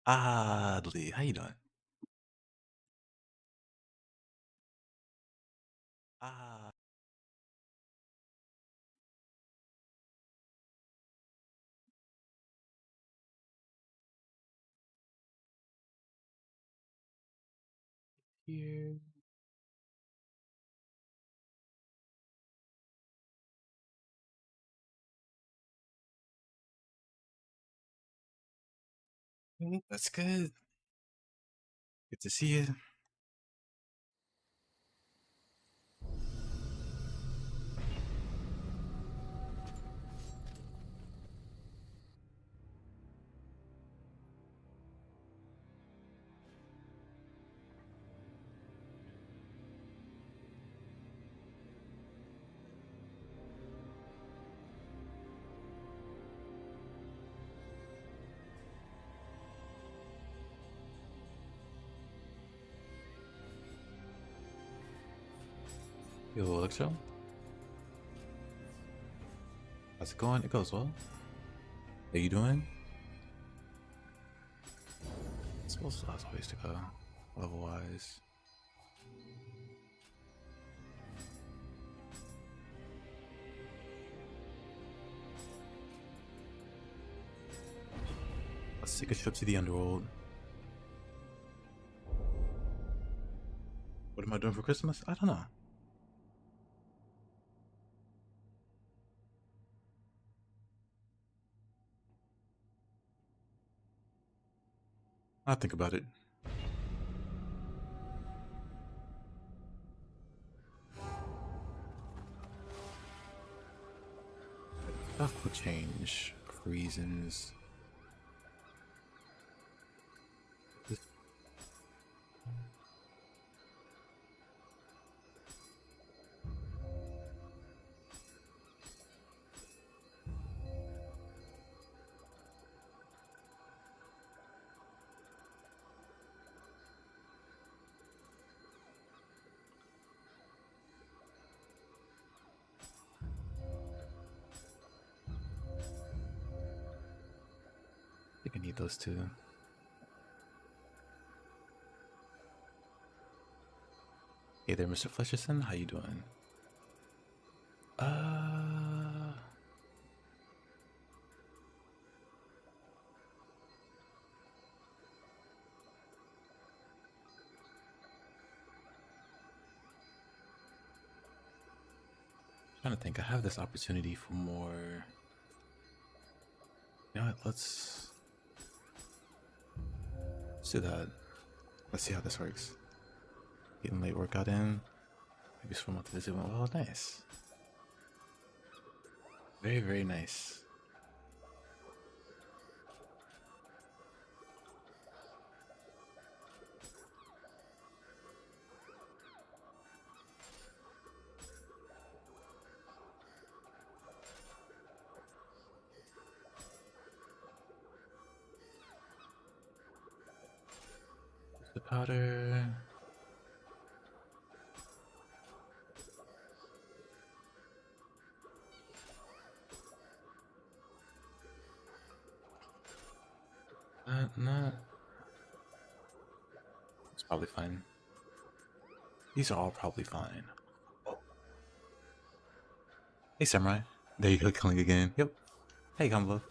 Oddly, how you doing? Ah, here. That's good. Good to see you. Yo, Electro. How's it going? It goes well. How you doing? I suppose there's ways to go, level wise. Let's take a trip to the Underworld. What am I doing for Christmas? I don't know. I'll think about it. Stuff will change for reasons. I think I need those two. Hey there, Mr. Fletcherson. How you doing? Trying to think. I have this opportunity for more. You know what? Let's do that. Let's see how this works. Getting late workout in. Maybe swim out to visit. Oh, nice. Very, very nice. The powder. Not. It's probably fine. These are all probably fine. Oh. Hey, Samurai. There you go, killing again. Yep. Hey, Combo.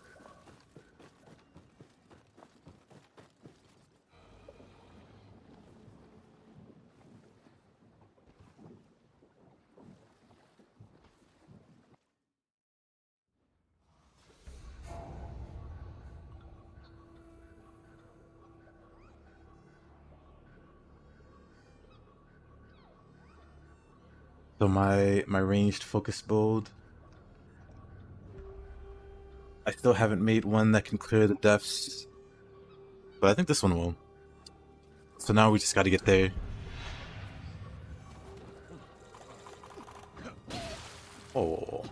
So my ranged focus build. I still haven't made one that can clear the depths, but I think this one will. So now we just got to get there. Oh.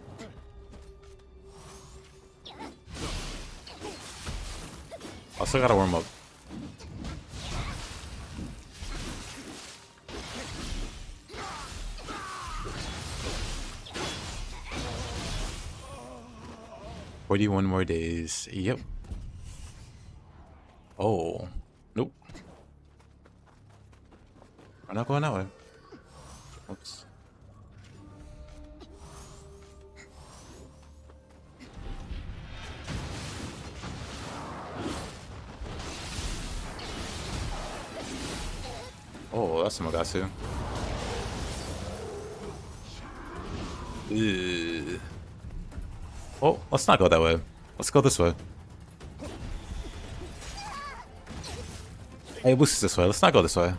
I still gotta warm up. "41 more days." Yep. Oh. Nope. We're not going that way. Oops. Oh, that's Mogatsu. Ew. Oh, let's not go that way. Let's go this way. Hey, Boost is this way. Let's not go this way.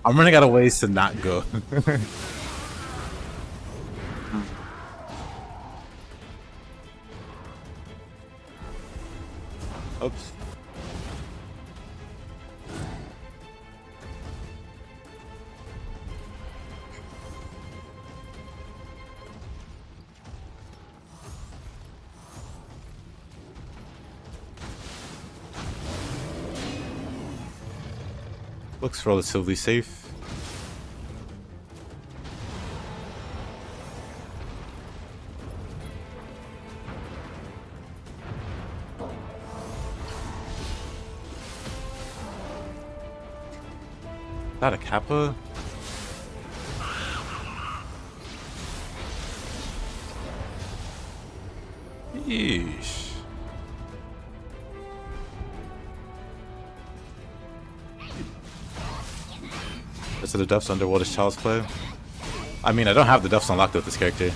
I'm running out of ways to not go. Oops. Looks relatively safe. Is that a Kappa? Yeesh. So the deaths Underworld is child's play. I mean, I don't have the deaths unlocked with this character.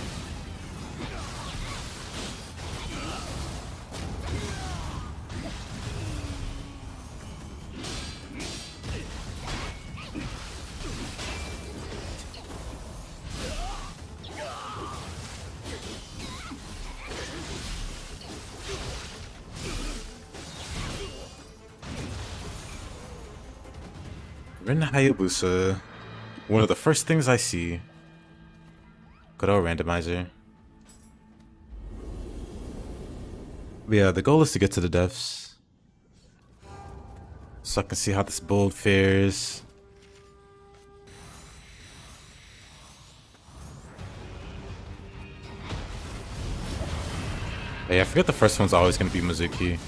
Rin Hayabusa. One of the first things I see. Good old randomizer. But yeah, the goal is to get to the deaths. So I can see how this build fares. Hey, I forget the first one's always going to be Mizuki.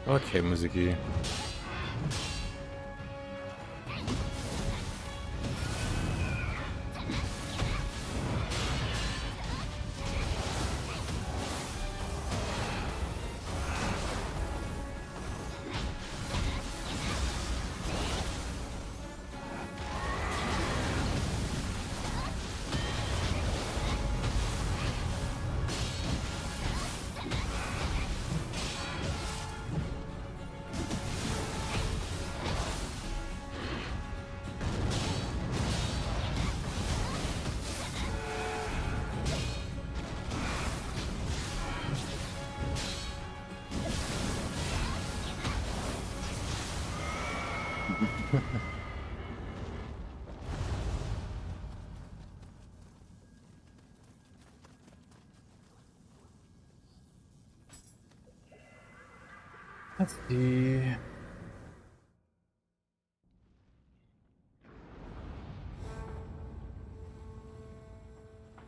Okay, Mizuki. Let's see.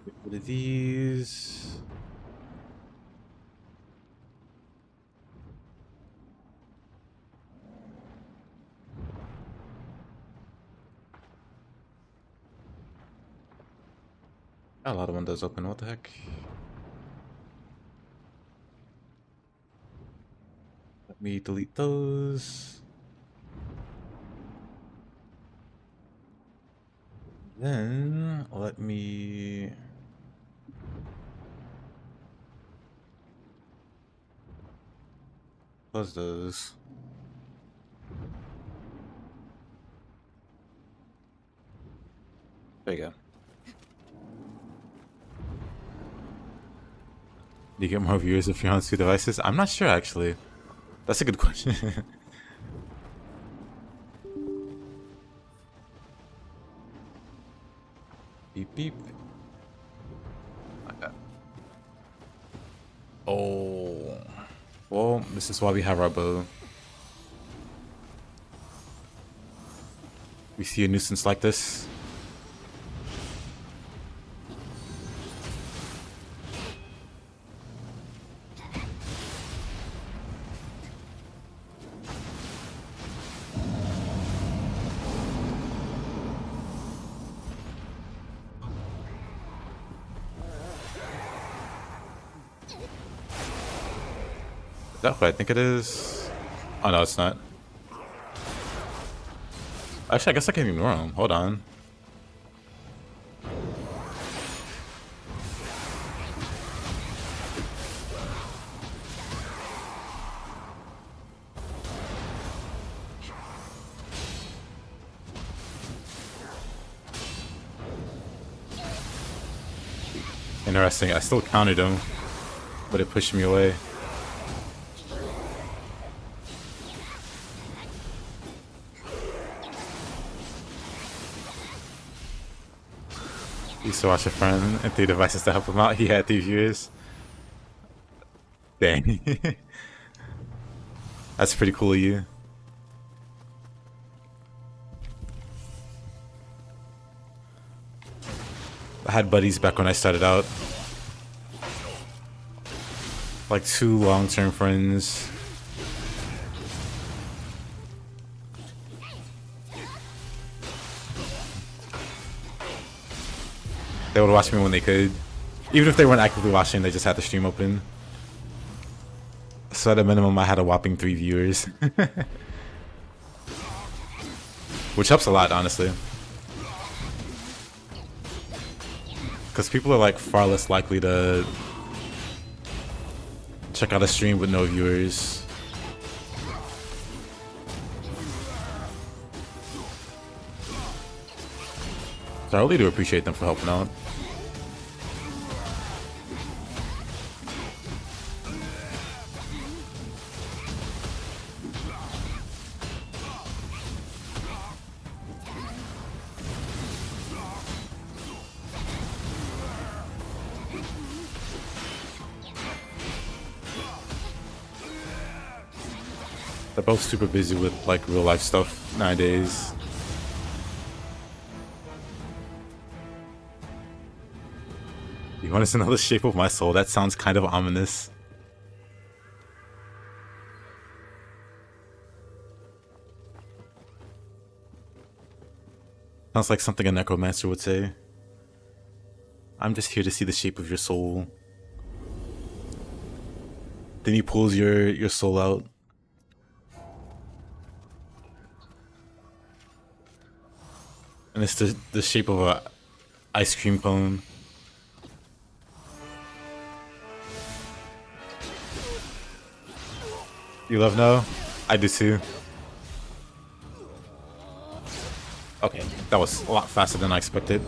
Get rid of these. A lot of windows open, what the heck? Let me delete those. Then let me close those. There you go. Do you get more viewers if you're on 2 devices? I'm not sure actually. That's a good question. Beep beep. Okay. Oh. Well, this is why we have our bow. We see a nuisance like this. Is that what I think it is? Oh no, it's not. Actually, I guess I can ignore him. Hold on. Interesting. I still countered him, but it pushed me away. He used to watch a friend and 3 devices to help him out. He had 3 viewers. Dang. That's pretty cool of you. I had buddies back when I started out. Like 2 long-term friends. They would watch me when they could. Even if they weren't actively watching, they just had the stream open. So at a minimum, I had a whopping 3 viewers. Which helps a lot, honestly. Because people are like far less likely to check out a stream with no viewers. So I really do appreciate them for helping out. They're both super busy with like real life stuff nowadays. You want to know the shape of my soul? That sounds kind of ominous. Sounds like something a necromancer would say. I'm just here to see the shape of your soul. Then he pulls your soul out. And it's the shape of a ice cream cone. You love Nioh? I do too. Okay, that was a lot faster than I expected.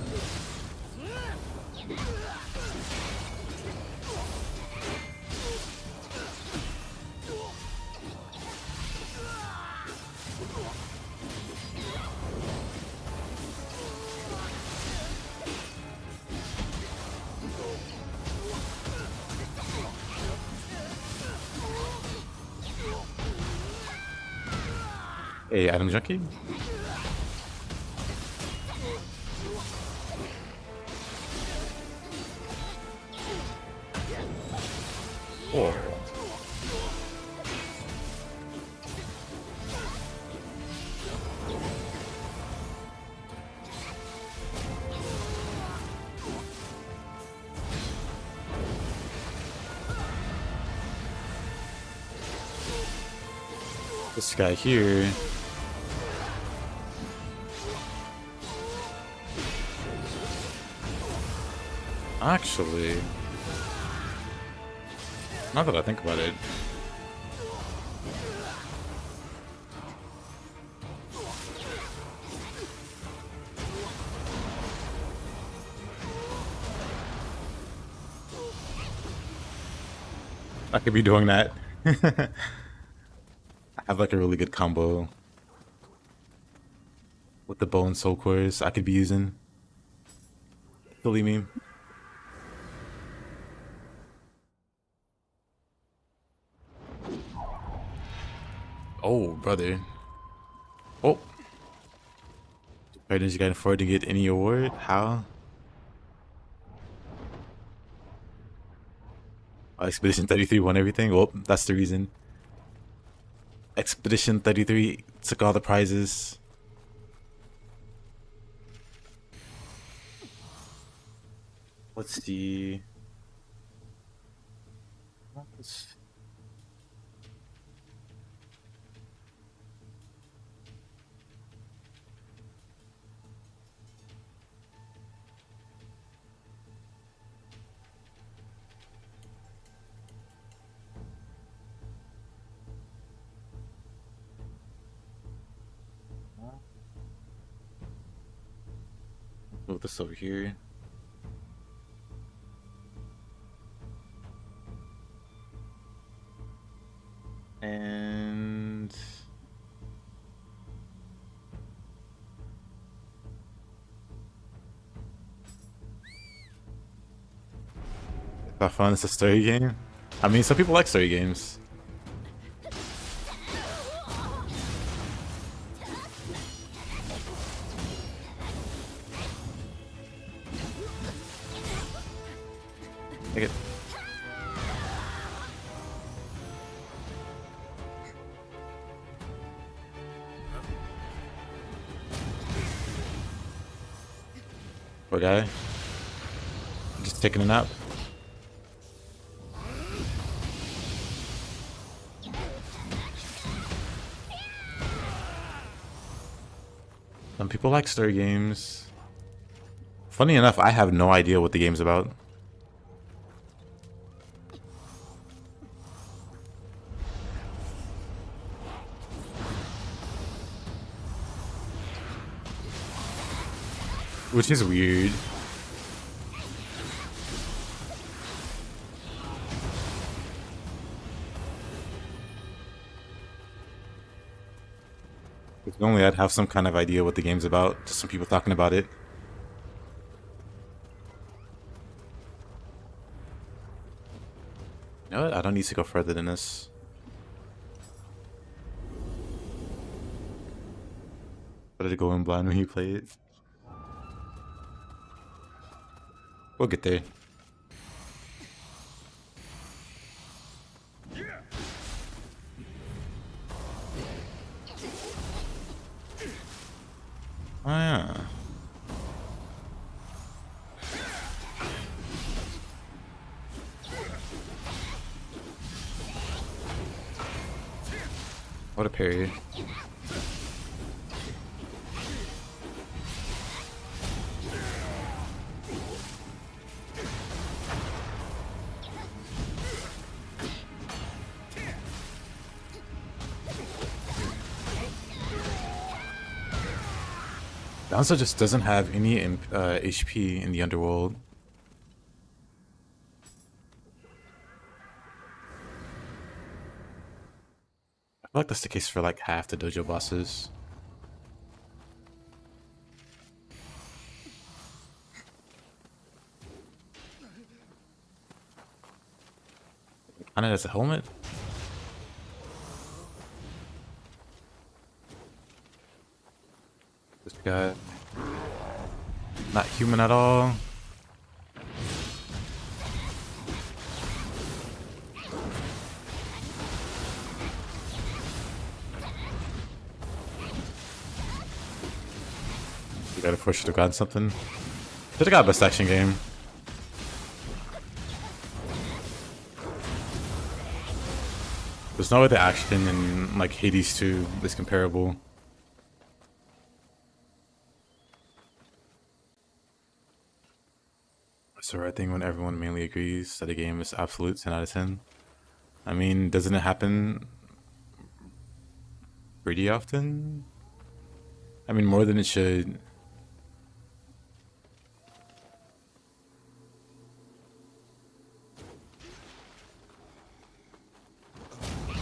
Hey, item junkie? Oh. This guy here. Actually, now that I think about it, I could be doing that. I have like a really good combo with the bow and soul cores I could be using. Believe me. Oh, brother. Oh. Did you can afford to get any award? How? Oh, Expedition 33 won everything? Well, that's the reason. Expedition 33 took all the prizes. Let's see. Move this over here. And have fun. It's a story game. I mean, some people like story games. Take it. Poor guy. Just taking a nap. Some people like story games. Funny enough, I have no idea what the game's about. Which is weird. If only I'd have some kind of idea what the game's about. Just some people talking about it. You know what? I don't need to go further than this. Better to go in blind when you play it. We'll get there. Oh yeah. What a parry. Danzo just doesn't have any HP in the Underworld. I feel like that's the case for like half the dojo bosses. Kinda as a helmet. This guy, not human at all. You gotta push to god something. Should have got best action game. There's no other action in like Hades 2 is comparable. It's the right thing when everyone mainly agrees that a game is absolute 10 out of 10. I mean, doesn't it happen pretty often? I mean, more than it should.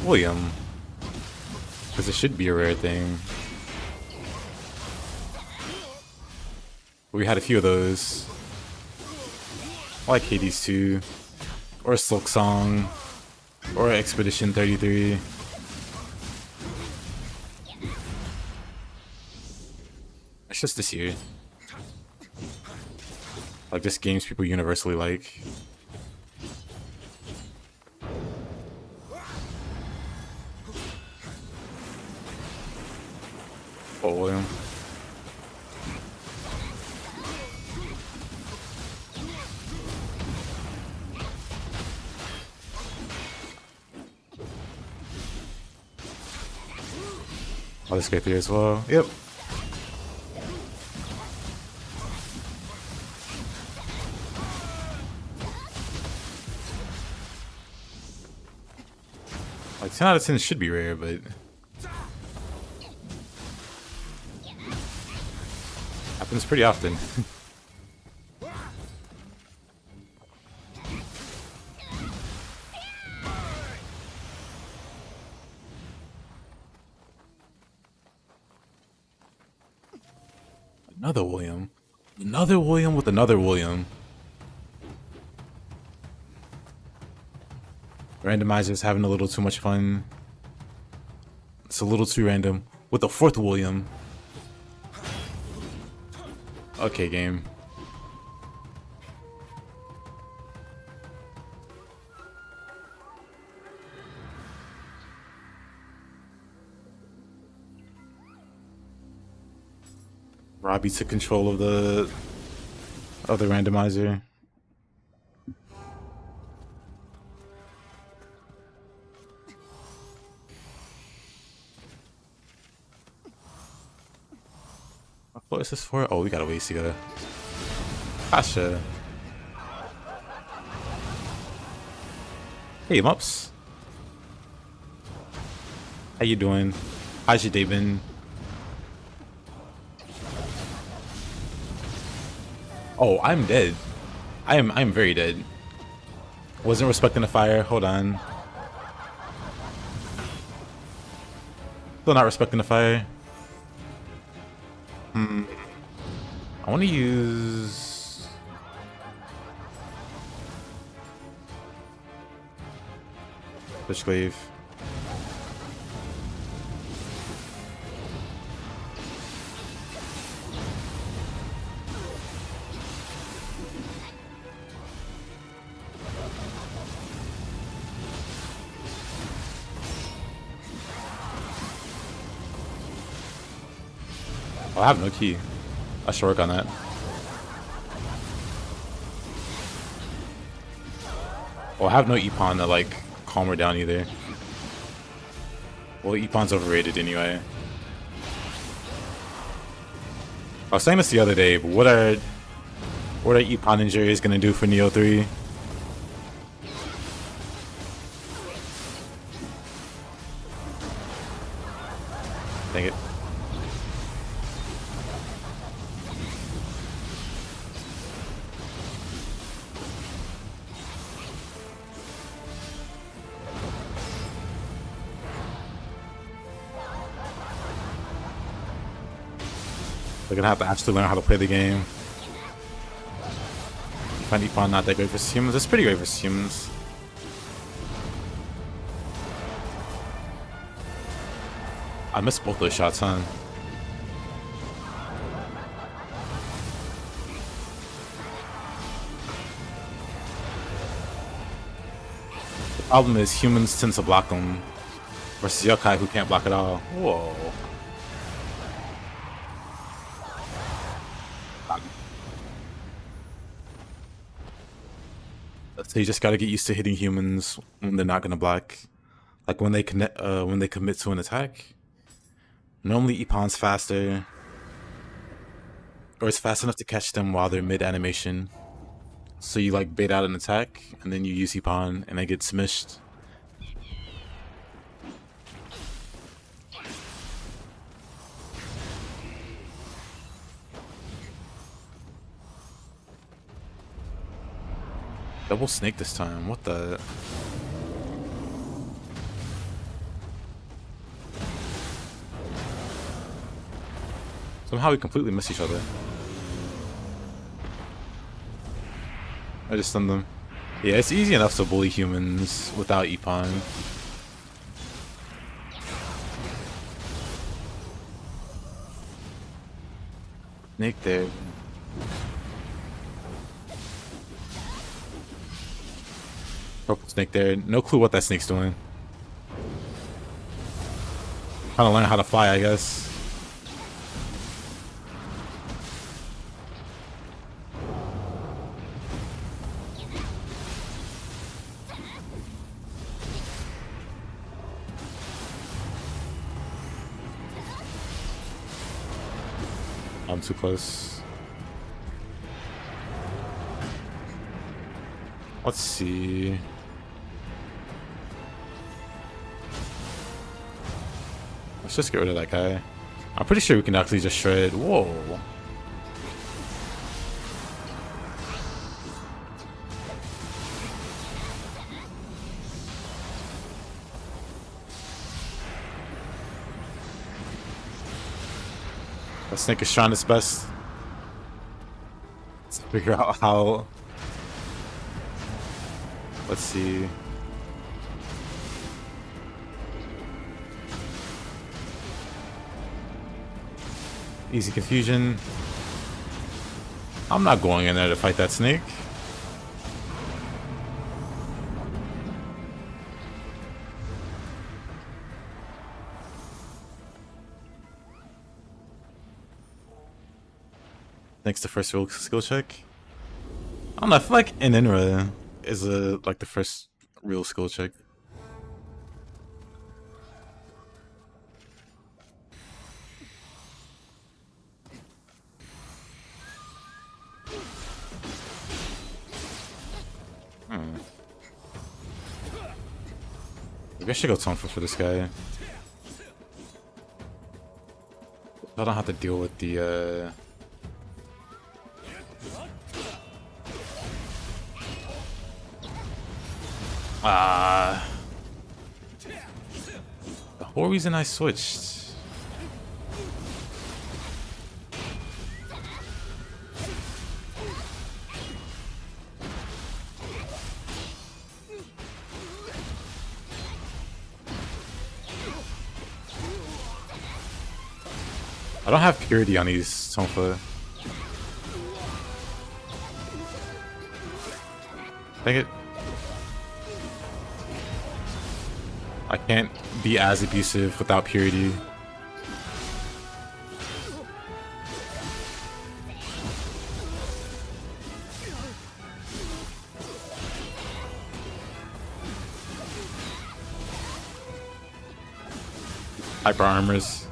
William. Because it should be a rare thing. We had a few of those. I like Hades 2. Or Silk Song. Or Expedition 33. It's just this year. Like, just games people universally like. Oh, William. I'll just go through as well. Yep. Like 10 out of 10 should be rare, but happens pretty often. Another William. Another William with another William. Randomizer's having a little too much fun. It's a little too random. With the fourth William. Okay, game. Robbie took control of the randomizer. What is this for? Oh, we got a ways to go. Kasha. Hey, Mups. How you doing? How's your day been? Oh, I'm dead. I'm very dead. Wasn't respecting the fire. Hold on. Still not respecting the fire. I want to use... Switchglaive. Oh, I have no key. I should work on that. Well, I have no Epon to like calm her down either. Well, Epon's overrated anyway. I was saying this the other day, but what are Epon injuries gonna do for Nioh 3? Dang it. They're gonna have to actually learn how to play the game. I find Epon not that great for humans. It's pretty great for humans. I missed both those shots, huh? The problem is humans tend to block them versus yokai who can't block at all. Whoa. So you just gotta get used to hitting humans when they're not gonna block. Like when they commit to an attack. Normally Ippon's faster, or it's fast enough to catch them while they're mid animation. So you like bait out an attack, and then you use Ippon, and they get smished. Double snake this time. What the? Somehow we completely miss each other. I just stunned them. Yeah, it's easy enough to bully humans without Ippon. Snake there. Purple snake there. No clue what that snake's doing. Trying to learn how to fly, I guess. I'm too close. Let's see. Let's just get rid of that guy. I'm pretty sure we can actually just shred. Whoa. That snake is trying its best. Let's figure out how. Let's see. Easy confusion. I'm not going in there to fight that snake. Next, the first real skill check. I don't know. I feel like Inenra is like the first real skill check. Maybe I should go Tonfa for this guy. I don't have to deal with the the whole reason I switched. I don't have purity on these Tonfa. Dang it. I can't be as abusive without purity. Hyper armors.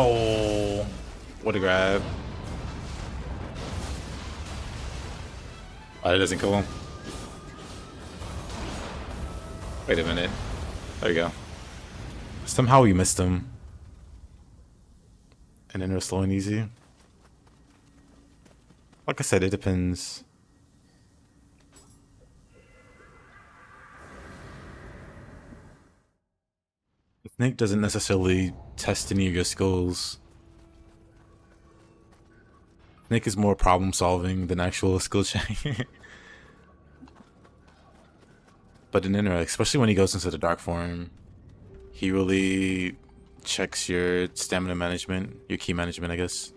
Oh, what a grab. Oh, that doesn't kill him. Wait a minute. There you go. Somehow we missed him. And then it was slow and easy. Like I said, it depends. Snake doesn't necessarily test any of your skills. Snake is more problem solving than actual skill check. But in Inra, especially when he goes into the dark form, he really checks your stamina management, your key management, I guess.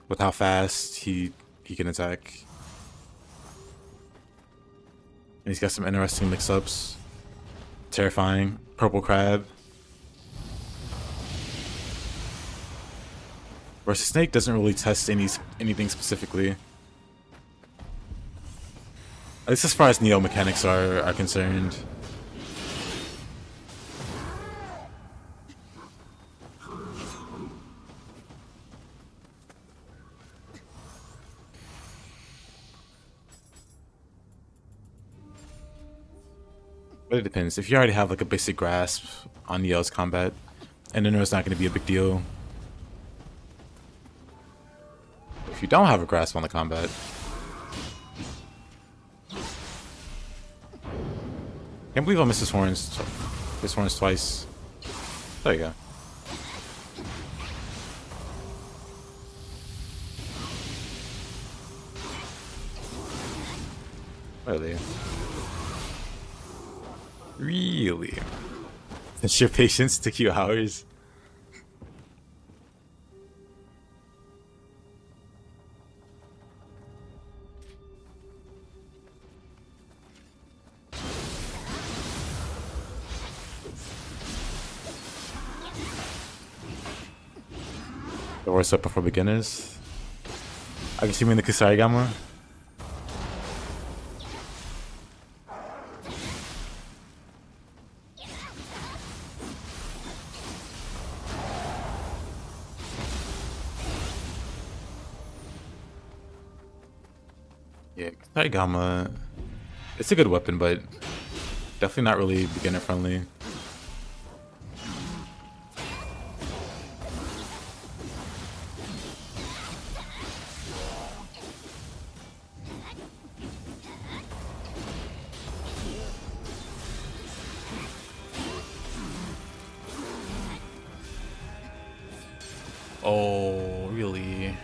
With how fast he can attack. And he's got some interesting mix-ups. Terrifying. Purple crab. Versus Snake doesn't really test anything specifically. At least as far as Nioh mechanics are concerned. But it depends. If you already have like a basic grasp on Nioh's combat, and then it's not going to be a big deal. If you don't have a grasp on the combat, can't believe I missed his horns. His horns twice. There you go. Really? Really? Does your patience took you hours? The worst weapon for beginners? I guess you mean the Kusarigama? Yeah, Kusarigama, it's a good weapon, but definitely not really beginner friendly. Oh, really?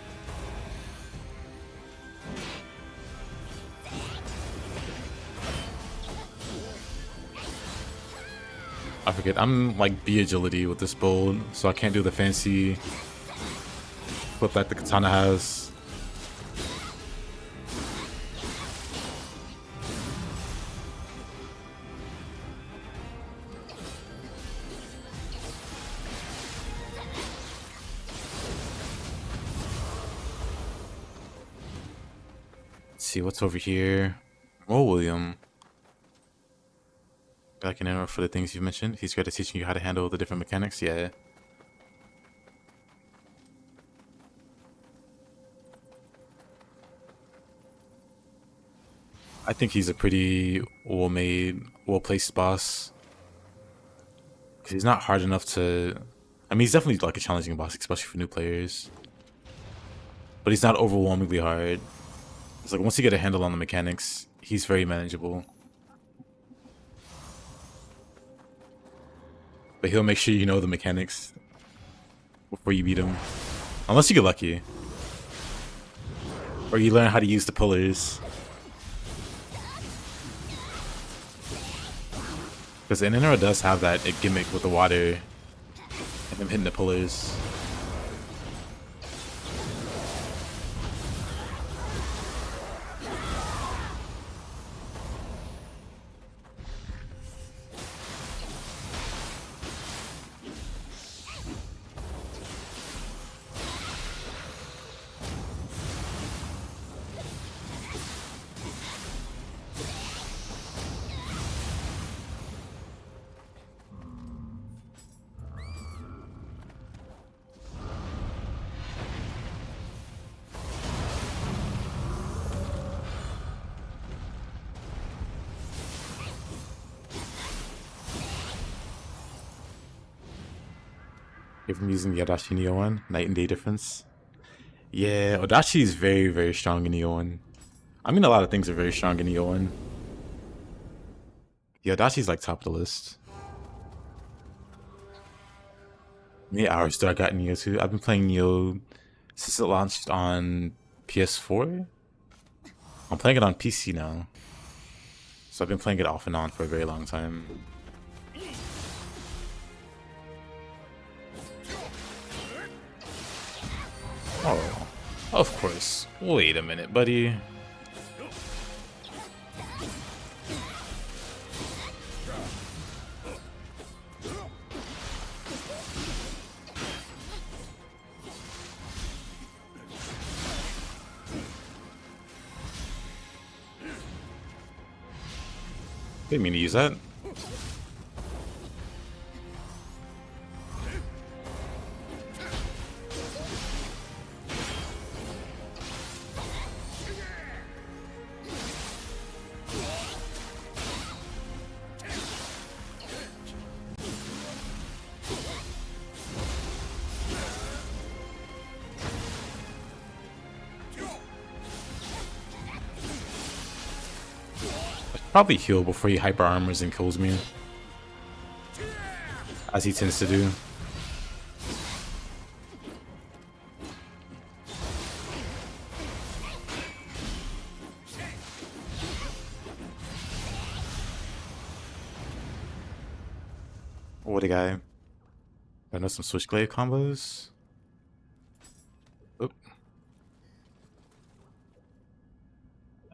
I forget, I'm like B agility with this build, so I can't do the fancy flip that the katana has. Let's see what's over here. Oh, William. Back in error for the things you mentioned. He's great at teaching you how to handle the different mechanics. Yeah. I think he's a pretty well-made, well-placed boss. Because he's not hard enough to... I mean, he's definitely like a challenging boss, especially for new players. But he's not overwhelmingly hard. It's like once you get a handle on the mechanics, he's very manageable. But he'll make sure you know the mechanics before you beat him. Unless you get lucky. Or you learn how to use the pillars. Because Inenara does have that gimmick with the water and him hitting the pillars. If I'm using the Adachi Nioh one, night and day difference. Yeah, Adachi is very, very strong in Nioh one. I mean, a lot of things are very strong in Nioh one. Yeah, Adachi's like top of the list. How many hours do I got in Nioh 2? I've been playing Nioh since it launched on PS4. I'm playing it on PC now. So I've been playing it off and on for a very long time. Oh, of course. Wait a minute, buddy. Didn't mean to use that. Probably heal before he hyper armors and kills me, as he tends to do. What a guy. I know some Switchblade combos. Oop.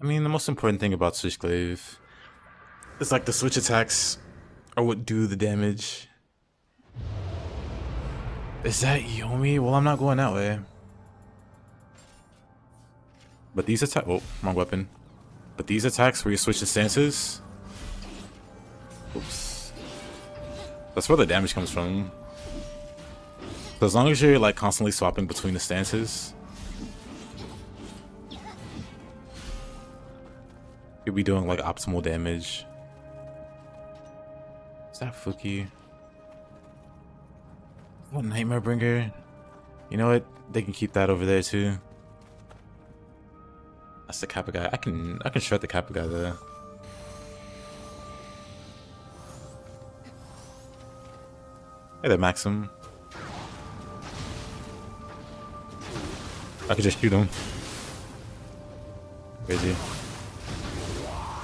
I mean, the most important thing about Switchblade is like the switch attacks are what do the damage. Is that Yomi? Well, I'm not going that way. But these attacks... Oh, wrong weapon. But these attacks where you switch the stances... Oops. That's where the damage comes from. So as long as you're like constantly swapping between the stances... you'll be doing like optimal damage. Is that Fuki? What Nightmare Bringer? You know what? They can keep that over there too. That's the Kappa guy. I can shred the Kappa guy there. Hey there, Maxim. I could just shoot him. Crazy.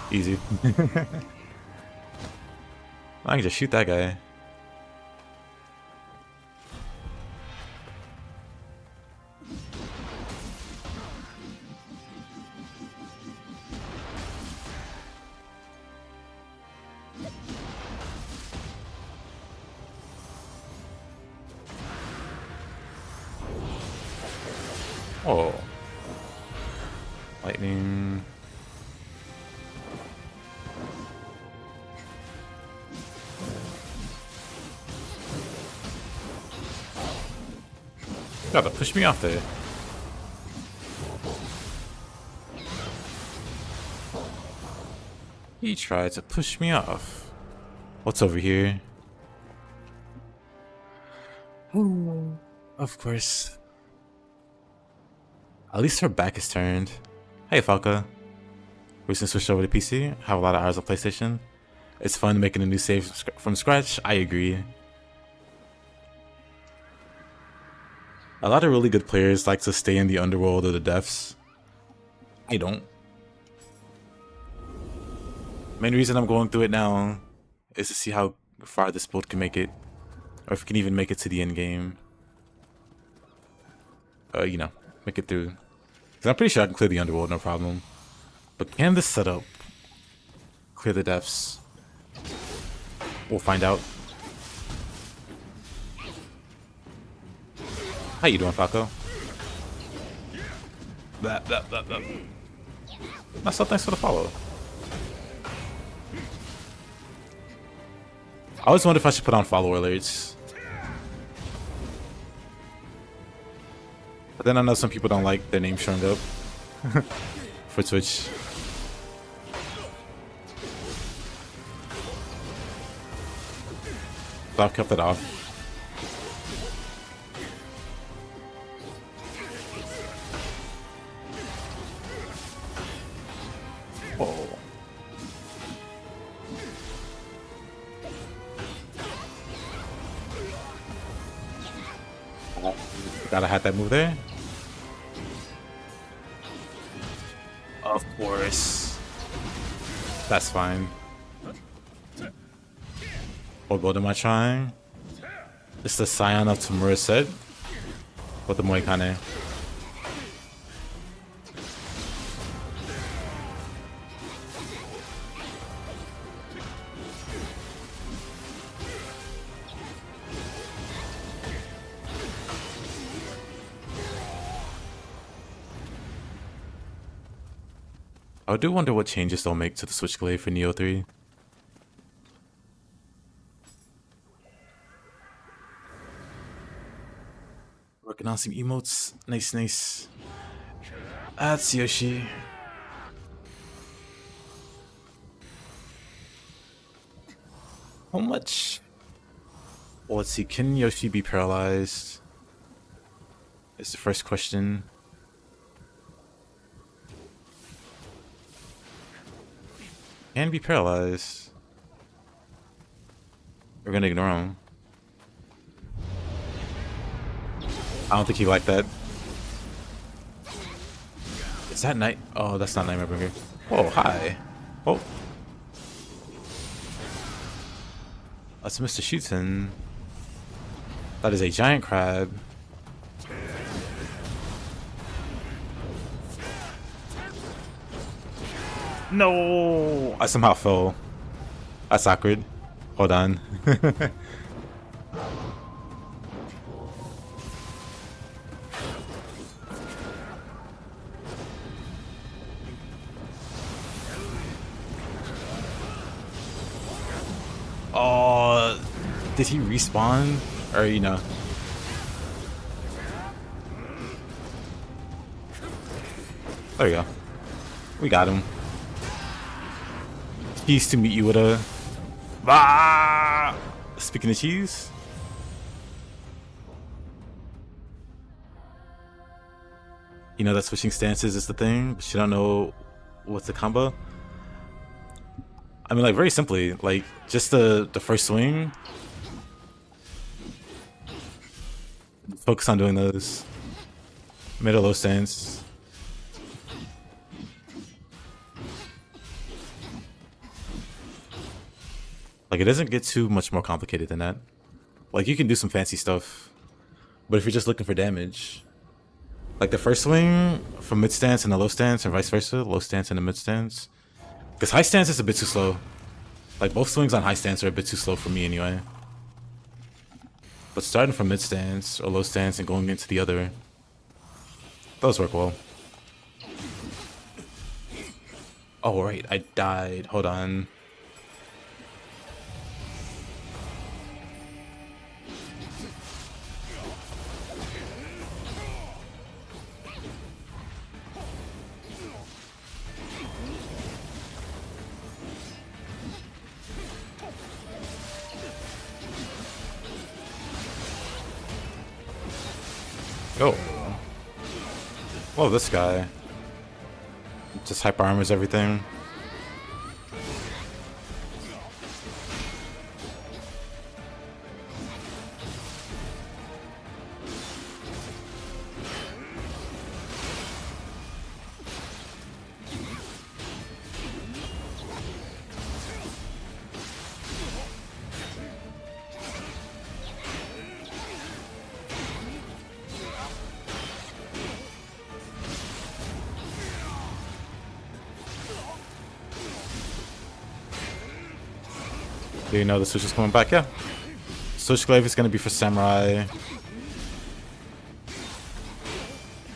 Easy. I can just shoot that guy. Oh. Lightning. Gotta push me off there. He tried to push me off. What's over here? Ooh, of course. At least her back is turned. Hey, Falca. Recently switched over to PC. Have a lot of hours on PlayStation. It's fun making a new save from scratch. I agree. A lot of really good players like to stay in the underworld or the depths. I don't. Main reason I'm going through it now is to see how far this build can make it. Or if it can even make it to the end game. You know, make it through. Because I'm pretty sure I can clear the underworld, no problem. But can this setup clear the depths? We'll find out. How you doing, Falco? That's so thanks for the follow. I always wonder if I should put on follow alerts. But then I know some people don't like their name showing up for Twitch. So I've kept it off. Oh. Gotta have that move there. Of course. That's fine. What build am I trying? It's the Scion of Tamura set with the Omoikane. I do wonder what changes they'll make to the Switchblade for Nioh 3. on some emotes. Nice, nice. That's Yoshi. How much? Well, let's see. Can Yoshi be paralyzed? Is the first question. Can be paralyzed. We're gonna ignore him. I don't think he liked that. Is that night? Oh, that's not Nightmare Bringer. Oh, hi. Oh. That's Mr. Shootin. That is a giant crab. No! I somehow fell. That's awkward. Hold on. Oh, did he respawn? Or, you know. There we go. We got him. Cheese to meet you with a... Ah! Speaking of cheese. You know that switching stances is the thing, but you don't know what's the combo. I mean, like, very simply, like, just the first swing. Focus on doing those. Mid or low stance. Like, it doesn't get too much more complicated than that. Like, you can do some fancy stuff, but if you're just looking for damage, like the first swing from mid stance and the low stance, and vice versa, low stance and the mid stance. Because high stance is a bit too slow. Like, both swings on high stance are a bit too slow for me anyway. But starting from mid stance or low stance and going into the other, those work well. Oh, right, I died. Hold on. Oh. Whoa, this guy. Just hyper armors everything. Do you know the switch is coming back? Yeah. Switch glaive is going to be for samurai.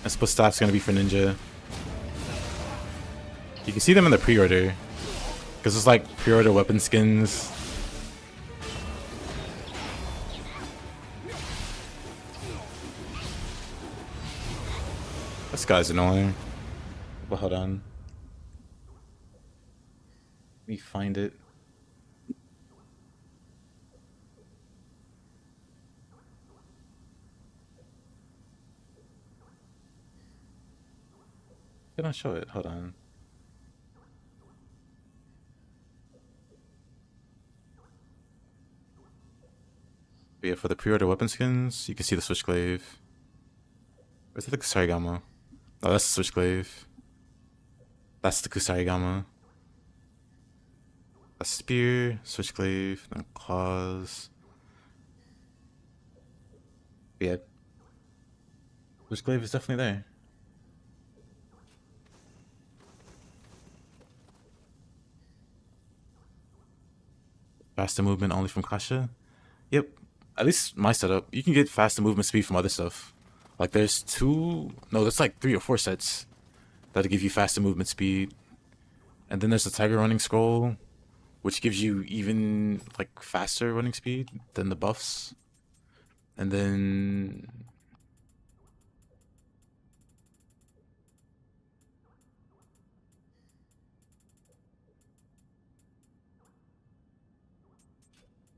And split staff is going to be for ninja. You can see them in the pre-order. Because it's like pre-order weapon skins. This guy's annoying. But hold on. Let me find it. Did I show it? Hold on. But yeah, for the pre-order weapon skins, you can see the Switchglaive. Or is it the Kusarigama? No, that's the Switchglaive. That's the Kusarigama. A spear, Switchglaive, then claws. Yeah. Switchglaive is definitely there. Faster movement only from Kasha? Yep. At least my setup. You can get faster movement speed from other stuff. Like there's there's like 3 or 4 sets that'll give you faster movement speed. And then there's the Tiger Running Scroll, which gives you even like faster running speed than the buffs. And then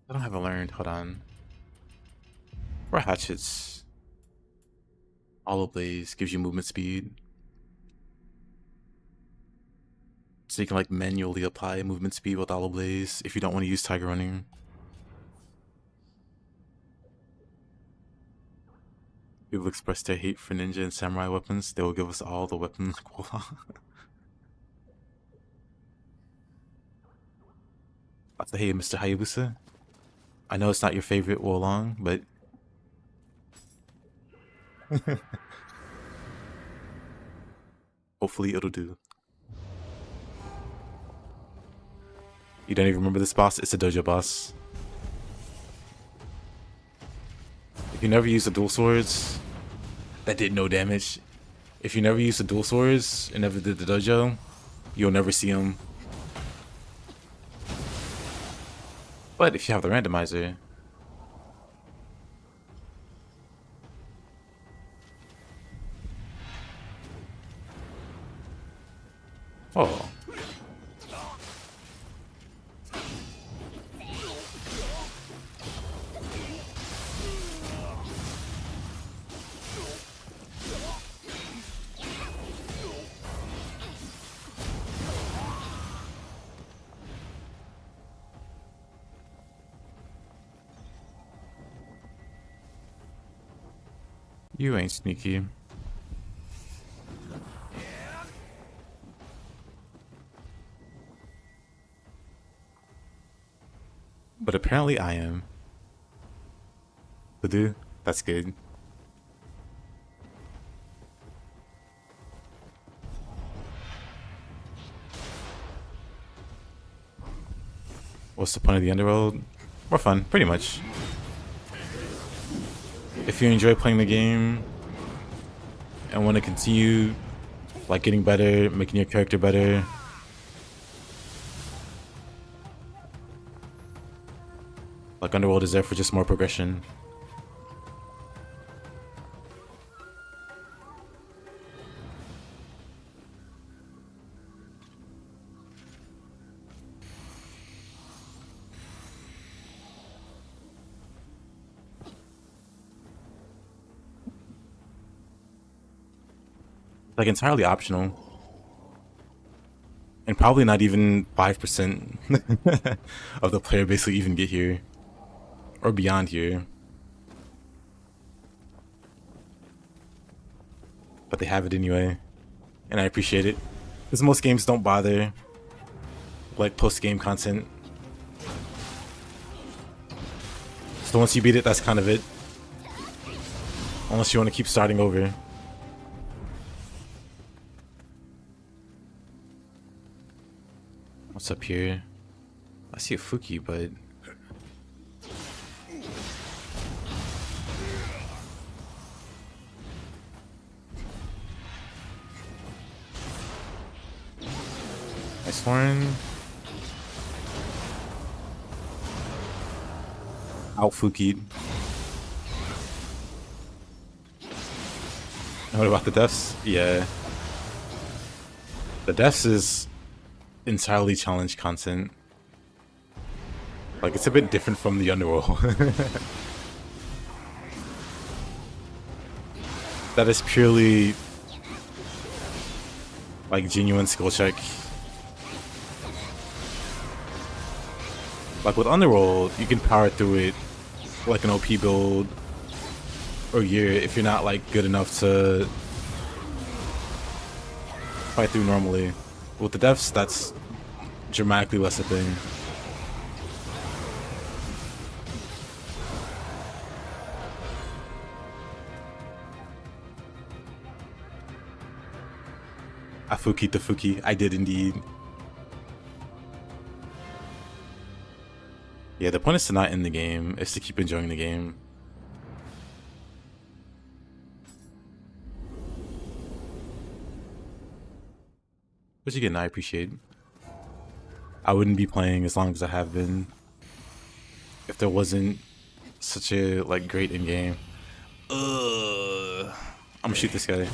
I don't have a learned. Hold on. Or hatchets. Olive Blaze gives you movement speed. So you can like manually apply movement speed with Olive Blaze if you don't want to use Tiger Running. People express their hate for ninja and samurai weapons. They will give us all the weapon quota. I say, hey, Mr. Hayabusa. I know it's not your favorite Wolong, but hopefully it'll do. You don't even remember this boss? It's a dojo boss. If you never use the dual swords, that did no damage. If you never use the dual swords and never did the dojo, you'll never see them. But if you have the randomizer, oh. You ain't sneaky. But apparently I am. Budu, that's good. What's the point of the Underworld? More fun, pretty much. If you enjoy playing the game and want to continue like getting better, making your character better, like Underworld is there for just more progression. Like entirely optional. And probably not even 5% of the player base will even get here. Or beyond here. But they have it anyway. And I appreciate it. Because most games don't bother like post-game content. So once you beat it, that's kind of it. Unless you want to keep starting over. What's up here? I see a Fuki, but nice one. Out Fuki. What about the deaths? Yeah. The deaths is entirely challenge content. Like, it's a bit different from the Underworld. That is purely like genuine skill check. Like with Underworld, you can power through it like an OP build or gear if you're not like good enough to fight through normally. With the deaths, that's dramatically less a thing. Afuki to Fuki, I did indeed. Yeah, the point is to not end the game, it's to keep enjoying the game. Which again, I appreciate. I wouldn't be playing as long as I have been if there wasn't such a like great in game. I'm gonna shoot this guy.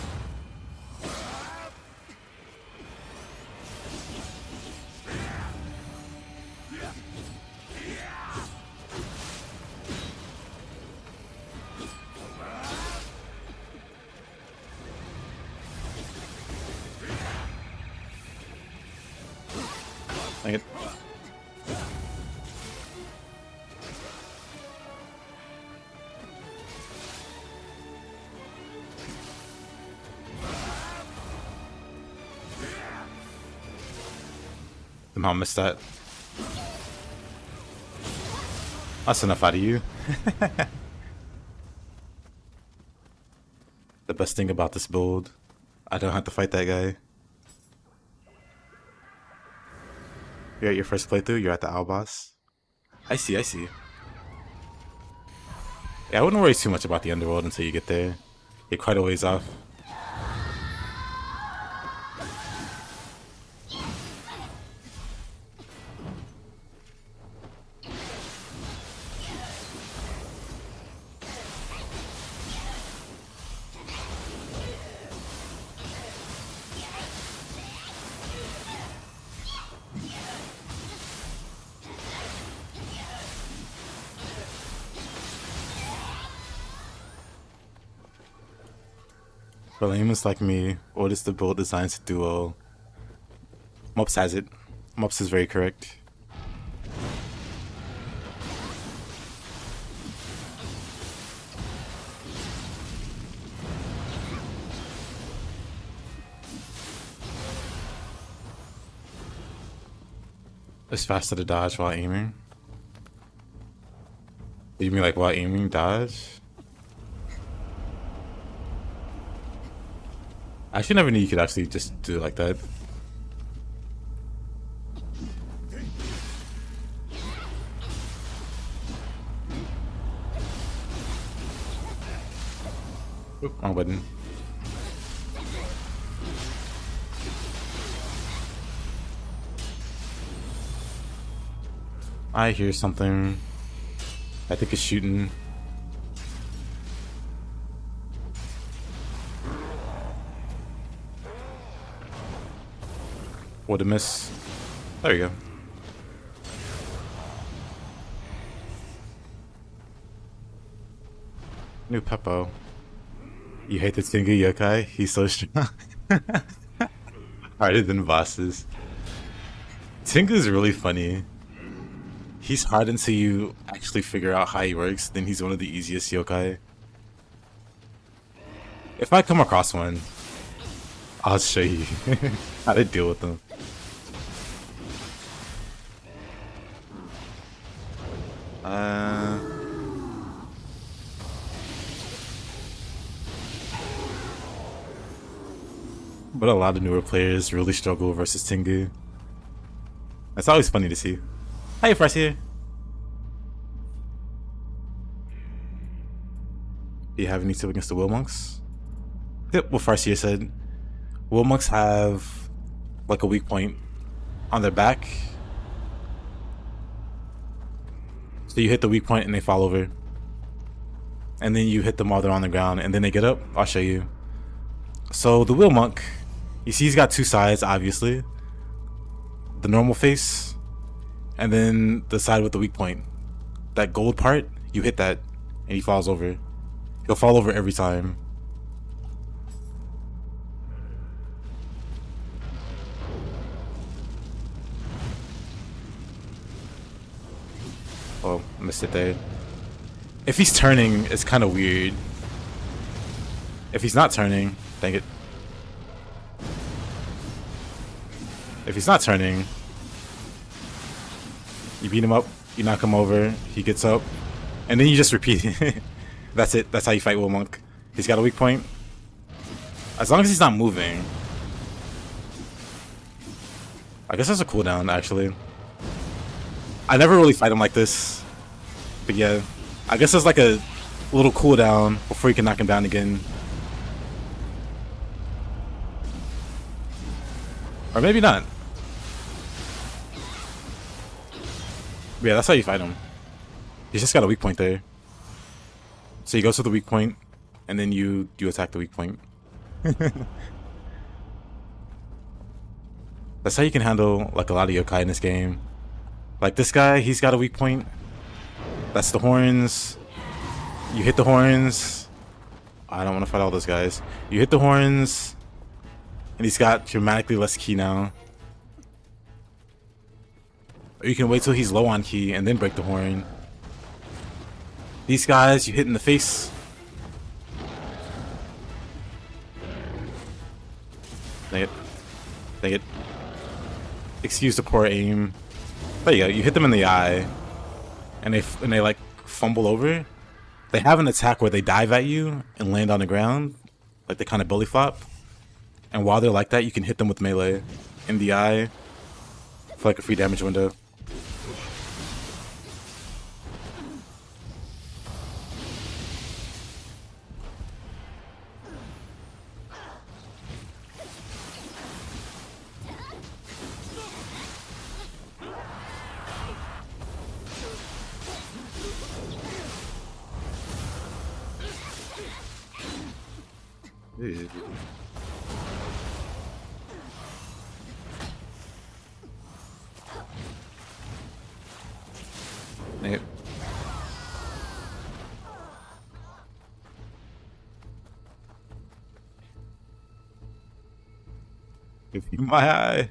Dang it. Somehow missed that. That's enough out of you. The best thing about this build, I don't have to fight that guy. You're at your first playthrough, you're at the owl boss. I see, I see. Yeah, I wouldn't worry too much about the Underworld until you get there. You're quite a ways off. For layman's like me, what is the build designed to do well? Mops has it. Mops is very correct. It's faster to dodge while aiming. You mean like while aiming, dodge? I actually never knew you could actually just do it like that. Oop, wrong button. I hear something. I think it's shooting. What a miss. There you go. New Peppo. You hate the Tengu yokai? He's so strong. Harder than bosses. Tengu's really funny. He's hard until you actually figure out how he works, then he's one of the easiest yokai. If I come across one, I'll show you how to deal with them. But a lot of newer players really struggle versus Tengu. It's always funny to see. Hey, Fresh here. Do you have any tip against the Will Monks? Yep, what Farseer said. Will Monks have like a weak point on their back. So you hit the weak point and they fall over. And then you hit them while they're on the ground and then they get up. I'll show you. So the Will Monk, you see he's got two sides, obviously. The normal face, and then the side with the weak point. That gold part, you hit that, and he falls over. He'll fall over every time. Oh, missed it there. If he's turning, it's kind of weird. If he's not turning, dang it. If he's not turning, you beat him up, you knock him over, he gets up, and then you just repeat it. That's it. That's how you fight Will Monk. He's got a weak point. As long as he's not moving. I guess there's a cooldown, actually. I never really fight him like this. But yeah, I guess there's like a little cooldown before you can knock him down again. Or maybe not. Yeah, that's how you fight him. He's just got a weak point there. So he goes to the weak point, and then you attack the weak point. That's how you can handle like a lot of yokai in this game. Like this guy, he's got a weak point. That's the horns. You hit the horns. I don't want to fight all those guys. You hit the horns, and he's got dramatically less ki now. Or you can wait till he's low on ki and then break the horn. These guys, you hit in the face. Dang it. Dang it. Excuse the poor aim. There you go. You hit them in the eye. And they like fumble over. They have an attack where they dive at you and land on the ground. Like they kind of belly flop. And while they're like that, you can hit them with melee in the eye for like a free damage window. Ew. Yep. Give you my eye.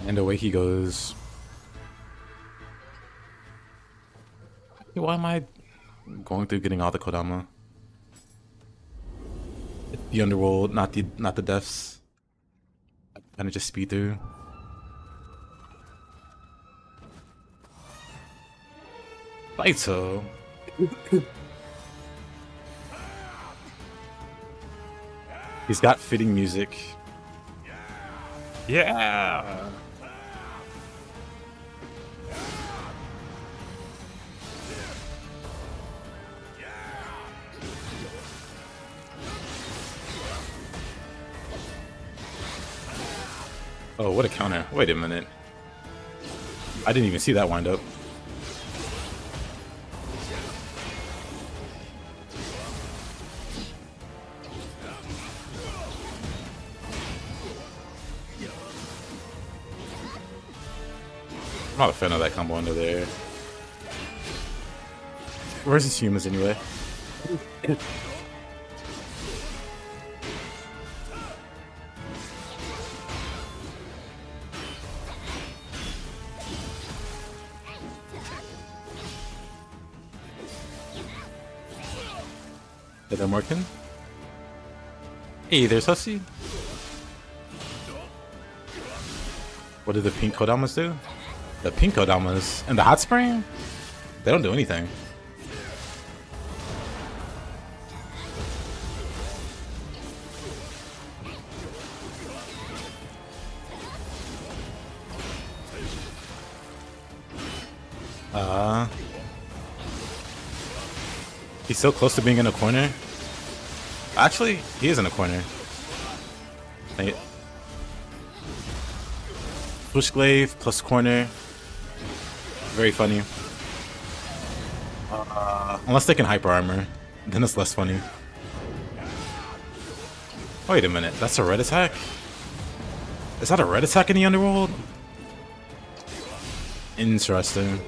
And away he goes. Hey, why am I going through getting all the Kodama? The Underworld, not the deaths. I kind of just speed through. Baito. He's got fitting music. Yeah. Oh, what a counter. Wait a minute. I didn't even see that wind up. I'm not a fan of that combo under there. Where's his humans anyway? Is that working? Hey, there's Hussy. What do the pink Kodamas do? The pink Kodamas and the hot spring? They don't do anything. He's so close to being in a corner. Actually, he is in a corner. Dang it. Push glaive plus corner. Very funny. Unless they can hyper armor, then it's less funny. Wait a minute, that's a red attack? Is that a red attack in the Underworld? Interesting.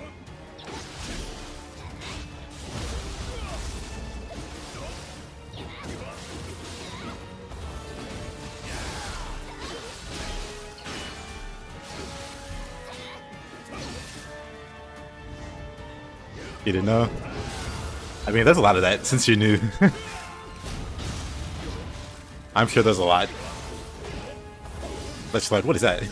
You didn't know? I mean, there's a lot of that since you're new. I'm sure there's a lot. Let's like, what is that?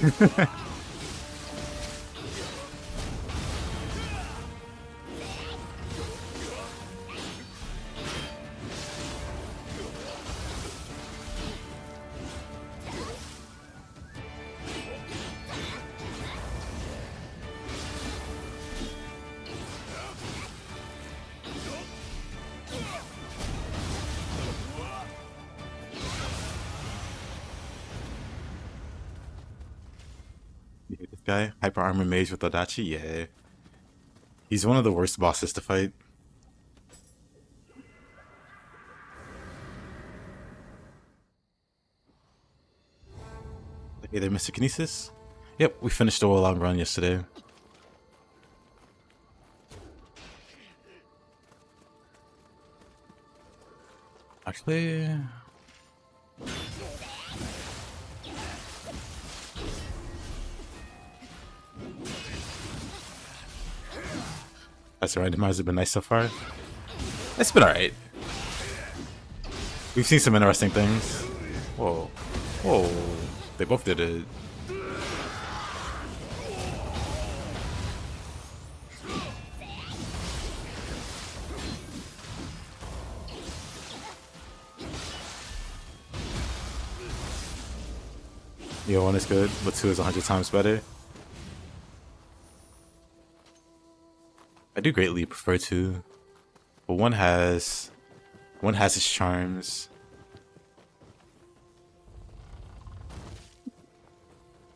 This guy, hyper armor mage with Odachi, yeah. He's one of the worst bosses to fight. Okay, they're Mr. Kinesis. Yep, we finished the long run yesterday. Actually, has the randomizer been nice so far? It's been alright. We've seen some interesting things. Whoa. Whoa. They both did it. Nioh 1 is good, but 2 is 100 times better. I do greatly prefer 2, but 1 has its charms.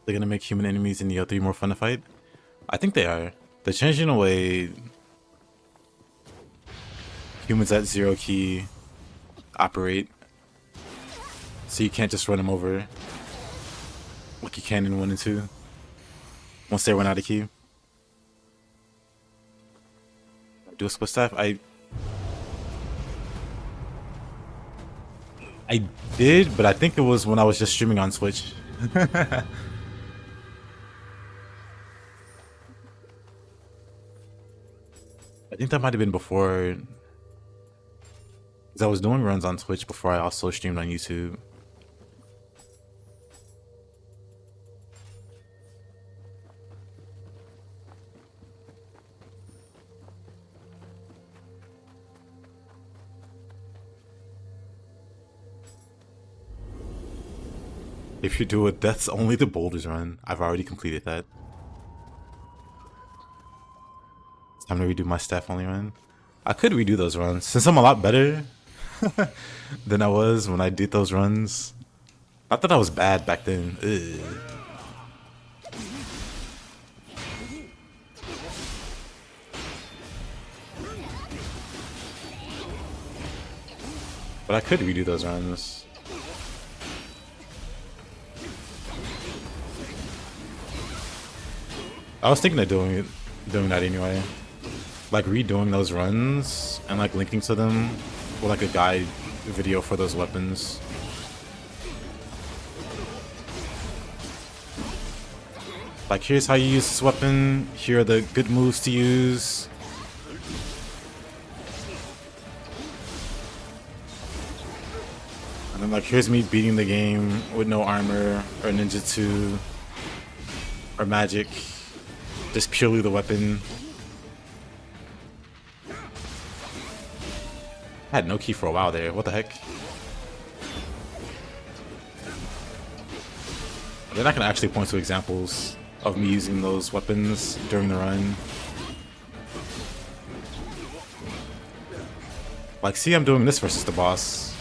They're gonna make human enemies in Nioh 3 more fun to fight? I think they are. They're changing the way humans at 0 key operate, so you can't just run them over like you can in 1 and 2 once they run out of key. Do a split staff? I did, but I think it was when I was just streaming on Twitch. I think that might have been before, because I was doing runs on Twitch before I also streamed on YouTube. If you do it, that's only the boulders run. I've already completed that. It's time to redo my staff only run. I could redo those runs since I'm a lot better than I was when I did those runs. Not that I was bad back then. Ugh. But I could redo those runs. I was thinking of doing that anyway. Like redoing those runs and like linking to them with like a guide video for those weapons. Like here's how you use this weapon, here are the good moves to use. And then like here's me beating the game with no armor or ninjutsu or magic. Just purely the weapon. I had no key for a while there. What the heck? They're not gonna actually point to examples of me using those weapons during the run. Like, see, I'm doing this versus the boss.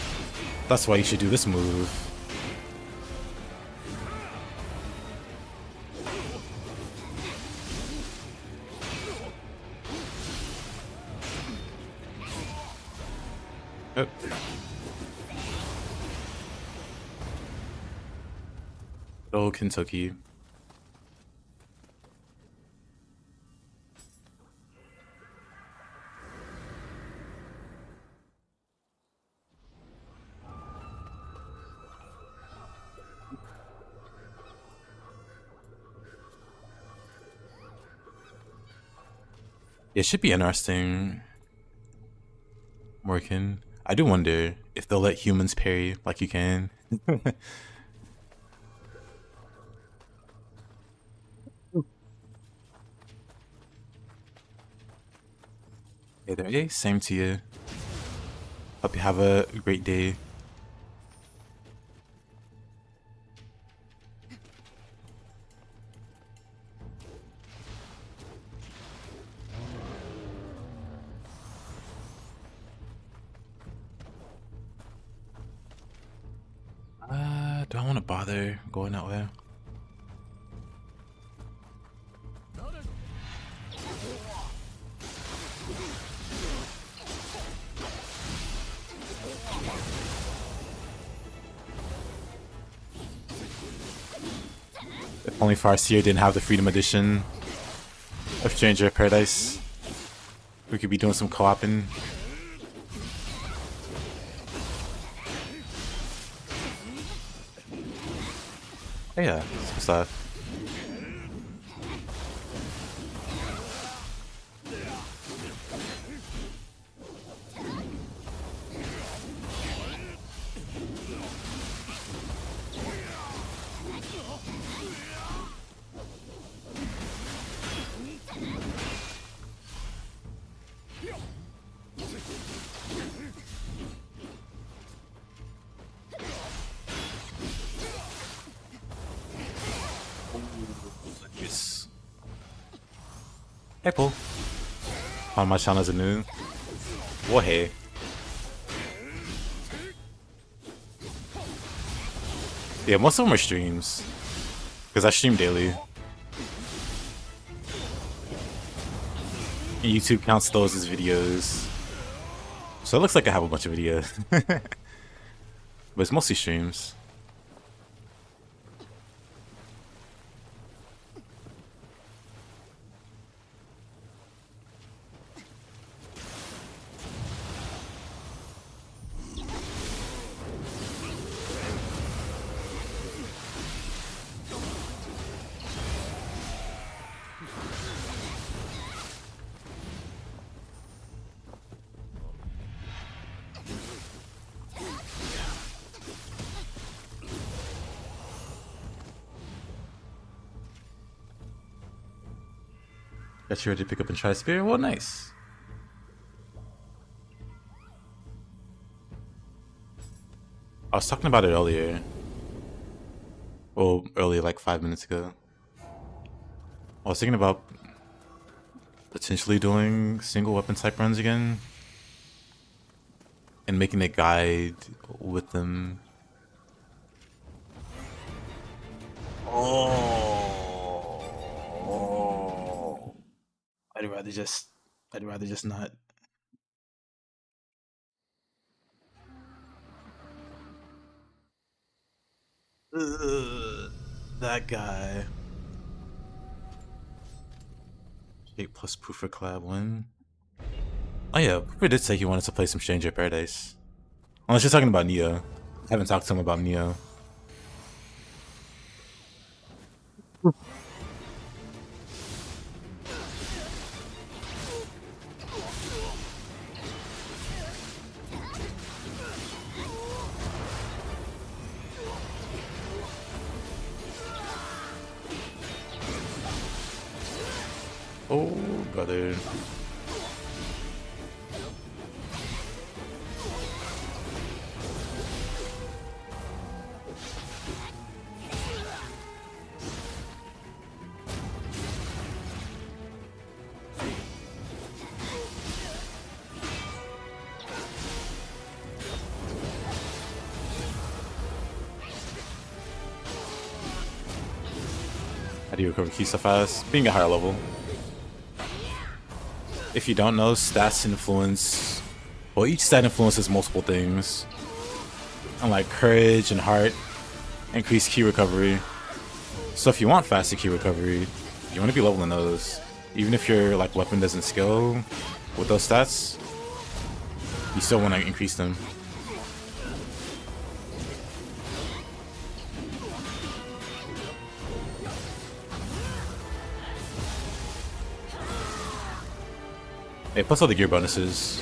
That's why you should do this move. Oh. Oh, Kentucky. Yeah, it should be interesting. Working. I do wonder if they'll let humans parry like you can. Hey there, hey, same to you. Hope you have a great day. Do I want to bother going that way? If only Farseer didn't have the Freedom Edition of Stranger of Paradise, we could be doing some co-oping. Oh yeah, some stuff. Yes. Hey, Paul. On my channel is a new. Well, hey. Yeah, most of them are streams. Because I stream daily. And YouTube counts those as videos. So it looks like I have a bunch of videos. But it's mostly streams. Got you ready to pick up and try Spear? Well, nice. I was talking about it earlier. Well, earlier, like 5 minutes ago. I was thinking about potentially doing single weapon type runs again. And making a guide with them. Oh. I'd rather just not. Ugh, that guy. 8 plus Poofer collab win. Oh yeah, Poofer did say he wanted to play some Stranger of Paradise. Unless you're talking about Nioh. I haven't talked to him about Nioh. Oh, brother. How do you recover key so fast? Being a higher level. If you don't know, stats influence... Well, each stat influences multiple things. Unlike courage and heart, increase key recovery. So if you want faster key recovery, you want to be leveling those. Even if your like weapon doesn't scale with those stats, you still want to increase them. Hey, plus all the gear bonuses.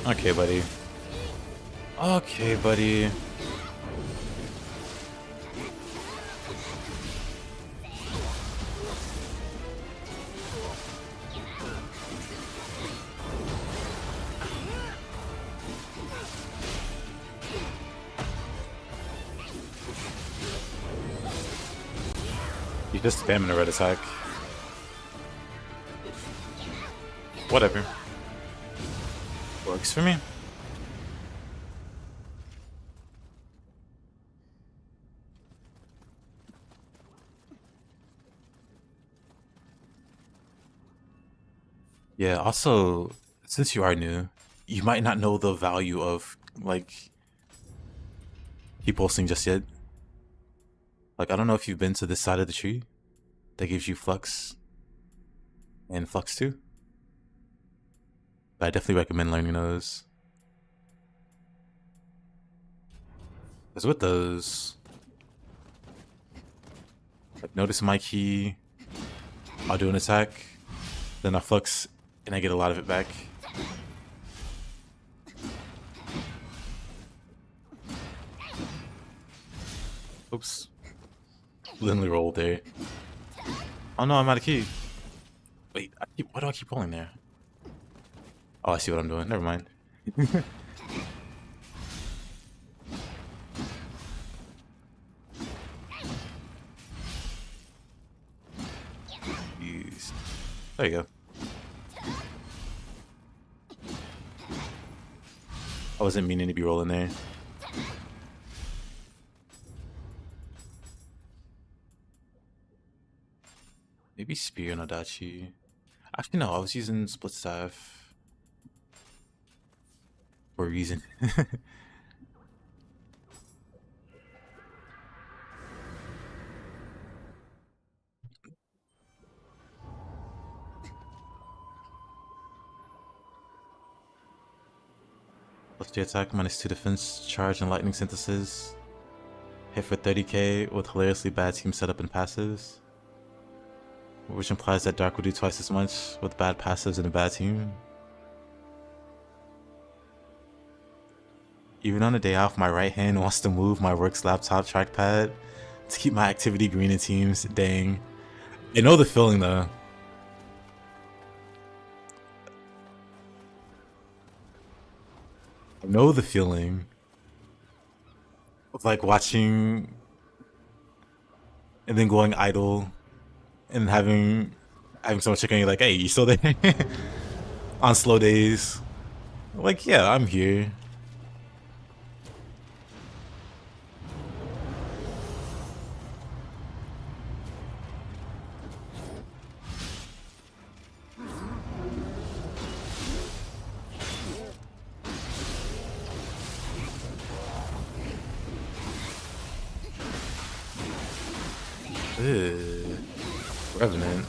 Okay, buddy. Okay, buddy. You're just spamming a red attack. Whatever. Works for me. Yeah, also, Since you are new, you might not know the value of like keep pulsing just yet. Like I don't know if you've been to this side of the tree that gives you flux and flux too. But I definitely recommend learning those. Because with those, like notice my key, I'll do an attack, then I flux, and I get a lot of it back. Oops. Literally rolled there. Oh no, I'm out of key. Wait, why do I keep rolling there? Oh, I see what I'm doing. Never mind. Jeez. There you go. I wasn't meaning to be rolling there. Maybe Spear and Adachi. Actually, no, I was using Split Staff for a reason. +3 attack, -2 defense, charge, and lightning synthesis. Hit for 30k with hilariously bad team setup and passives. Which implies that Dark will do twice as much with bad passives and a bad team. Even on a day off, my right hand wants to move my work's laptop trackpad to keep my activity green in teams. Dang. I know the feeling though. I know the feeling of like watching and then going idle and having someone check on you like, hey, you still there? On slow days. Like, yeah, I'm here. Ugh. Revenant.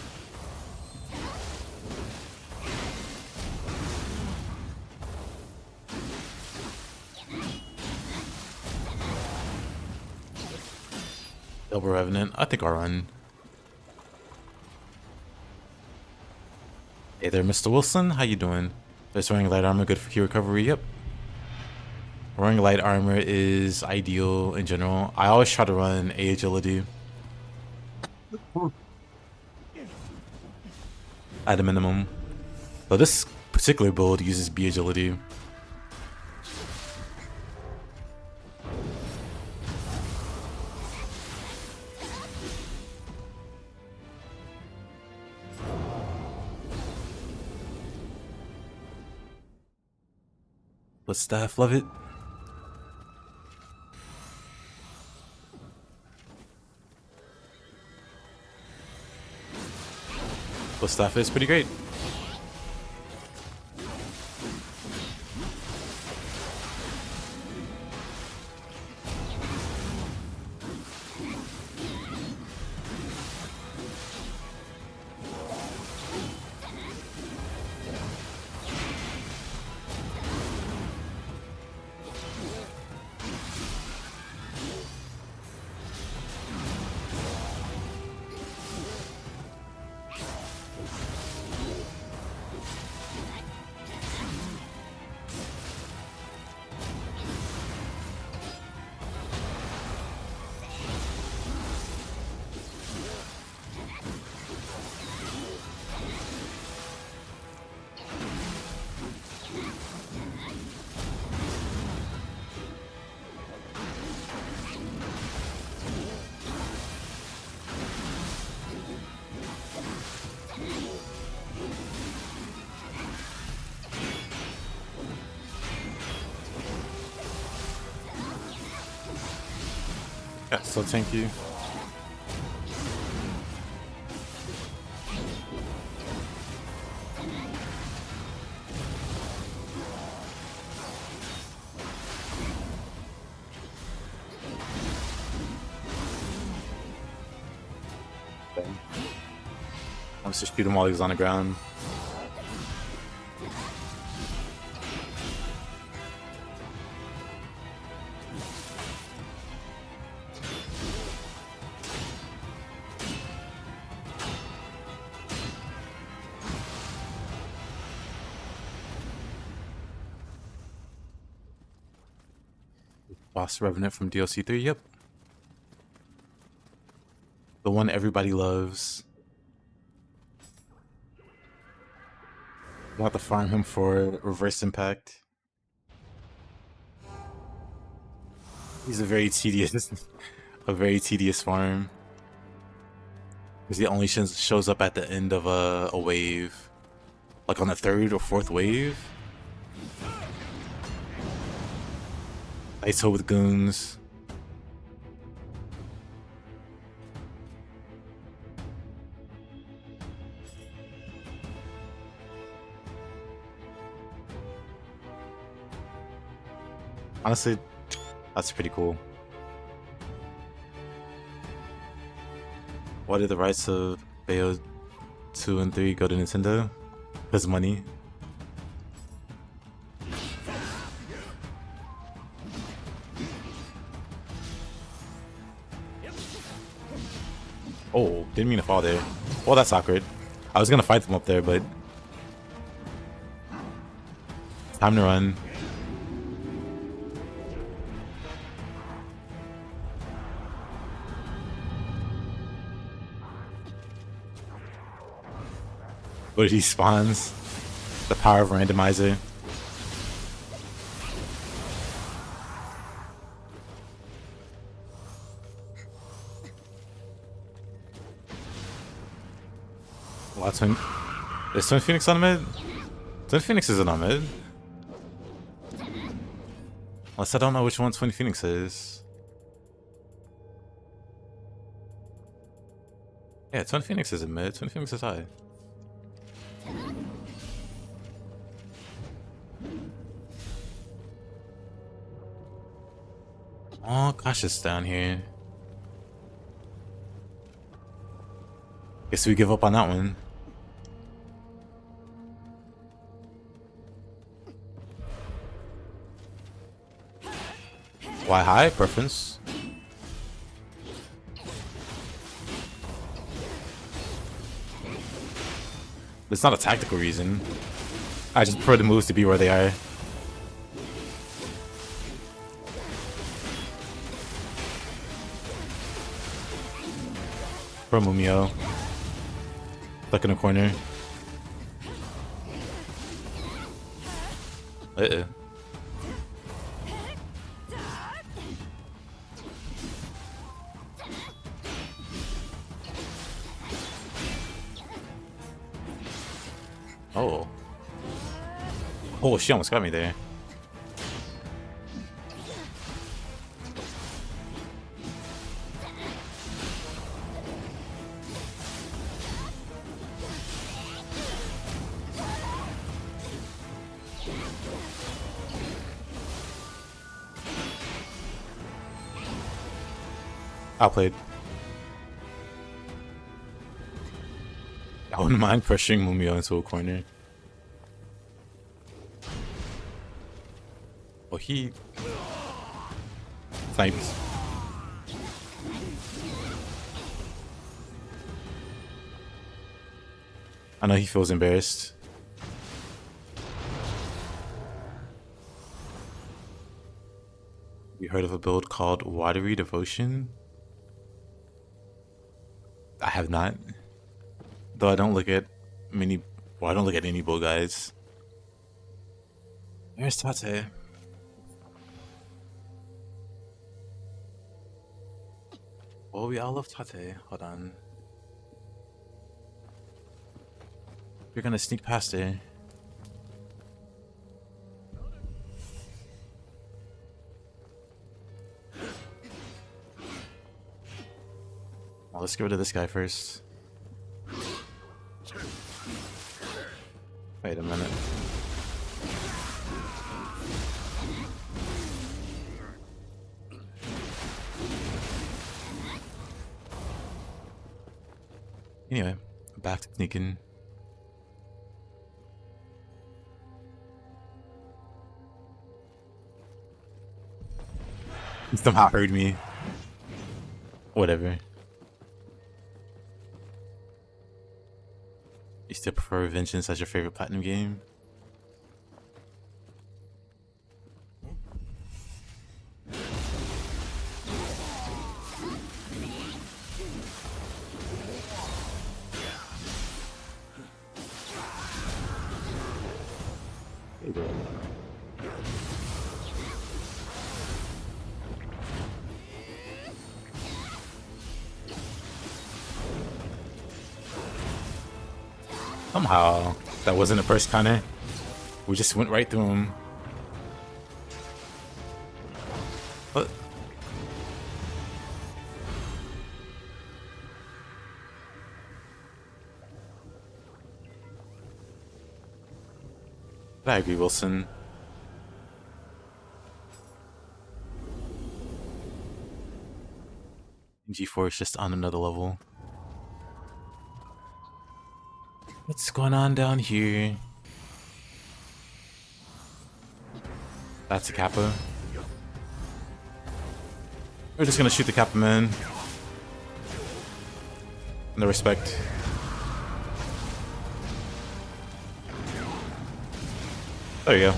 Double Revenant. I think I'll run. Hey there, Mr. Wilson. How you doing? Is wearing light armor good for key recovery? Yep. Wearing light armor is ideal in general. I always try to run A agility at a minimum. But this particular build uses B agility. But staff, love it. But staff is pretty great. Yeah, so thank you. Wants to shoot him while he's on the ground. Boss Revenant from DLC 3, yep. The one everybody loves. We'll have to farm him for reverse impact. He's a very tedious farm. Because he only shows up at the end of a wave. Like on the 3rd or 4th wave. ISO with goons. Honestly, that's pretty cool. Why did the rights of Bayo 2 and 3 go to Nintendo? Because money. Oh, didn't mean to fall there. Well, that's awkward. I was gonna fight them up there, but time to run. But he spawns. The power of randomizer. Is Twin Phoenix on mid? Twin Phoenix isn't on mid. Unless I don't know which one Twin Phoenix is. Yeah, Twin Phoenix is in mid. Twin Phoenix is high. Oh, Cautious down here. Guess we give up on that one. Why high? Preference. It's not a tactical reason. I just prefer the moves to be where they are. From Mumio. Stuck in a corner. Oh. Oh, she almost got me there. Outplayed. I wouldn't mind pressuring Mumio into a corner. Oh, he sniped. I know he feels embarrassed. You heard of a build called Watery Devotion? I have not. Though I don't look at many. Well, I don't look at any bull guys. Where's Tate? Oh, we all love Tate. Hold on. You're gonna sneak past her. Well, let's get rid of this guy first. Wait a minute. Anyway, Back to sneaking. He somehow heard me. Whatever. You still prefer Vengeance as your favorite platinum game? Somehow, that wasn't a burst counter. We just went right through him. What? I agree, Wilson. G4 is just on another level. What's going on down here? That's a Kappa. We're just gonna shoot the Kappa man. No respect. There you go.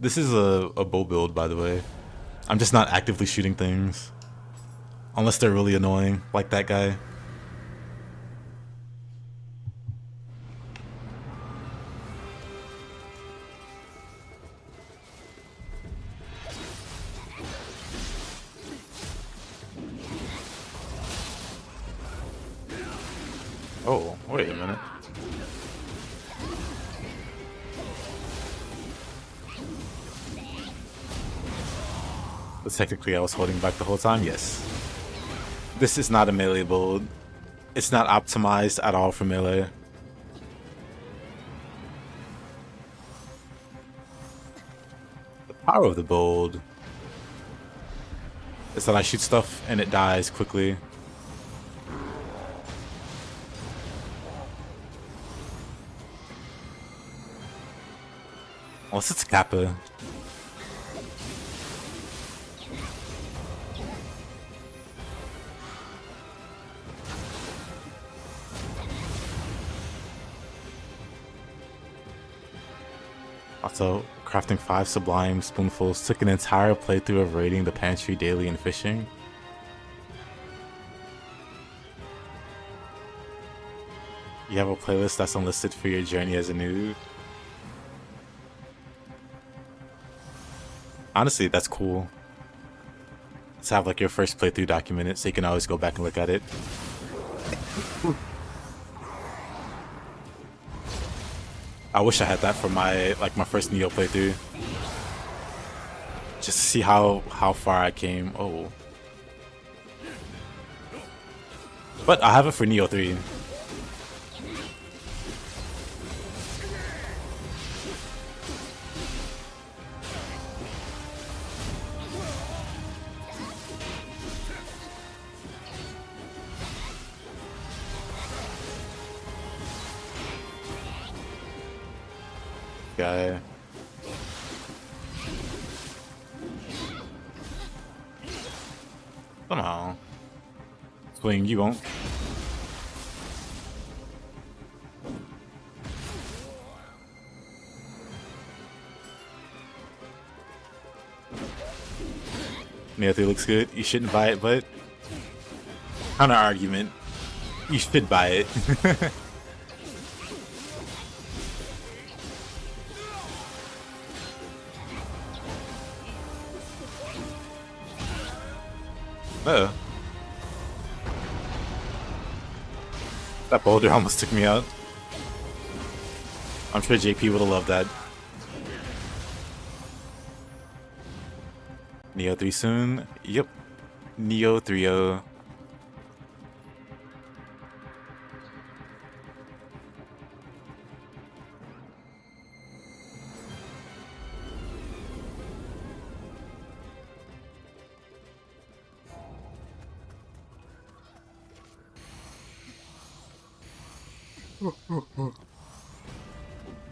This is a bow build, by the way. I'm just not actively shooting things. Unless they're really annoying, like that guy. Oh, wait a minute. But technically I was holding back the whole time, yes. This is not a melee build. It's not optimized at all for melee. The power of the build is that I shoot stuff and it dies quickly. Unless it's Kappa. Also, crafting 5 sublime spoonfuls took an entire playthrough of raiding the pantry daily and fishing. You have a playlist that's unlisted for your journey as a noob. Honestly, that's cool. Let's have like your first playthrough documented so you can always go back and look at it. I wish I had that for my first Nioh playthrough. Just to see how far I came. Oh. But I have it for Nioh 3. Guy. Somehow. Swing, you won't. Nioh 3 looks good. You shouldn't buy it, but counter argument. You should buy it. Uh-oh. That boulder almost took me out. I'm sure JP would have loved that. Nioh 3 soon? Yep. Nioh 3-0.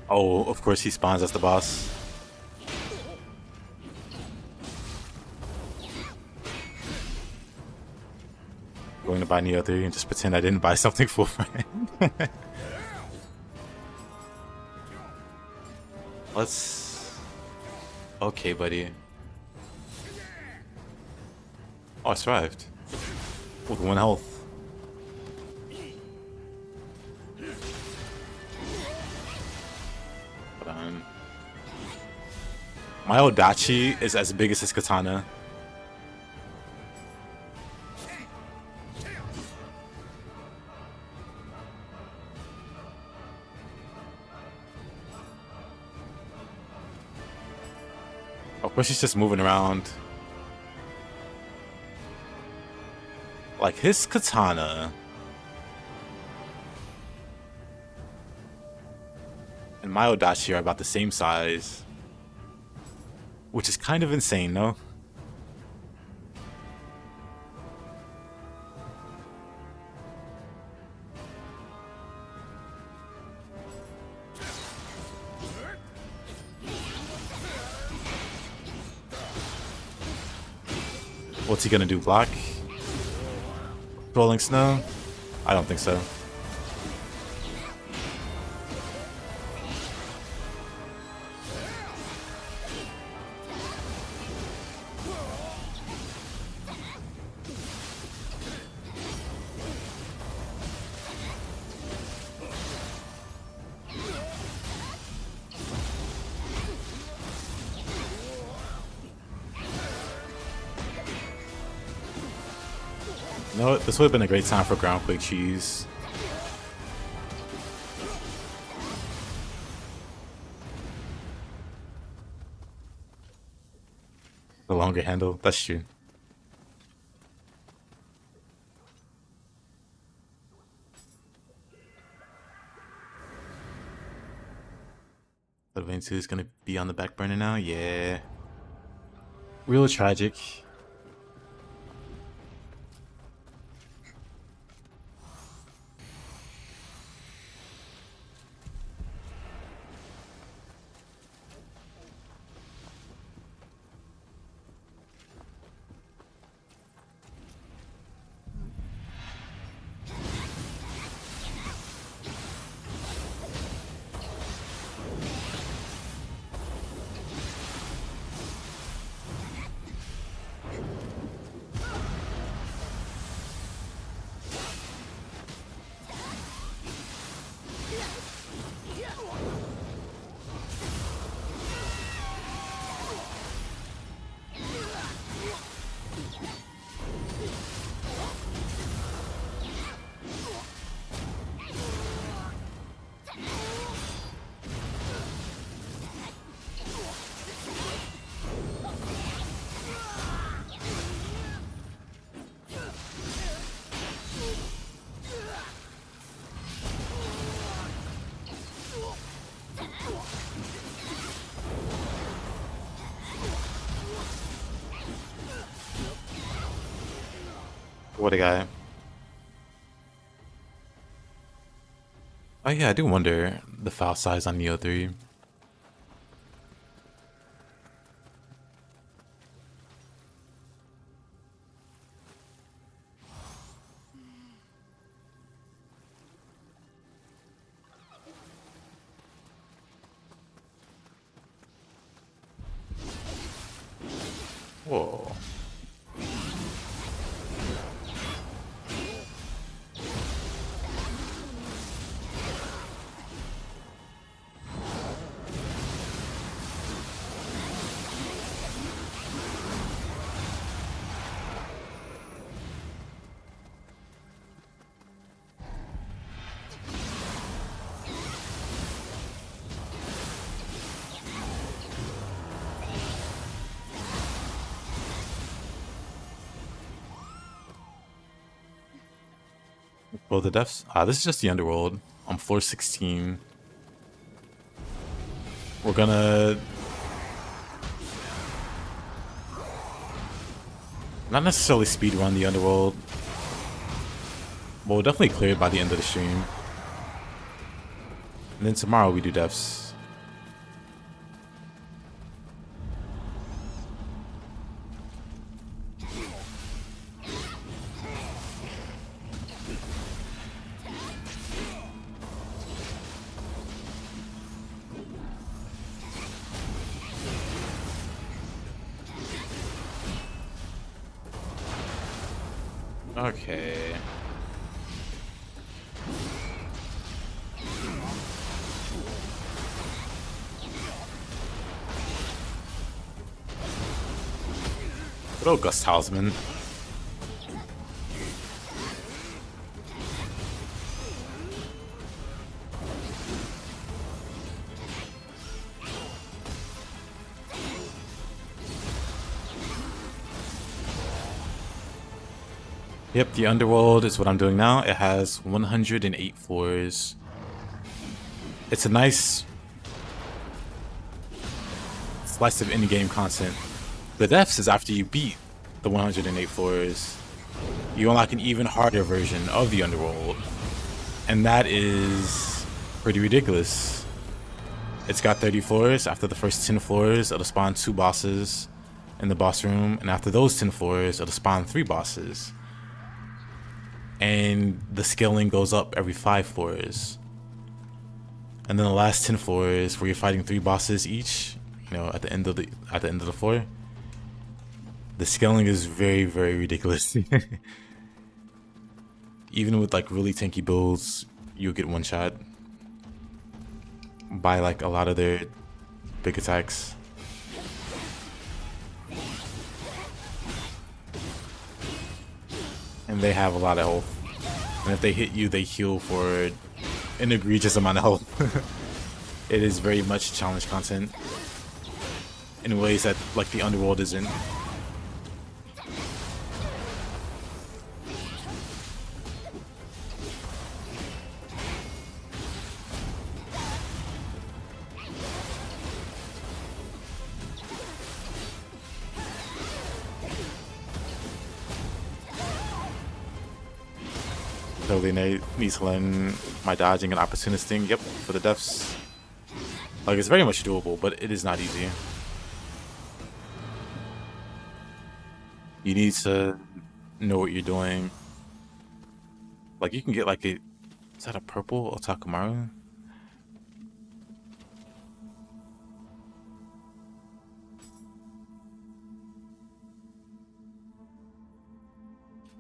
Oh, of course he spawns as the boss. Going to buy Nioh 3 and just pretend I didn't buy something full frame. Let's... Okay, buddy. Oh, I survived. With 1 health. Hold on. My Odachi is as big as his katana. Of course, he's just moving around. Like, his katana and my Odachi are about the same size. Which is kind of insane, no? What's he gonna do, block? Rolling snow? I don't think so. You know what? This would have been a great time for ground quick cheese. The longer handle, that's true. Lane 2 is gonna be on the back burner now? Yeah. Real tragic. What a guy. Oh yeah, I do wonder the file size on Nioh 3. Whoa. Well, the deaths. This is just the Underworld. On floor 16. We're gonna... not necessarily speedrun the Underworld. But we'll definitely clear it by the end of the stream. And then tomorrow we do deaths. Okay. Good old Gus Talisman. Yep, the Underworld is what I'm doing now. It has 108 floors. It's a nice slice of in-game content. The deaths is after you beat the 108 floors, you unlock an even harder version of the Underworld. And that is pretty ridiculous. It's got 30 floors. After the first 10 floors, it'll spawn 2 bosses in the boss room. And after those 10 floors, it'll spawn 3 bosses. And the scaling goes up every 5 floors. And then the last 10 floors, where you're fighting 3 bosses each, you know, at the end of the floor, the scaling is very, very ridiculous. Even with like really tanky builds, you'll get one shot by like a lot of their big attacks. And they have a lot of health. And if they hit you, they heal for an egregious amount of health. It is very much challenge content in ways that like the Underworld isn't. Totally needs to learn my dodging and opportunist thing. Yep, for the deaths. Like, it's very much doable, but it is not easy. You need to know what you're doing. Like, you can get like a... Is that a purple Otakamaru?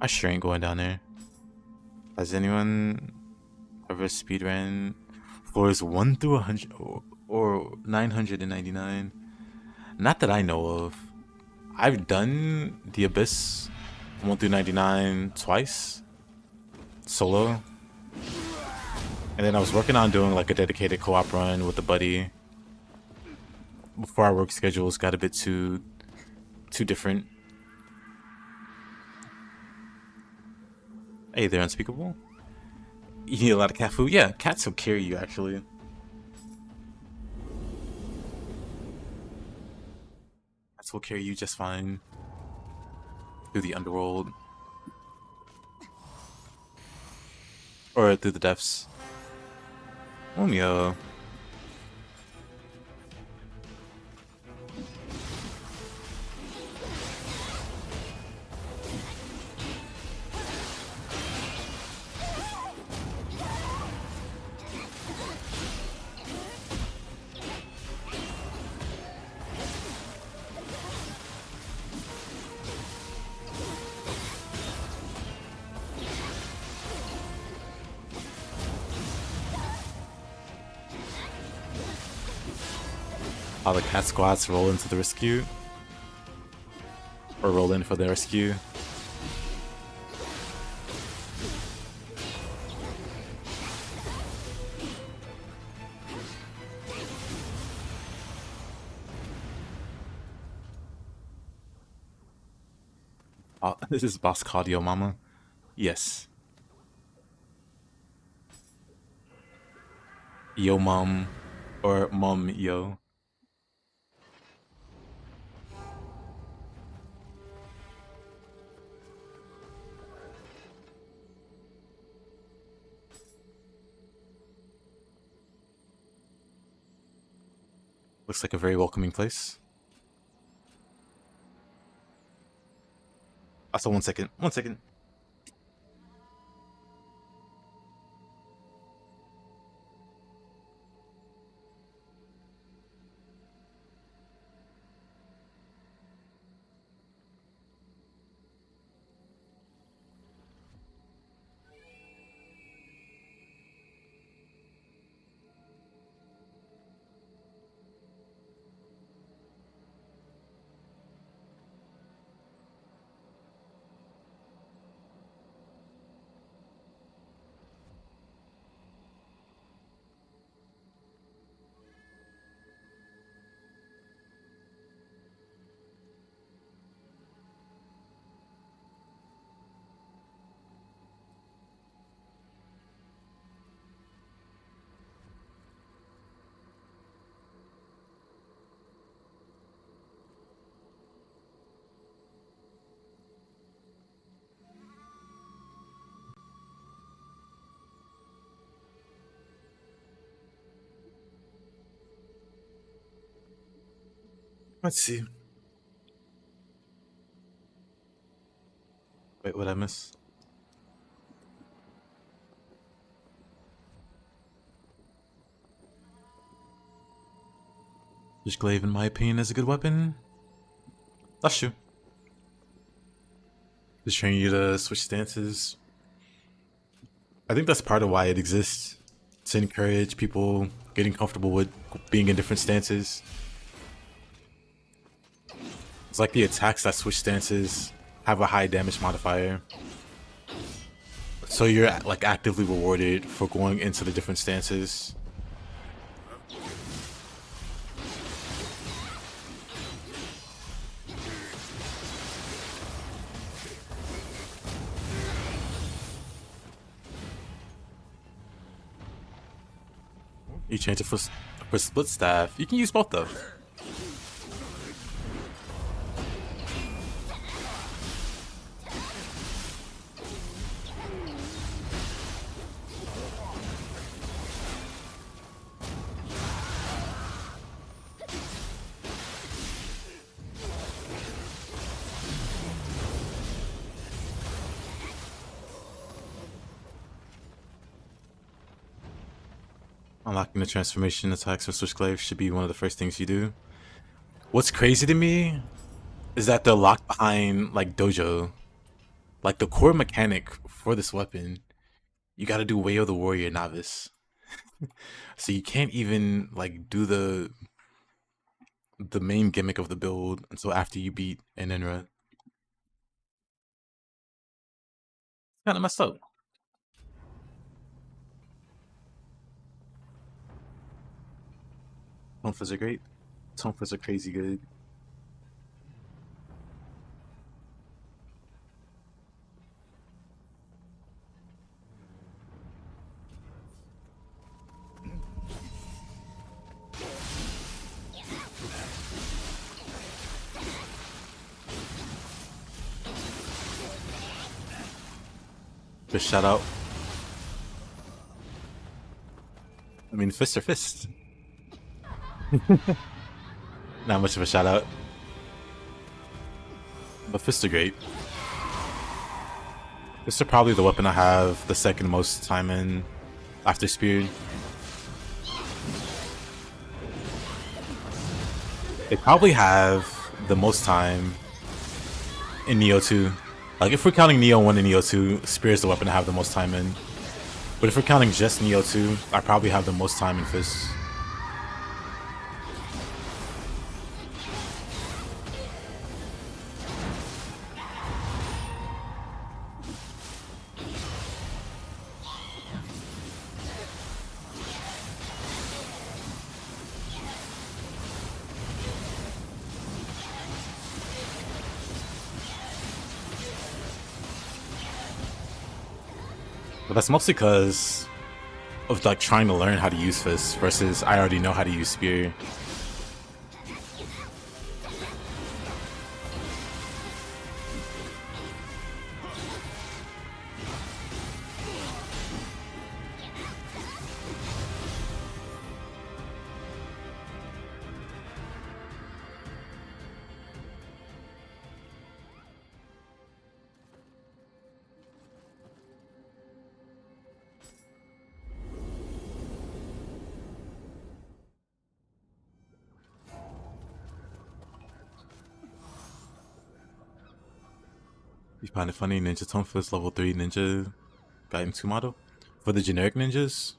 I sure ain't going down there. Has anyone ever speedrun floors 1 through 100 or 999? Not that I know of. I've done the Abyss 1 through 99 twice, solo. And then I was working on doing like a dedicated co-op run with a buddy before our work schedules got a bit too different. Hey, they're unspeakable. You eat a lot of cat food? Yeah, cats will carry you, actually. Cats will carry you just fine through the Underworld. Or through the depths. Nioh. All the cat squats roll into the rescue. Or roll in for the rescue. Oh, this is boss called Yo Mama. Yes. Yo Mom. Or Mom Yo. Looks like a very welcoming place. Also, 1 second. 1 second. Let's see. Wait, what'd I miss? Just glaive, in my opinion, is a good weapon. That's true. Just training you to switch stances. I think that's part of why it exists. To encourage people getting comfortable with being in different stances. It's like the attacks that switch stances have a high damage modifier. So you're like actively rewarded for going into the different stances. You change it for split staff. You can use both though. Unlocking the transformation attacks for Switch Glaive should be one of the first things you do. What's crazy to me is that they're locked behind like dojo. Like the core mechanic for this weapon, you gotta do Way of the Warrior Novice. So you can't even like do the main gimmick of the build until after you beat an Enra. Kinda messed up. Tonfas are great. Tonfas are crazy good. Just shout out. I mean, fists are fists. Not much of a shout out. But fists are great. Fists are probably the weapon I have the second most time in after Spear. They probably have the most time in Nioh 2. Like, if we're counting Nioh 1 and Nioh 2, Spear is the weapon I have the most time in. But if we're counting just Nioh 2, I probably have the most time in Fists. But that's mostly because of like trying to learn how to use Fist versus I already know how to use Spear. You find it funny? Ninja Tone for this level 3 Ninja Gaiden 2 model? For the generic ninjas?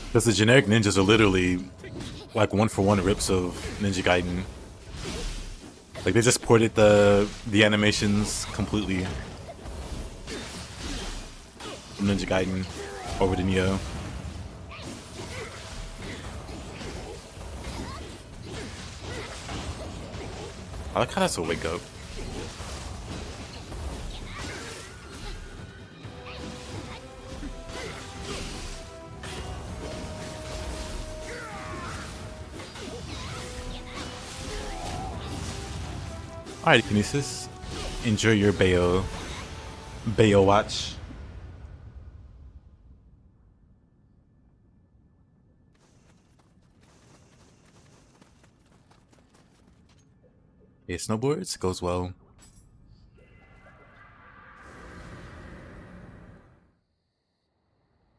Because the generic ninjas are literally like 1-for-1 rips of Ninja Gaiden. Like they just ported the animations completely from Ninja Gaiden over to Nioh. I like how that's a wake up. Alright, Kinesis. Enjoy your Bayo watch. Yeah, snowboards goes well.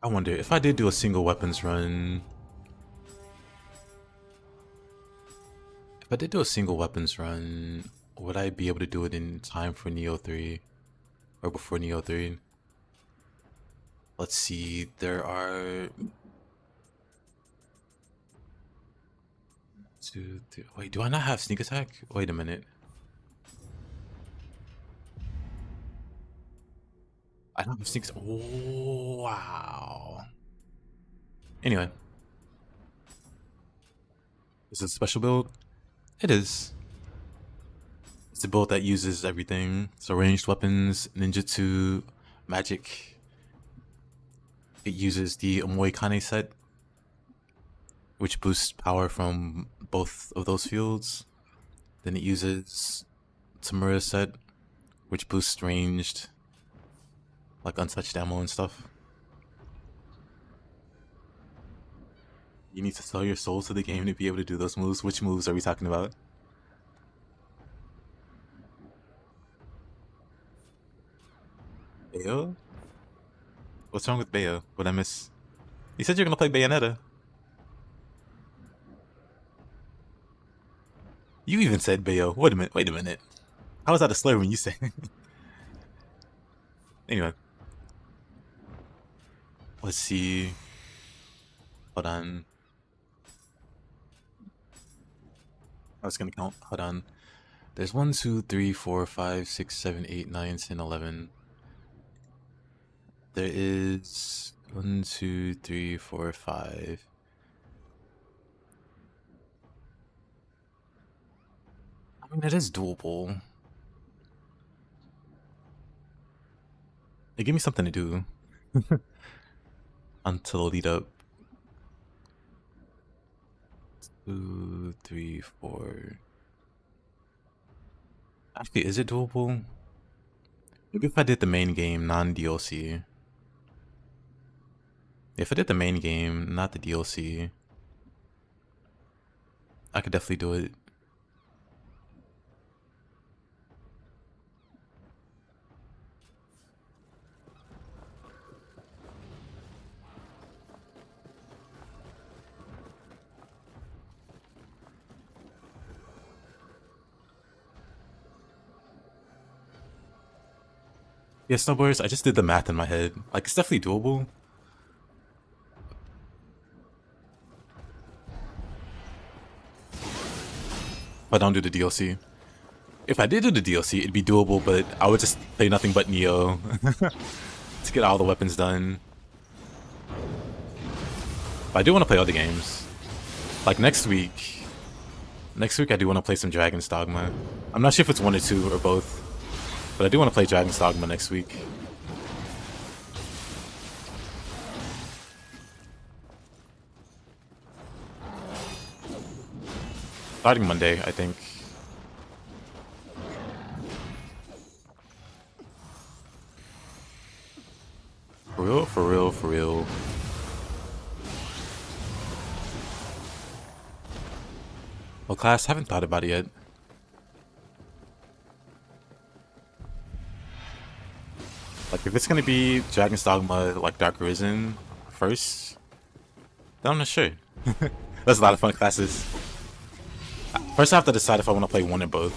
I wonder if I did do a single weapons run. If I did do a single weapons run, would I be able to do it in time for Nioh 3? Or before Nioh 3? Let's see, there are... 2, 3... Wait, do I not have sneak attack? Wait a minute. I don't have sneak attack. Oh, wow. Anyway. Is it a special build? It is. It's a build that uses everything. So ranged weapons, ninjutsu, magic. It uses the Omoikane set, which boosts power from both of those fields. Then it uses Tamura set, which boosts ranged, like untouched ammo and stuff. You need to sell your soul to the game to be able to do those moves. Which moves are we talking about? Bayo? What's wrong with Bayo? What I miss? You said you're gonna play Bayonetta. You even said Bayo. Wait a minute. How was that a slur when you said? Anyway. Let's see. Hold on. I was gonna count. Hold on. There's 1, 2, 3, 4, 5, 6, 7, 8, 9, 10, 11. There is 1, 2, 3, 4, 5. I mean, it is doable. It gave me something to do until the lead up. 2, 3, 4. Actually, is it doable? Maybe if I did the main game, non-DLC. If I did the main game, not the DLC, I could definitely do it. Yeah, snowboarders, I just did the math in my head. Like, it's definitely doable. If I don't do the DLC. If I did do the DLC, it'd be doable, but I would just play nothing but Nioh to get all the weapons done. But I do want to play other games. Like next week I do want to play some Dragon's Dogma. I'm not sure if it's 1 or 2 or both, but I do want to play Dragon's Dogma next week. Starting Monday, I think. For real, for real, for real. Well, class, haven't thought about it yet. Like, if it's gonna be Dragon's Dogma, like Dark Arisen first, then I'm not sure. That's a lot of fun classes. First, I have to decide if I want to play one or both.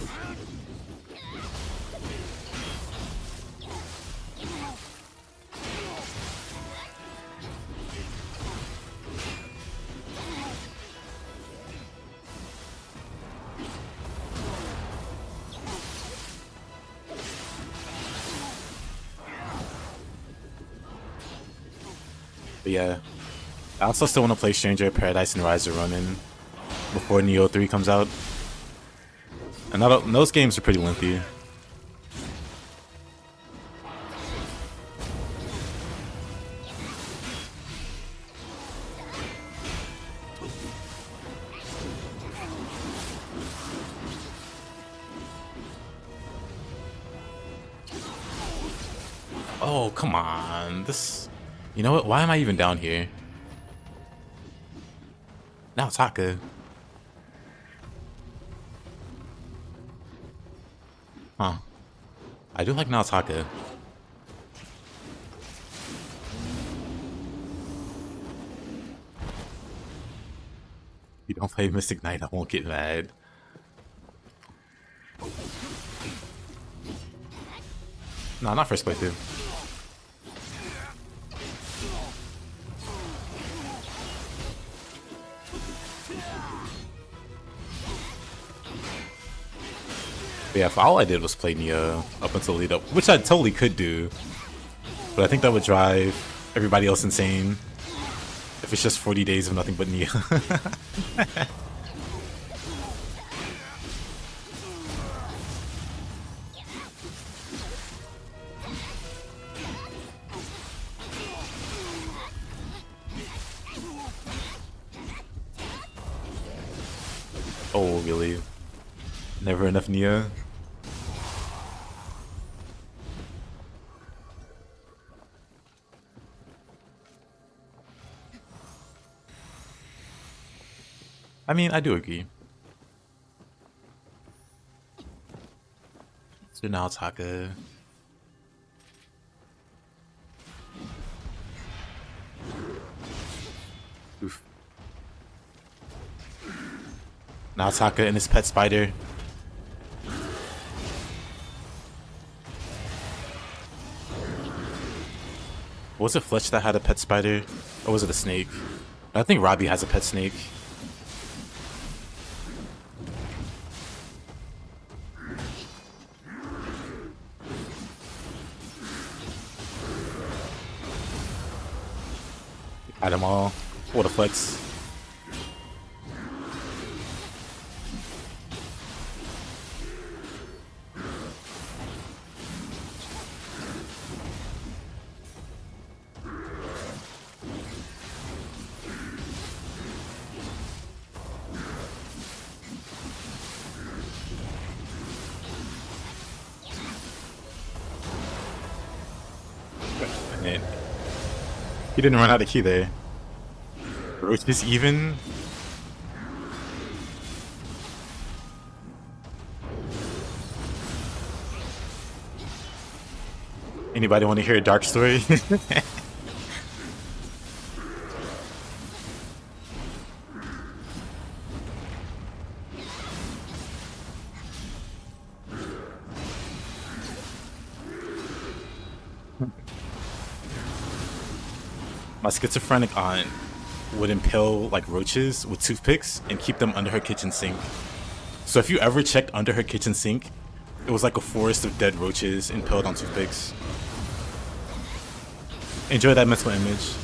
But yeah, I also still want to play Stranger of Paradise and Rise of Ronin before Nioh 3 comes out. And those games are pretty lengthy. Oh, come on. This... You know what? Why am I even down here? Now Taka. Huh. I do like Naotaka. You don't play Mystic Knight, I won't get mad. No, not first playthrough. But yeah, all I did was play Nioh up until lead up, which I totally could do. But I think that would drive everybody else insane if it's just 40 days of nothing but Nioh. Oh, really? Never enough Nioh? I mean, I do agree. So now Taka. Oof. Now Taka and his pet spider. Was it Fletch that had a pet spider? Or was it a snake? I think Robbie has a pet snake. Had them all. What a flex. He didn't run out of key there. Roach is even. Anybody want to hear a dark story? My schizophrenic aunt would impale like roaches with toothpicks and keep them under her kitchen sink. So if you ever checked under her kitchen sink, it was like a forest of dead roaches impaled on toothpicks. Enjoy that mental image.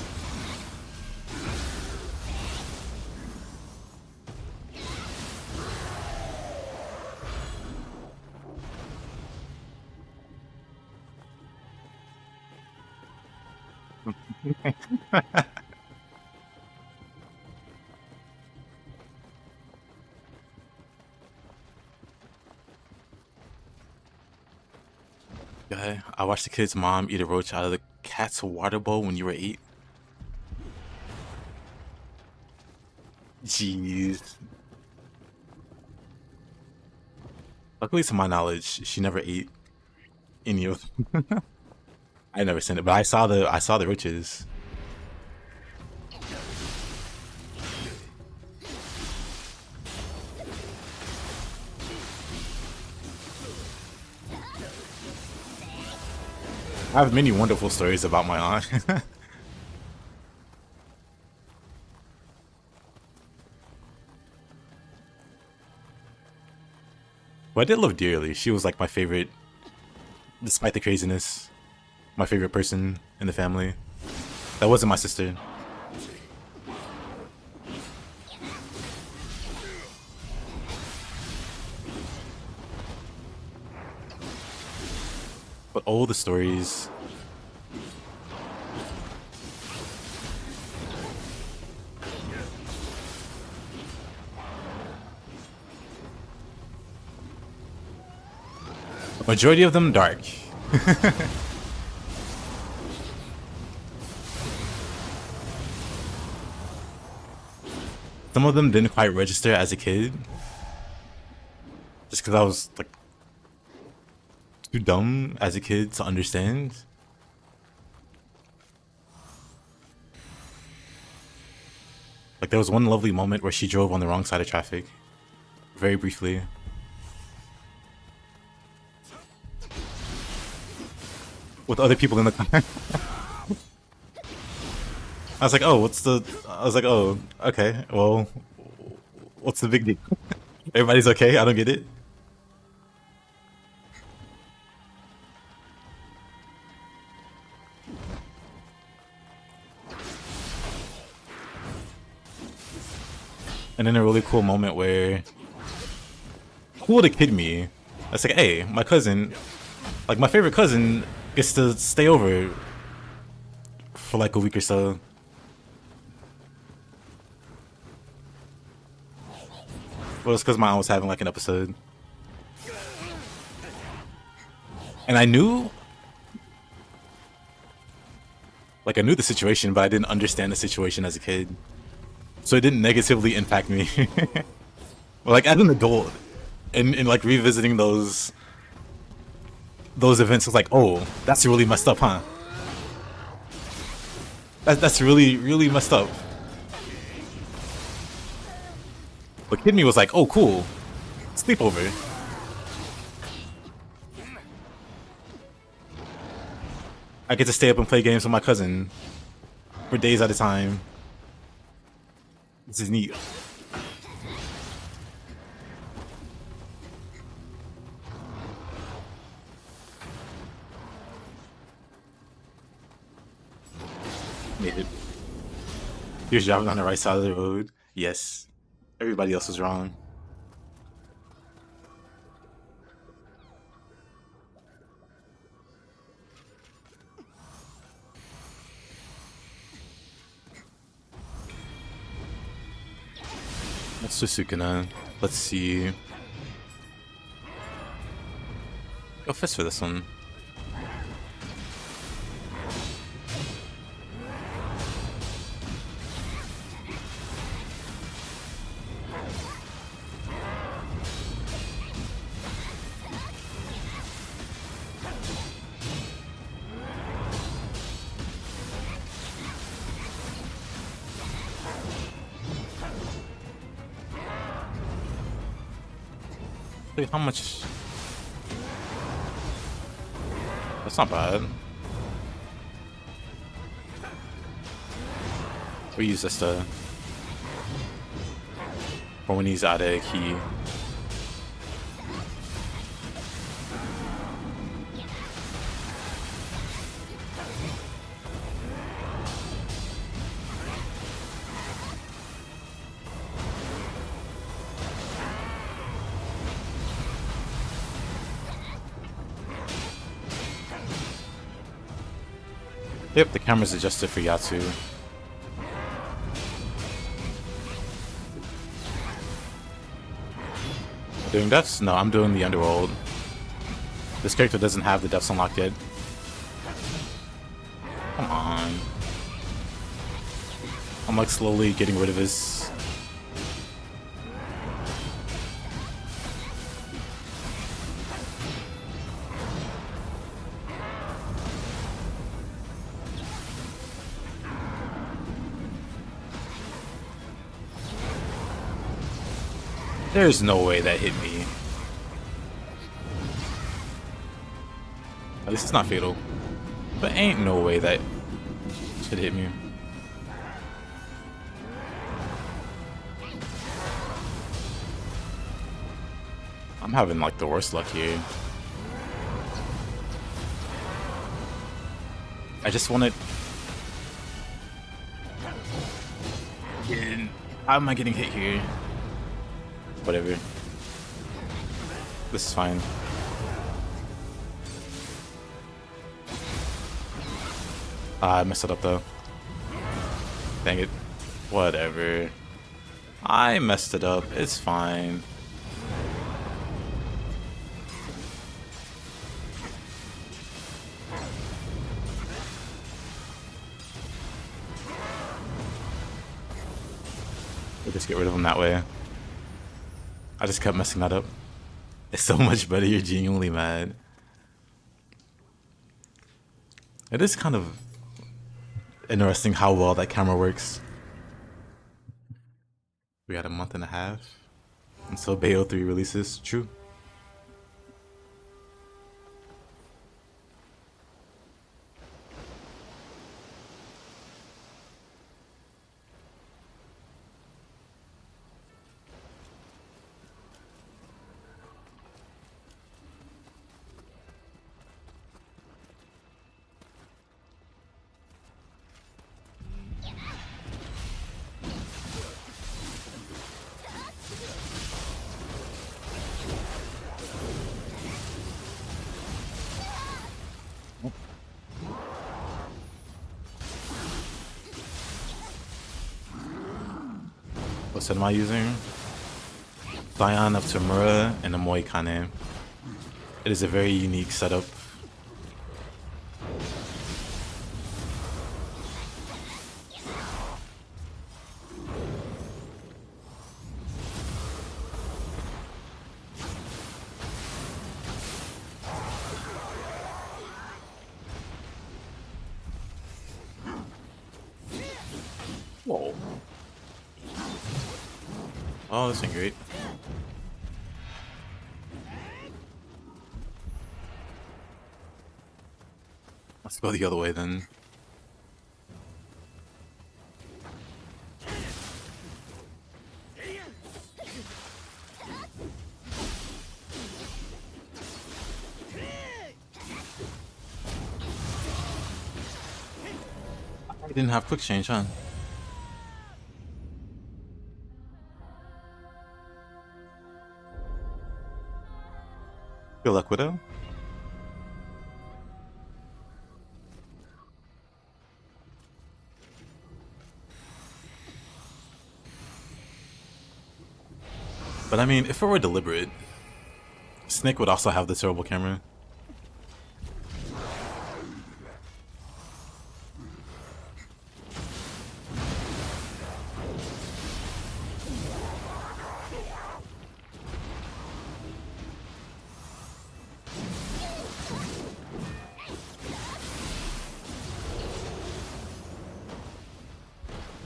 I watched the kid's mom eat a roach out of the cat's water bowl when you were 8. Jeez. Luckily, to my knowledge, she never ate any of them. I never seen it, but I saw the roaches. I have many wonderful stories about my aunt. But I did love dearly. She was like my favorite, despite the craziness, my favorite person in the family. That wasn't my sister. But all the stories. A majority of them dark. Some of them didn't quite register as a kid. Just because I was like too dumb as a kid to understand. Like there was one lovely moment where she drove on the wrong side of traffic. Very briefly. With other people in the car. I was like, oh, oh, okay, well, what's the big deal? Everybody's okay? I don't get it. And then a really cool moment where, who would have kidded me? I was like, hey, my cousin, like my favorite cousin gets to stay over for like a week or so. Well, it's because my aunt was having like an episode. And I knew the situation, but I didn't understand the situation as a kid. So it didn't negatively impact me. But like as an adult, in like revisiting those events, it's like, oh, that's really messed up, huh? That's really, really messed up. But Kid Me was like, oh, cool. Sleepover. I get to stay up and play games with my cousin for days at a time. This is neat. Made it. He was driving on the right side of the road. Yes. Everybody else was wrong. That's Susukuna. Let's see. Go fist for this one. Wait, how much? That's not bad. We use this to for when he's out of key. Yep, the camera's adjusted for Yatsu. Doing deaths? No, I'm doing the Underworld. This character doesn't have the deaths unlocked yet. Come on. I'm like slowly getting rid of his... There's no way that hit me. At least it's not fatal. But ain't no way that should hit me. I'm having like the worst luck here. I just wanted... How am I getting hit here? Whatever. This is fine. I messed it up though. Dang it. Whatever. I messed it up. It's fine. We'll just get rid of him that way. I just kept messing that up. It's so much better. You're genuinely mad. It is kind of interesting how well that camera works. We had a month and a half until Bayo 3 releases. True. What set am I using? Scion of Tamura and Omoikane. It is a very unique setup. Whoa. Oh, this ain't great. Let's go the other way then. I didn't have quick change, huh? Good luck, Widow. But I mean, if it were deliberate, Snake would also have the terrible camera.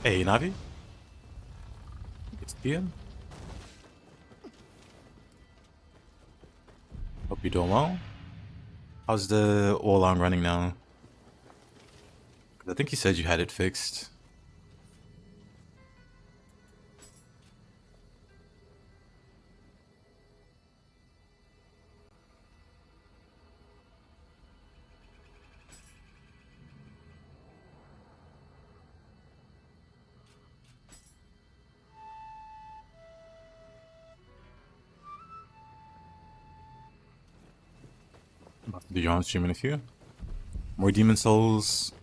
Hey, Navi? It's Ian. Hope you're doing well. How's the all-on running now? I think you said you had it fixed. About to do your own stream in a few. More Demon Souls.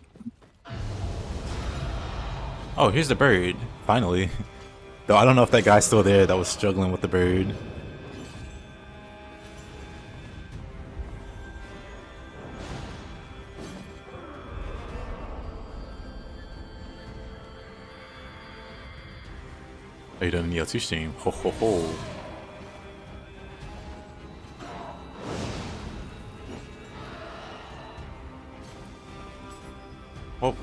Oh, here's the bird. Finally. Though I don't know if that guy's still there that was struggling with the bird. Oh, you done a Nioh 2 stream. Ho ho ho. Well,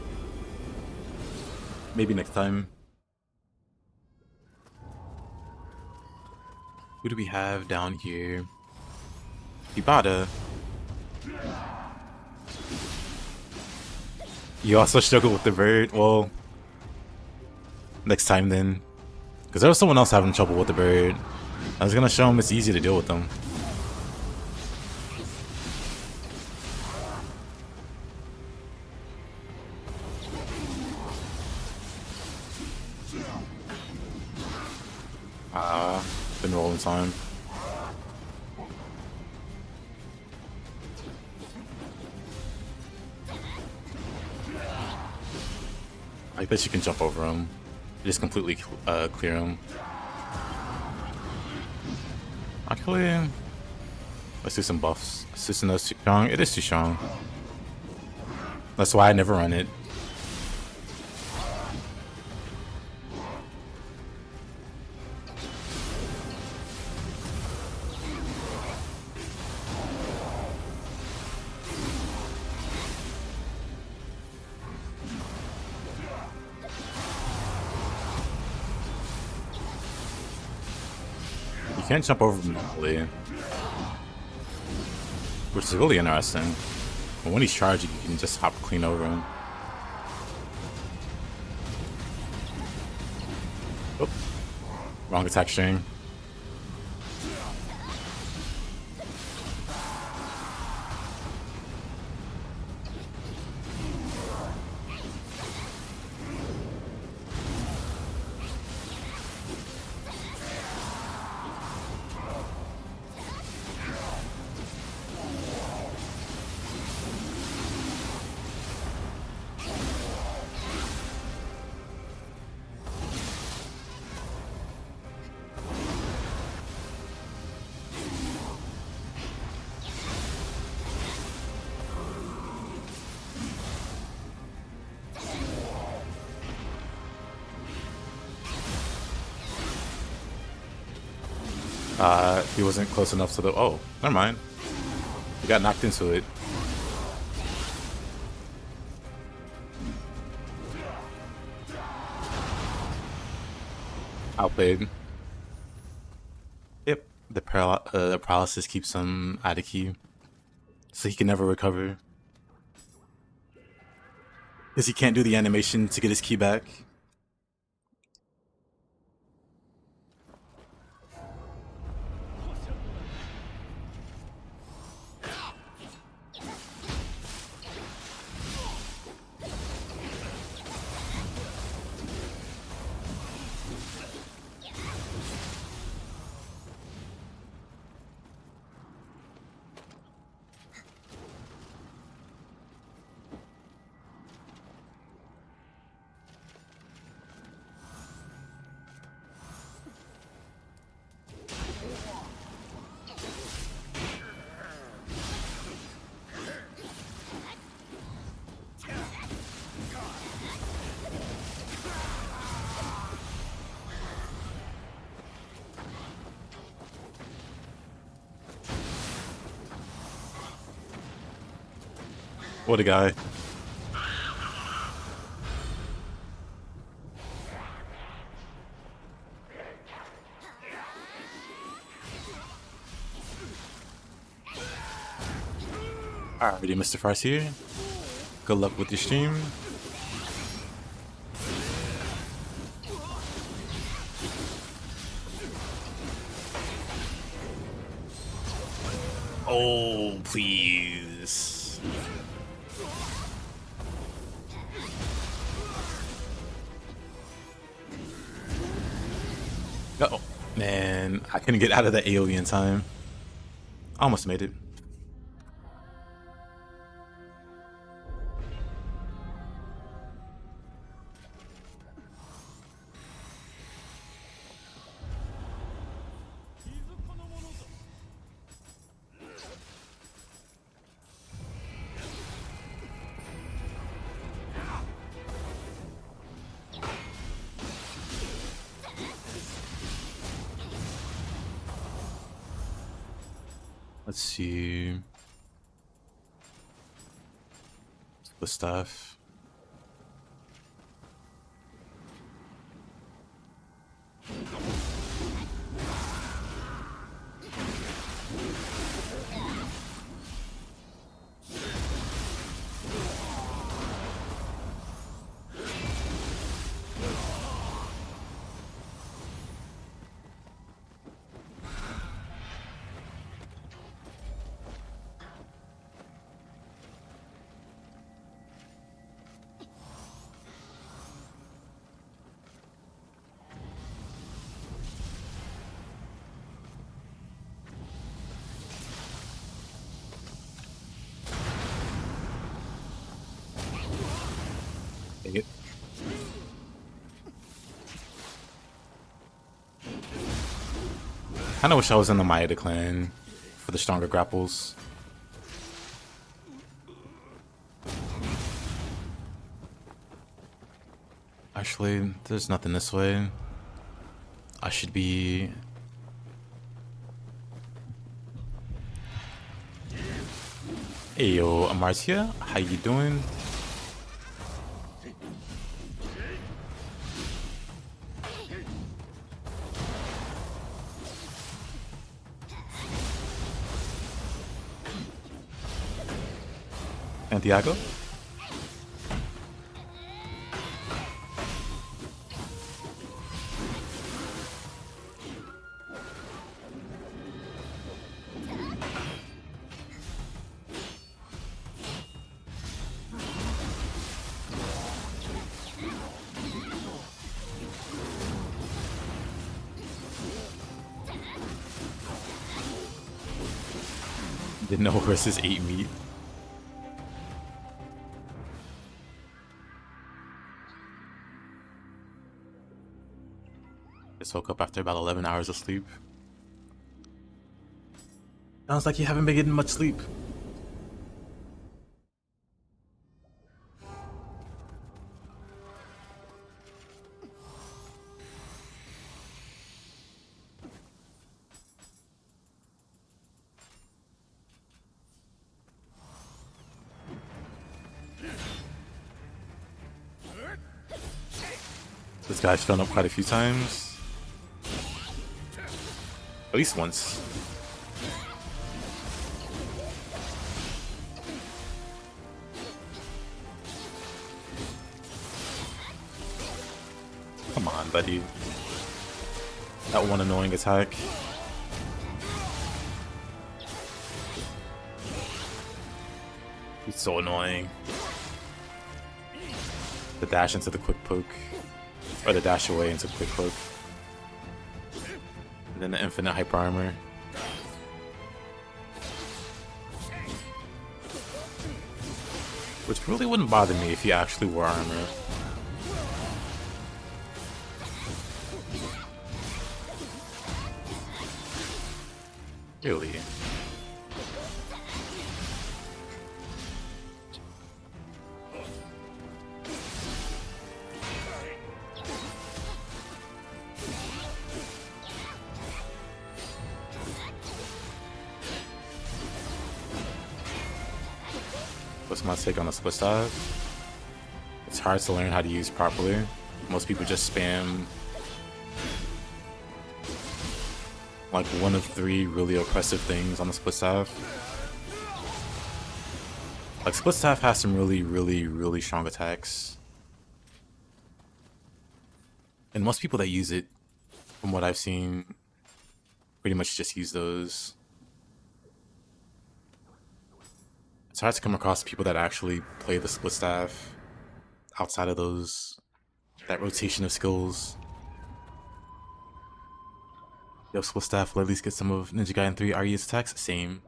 maybe next time. Who do we have down here? Ibada. You also struggle with the bird? Well, next time then. Because there was someone else having trouble with the bird. I was gonna show him it's easy to deal with them. Been rolling time. like that you can jump over him. Just completely clear him. Actually, let's do some buffs. Assistant is too strong. It is too strong. That's why I never run it. You can't jump over him normally, which is really interesting. But when he's charging, you can just hop clean over him. Oh, wrong attack string. He wasn't close enough to the... Oh, never mind. He got knocked into it. Outplayed. Yep. The paralysis keeps him out of key. So he can never recover. Because he can't do the animation to get his key back. What a guy. Alrighty, Mr. Farce here. Good luck with your stream. Oh, please. Oh, man. I couldn't get out of that AoE in time. Almost made it. Let's see. The stuff. Kinda wish I was in the Maeda clan for the stronger grapples. Actually, there's nothing this way. I should be... Hey yo, Amartia, how you doing? Santiago? Didn't know versus 8 meat. Just woke up after about 11 hours of sleep. Sounds like you haven't been getting much sleep. This guy's shown up quite a few times. At least once. Come on, buddy. That one annoying attack. He's so annoying. The dash into the quick poke. Or the dash away into quick poke. And then the infinite hyper armor. Which really wouldn't bother me if he actually wore armor. Really? What's my take on the split staff? It's hard to learn how to use properly. Most people just spam like one of 3 really oppressive things on the split staff. Like split staff has some really strong attacks. And most people that use it, from what I've seen, pretty much just use those. It's hard to come across people that actually play the split staff outside of that rotation of skills. Yo, split staff will at least get some of Ninja Gaiden 3 RE's attacks. Same.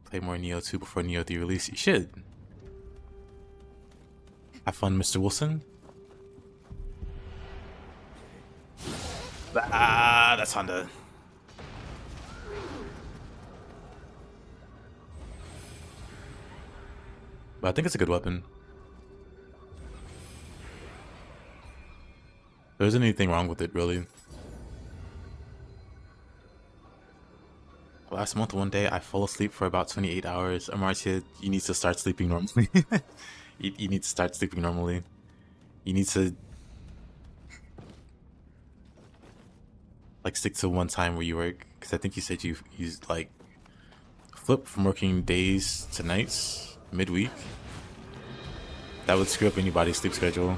Play more Nioh 2 before Nioh 3 release. You should. Have fun, Mr. Wilson. That's Honda. But I think it's a good weapon. There isn't anything wrong with it, really. Last month, one day, I fell asleep for about 28 hours. Amartia, you need to start sleeping normally. you need to start sleeping normally. You need to like stick to one time where you work. Because I think you said you like flip from working days to nights midweek. That would screw up anybody's sleep schedule.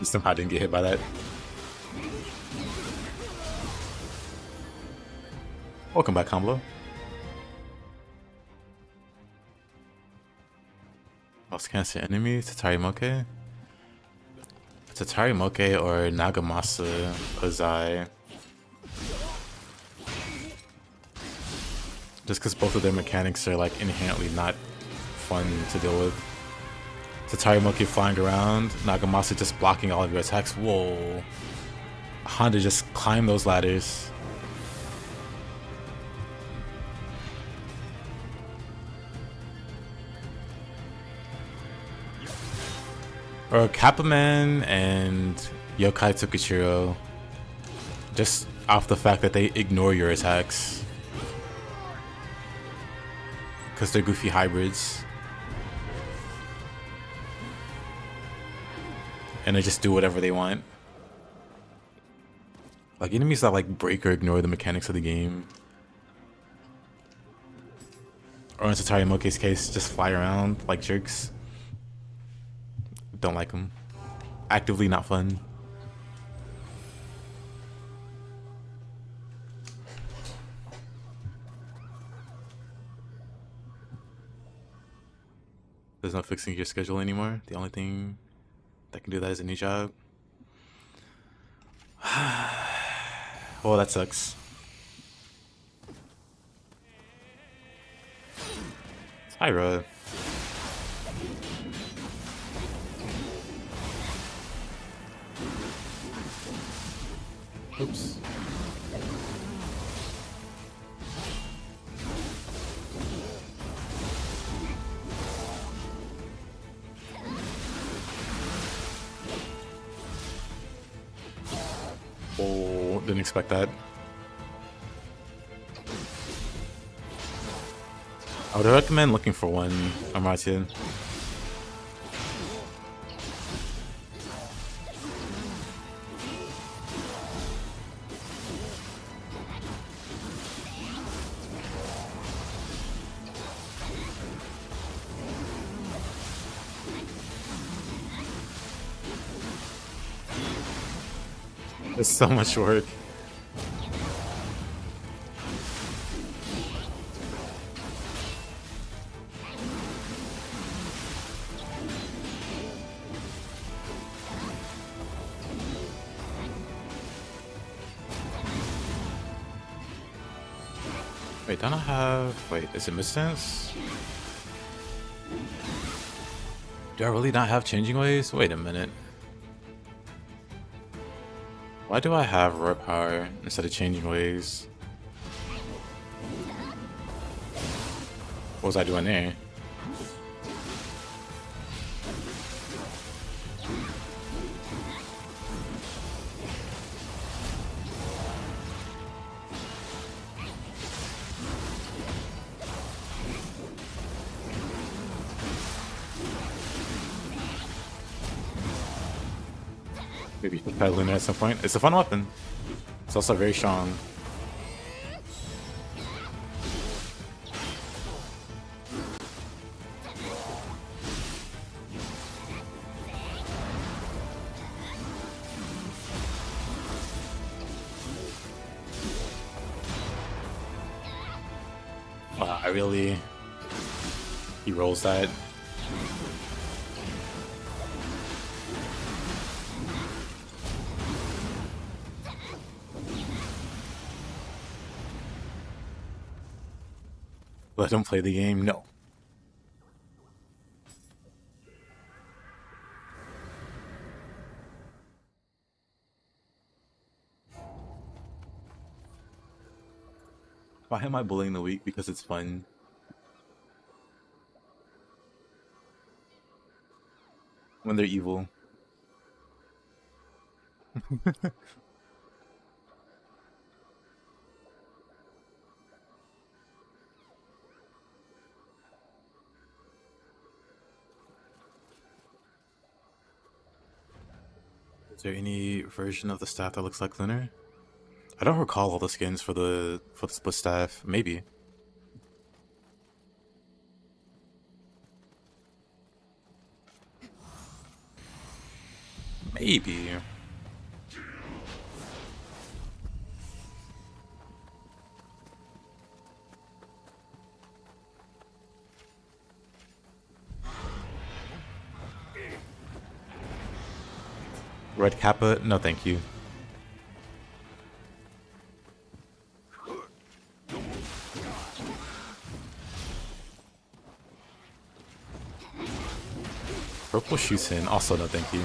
You somehow didn't get hit by that. Welcome back, Combo. Lost cancer enemy, Tatari Moke? Tatari Moke or Nagamasa Ozai. Just because both of their mechanics are like inherently not fun to deal with. Tatari Moke flying around, Nagamasa just blocking all of your attacks. Whoa. Honda just climb those ladders. Or Kappaman and Yokai Tokichiro, just off the fact that they ignore your attacks. Because they're goofy hybrids. And they just do whatever they want. Like enemies that like break or ignore the mechanics of the game. Or in Tatari Moke's case, just fly around like jerks. Don't like them. Actively not fun. There's no fixing your schedule anymore. The only thing that can do that is a new job. Well, that sucks. Tyra. Oops. Oh, didn't expect that. I would recommend looking for one, Amartya. It's so much work. Wait, don't I have... Wait, is it Misstance? Do I really not have Changing Ways? Wait a minute. Why do I have Roar Power instead of Changing Ways? What was I doing there? Maybe you can try Luna at some point. It's a fun weapon. It's also very strong. Wow, I really... He rolls that. Let him play the game? No. Why am I bullying the weak? Because it's fun. When they're evil. Is there any version of the staff that looks like Lunar? I don't recall all the skins for the split staff. Maybe. Maybe. Red Kappa? No, thank you. Purple shoots in. Also, no, thank you.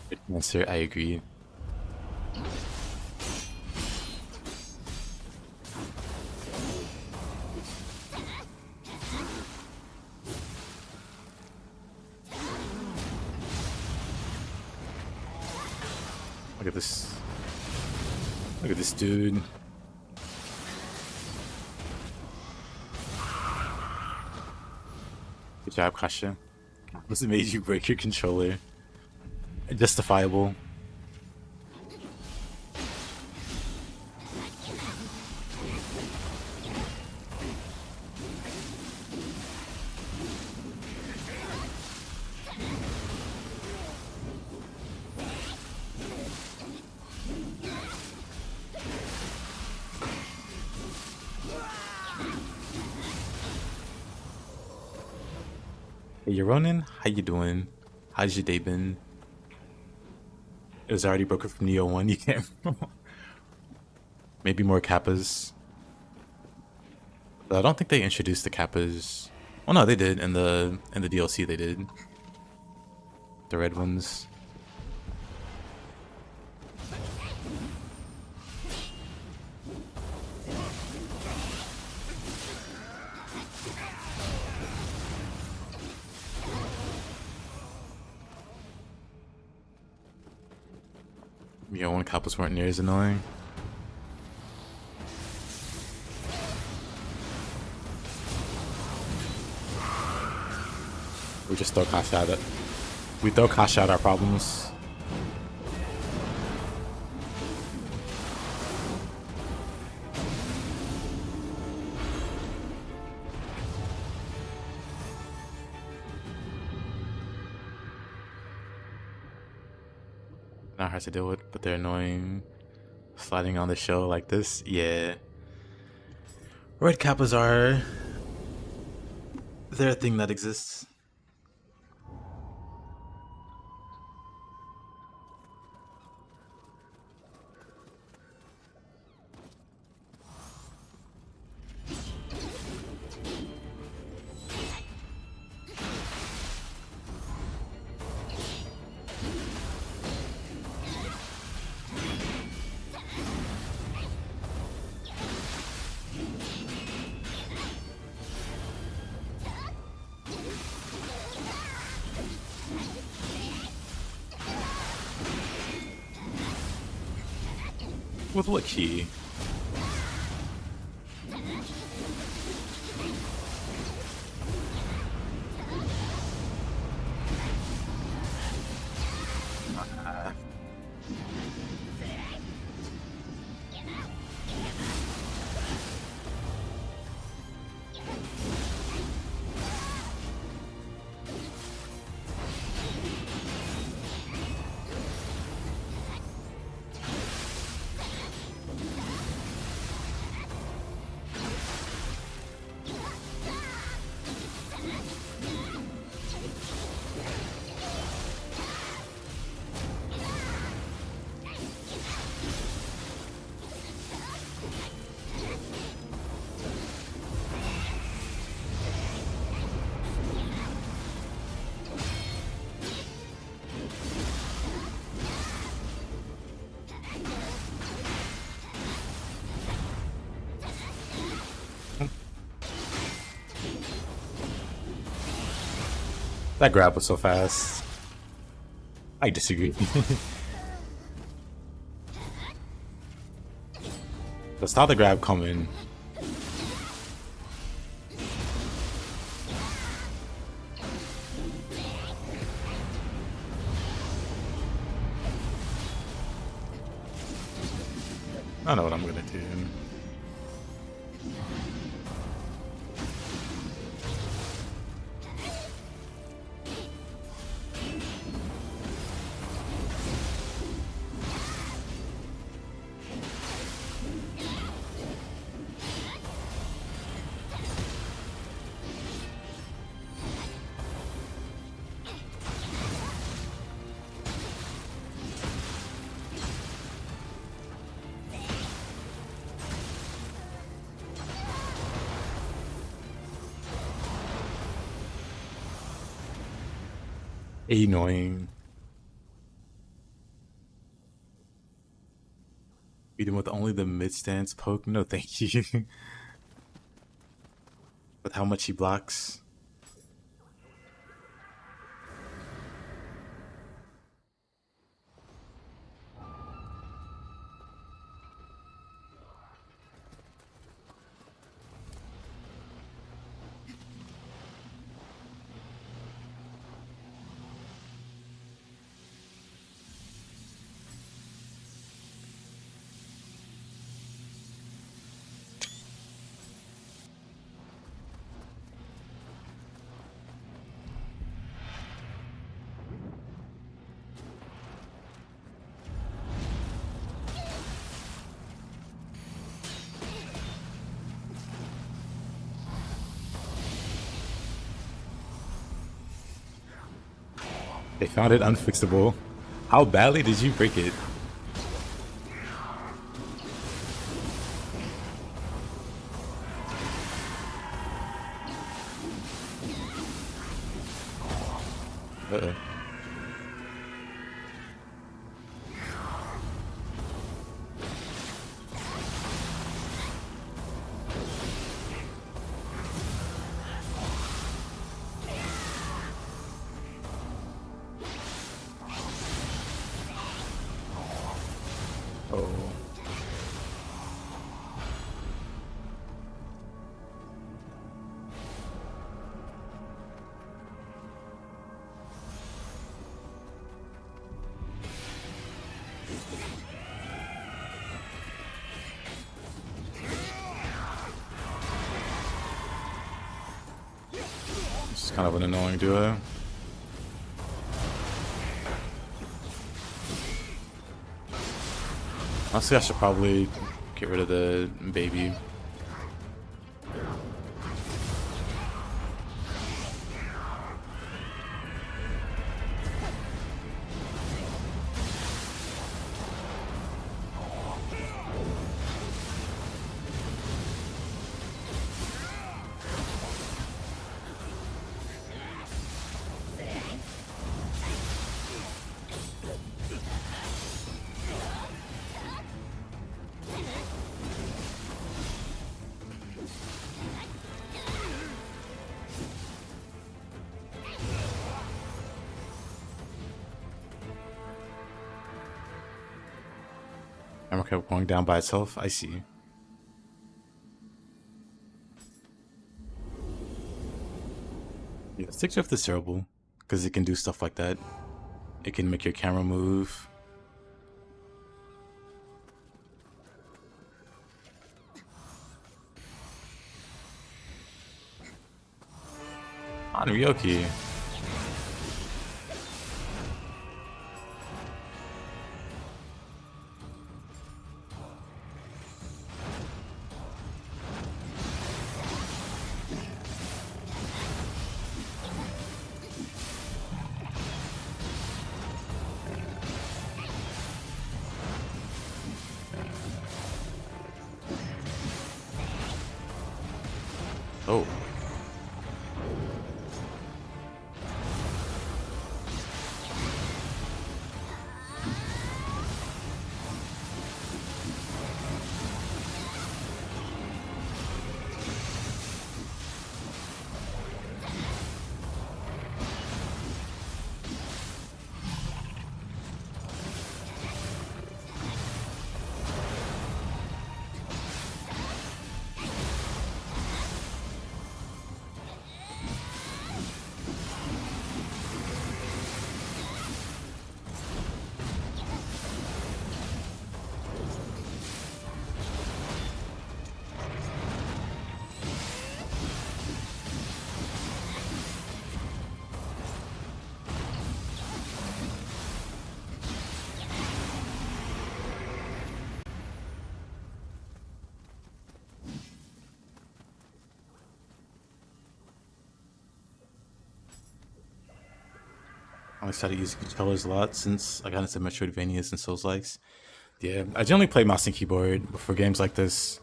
Good answer. I agree. Look at this. Look at this dude. Good job, Kasha. What's it made you break your controller? Justifiable. Hey, Ronin, how you doing? How's your day been? It was already broken from Nioh 1, you can't... Maybe more Kappas. But I don't think they introduced the Kappas. Oh no, they did in the DLC. They did the red ones. Yeah, one Kappas weren't near as annoying. We just throw Kasha at it. We throw Kasha at our problems. Not hard to deal with, but they're annoying. Sliding on the show like this, yeah. Red Kappas are... they're a thing that exists. With what key? That grab was so fast. I disagree. I saw the grab coming. I know what I'm gonna do. Annoying. Beat him with only the mid stance poke? No, thank you. With how much he blocks. They found it unfixable. How badly did you break it? Uh-oh. Oh. It's kind of an annoying duo. Honestly, I should probably get rid of the baby. Hammer kept going down by itself. I see. Yeah, stick drift is terrible because it can do stuff like that. It can make your camera move. On Ryoki. Oh. I started using controllers a lot since I got into Metroidvanias and Souls-likes. Yeah, I generally play mouse and keyboard, but for games like this,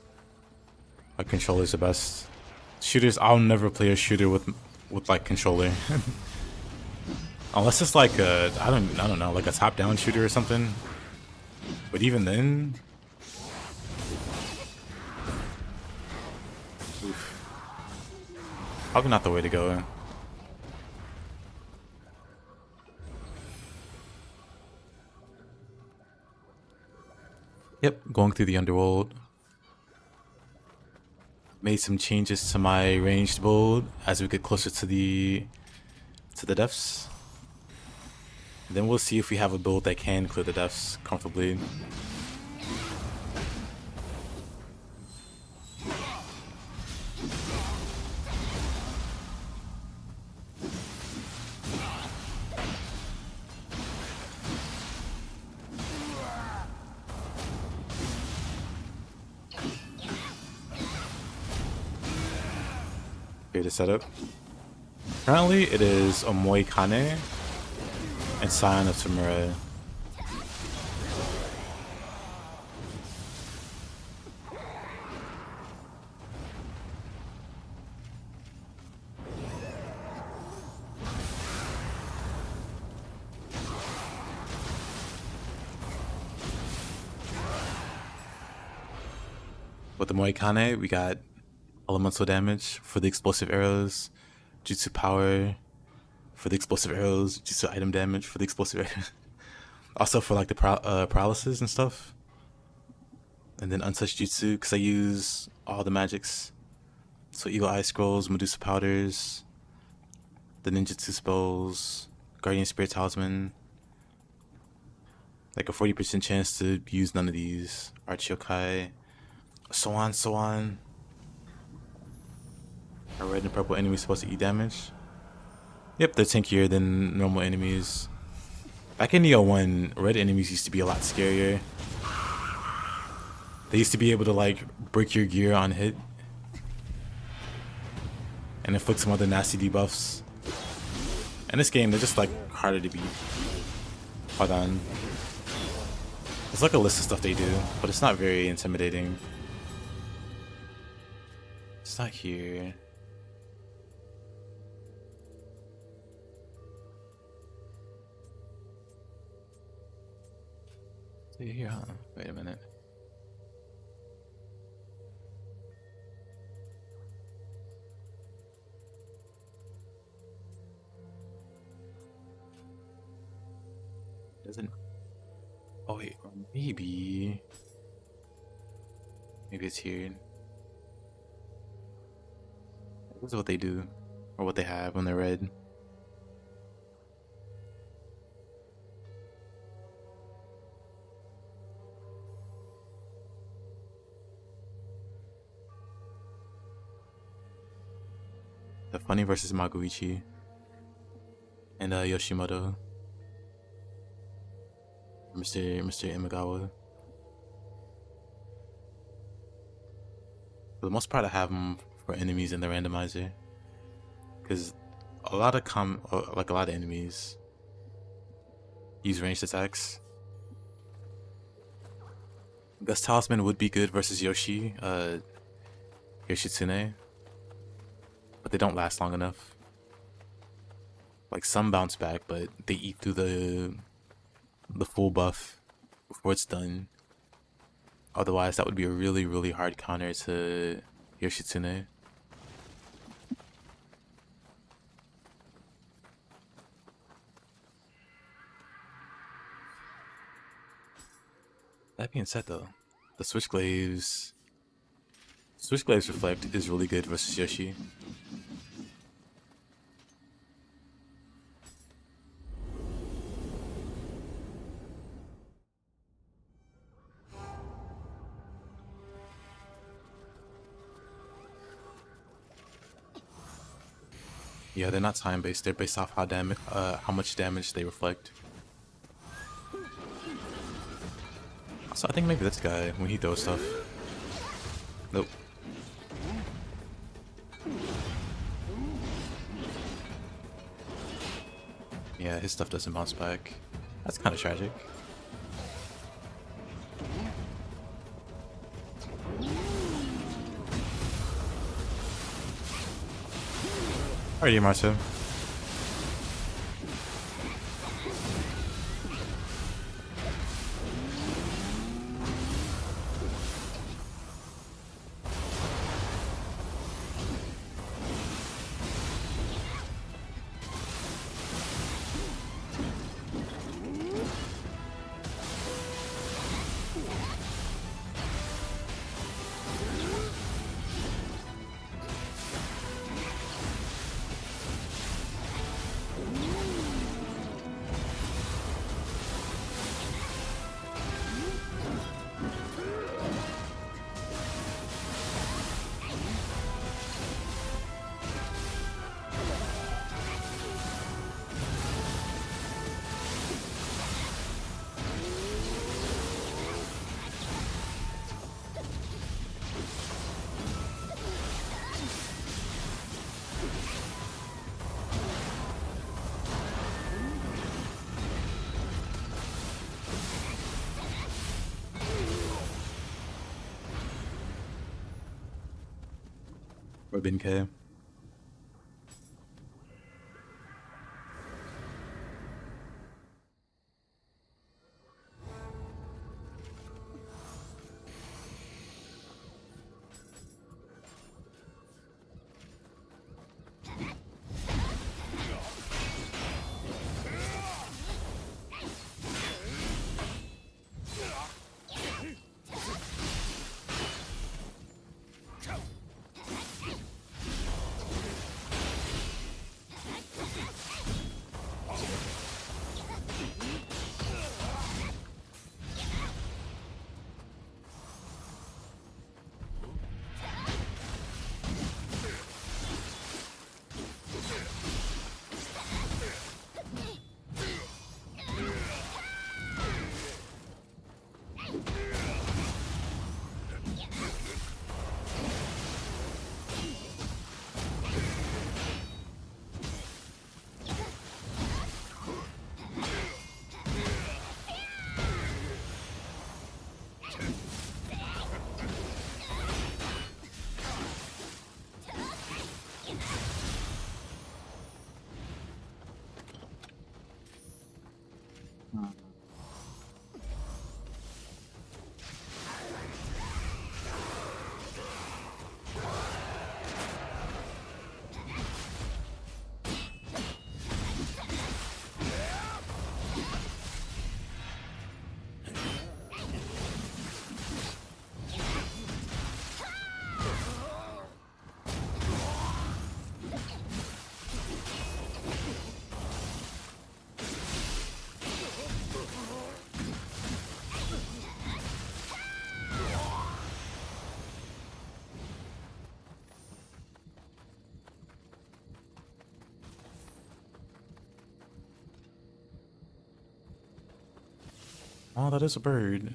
a controller's the best. Shooters, I'll never play a shooter with like controller. Unless it's like a, I don't know, like a top-down shooter or something. But even then, oof. Probably not the way to go. Yep, going through the Underworld. Made some changes to my ranged build as we get closer to the depths. Then we'll see if we have a build that can clear the depths comfortably. Here to set up. Currently, it is Omoikane and Scion of Tamura. With the Moikane, we got elemental damage for the explosive arrows, Jutsu power for the explosive arrows, Jutsu item damage for the explosive arrows. Also for like the paralysis and stuff. And then untouched Jutsu, because I use all the magics. So Eagle Eye Scrolls, Medusa Powders, the Ninjutsu spells, Guardian Spirit Talisman. Like a 40% chance to use none of these. Arch Yokai, so on. Are red and purple enemies supposed to eat damage? Yep, they're tankier than normal enemies. Back in Nioh 1, red enemies used to be a lot scarier. They used to be able to like break your gear on hit and inflict some other nasty debuffs. In this game, they're just like harder to beat. Hold on. There's like a list of stuff they do, but it's not very intimidating. It's not here. See here, huh? Wait a minute. Doesn't. Oh wait, maybe it's here. This is what they do, or what they have when they're red. The Funny versus Maguichi and Yoshimoto. Mr. Imagawa. For the most part, I have them for enemies in the randomizer, because a lot of enemies use ranged attacks. Gust Talisman would be good versus Yoshitsune, but they don't last long enough. Like some bounce back, but they eat through the full buff before it's done. Otherwise, that would be a really, really hard counter to Yoshitsune. That being said, though, the Switchglaives Reflect is really good versus Yoshi. Yeah, they're not time based. They're based off how much damage they reflect. So I think maybe this guy, when he throws stuff. Nope. Yeah, his stuff doesn't bounce back. That's kind of tragic. Alrighty, Marta. Or Binke. Oh, that is a bird.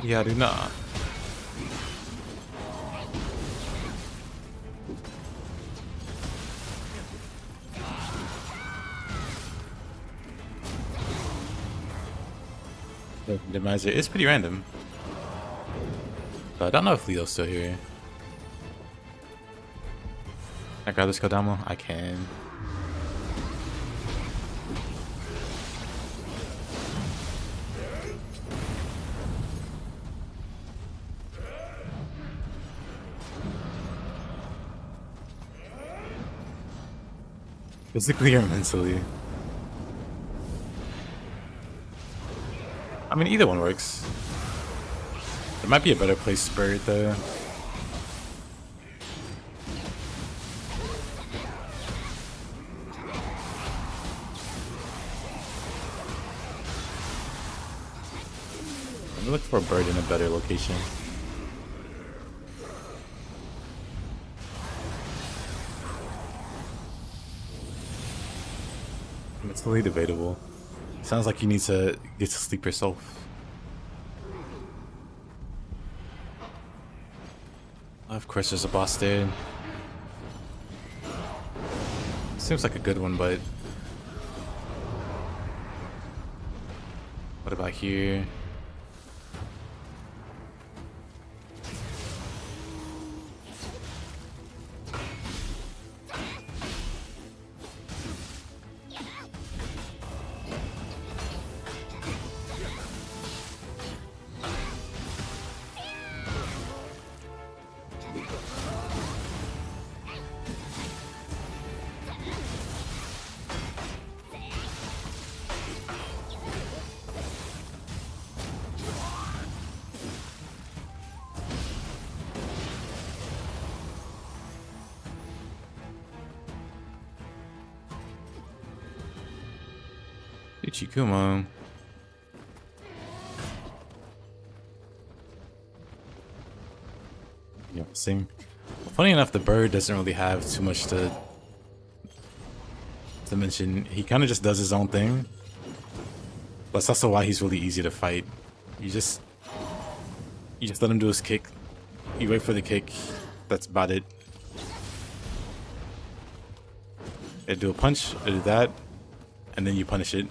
Yeah, I do not. The randomizer is pretty random. But I don't know if Leo's still here. Can I grab this Kodama? I can. Physically or mentally? I mean, either one works. There might be a better place Spirit though. Let me look for a bird in a better location. It's totally debatable. Sounds like you need to get to sleep yourself. Of course there's a boss there. Seems like a good one, but... What about here? Ichikumo. Yeah, same. Funny enough, the bird doesn't really have too much to mention. He kind of just does his own thing. That's also why he's really easy to fight. You just let him do his kick. You wait for the kick. That's about it. It'll do a punch, it'll do that, and then you punish it.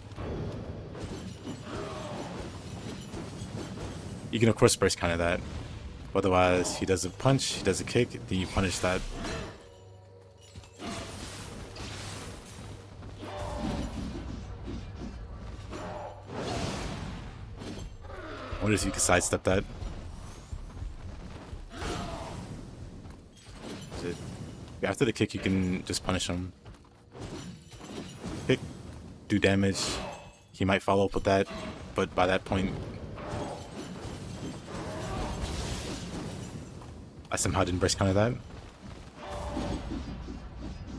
You can of course burst counter that. Otherwise, he does a punch, he does a kick, then you punish that. I wonder if you can sidestep that. After the kick, you can just punish him. Kick, do damage. He might follow up with that, but by that point, I somehow didn't burst counter that.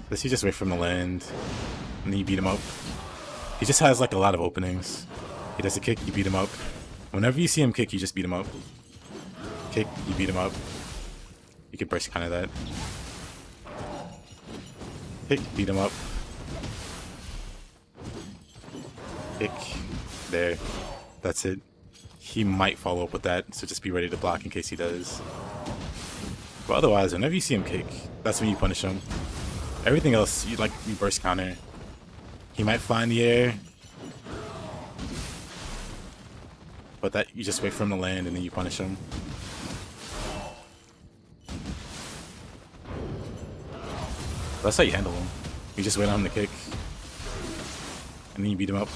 Does he just wait for him to land, and then you beat him up? He just has like a lot of openings. He does a kick, you beat him up. Whenever you see him kick, you just beat him up. Kick, you beat him up. You can burst counter that. Kick, beat him up. Kick, there. That's it. He might follow up with that, so just be ready to block in case he does. But otherwise, whenever you see him kick, that's when you punish him. Everything else, you burst counter. He might fly in the air, but that you just wait for him to land and then you punish him. That's how you handle him. You just wait on him to kick, and then you beat him up.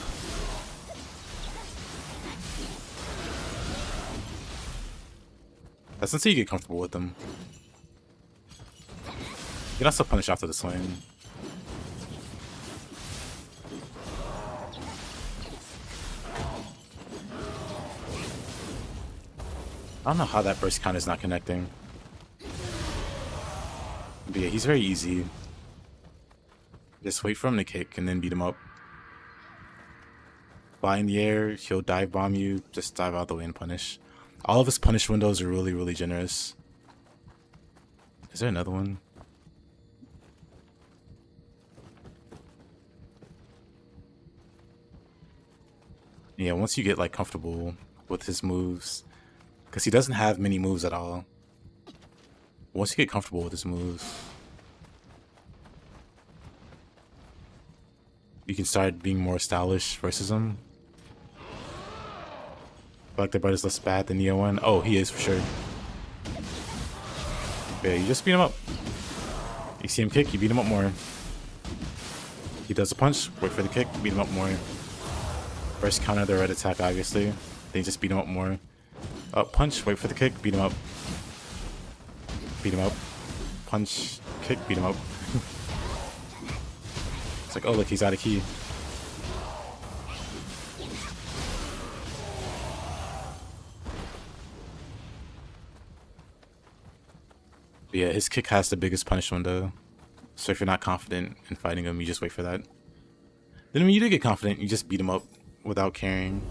That's until you get comfortable with him. You can also punish after the swing. I don't know how that burst count is not connecting. But yeah, he's very easy. Just wait for him to kick and then beat him up. Fly in the air, he'll dive bomb you, just dive out the way and punish. All of his punish windows are really, really generous. Is there another one? Yeah, once you get like comfortable with his moves, because he doesn't have many moves at all. Once you get comfortable with his moves, you can start being more stylish versus him. I feel like the brother's less bad than Nioh one. Oh, he is for sure. Yeah, you just beat him up. You see him kick, you beat him up more. He does a punch, wait for the kick, beat him up more. First counter the red attack, obviously. Then you just beat him up more. Up, punch, wait for the kick, beat him up. Beat him up. Punch, kick, beat him up. It's like, oh look, he's out of key. But yeah, his kick has the biggest punish window. So if you're not confident in fighting him, you just wait for that. Then when you do get confident, you just beat him up without caring.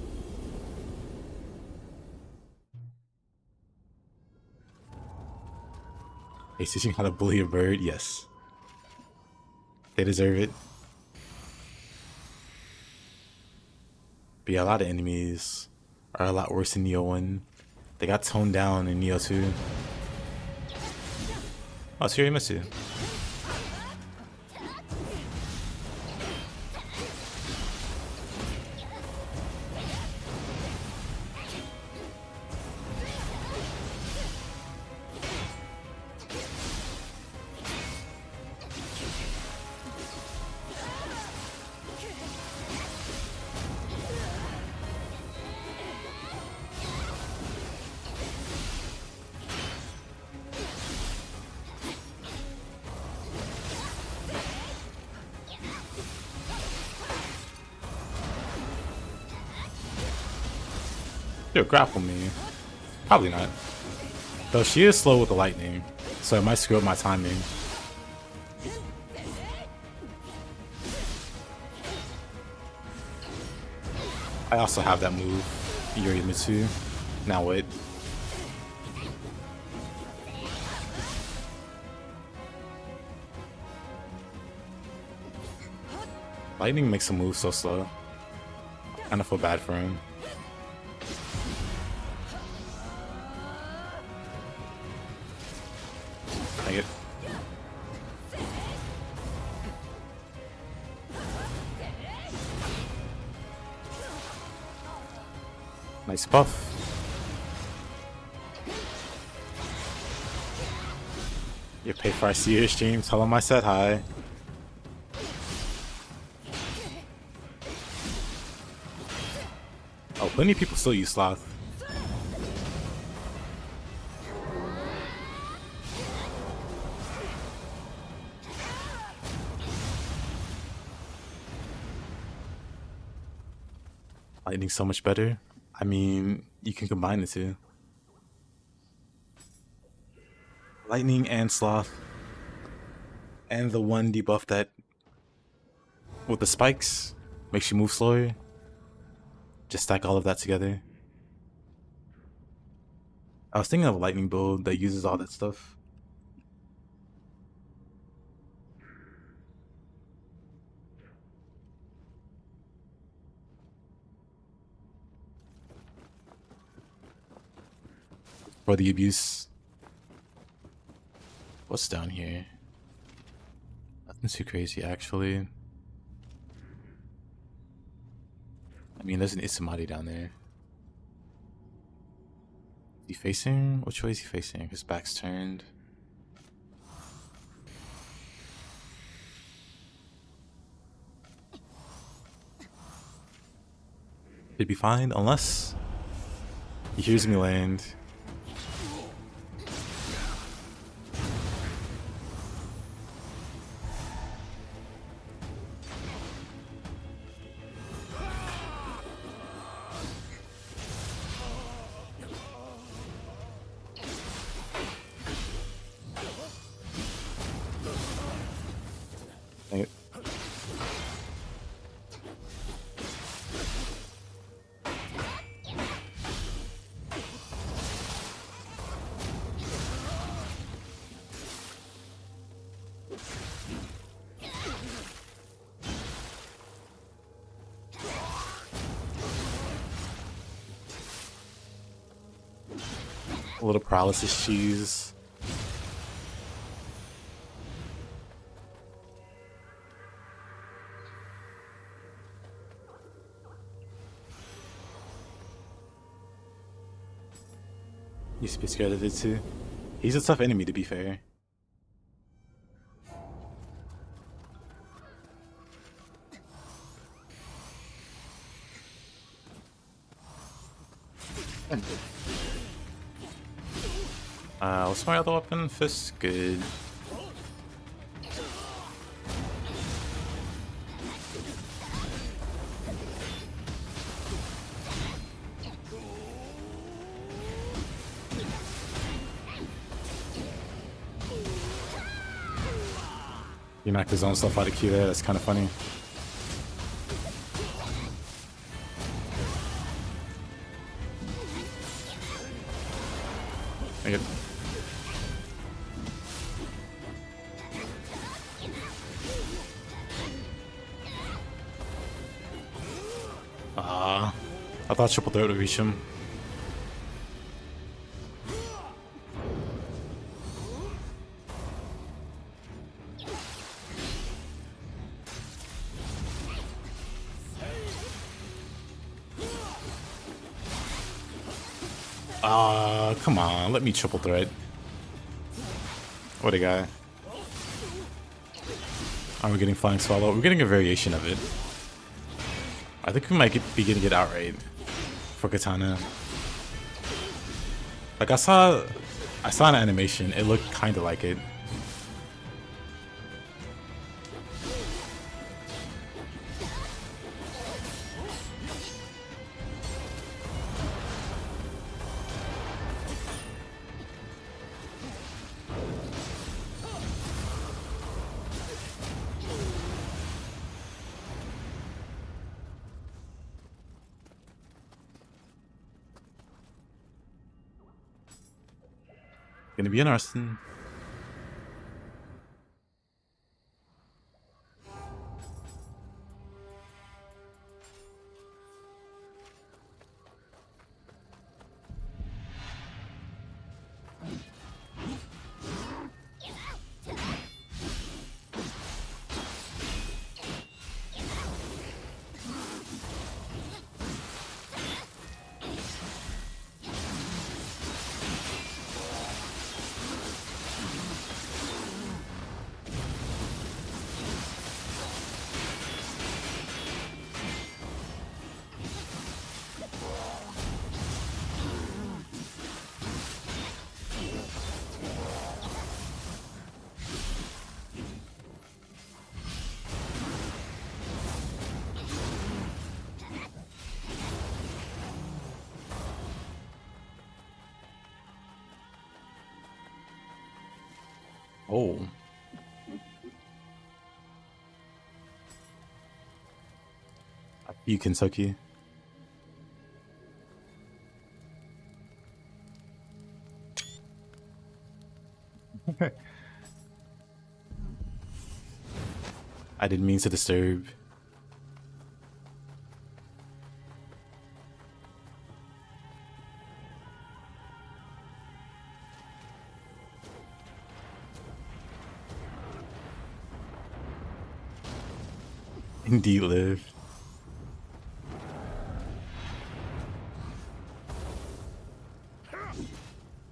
He's teaching how to bully a bird? Yes. They deserve it. But yeah, a lot of enemies are a lot worse than Nioh 1. They got toned down in Nioh 2. Oh, it's Yorimitsu. She'll grapple me. Probably not. Though she is slow with the lightning, so it might screw up my timing. I also have that move, Yorimitsu. Now what? Lightning makes him move so slow. I kinda feel bad for him. Nice buff. You pay for I see your stream, tell him I said hi. Oh, plenty of people still use Sloth. Lightning's so much better. I mean, you can combine the two. Lightning and Sloth. And the one debuff that, with the spikes, makes you move slower. Just stack all of that together. I was thinking of a lightning build that uses all that stuff. For the abuse. What's down here? Nothing too crazy, actually. I mean, there's an Isamadi down there. Is he facing? Which way is he facing? His back's turned. He'd be fine, unless he hears me land. A little paralysis cheese. Used to be scared of it too. He's a tough enemy, to be fair. What's my other weapon? Fist? Good. He knocked his own stuff out of Q there, that's kind of funny. Make it. I thought triple threat would reach him. Come on, let me triple threat. What a guy. Are we getting Flying Swallow? We're getting a variation of it. I think we might be getting it outright for Katana. Like I saw an animation, it looked kinda like it. Gonna be interesting. Oh. You Kentucky. I didn't mean to disturb. Indeed live.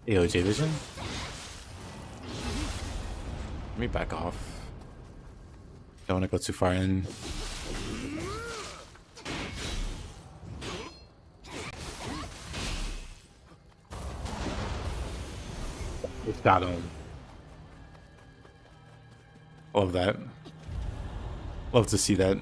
AOJ vision? Let me back off. Don't want to go too far in. Got him. Love that. Love to see that.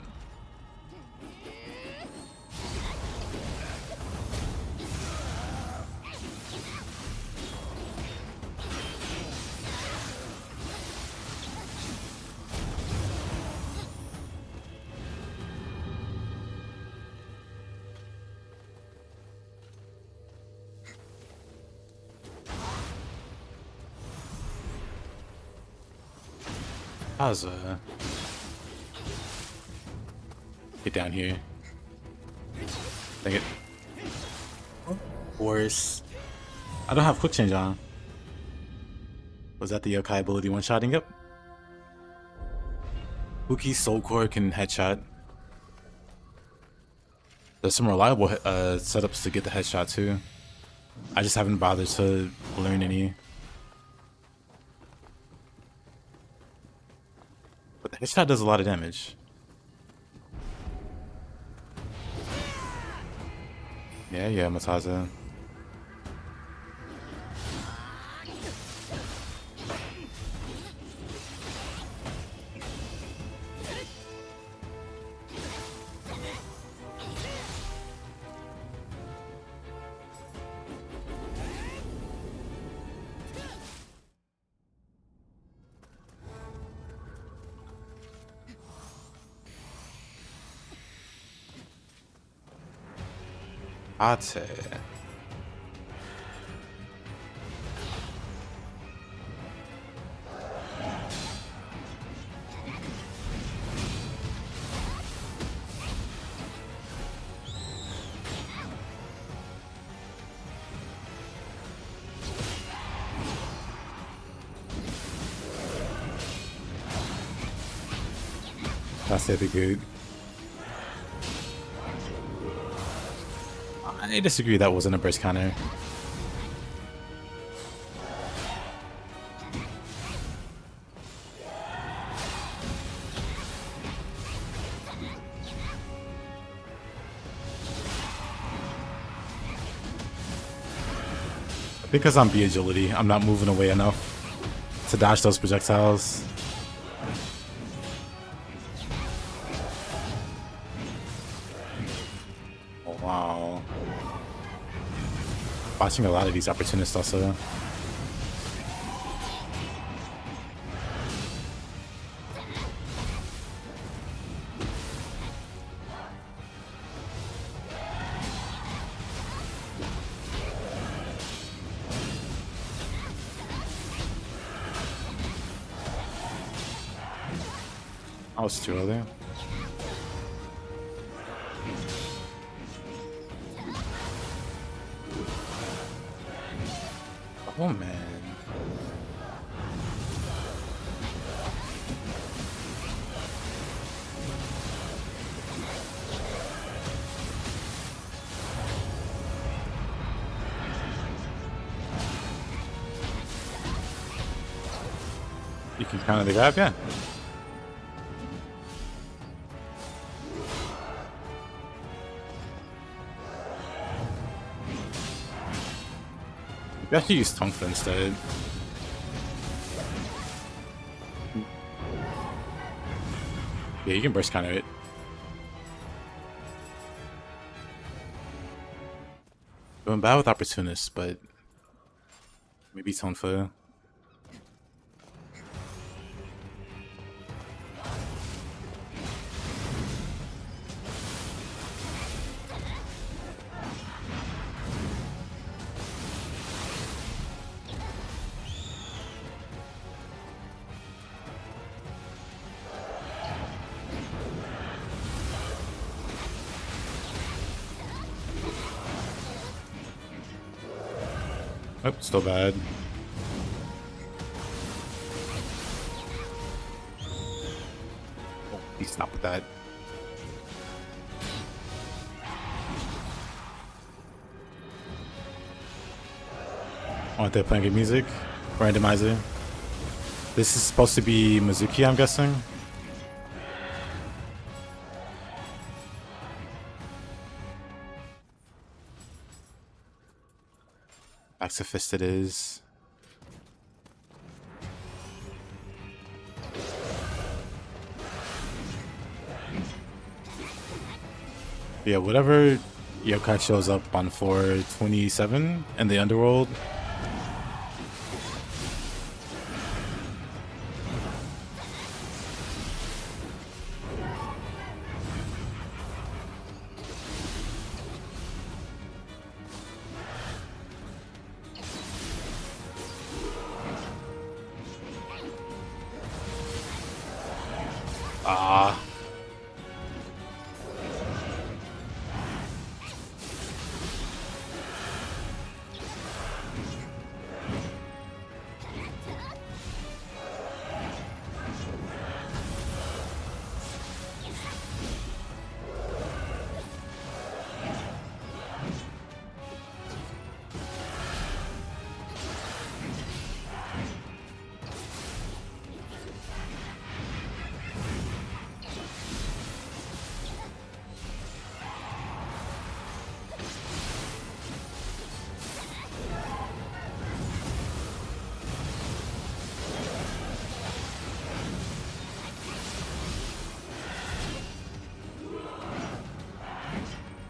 How's get down here. Dang it. Of course. I don't have quick change on. Was that the yokai ability one-shotting? Yep. Buki's soul core can headshot. There's some reliable setups to get the headshot too. I just haven't bothered to learn any. But the headshot does a lot of damage. Yeah, Mataza. Ate. That's really good. I disagree, that wasn't a burst counter. Because I'm B agility, I'm not moving away enough to dodge those projectiles. Oh, wow. Watching a lot of these opportunists also. I was too early. Oh man. You can counter the grab, yeah. You actually use Tonfa instead. Yeah, you can burst counter it. Going bad with opportunists, but maybe Tonfa. Oh, still bad. Oh, please stop with that. Aren't they playing good music? Randomizer. This is supposed to be Mizuki, I'm guessing. Axe of Fist it is. Yeah, whatever yokai shows up on 427 in the Underworld. Ah.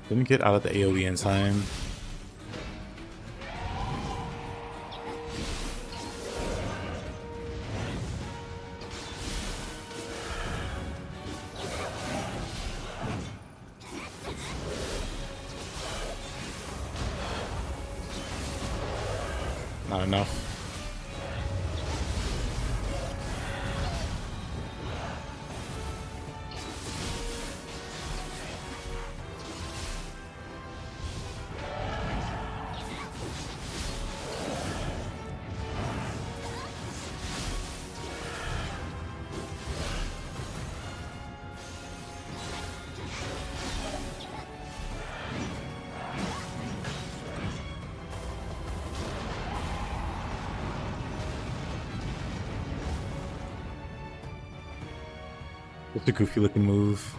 Didn't get out of the AoE in time. Not enough. It's a goofy looking move.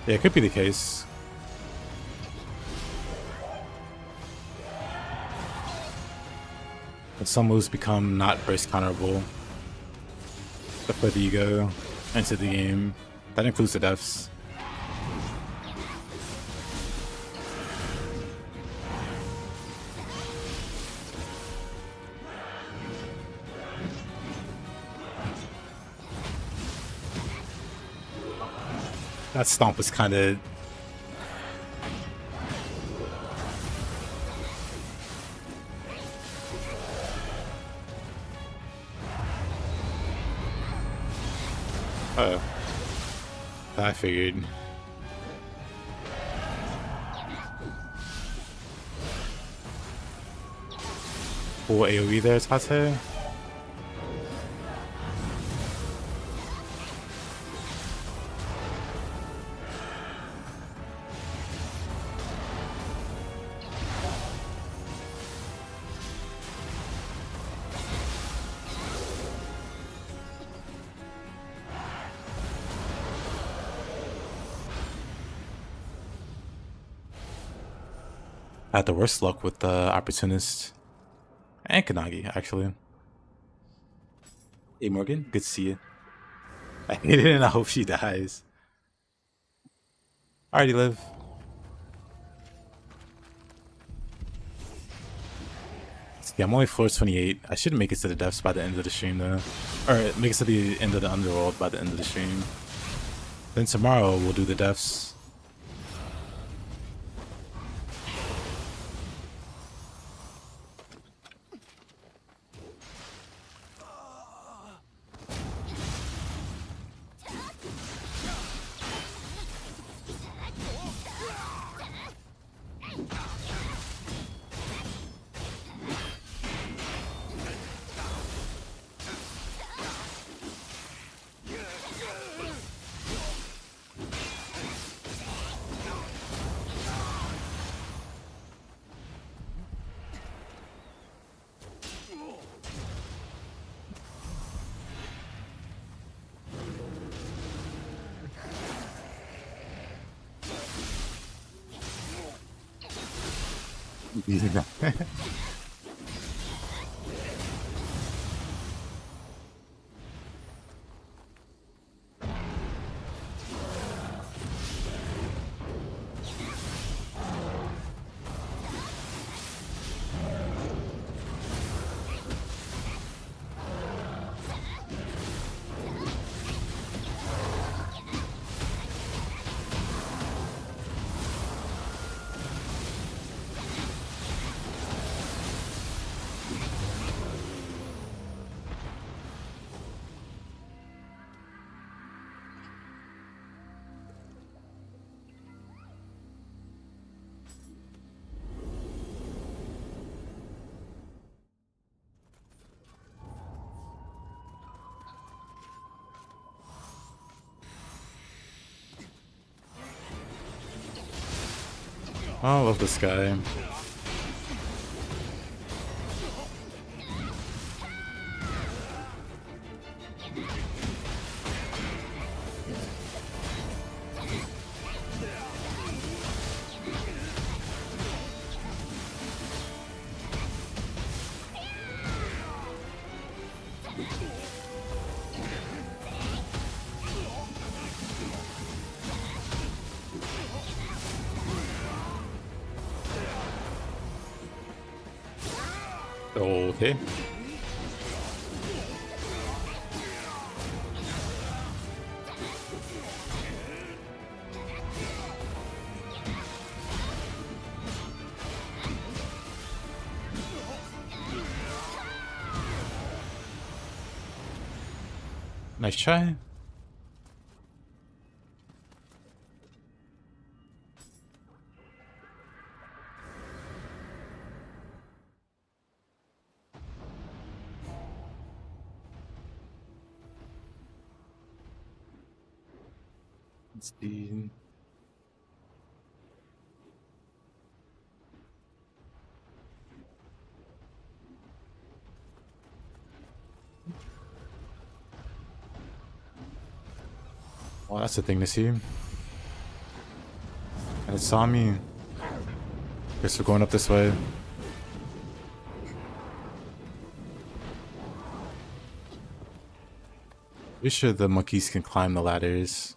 Yeah, it could be the case. But some moves become not burst counterable the further you go into the game. That includes the deaths. That stomp was kind of... I figured. Full AoE there, Tate. I had the worst luck with the Opportunist and Kanagi, actually. Hey Morgan, good to see you. I hate it and I hope she dies. Alrighty, Liv. Yeah, I'm only floor 28. I should make it to the depths by the end of the stream though. Or make it to the end of the Underworld by the end of the stream. Then tomorrow we'll do the depths. Oh, I love this guy. Okay. Nice try. Let's see. Oh, that's the thing to see. And it saw me. Guess we're going up this way. Pretty sure the monkeys can climb the ladders.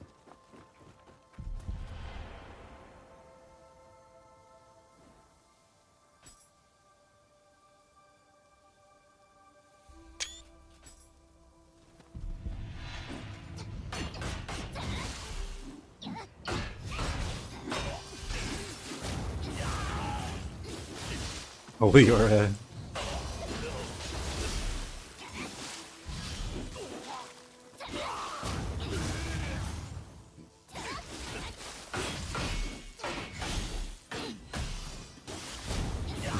Oh, you're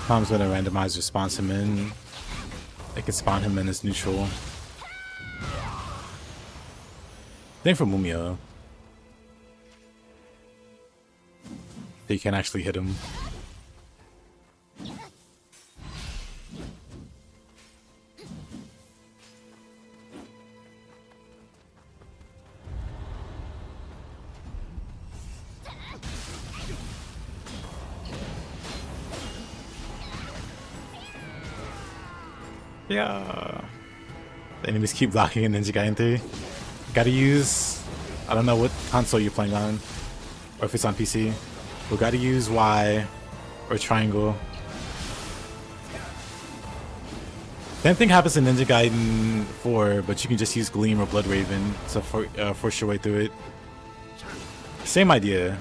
Sometimes when a randomizer spawns him in, it can spawn him in as neutral. Same for Mumio. So you can't actually hit him. Yeah. The enemies keep blocking in Ninja Gaiden 3. Gotta use... I don't know what console you're playing on. Or if it's on PC. But gotta use Y or triangle. Same thing happens in Ninja Gaiden 4, but you can just use Gleam or Blood Raven to force your way through it. Same idea.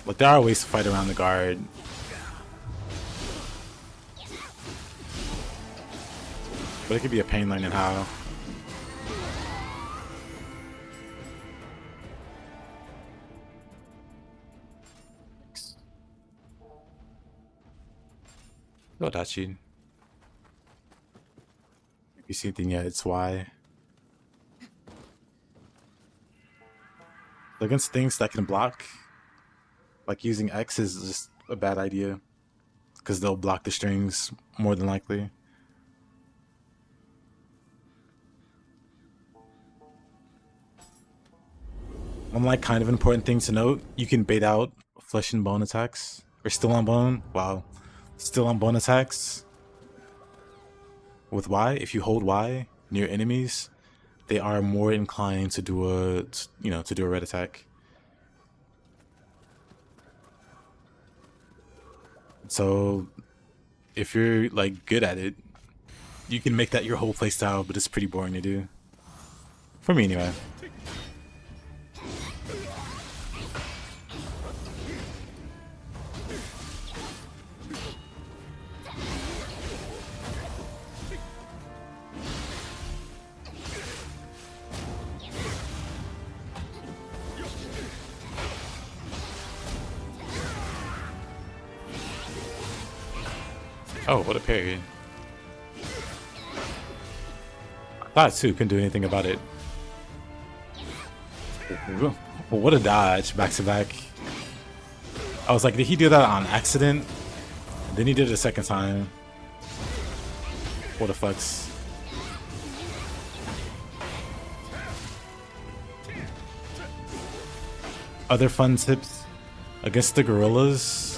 Like, there are ways to fight around the guard. But it could be a pain learning how. Go Dachi. If you see anything yet, it's Y. Against things that can block, like using X is just a bad idea. Because they'll block the strings more than likely. One like kind of important thing to note, you can bait out flesh and bone attacks. Or still on bone. Wow. Still on bone attacks. With Y, if you hold Y near enemies, they are more inclined to do a red attack. So if you're like good at it, you can make that your whole playstyle, but it's pretty boring to do. For me anyway. Oh, what a parry. I thought too, couldn't do anything about it. Well, what a dodge, back to back. I was like, did he do that on accident? And then he did it a second time. What a flex. Other fun tips against the gorillas.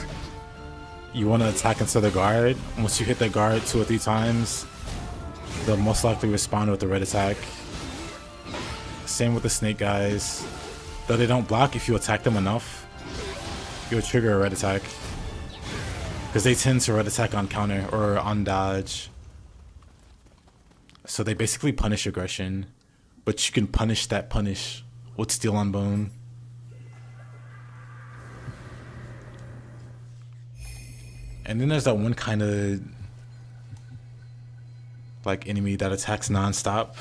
You want to attack into the guard. Once you hit the guard 2 or 3 times, they'll most likely respond with a red attack. Same with the snake guys. Though they don't block, if you attack them enough, you'll trigger a red attack. Because they tend to red attack on counter or on dodge. So they basically punish aggression, but you can punish that punish with Steel on Bone. And then there's that one kind of like enemy that attacks non-stop,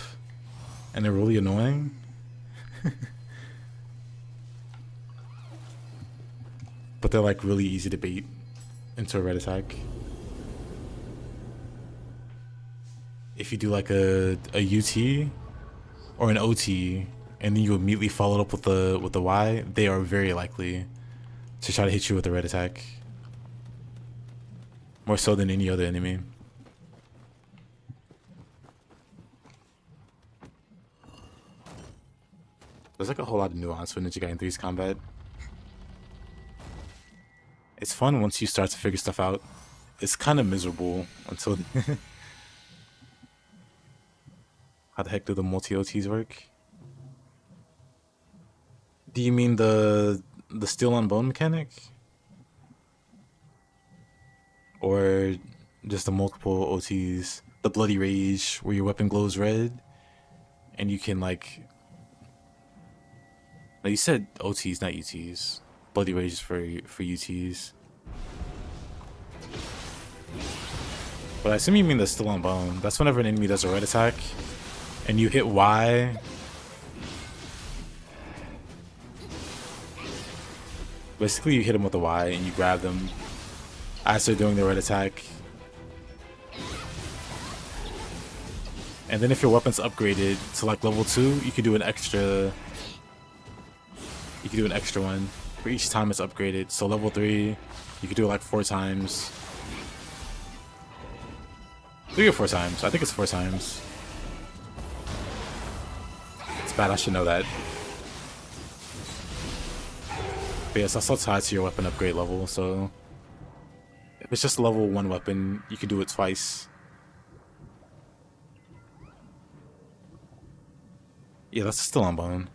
and they're really annoying. But they're like really easy to bait into a red attack. If you do like a UT or an OT, and then you immediately follow it up with the Y, they are very likely to try to hit you with a red attack. More so than any other enemy. There's like a whole lot of nuance with Ninja Gaiden 3's combat. It's fun once you start to figure stuff out. It's kind of miserable until... How the heck do the multi-OTs work? Do you mean the Steel on Bone mechanic? Or just the multiple OTs? The Bloody Rage, where your weapon glows red, and you can like... No, you said OTs, not UTs. Bloody Rage is for UTs. But I assume you mean the Steel on Bone. That's whenever an enemy does a red attack, and you hit Y. Basically, you hit them with a Y, and you grab them as they're doing the red attack. And then if your weapon's upgraded to like level 2, you can do an extra... You can do an extra one for each time it's upgraded. So level 3, you can do it like 4 times. 3 or 4 times. I think it's 4 times. It's bad, I should know that. But yes, that's all tied to your weapon upgrade level, so... If it's just a level 1 weapon, you can do it twice. Yeah, that's still on bone.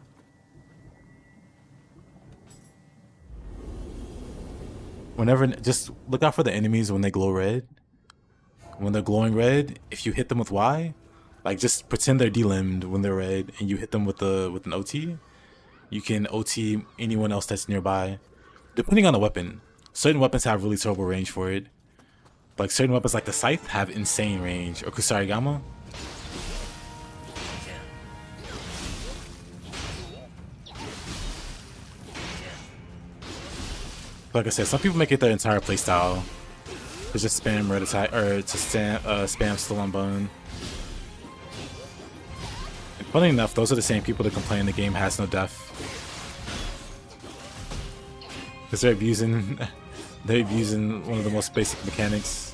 whenever, just look out for the enemies when they glow red. When they're glowing red, if you hit them with Y, like just pretend they're delimbed when they're red, and you hit them with an OT, you can OT anyone else that's nearby. Depending on the weapon, certain weapons have really terrible range for it. Like certain weapons, like the scythe, have insane range, or Kusarigama. Like I said, some people make it their entire playstyle to just spam red attack, or to spam still on bone. And funny enough, those are the same people that complain the game has no death, because they're abusing one of the most basic mechanics.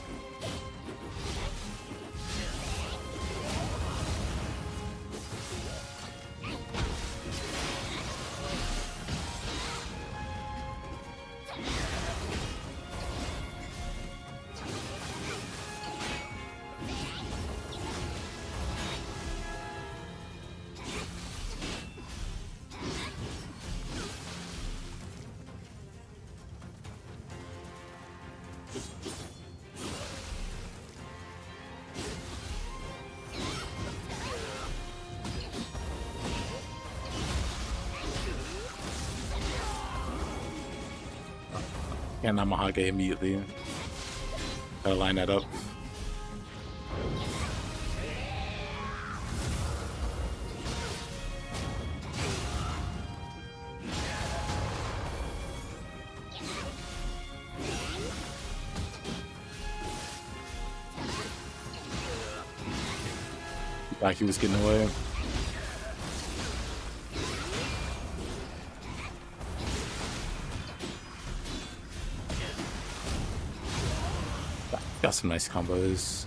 And Namahage immediately. Gotta line that up. Like he was getting away. Got some nice combos.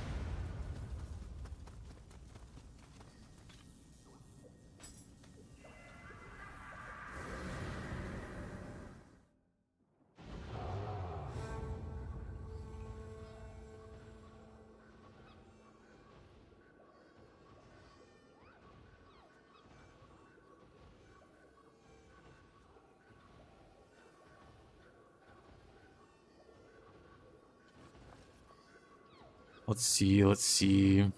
Let's see, let's see.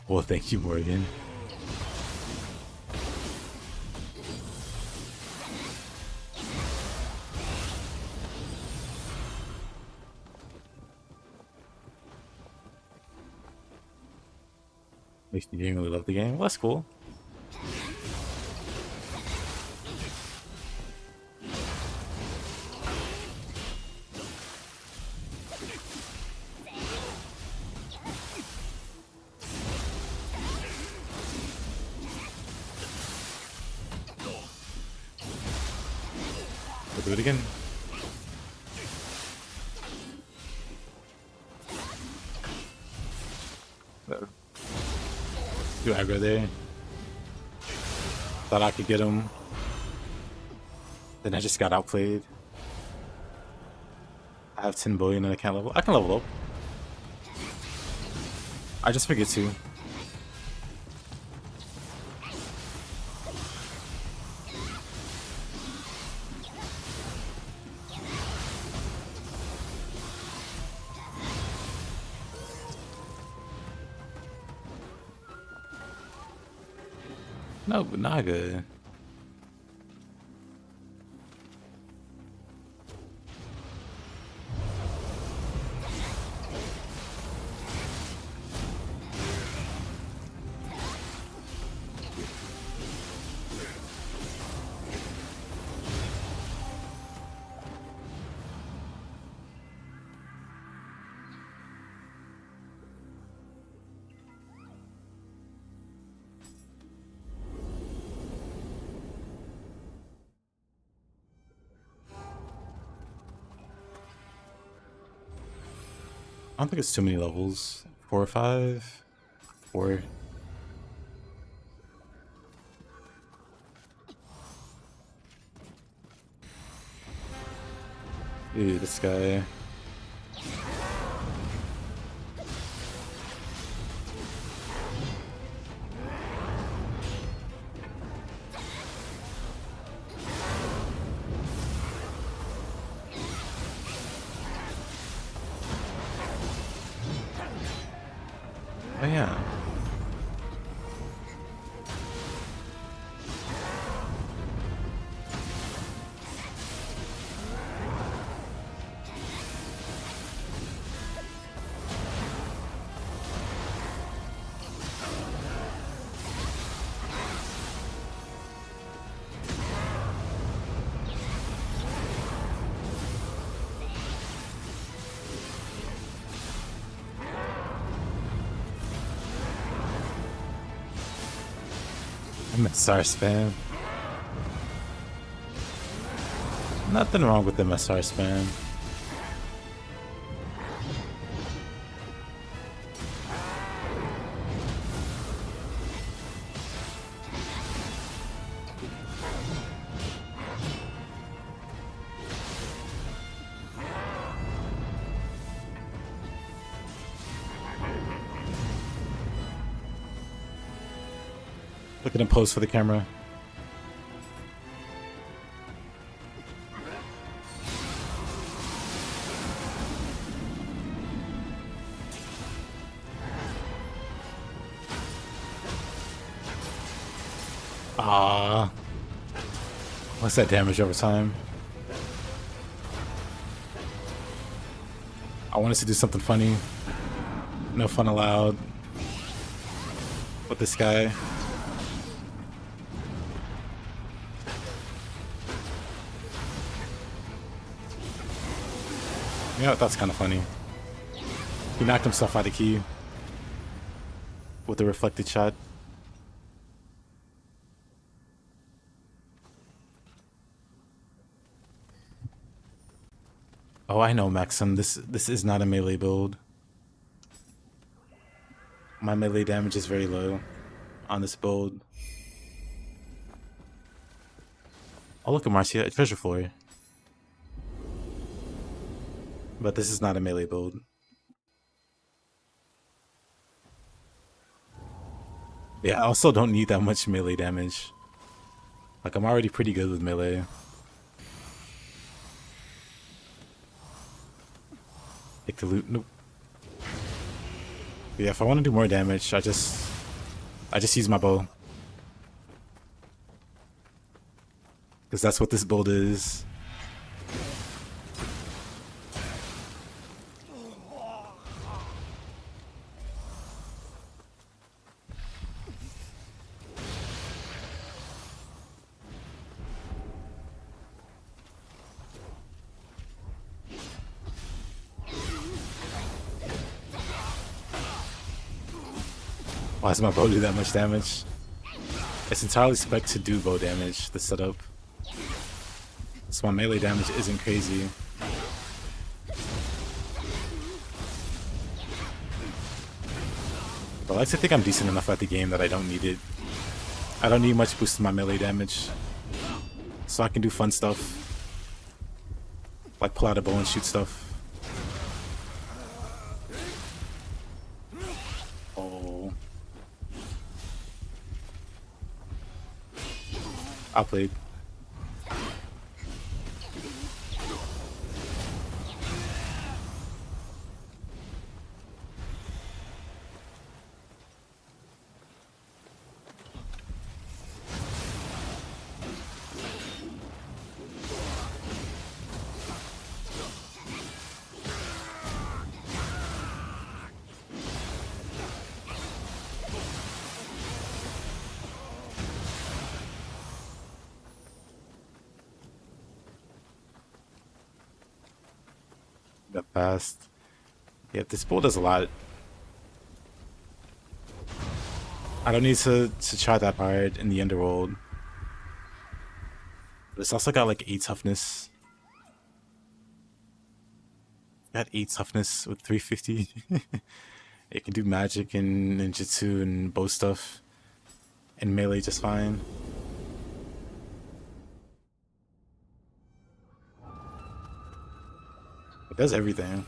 Well, thank you, Morgan. Makes me didn't really love the game. Well, that's cool. We'll do it again. Do aggro there. Thought I could get him. Then I just got outplayed. I have 10 billion and I can't level. I can level up. I just forget to. No, Naga. I don't think it's too many levels. 4 or 5? 4. Dude, this guy. Oh yeah. MSR spam. Nothing wrong with MSR spam. Look at him pose for the camera. Ah, what's that damage over time? I want us to do something funny. No fun allowed with this guy. You know, that's kind of funny. He knocked himself out of key with the reflected shot. Oh, I know, Maxim. This is not a melee build. My melee damage is very low on this build. Oh, look at Marcia, a treasure floor. But this is not a melee build. Yeah, I also don't need that much melee damage. Like, I'm already pretty good with melee. Take the loot. Nope. But yeah, if I want to do more damage, I just use my bow. Because that's what this build is. Why does my bow do that much damage? It's entirely spec to do bow damage, the setup. So my melee damage isn't crazy. But I like to think I'm decent enough at the game that I don't need it. I don't need much boost to my melee damage. So I can do fun stuff. Like pull out a bow and shoot stuff. Outplayed. That fast. Yeah, this build does a lot. I don't need to try that hard in the Underworld. But it's also got like 8 toughness. Got 8 toughness with 350. It can do magic and ninjutsu and bow stuff. And melee just fine. It does everything.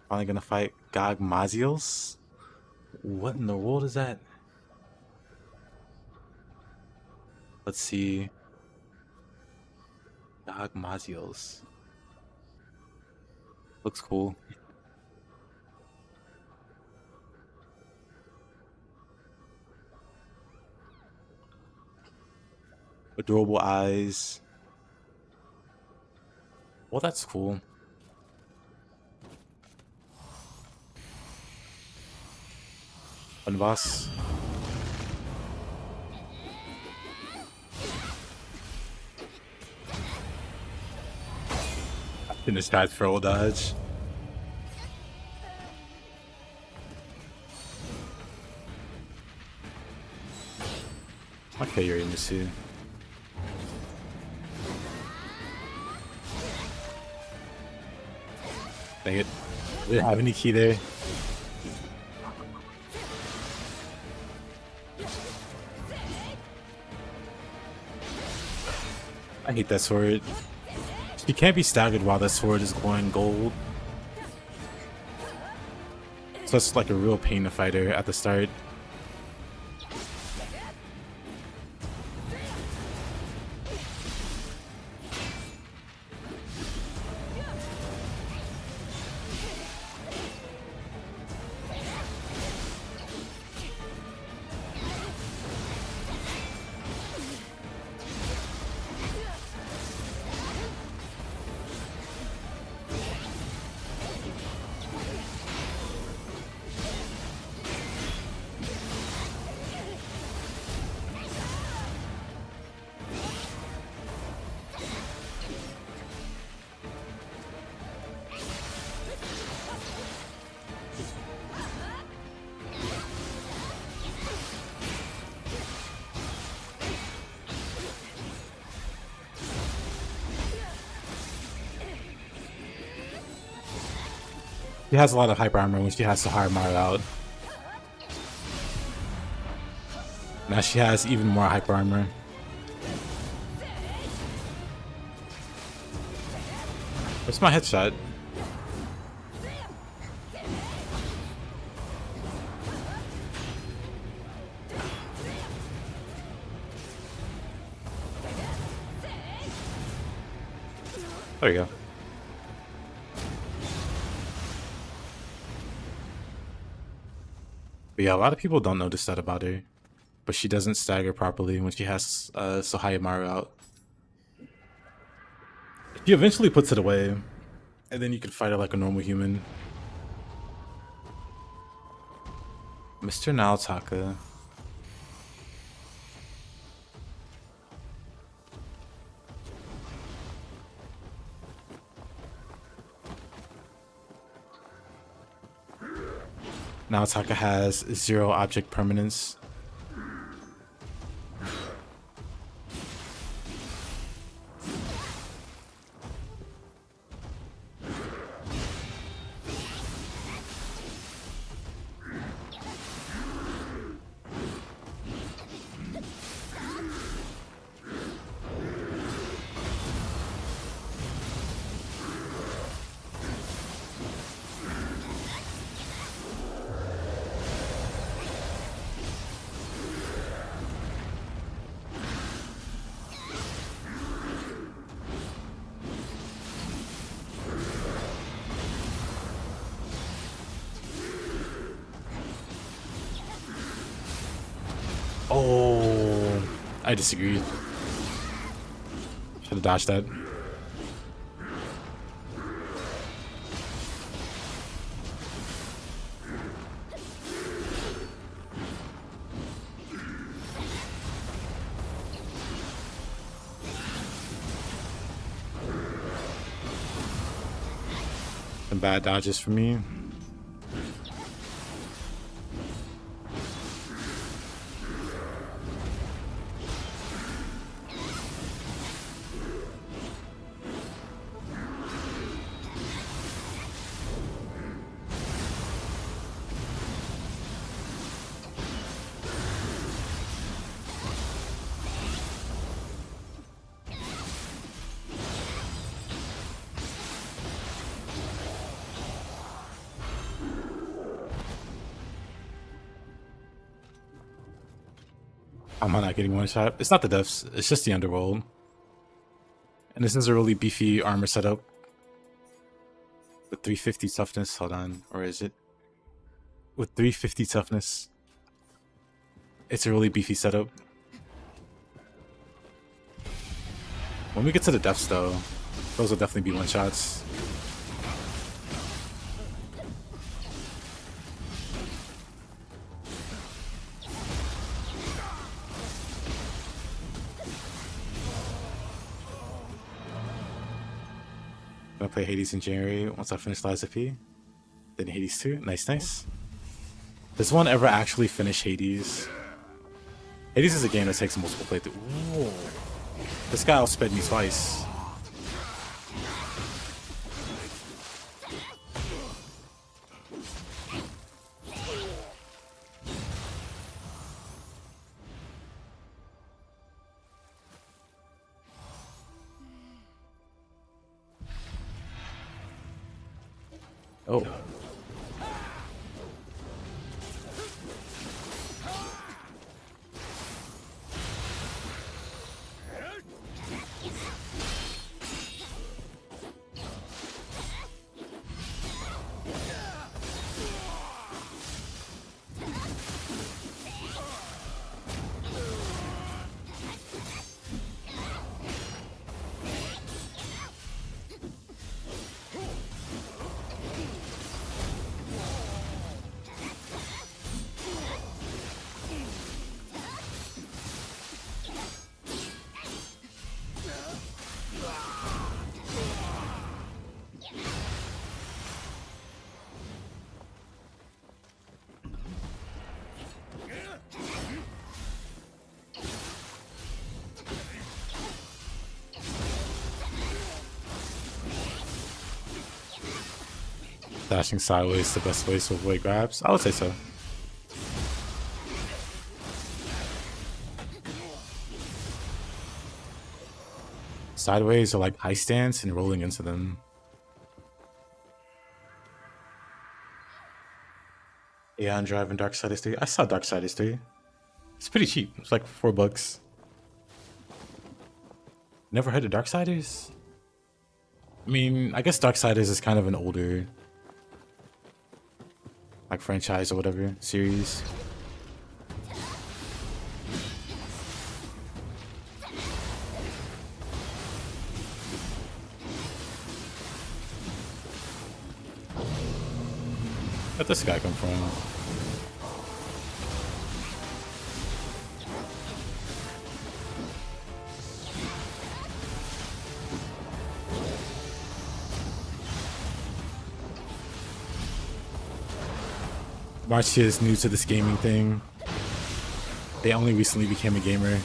Finally gonna fight Gogmazios? What in the world is that? Let's see. Gogmazios. Looks cool. Adorable eyes. Well, that's cool. Fun boss. Finish that throw dodge. Okay, you're in the suit. Dang it. We didn't have any key there. I hate that sword. You can't be staggered while that sword is going gold. So it's like a real pain to fight her at the start. She has a lot of hyper armor when she has to hire Mario out. Now she has even more hyper armor. Where's my headshot? There you go. But yeah, a lot of people don't notice that about her. But she doesn't stagger properly when she has Sahaya Maru out. She eventually puts it away. And then you can fight her like a normal human. Mr. Naotaka. Naotaka has 0 object permanence. Oh, I disagree. Should have dodged that. Some bad dodges for me. Am I not getting one shot? It's not the deaths, it's just the Underworld. And this is a really beefy armor setup. With 350 toughness, hold on, or is it? With 350 toughness, it's a really beefy setup. When we get to the depths though, those will definitely be one-shots. Gonna play Hades in January once I finish Lies of P. Then Hades 2. Nice, nice. Does one ever actually finish Hades? Hades is a game that takes multiple playthroughs. Ooh. This guy outsped me twice. Oh. Dashing sideways is the best way to avoid grabs? I would say so. Sideways are like high stance and rolling into them. Yeah, I'm driving Darksiders 3. I saw Darksiders 3. It's pretty cheap. It's like $4. Never heard of Darksiders? I mean, I guess Darksiders is kind of an older like franchise or whatever series. Where'd this guy come from? Marcia is new to this gaming thing. They only recently became a gamer.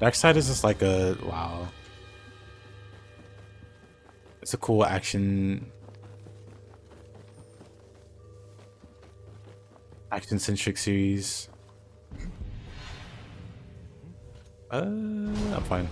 Darksiders is just like a wow. It's a cool action-centric series. I'm fine.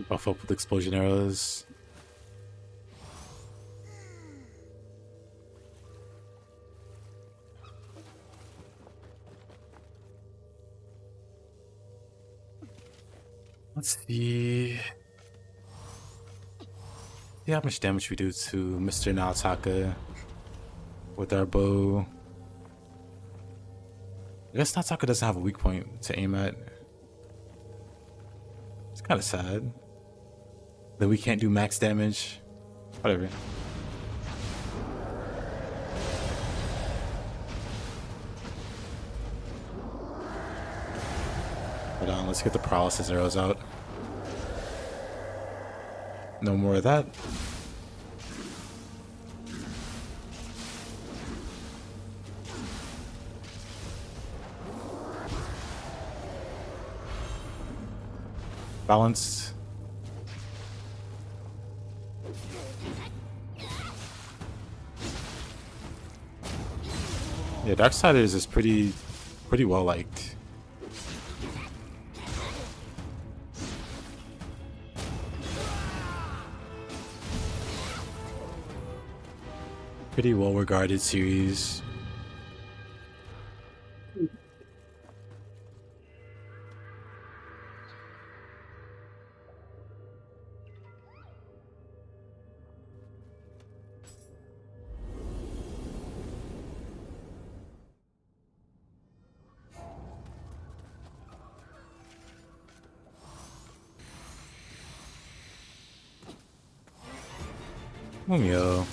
Buff up with explosion arrows. Let's see. See how much damage we do to Mr. Naotaka with our bow. I guess Naotaka doesn't have a weak point to aim at. It's kind of sad that we can't do max damage. Whatever. Hold on, let's get the paralysis arrows out. No more of that. Balanced. Yeah, Darksiders is pretty well liked. Pretty well regarded series. Nioh.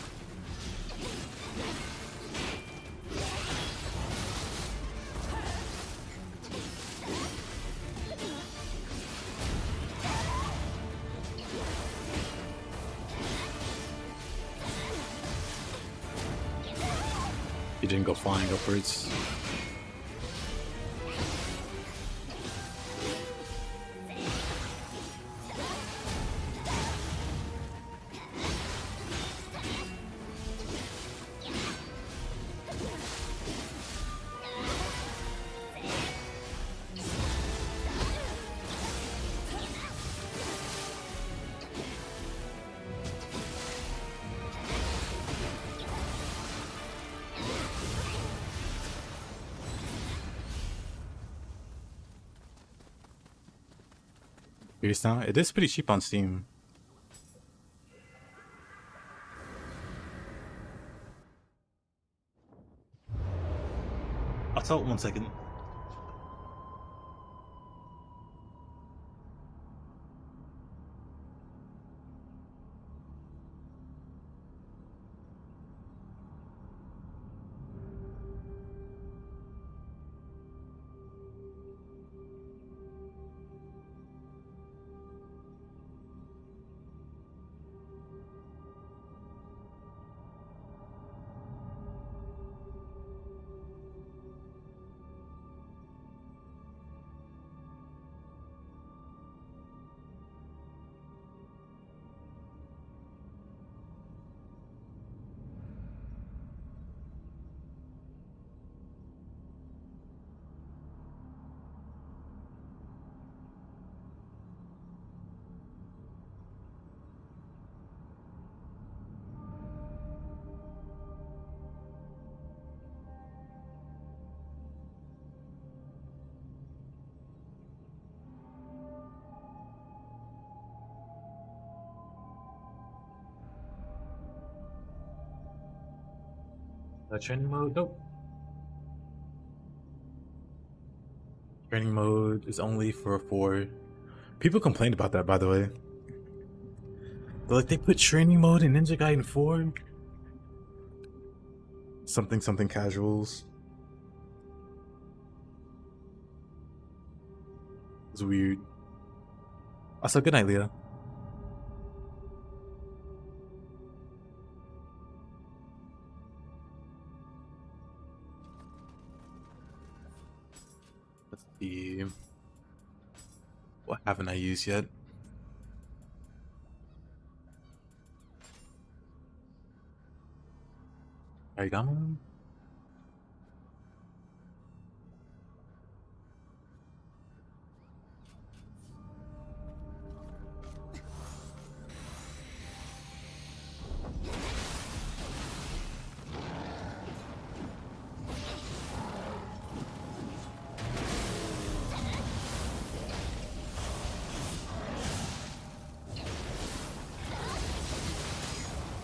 He didn't go flying upwards. Curious now? It is pretty cheap on Steam. I'll tell it 1 second. Training mode? Nope. Training mode is only for 4. People complained about that, by the way. They're like, they put training mode in Ninja Gaiden 4? Something casuals. It's weird. Also, good night, Leah. Let's see. What haven't I used yet? Arigama?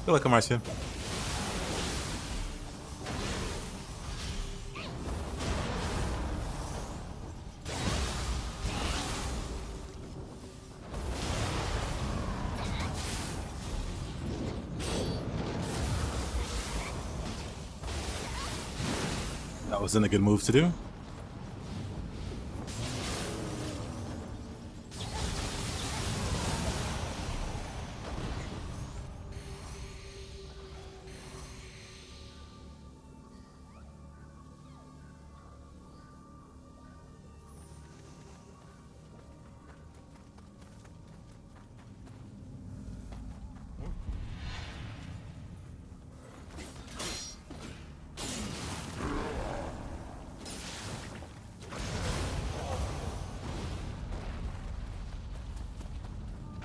Good luck, Marcia. That wasn't a good move to do.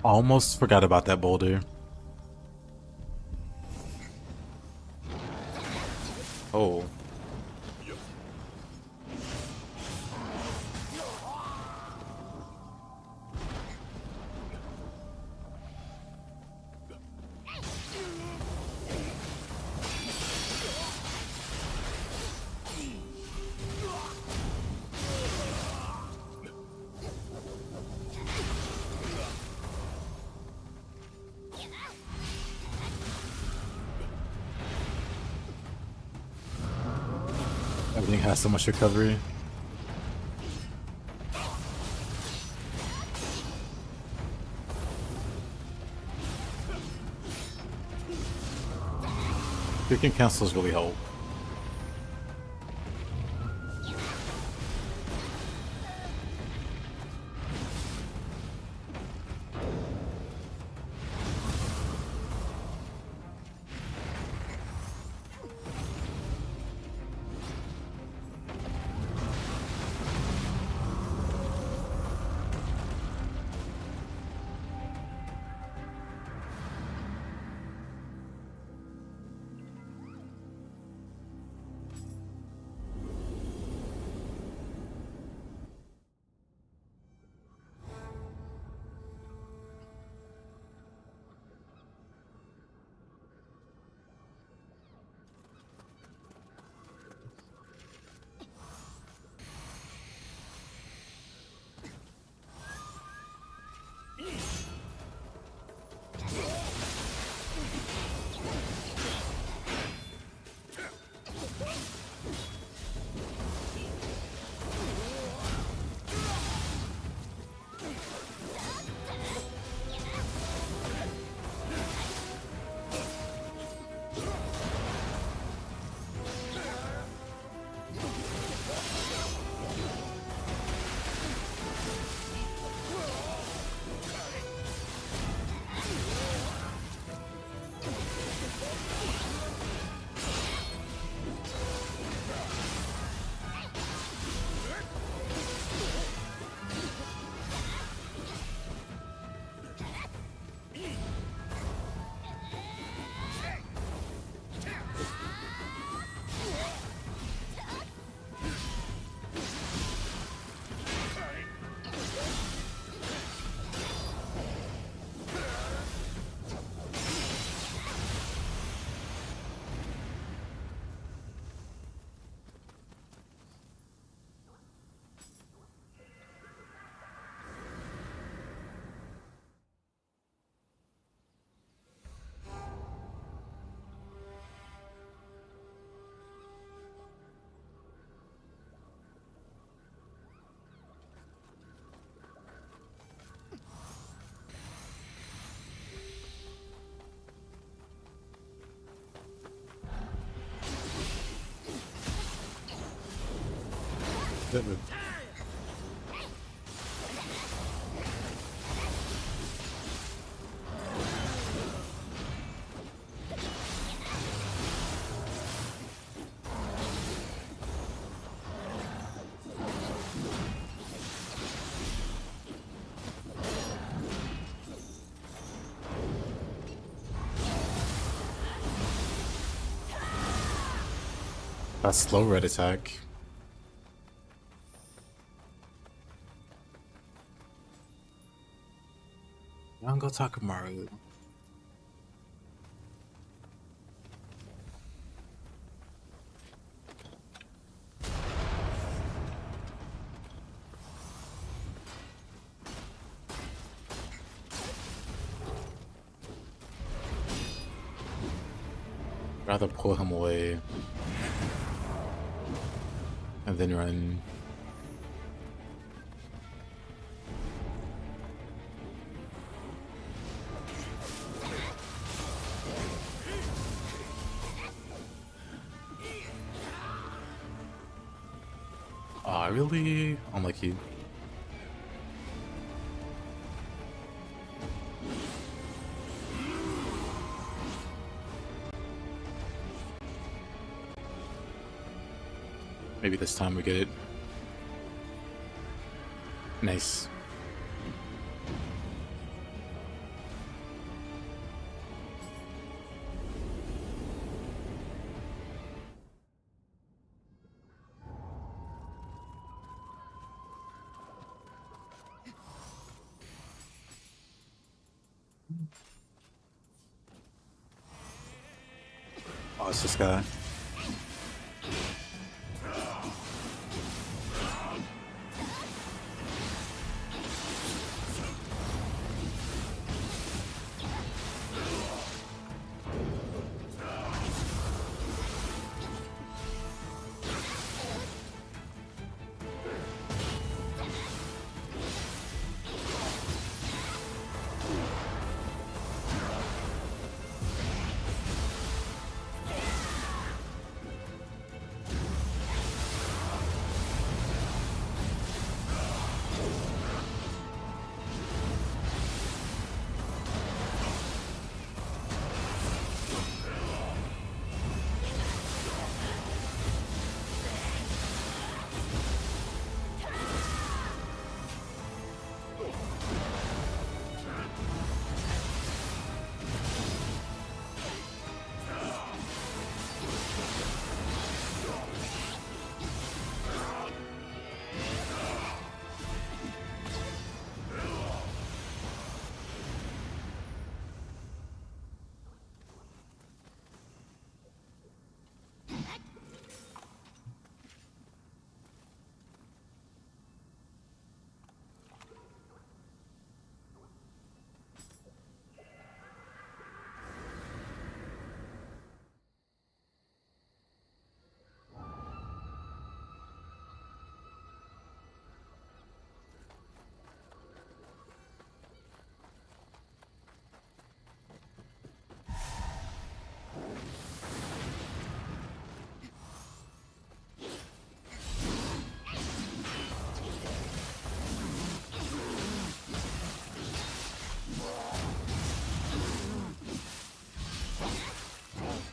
Almost forgot about that boulder. Oh. Everything has so much recovery. Freaking cancels really help. That slow red attack. Nioh God Takamaru. Rather pull him away and then run. Ah, really? Unlucky. Maybe this time we get it. Nice. What's this guy?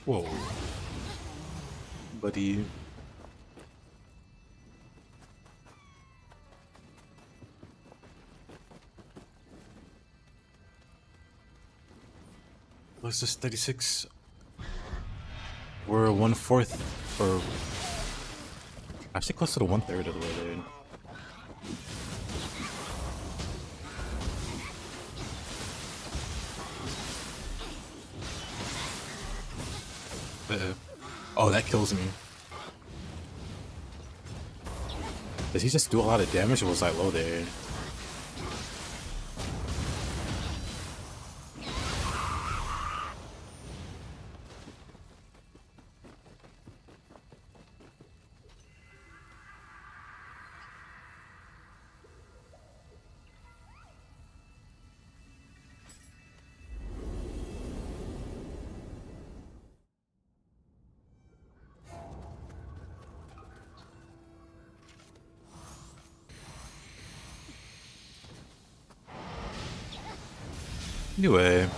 Whoa. Buddy. What's this, 36? We're 1/4, or actually close to the 1/3 of the way there. Oh, that kills me. Does he just do a lot of damage, or was I low there? Anyway.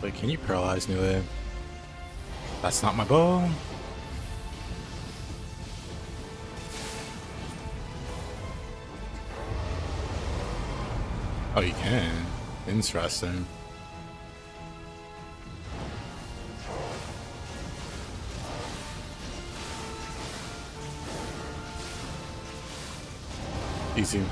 Wait, can you paralyze Nioh? That's not my bow. Oh, you can. Interesting. Easy.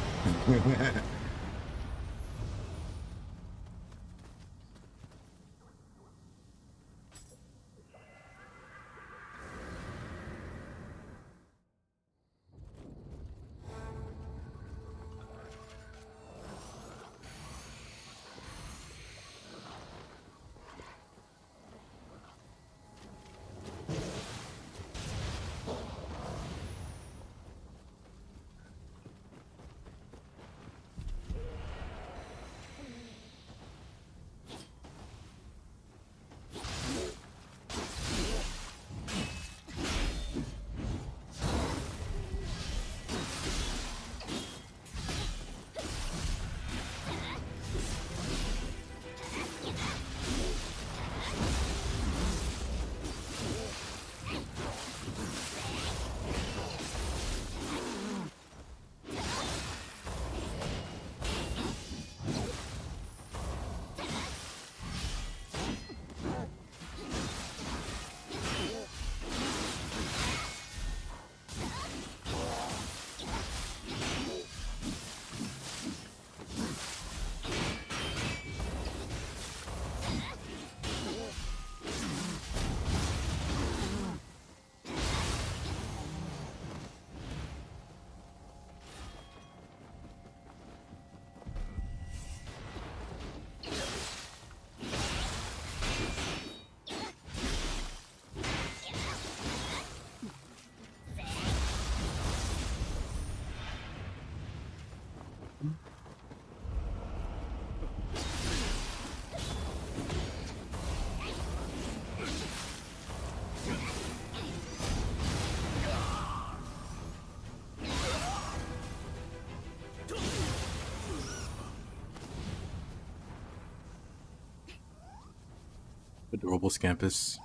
Adorable Scampus.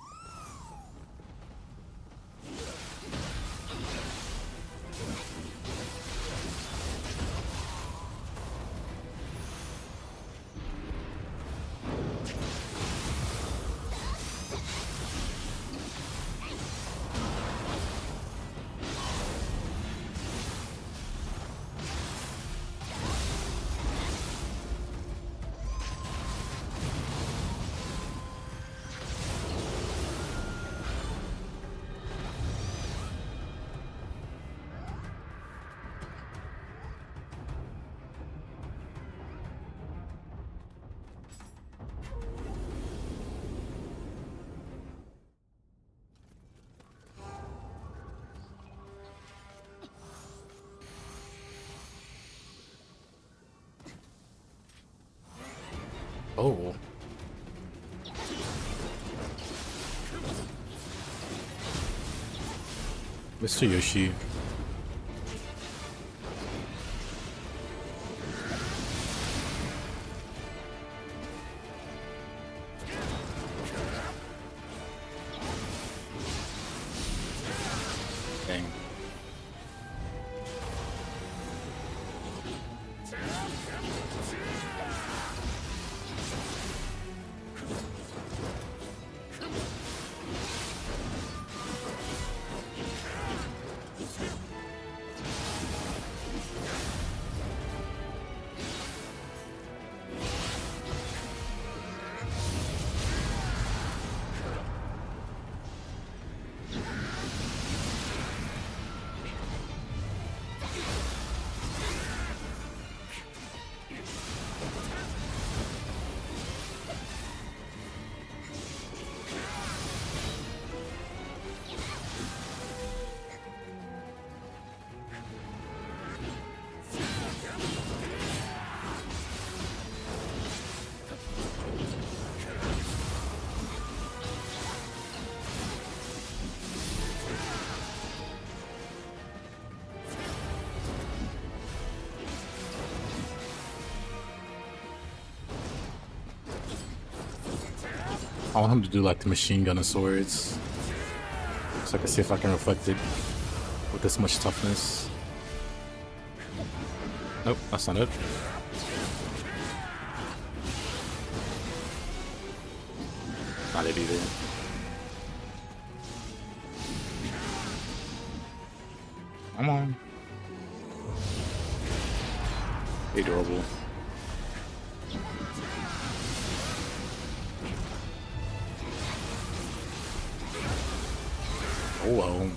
Oh. Mr. Yoshi. Dang. I want him to do like the machine gun and swords, so I can see if I can reflect it with this much toughness. Nope, that's not it. Not it either. Come on. Adorable. Oh well.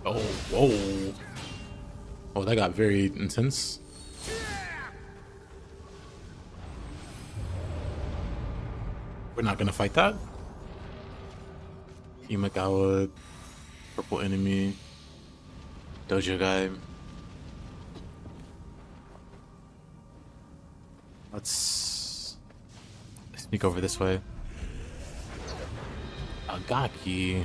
Oh, whoa. Oh, that got very intense. We're not gonna fight that. Imagawa, purple enemy, dojo guy. Let's sneak over this way. Agaki.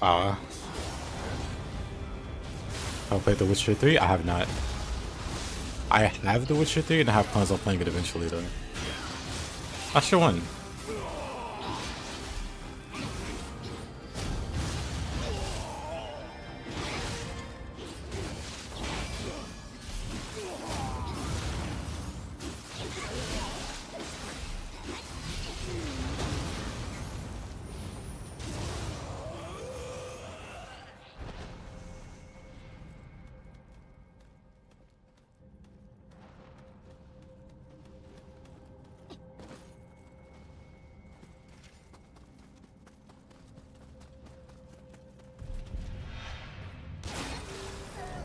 Have I played The Witcher 3? I have not. I have The Witcher 3 and I have plans on playing it eventually though. I sure won.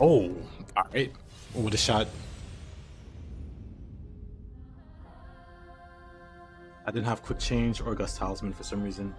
Oh, alright. What a shot. I didn't have quick change or Gust Talisman for some reason.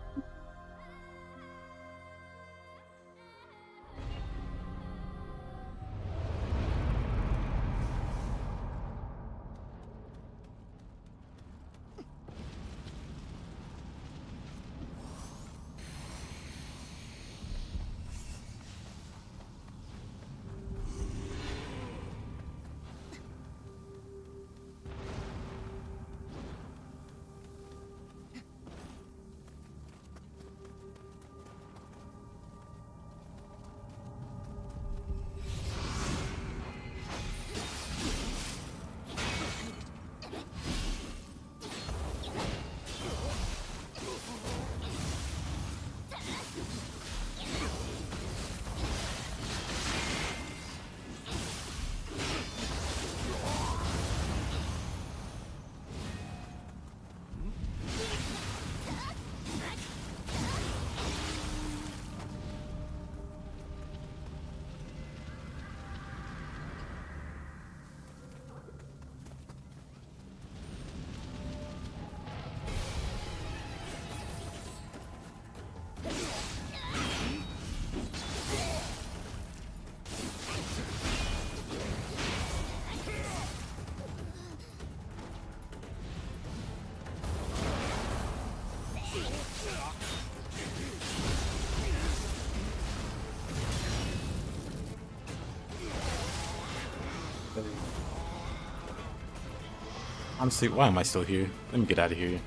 Honestly, why am I still here? Let me get out of here.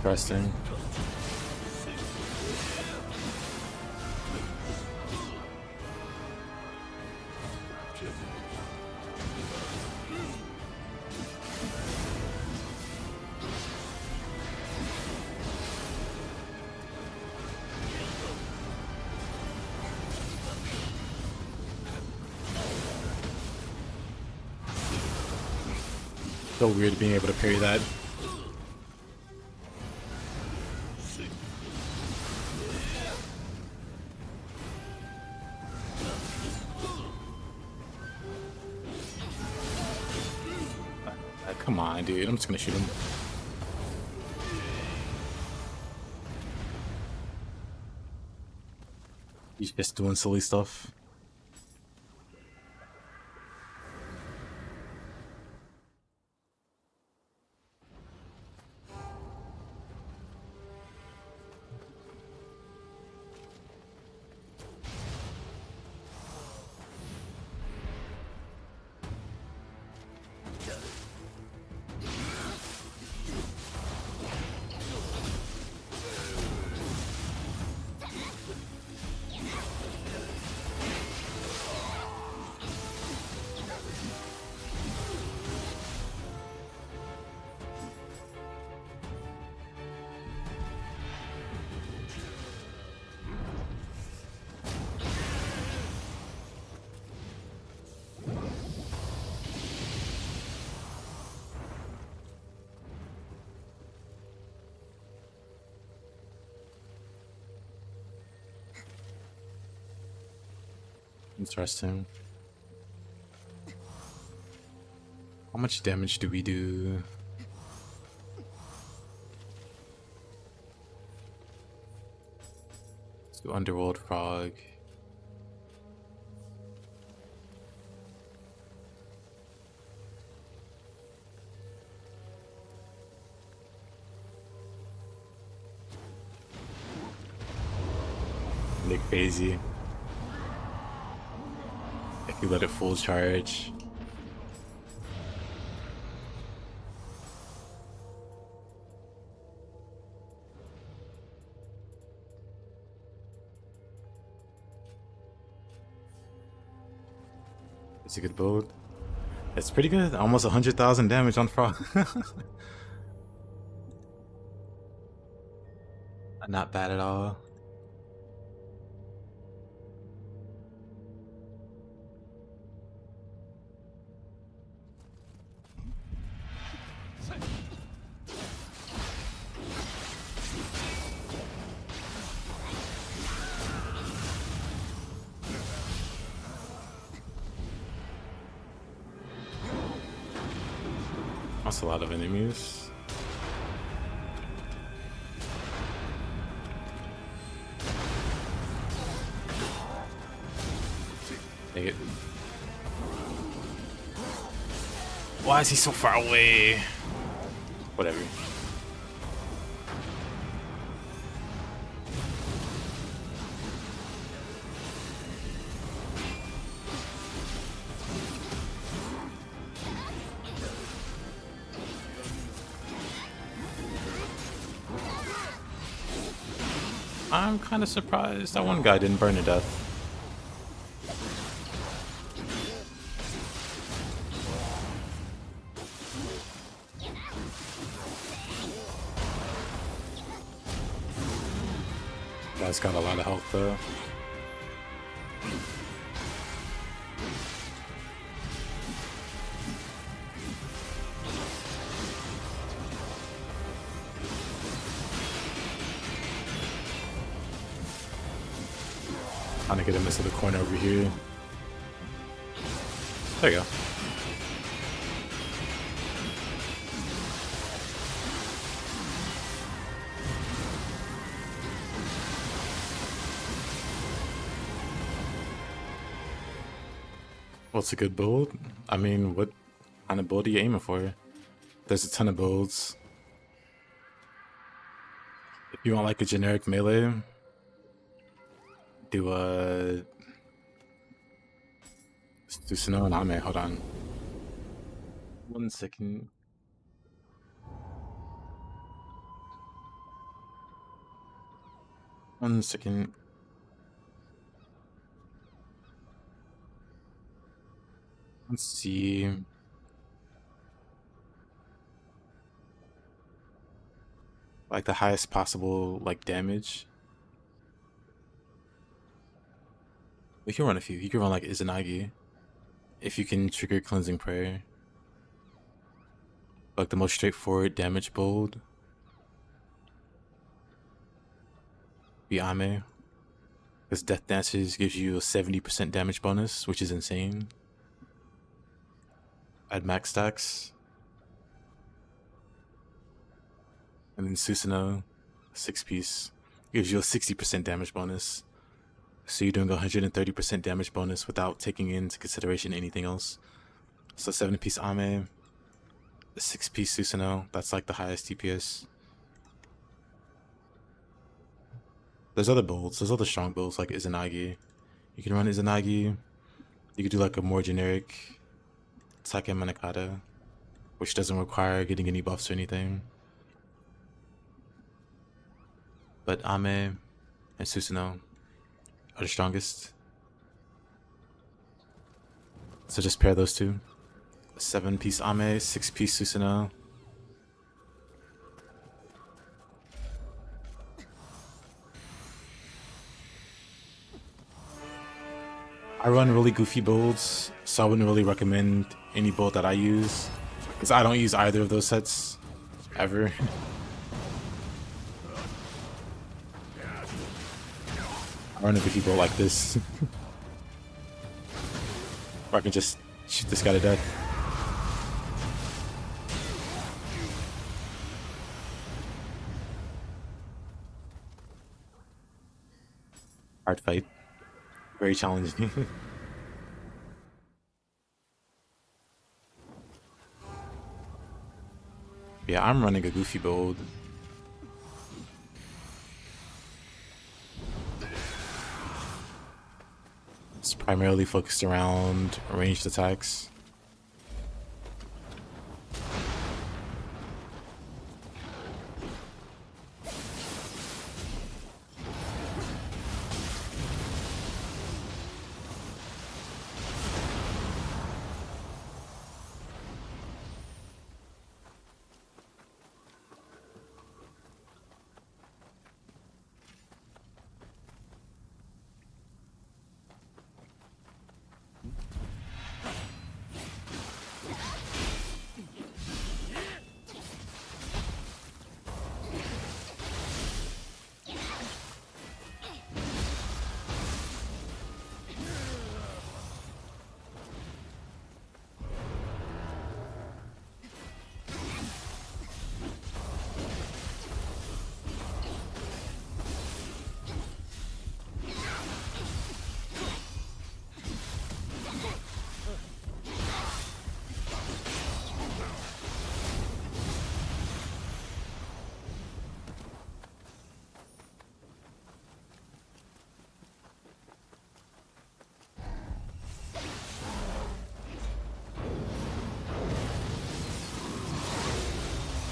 Interesting. So weird being able to parry that. Come on, dude. I'm just gonna shoot him. He's just doing silly stuff. Interesting. How much damage do we do? Let's do Underworld Frog. Nick crazy. If you let it full charge. It's a good build. It's pretty good. Almost 100,000 damage on Frog. Not bad at all. That's a lot of enemies. Take it. Why is he so far away? Whatever. I'm kind of surprised that one guy didn't burn to death. Guy's got a lot of health though. Trying to get him into the corner over here. There you go. What's a good build? I mean, what kind of build are you aiming for? There's a ton of builds. If you want like a generic melee, do Snow and Ame. Hold on. 1 second. One second. Let's see. Like the highest possible like damage. We can run a few. You can run like Izanagi. If you can trigger Cleansing Prayer. Like the most straightforward damage build. Be Ame. Because Death Dances gives you a 70% damage bonus, which is insane. Add max stacks. And then Susanoo, 6-piece, gives you a 60% damage bonus. So you're doing 130% damage bonus without taking into consideration anything else. So 7-piece Ame, a 6-piece Susanoo, that's like the highest DPS. There's other builds, there's other strong builds like Izanagi. You can run Izanagi. You could do like a more generic Sake Manakata, which doesn't require getting any buffs or anything. But Ame and Susanoo are the strongest. So just pair those two. 7-piece Ame, 6-piece Susanoo. I run really goofy builds, so I wouldn't really recommend any build that I use, because I don't use either of those sets ever. I run a goofy build like this. Or I can just shoot this guy to death. Hard fight. Very challenging. Yeah, I'm running a goofy build. It's primarily focused around ranged attacks.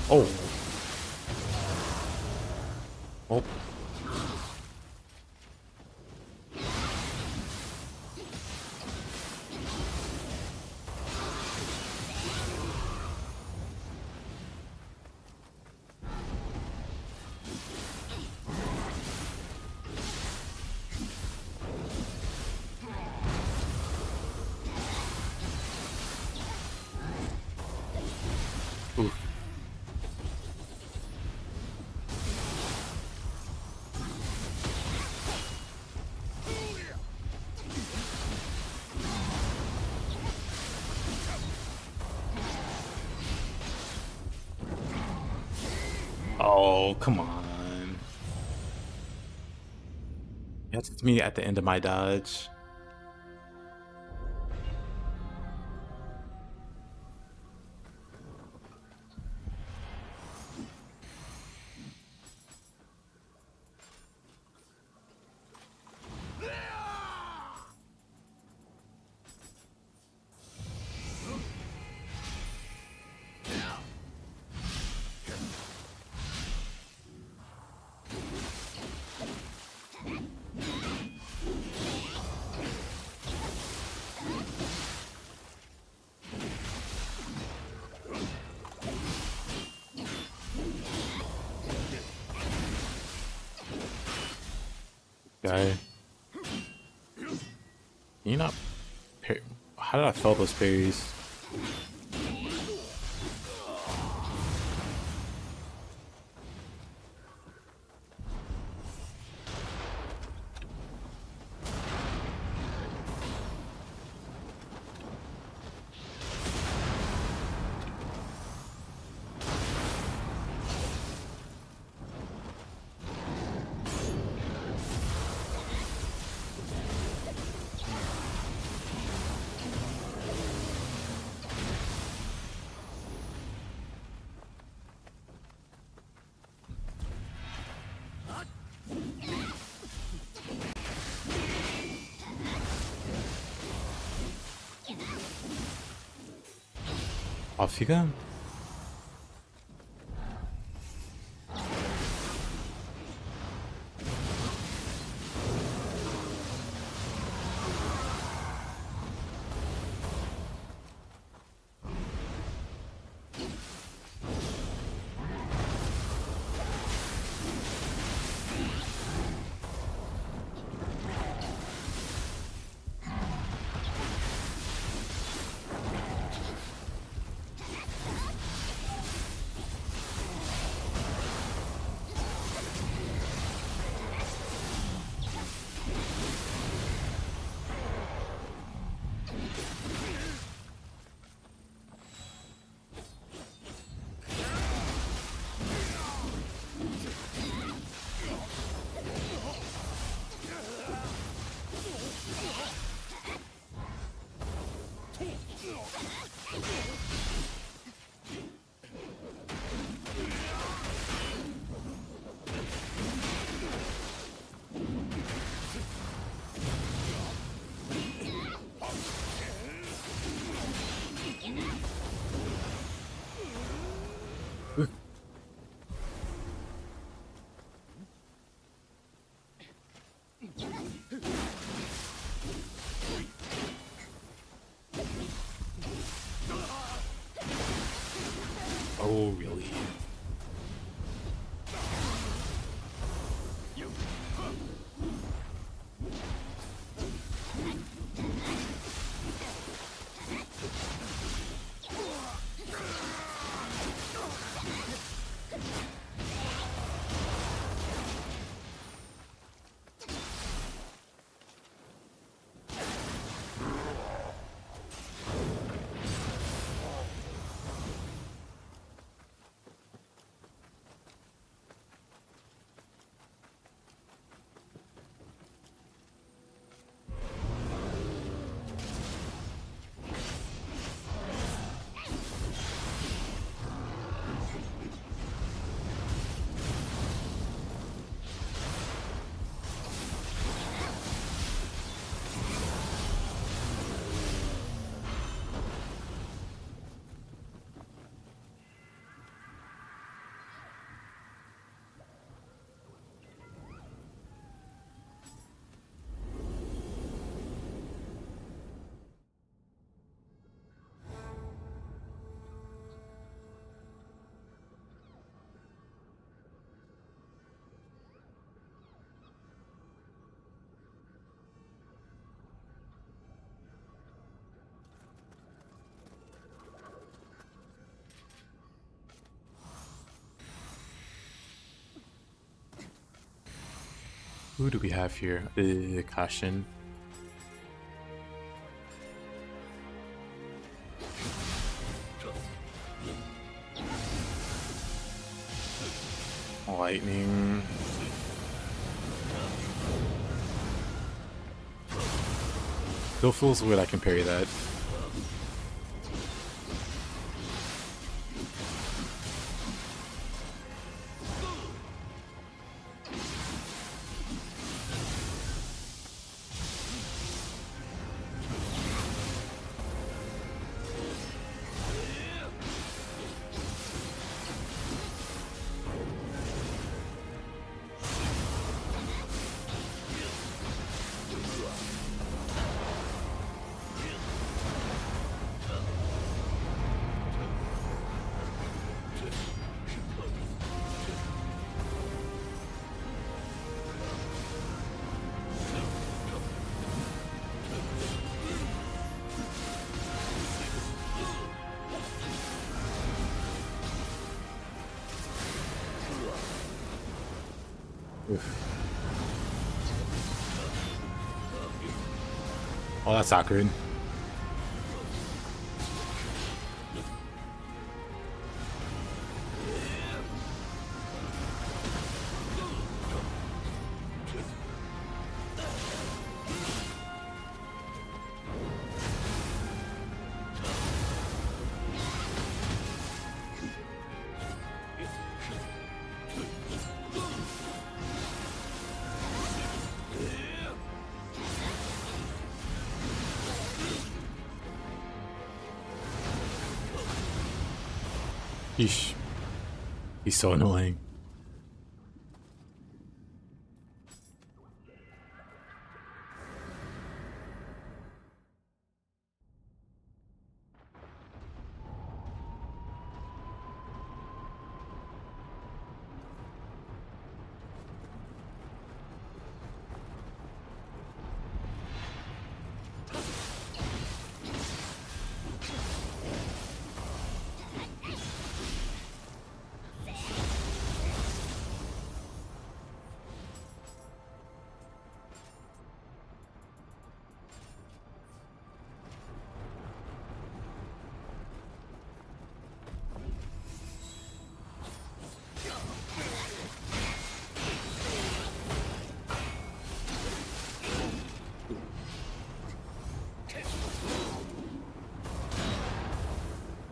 Oh. Oh. Oof. Oh, come on. That's me at the end of my dodge. Guy. Can you not parry? How did I fail those parries? Off you go. Oh, really? Who do we have here? Kashin. Lightning. Still feels weird I can parry that. Oof. Oh, that's awkward. He's so annoying.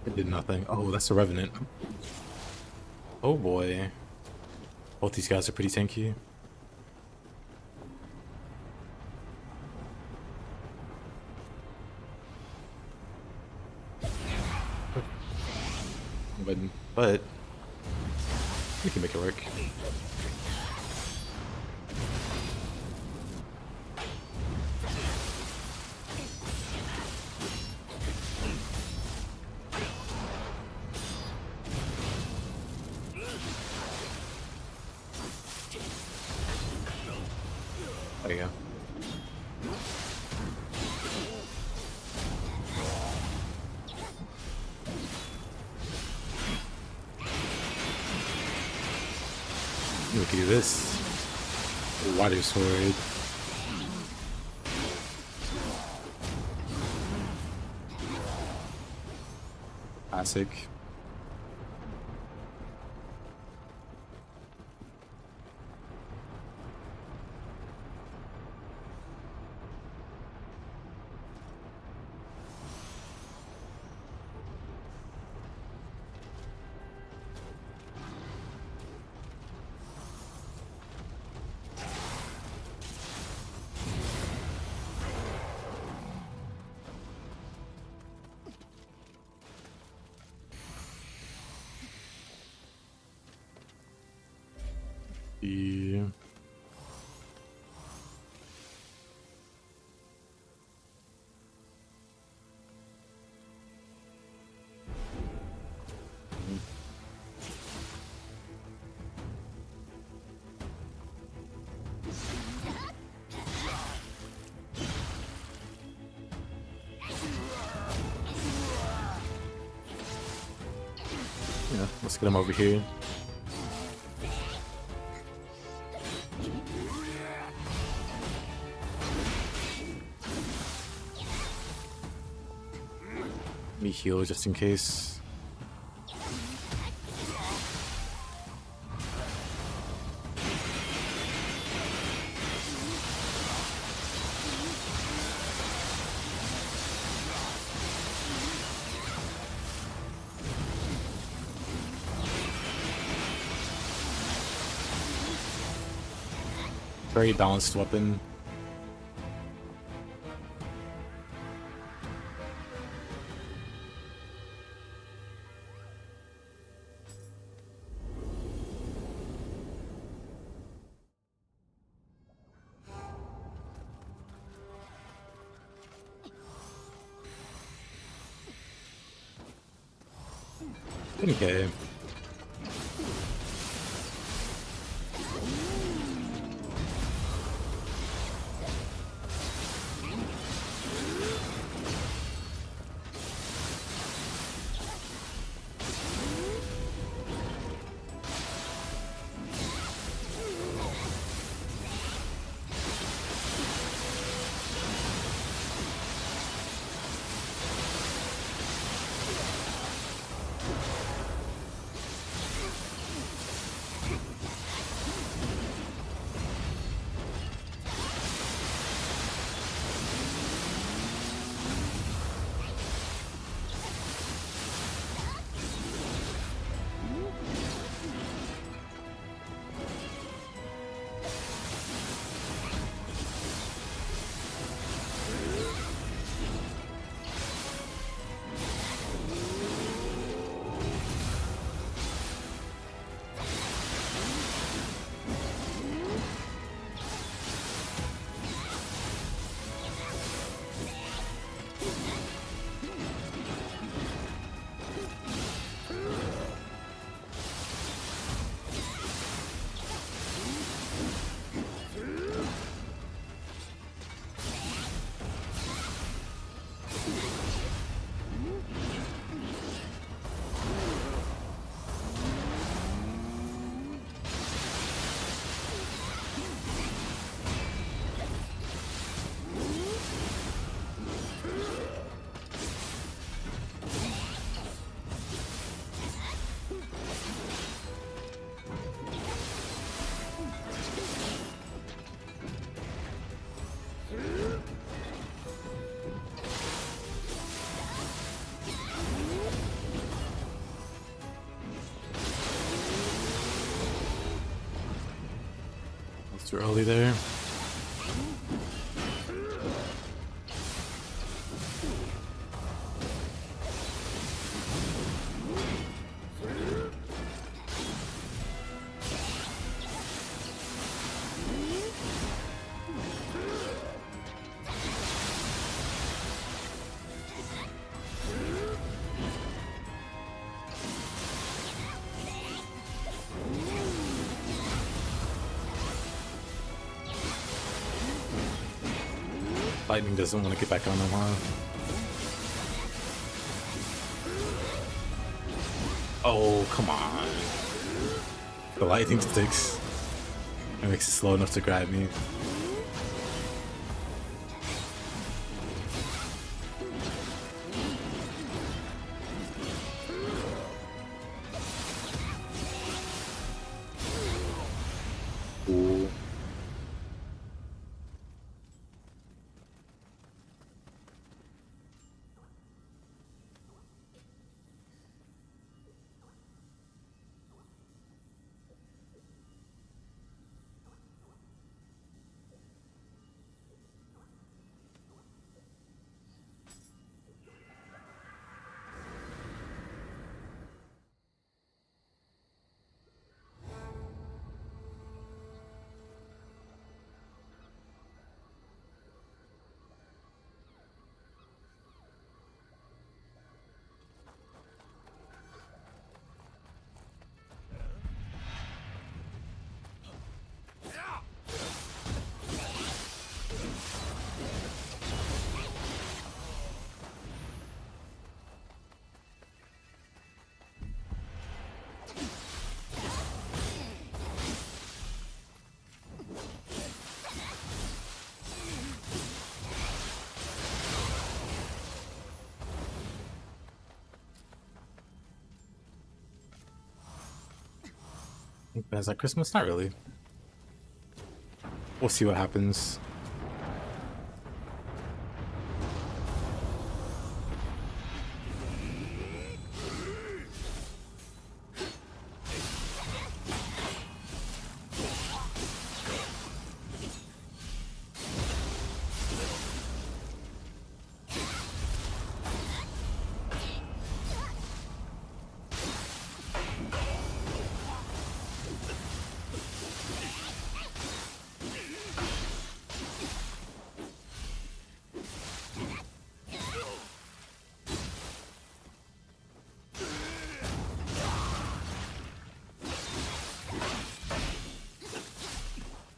It did nothing. Oh, that's a Revenant. Oh boy. Both these guys are pretty tanky. But we can make it work. There you go. We can do this. Water sword. Classic. Yeah. Yeah, let's get him over here. Let me heal just in case. Very balanced weapon. Okay. Too early there. Lightning doesn't want to get back on them, huh? Oh, come on. The lightning sticks. It makes it slow enough to grab me. Ooh. It's like Christmas? Not really. We'll see what happens.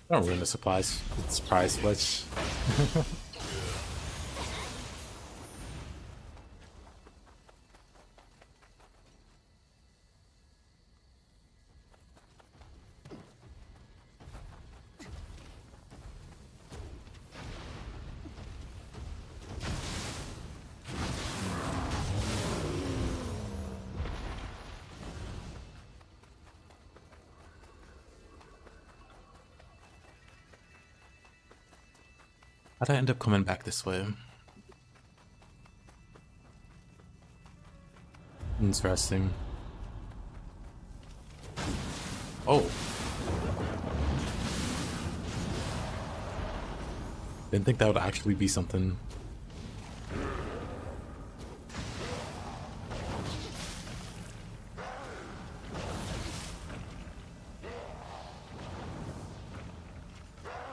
Don't ruin the supplies. It's priceless. How'd I end up coming back this way? Interesting. Oh. Didn't think that would actually be something.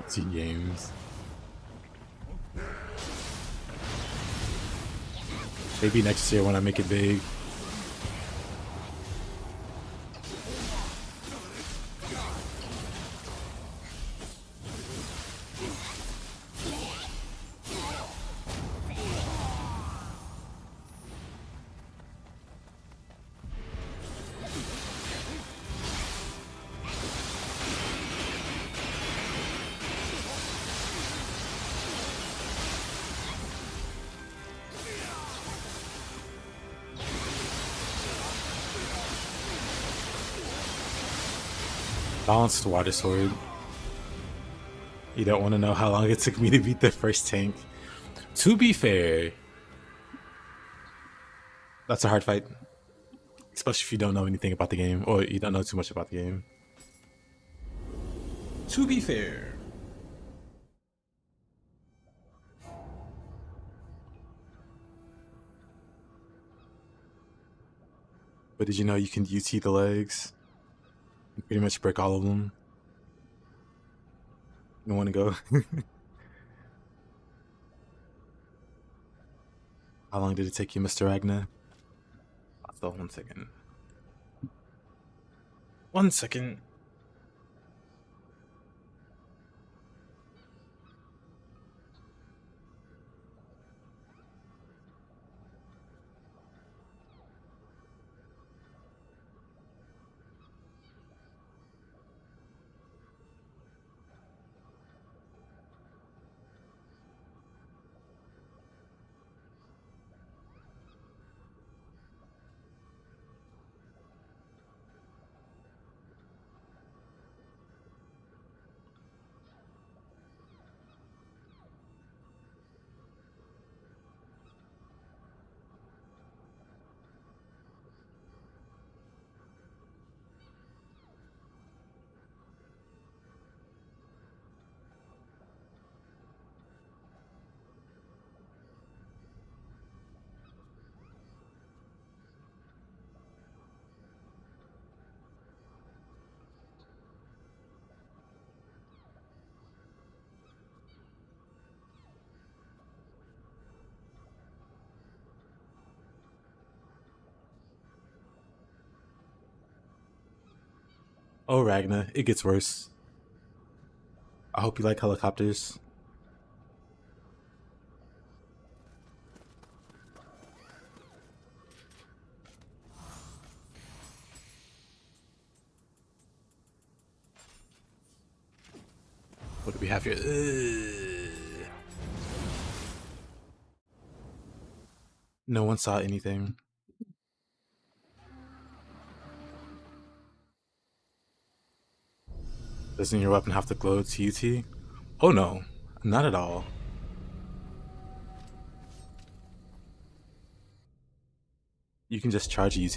See games. Maybe next year when I make it big. Balanced water sword. You don't want to know how long it took me to beat the first tank. To be fair, that's a hard fight. Especially if you don't know anything about the game, or you don't know too much about the game. To be fair. But did you know you can UT the legs? And pretty much break all of them. You want to go? How long did it take you, Mr. Ragnar? Still 1 second. 1 second. Oh, Ragnar, it gets worse. I hope you like helicopters. What do we have here? No one saw anything. Doesn't your weapon have to glow to UT? Oh no, not at all. You can just charge UT.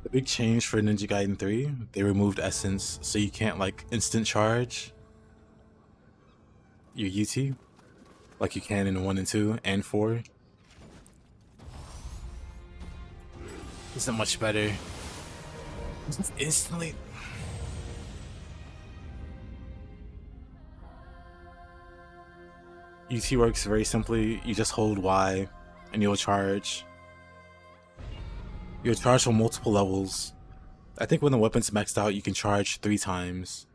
The big change for Ninja Gaiden 3, they removed Essence, so you can't like instant charge your UT like you can in 1 and 2 and 4. Isn't much better. Instantly. UT works very simply. You just hold Y and you'll charge. You'll charge from multiple levels. I think when the weapon's maxed out, you can charge 3 times.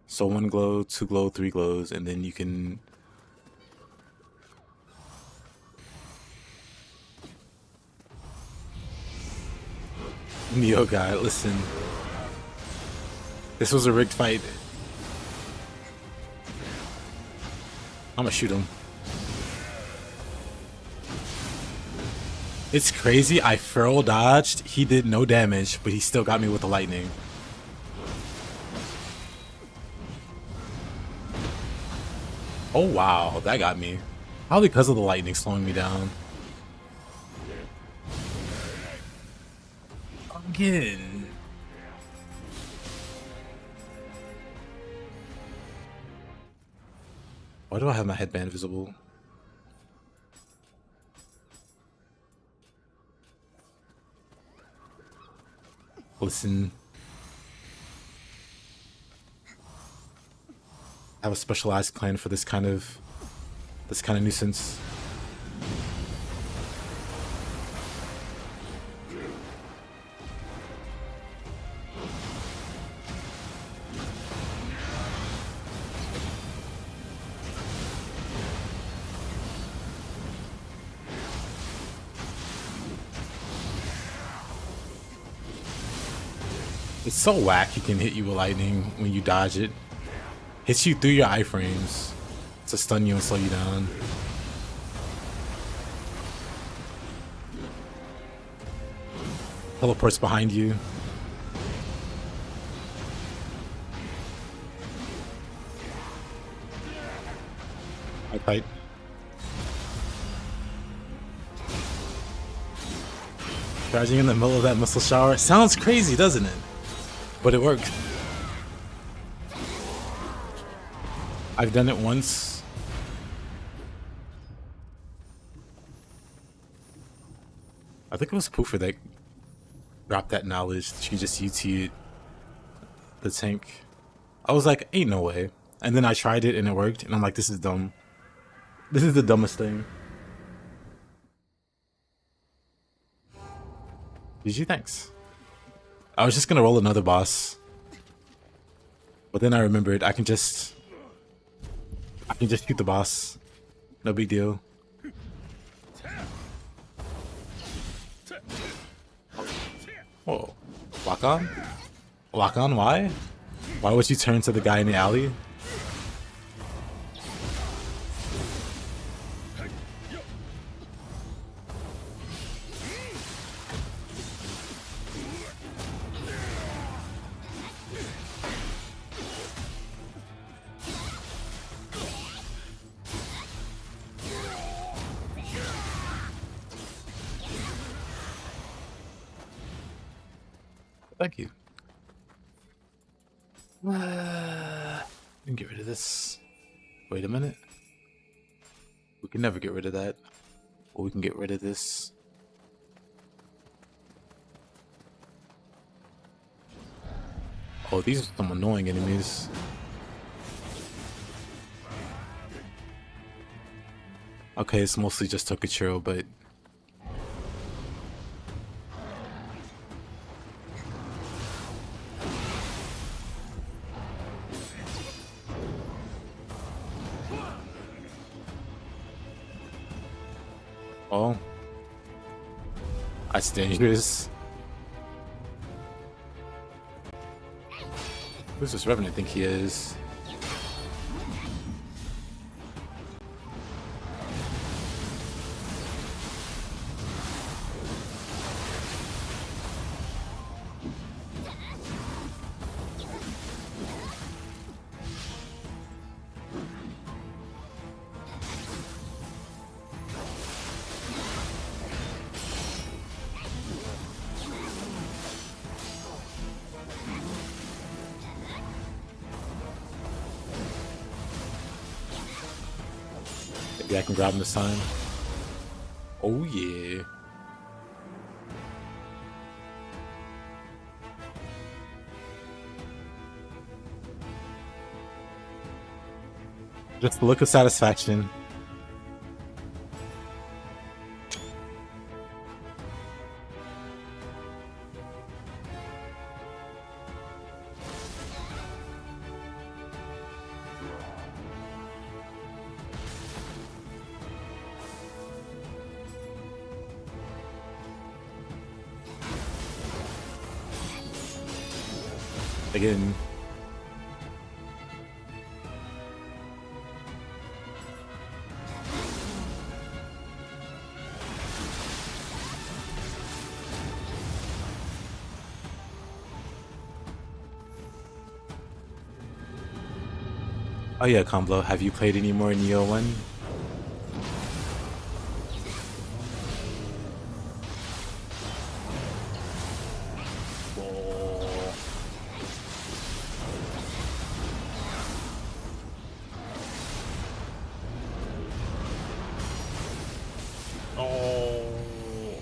So 1 glow, 2 glow, 3 glows, and then you can... Nioh God, listen. This was a rigged fight. I'm gonna shoot him. It's crazy, I feral dodged, he did no damage, but he still got me with the lightning. Oh wow, that got me. Probably because of the lightning slowing me down. Again. Why do I have my headband visible? Listen. I have a specialized plan for this kind of nuisance. It's so whack he can hit you with lightning when you dodge it. Hits you through your iframes to stun you and slow you down. Teleports behind you. I fight. Charging in the middle of that missile shower. Sounds crazy, doesn't it? But it worked. I've done it once. I think it was Poofer that dropped that knowledge. She just UT'd the tank. I was like, ain't no way. And then I tried it and it worked. And I'm like, this is dumb. This is the dumbest thing. GG, thanks. I was just gonna roll another boss. But then I remembered I can just shoot the boss. No big deal. Whoa. Lock on? Lock on, why? Why would you turn to the guy in the alley? Thank you. Get rid of this. Wait a minute. We can never get rid of that. Or we can get rid of this. Oh, these are some annoying enemies. Okay, it's mostly just Tokichiro, but... Oh. That's dangerous. Who's this Revenant think he is? Maybe I can grab him this time. Oh yeah. Just the look of satisfaction. Again. Oh yeah, Comblo, have you played any more Nioh 1?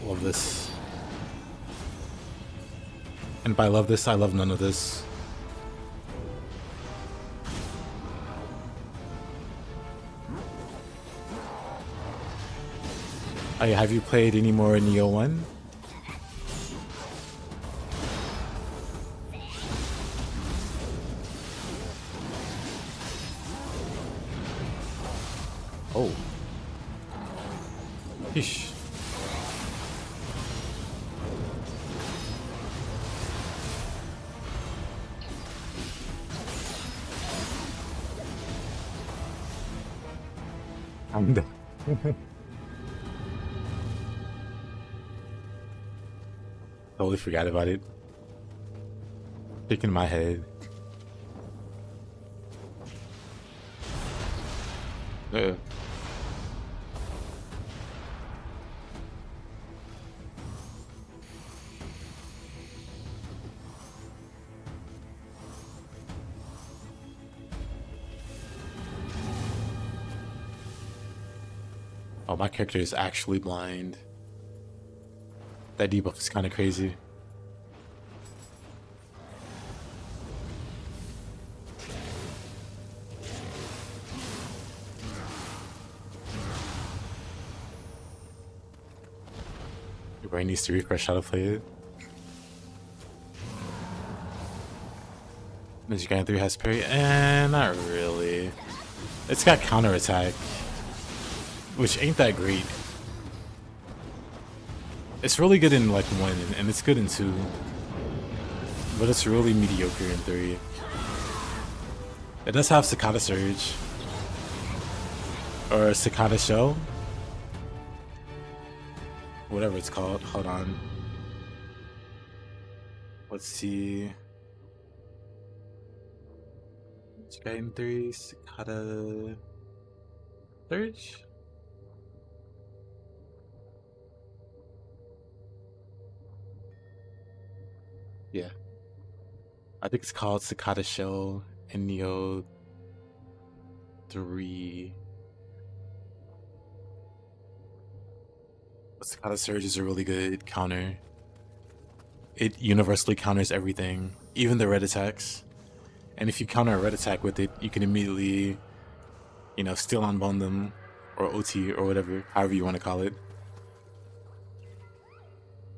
Love this. And by love this, I love none of this. Oh yeah, have you played any more Nioh 1? Oh. Yeesh. I'm done. Totally forgot about it. Sticking in my head. Yeah. Oh, my character is actually blind. That debuff is kind of crazy. Your brain needs to refresh how to play it. Ninjutsu 3 has parry, and not really. It's got counterattack, which ain't that great. It's really good in like 1, and it's good in 2. But it's really mediocre in 3. It does have Cicada Surge. Or Cicada Shell. Whatever it's called. Hold on. Let's see. Ninjutsu 3, Cicada Surge? Yeah. I think it's called Cicada Shell in Nioh 3. Cicada Surge is a really good counter. It universally counters everything, even the red attacks. And if you counter a red attack with it, you can immediately, you know, steal on bone them, or OT, or whatever, however you want to call it.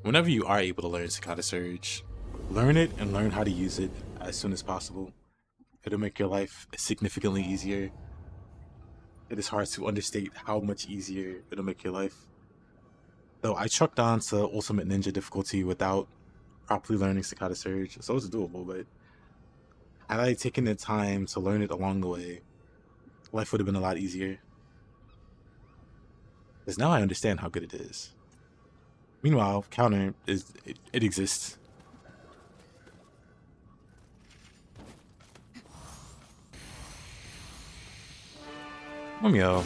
Whenever you are able to learn Cicada Surge, learn it and learn how to use it as soon as possible. It'll make your life significantly easier. It is hard to understate how much easier it'll make your life. Though I chucked on to Ultimate Ninja difficulty without properly learning Cicada Surge, so it's doable, but had I taken the time to learn it along the way, life would have been a lot easier. Because now I understand how good it is. Meanwhile, counter it exists. Omio.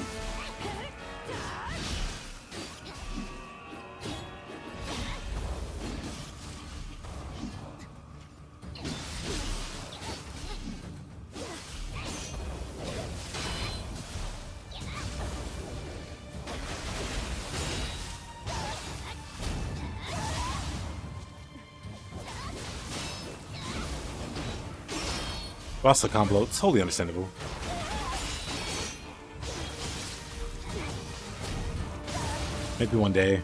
Rasa combo, totally understandable. Maybe one day.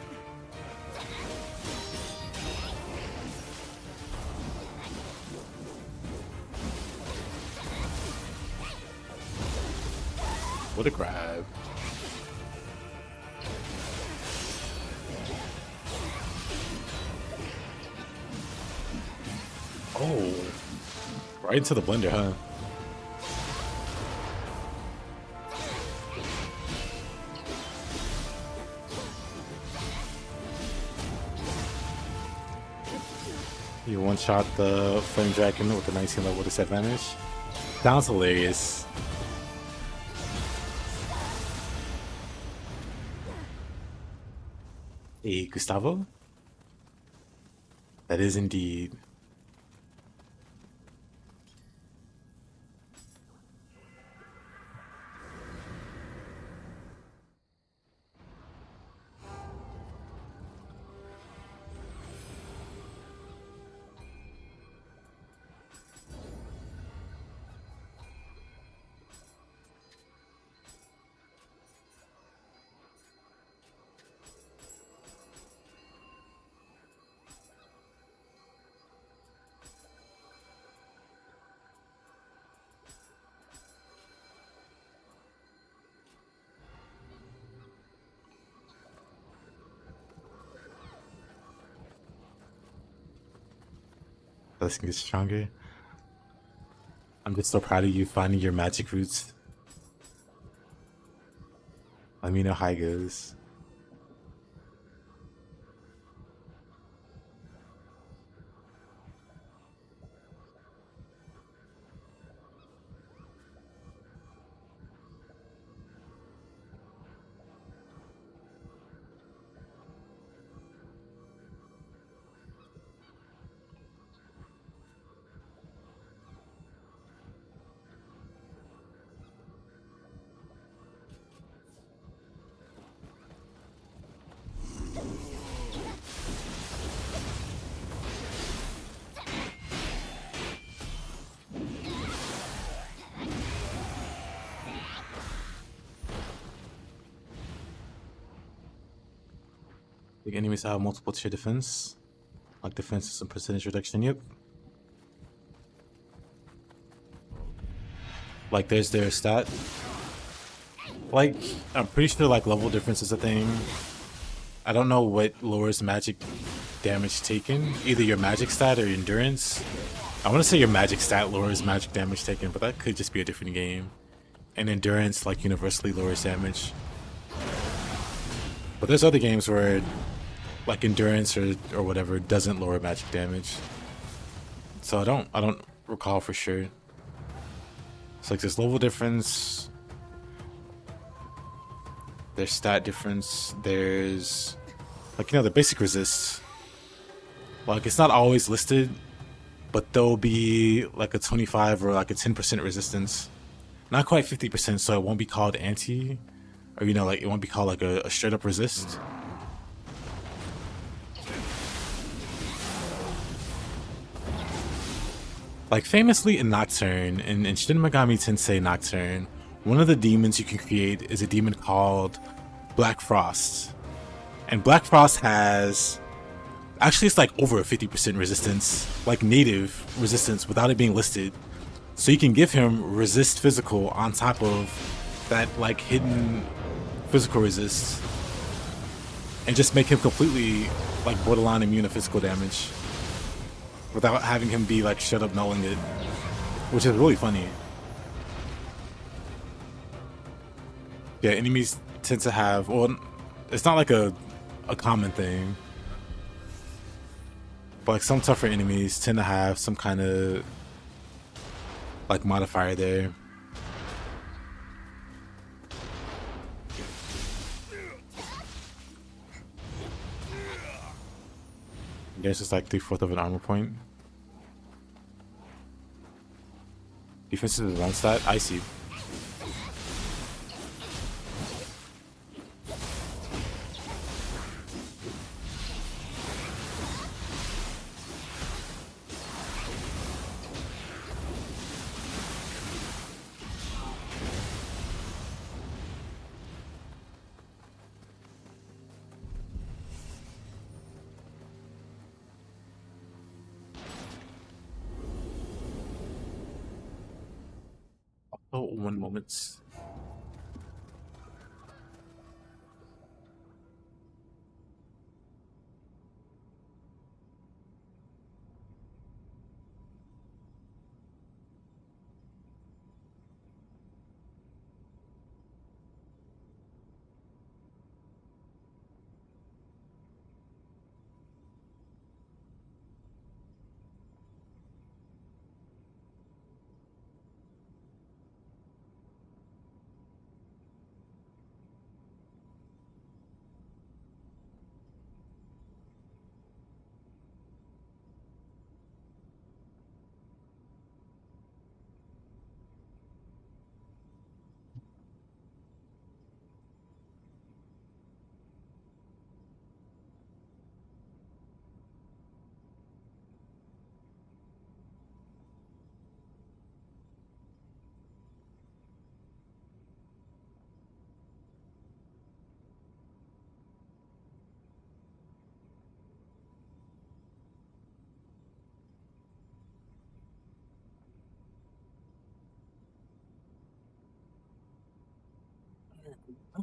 What a grab. Oh. Right into the blender, huh? You one-shot the Flame Dragon with the 19 level disadvantage. Sounds hilarious. Hey, Gustavo? That is indeed. Let's get stronger. I'm just so proud of you finding your magic roots. Let me know how it goes. The enemies have multiple tier defense, like defense and percentage reduction. Yep. Like there's their stat. Like I'm pretty sure like level difference is a thing. I don't know what lowers magic damage taken. Either your magic stat or your endurance. I want to say your magic stat lowers magic damage taken, but that could just be a different game. And endurance like universally lowers damage. But there's other games where like endurance or whatever doesn't lower magic damage. So I don't recall for sure. It's like there's level difference, there's stat difference, there's like, you know, the basic resists. Like it's not always listed, but there'll be like a 25 or like a 10% resistance. Not quite 50%, so it won't be called anti, or you know, like it won't be called like a straight up resist. Like famously in Nocturne, in Shin Megami Tensei Nocturne, one of the demons you can create is a demon called Black Frost. And Black Frost has, actually it's like over a 50% resistance, like native resistance without it being listed. So you can give him resist physical on top of that like hidden physical resist. And just make him completely like borderline immune to physical damage. Without having him be like shut up nulling it, which is really funny. Yeah, enemies tend to have, well, it's not like a common thing, but like some tougher enemies tend to have some kind of like modifier there. I guess it's like 3/4 of an armor point. Defense is one stat. I see. Oh, 1 moment.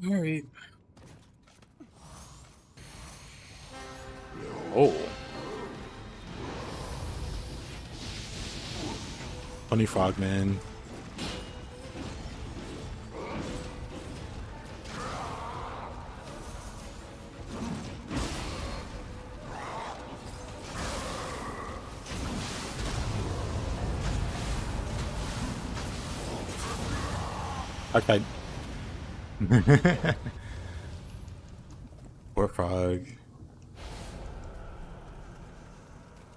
Alright. Oh. Funny Frogman. Okay. Poor Frog.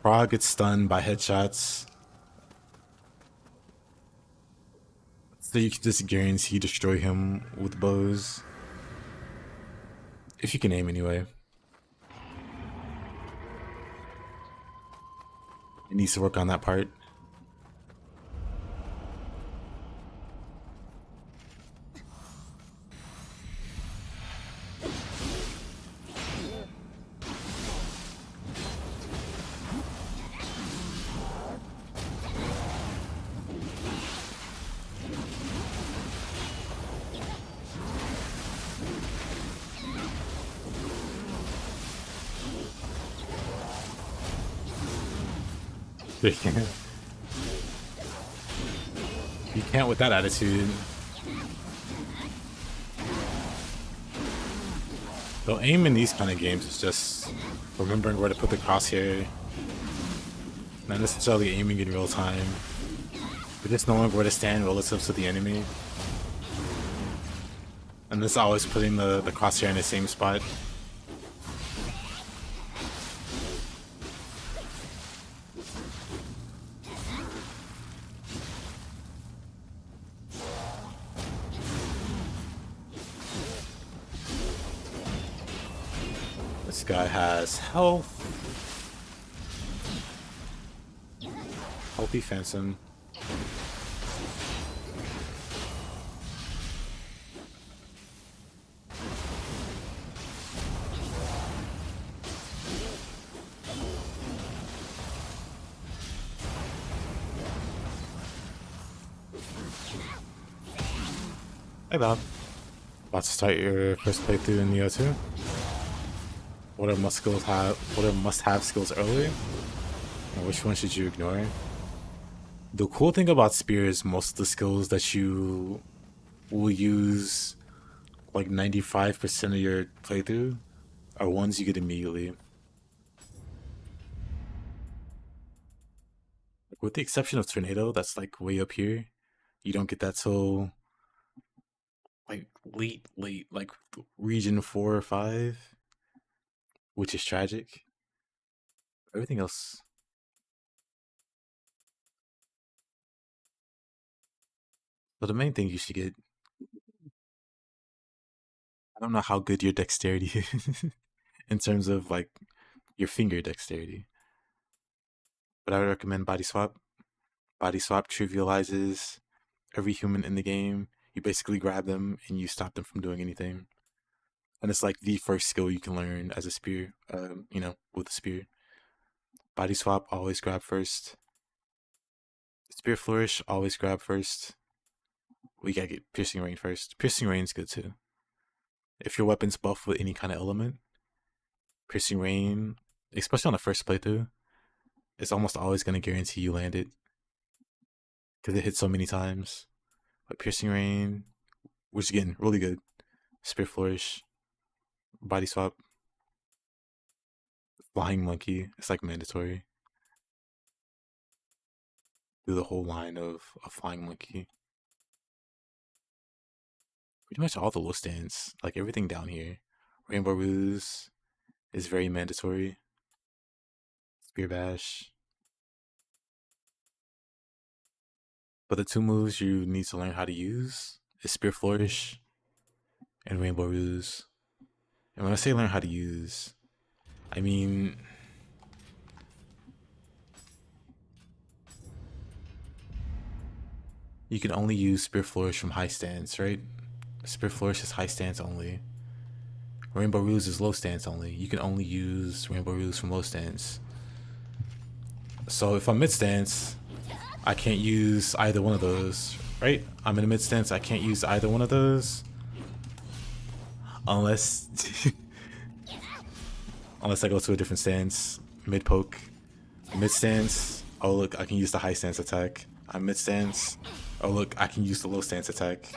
Frog gets stunned by headshots. So you can just guarantee destroy him with bows. If you can aim anyway. It needs to work on that part. You can't with that attitude. The aim in these kind of games is just remembering where to put the crosshair. Not necessarily aiming in real time, but just knowing where to stand relative to the enemy. And this always putting the crosshair in the same spot. This guy has health. Healthy Phantom. Hey Bob. About to start your first playthrough in Nioh 2. What are must-have skills early? And which one should you ignore? The cool thing about Spear is most of the skills that you will use like 95% of your playthrough are ones you get immediately. With the exception of Tornado, that's like way up here. You don't get that till like late, like region 4 or 5, which is tragic. Everything else. But the main thing you should get, I don't know how good your dexterity is in terms of like your finger dexterity, but I would recommend Body Swap. Body Swap trivializes every human in the game. You basically grab them and you stop them from doing anything. And it's like the first skill you can learn as a spear, with a spear. Body Swap, always grab first. Spear Flourish, always grab first. We gotta get Piercing Rain first. Piercing Rain's good too. If your weapon's buffed with any kind of element, Piercing Rain, especially on the first playthrough, it's almost always gonna guarantee you land it. Because it hits so many times. But Piercing Rain, which again, really good. Spear Flourish, Body Swap, Flying Monkey, it's like mandatory. Do the whole line of a Flying Monkey. Pretty much all the low stands, like everything down here. Rainbow Ruse is very mandatory. Spear Bash. But the two moves you need to learn how to use is Spear Flourish and Rainbow Ruse. And when I say learn how to use, I mean you can only use Spear Flourish from high stance, right? Spear Flourish is high stance only. Rainbow Ruse is low stance only. You can only use Rainbow Ruse from low stance. So if I'm mid stance, I can't use either one of those, right? I'm in a mid stance, I can't use either one of those. Unless I go to a different stance. Mid poke. Mid stance. Oh look, I can use the high stance attack. I'm mid stance. Oh look, I can use the low stance attack.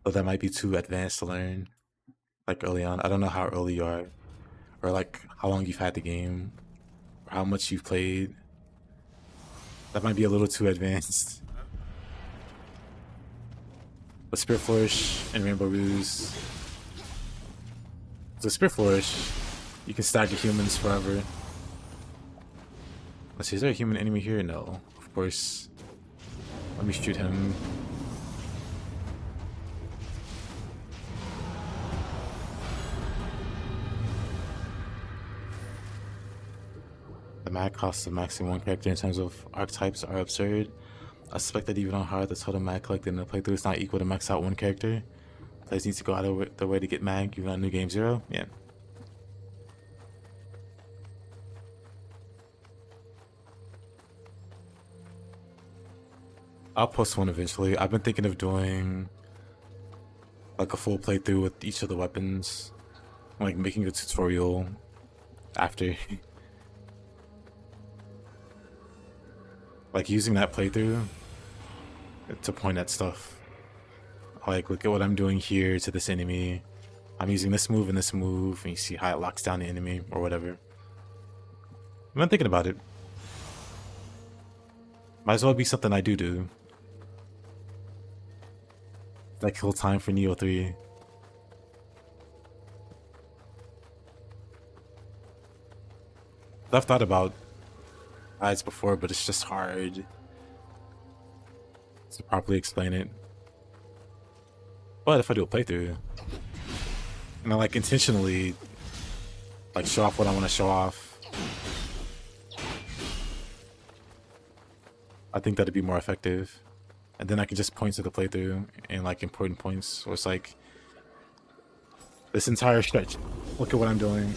But that might be too advanced to learn, like early on. I don't know how early you are, or like how long you've had the game, or how much you've played. That might be a little too advanced. But Spear Flourish and Rainbow Ruse. So Spear Flourish, you can stack your humans forever. Let's see, is there a human enemy here? No, of course. Let me shoot him. mag costs of maxing one character in terms of archetypes are absurd. I suspect that even on hard, the total mag collected in the playthrough is not equal to max out one character. Players need to go out of the way to get mag, even on New Game 0. Yeah. I'll post one eventually. I've been thinking of doing like a full playthrough with each of the weapons, like making a tutorial after. Like using that playthrough to point at stuff. Like, look at what I'm doing here to this enemy. I'm using this move and this move, and you see how it locks down the enemy or whatever. I've been thinking about it. Might as well be something I do. Like kill time for Nioh 3. I've thought about guides before, but it's just hard to properly explain it. But if I do a playthrough, and I like intentionally like show off what I want to show off, I think that'd be more effective. And then I can just point to the playthrough and like important points where it's like this entire stretch. Look at what I'm doing.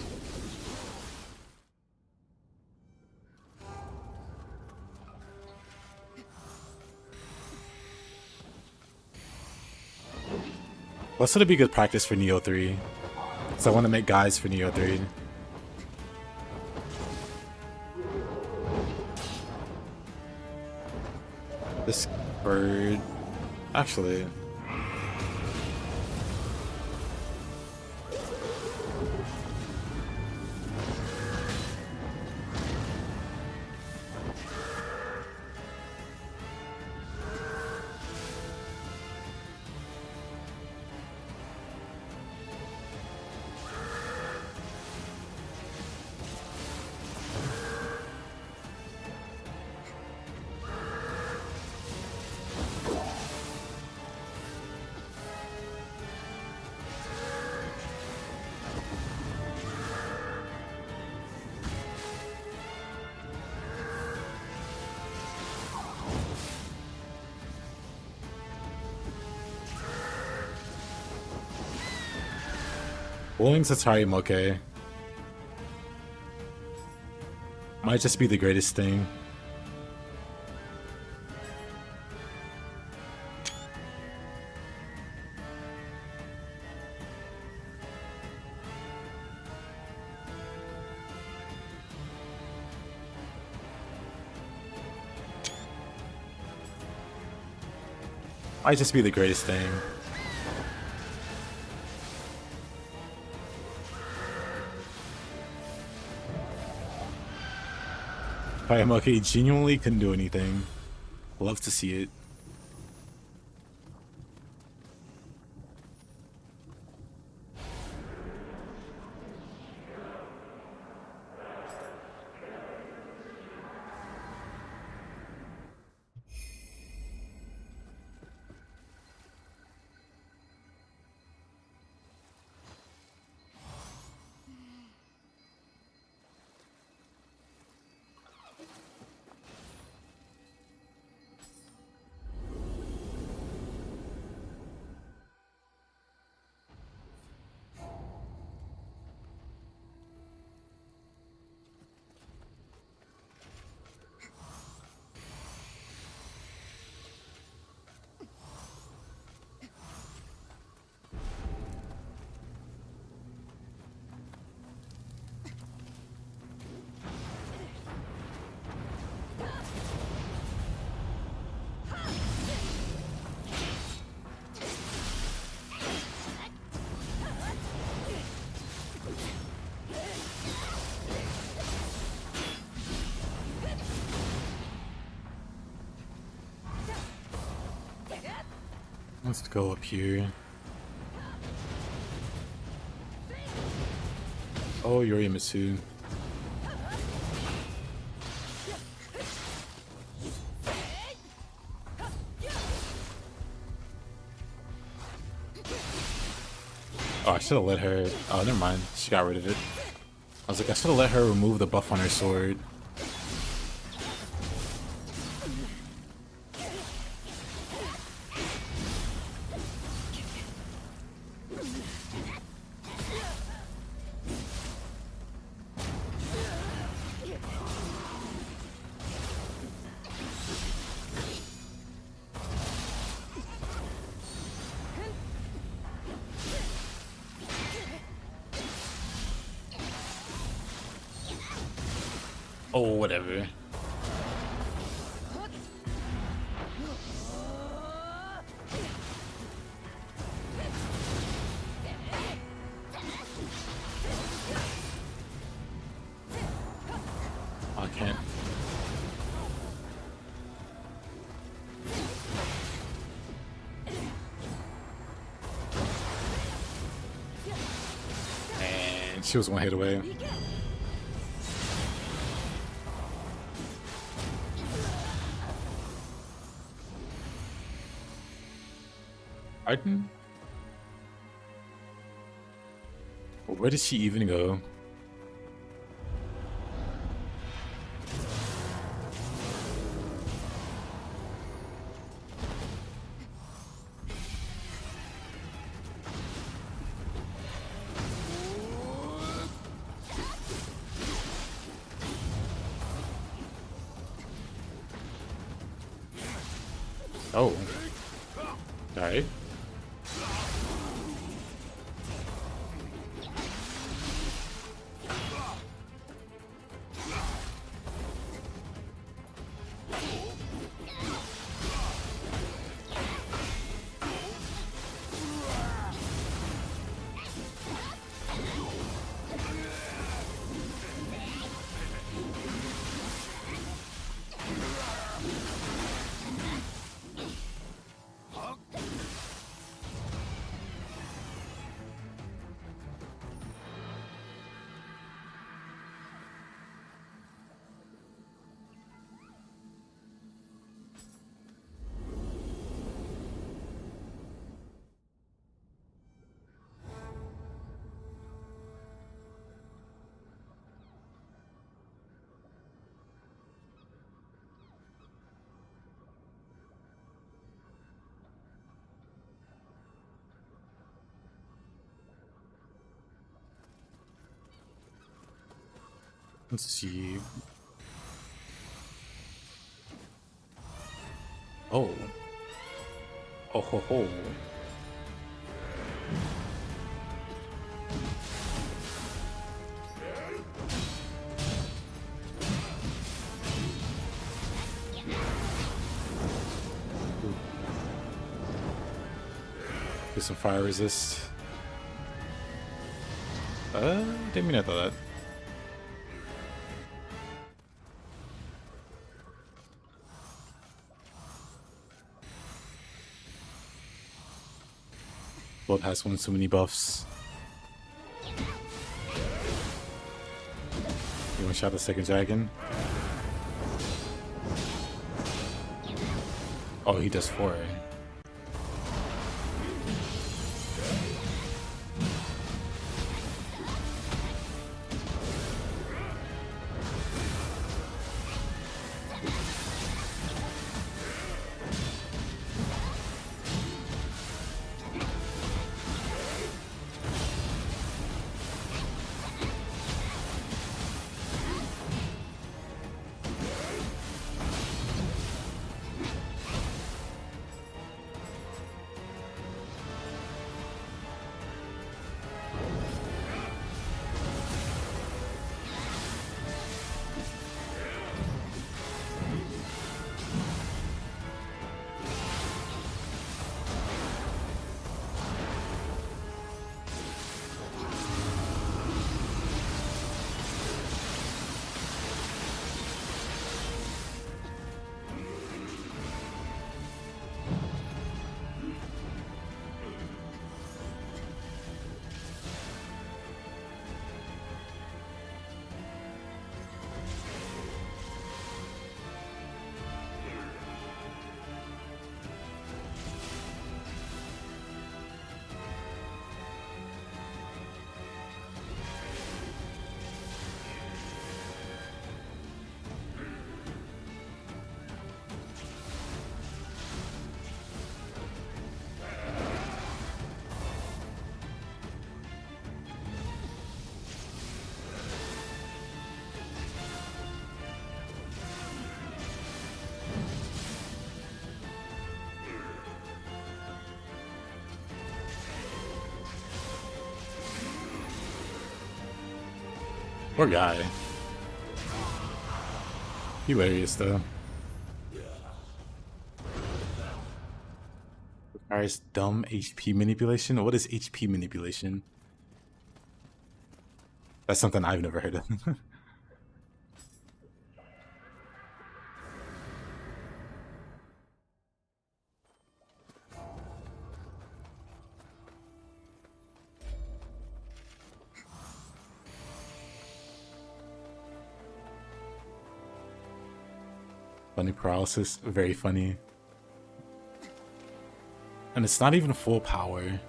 Plus it'll be good practice for Nioh 3. So I want to make guides for Nioh 3. This bird... Actually... Blowing Satari Moke might just be the greatest thing. Might just be the greatest thing. I'm okay, genuinely couldn't do anything. Love to see it. Let's go up here. Oh, Yorimitsu. Oh, I should have let her... Oh, never mind. She got rid of it. I was like, I should have let her remove the buff on her sword. Oh, whatever. I can't. And she was one hit away. Arden? Where did she even go? Oh. Alright. Let's see. Oh. Oh ho ho. Do some fire resist. Didn't mean I thought that. Blood has one too many buffs. You want to shot the second dragon? Oh, he does 4. Poor guy. Hilarious though. Requires dumb HP manipulation. What is HP manipulation? That's something I've never heard of. Funny paralysis, very funny. And it's not even full power.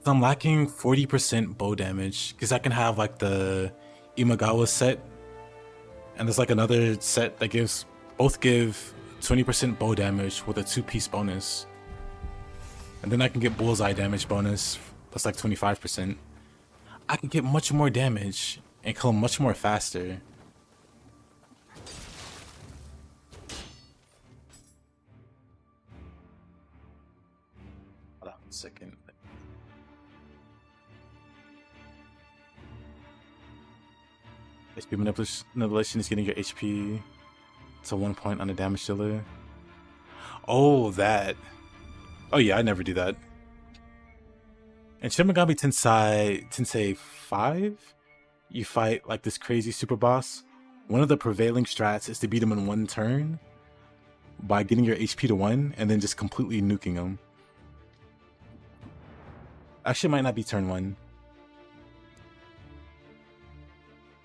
I'm lacking 40% bow damage because I can have like the Imagawa set, and there's like another set that gives both give 20% bow damage with a 2-piece bonus, and then I can get bullseye damage bonus that's like 25%. I can get much more damage and kill much more faster. Hold on a second. HP manipulation is getting your HP to 1 point on a damage dealer. Oh, that. Oh yeah, I never do that. In Shin Megami Tensei 5, you fight like this crazy super boss. One of the prevailing strats is to beat him in 1 turn by getting your HP to 1 and then just completely nuking him. Actually, it might not be turn 1.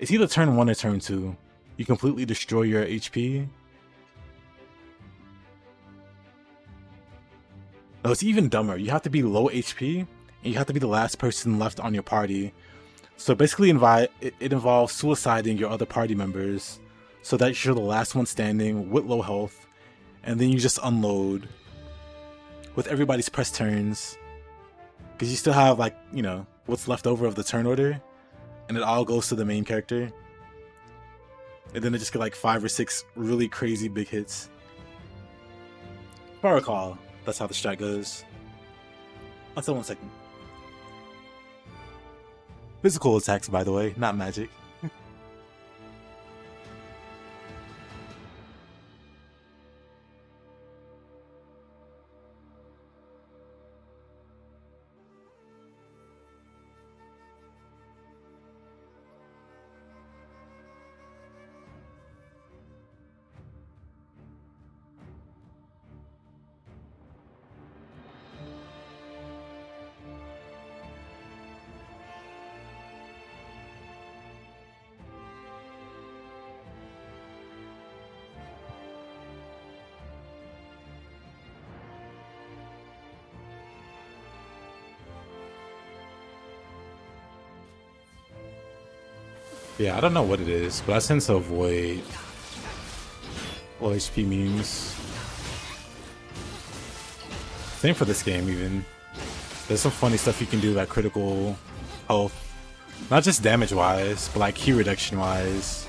It's either turn 1 or turn 2. You completely destroy your HP. No, it's even dumber. You have to be low HP, and you have to be the last person left on your party. So basically, it involves suiciding your other party members, so that you're the last one standing with low health, and then you just unload with everybody's press turns, because you still have, like, you know, what's left over of the turn order, and it all goes to the main character. And then it just get like 5 or 6 really crazy big hits. If I recall, that's how the strat goes. Until 1 second. Physical attacks, by the way, not magic. Yeah, I don't know what it is, but I tend to avoid low HP memes. Same for this game, even. There's some funny stuff you can do, like critical health. Not just damage-wise, but like key reduction-wise.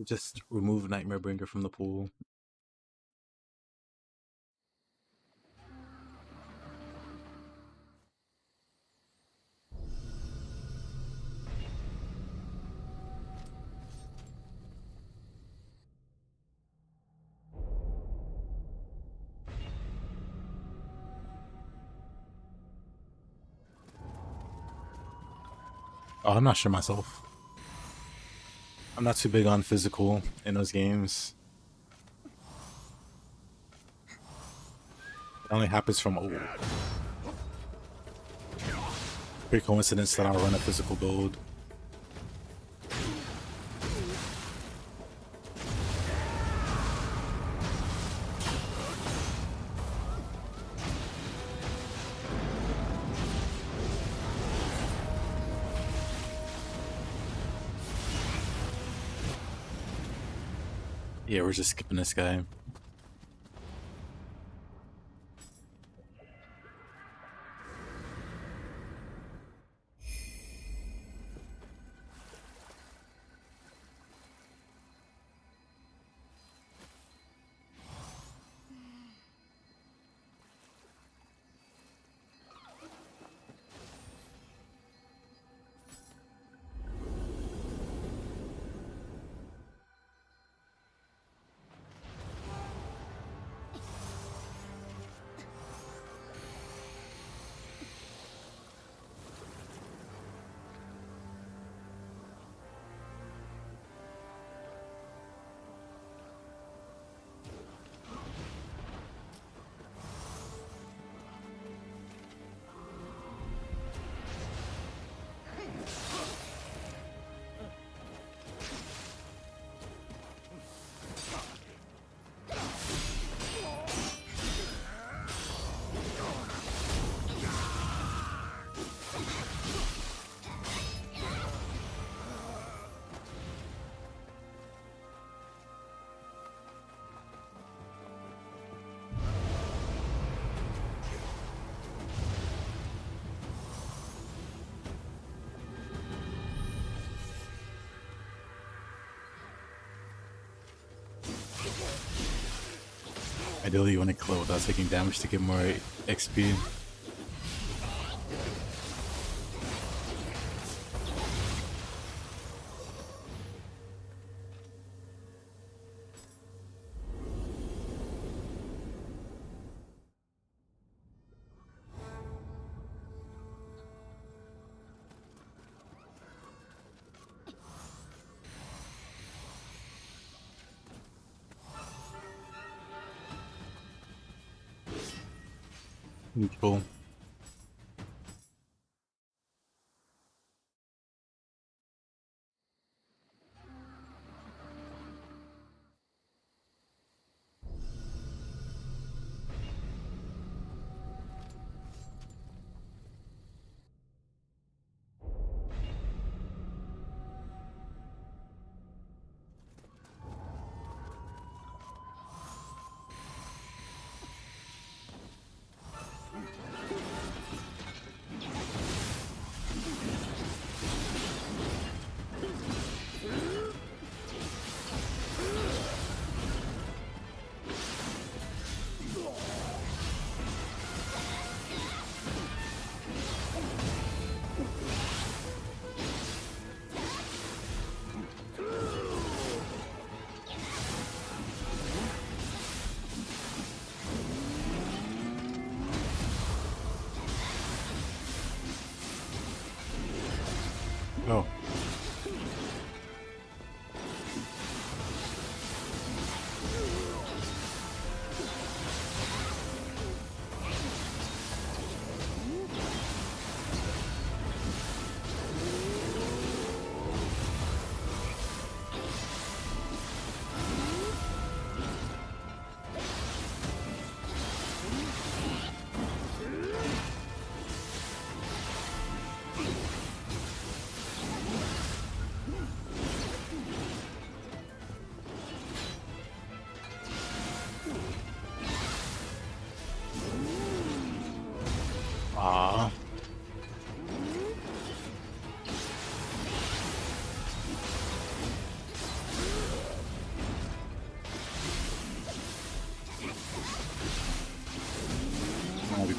Just remove Nightmare Bringer from the pool. Oh, I'm not sure myself. I'm not too big on physical in those games. It only happens from pretty coincidence that I'll run a physical build. Yeah, we're just skipping this guy. Ideally, you want to kill it without taking damage to get more XP. Cool.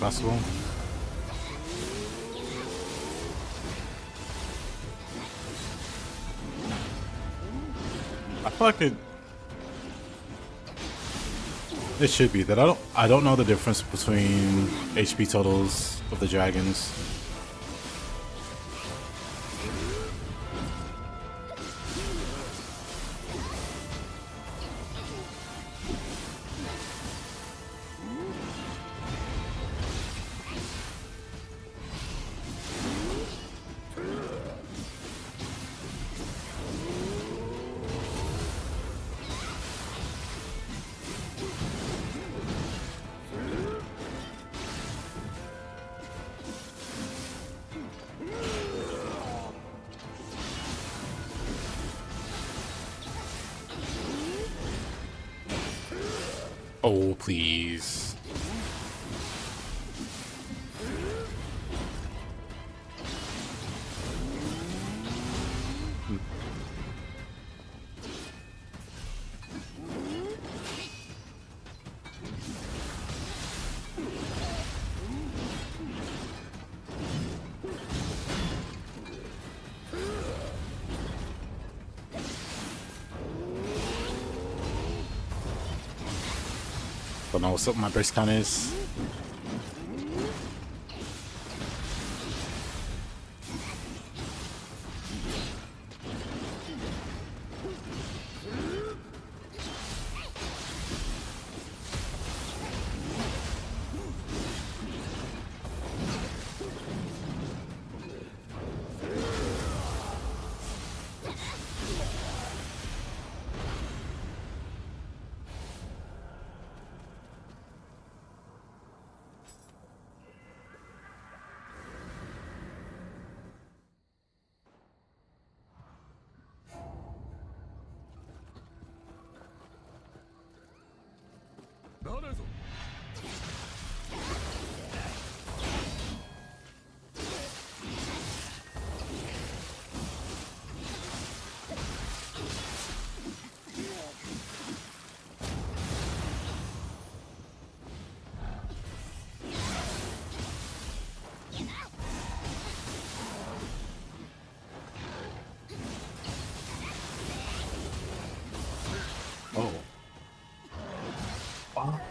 possible. I feel like it should be that I don't know the difference between HP totals of the dragons. Oh, please. Don't know what's up my burst count is.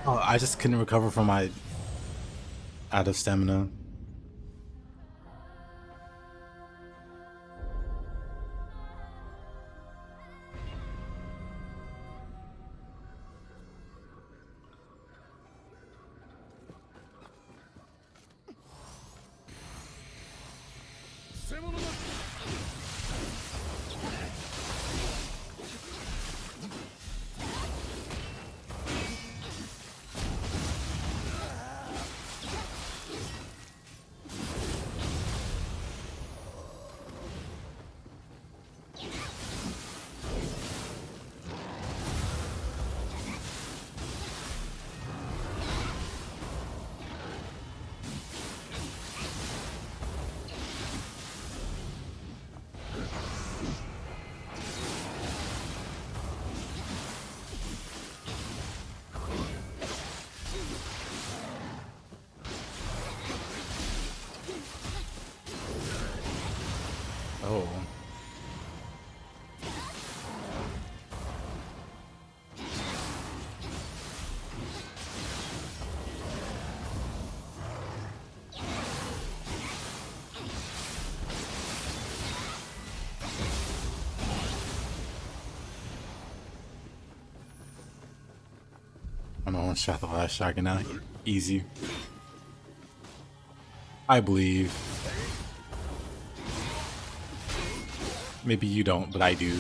Oh, I just couldn't recover from my out of stamina. Oh. I'm gonna one-shot the last shotgun now. Easy. I believe. Maybe you don't, but I do.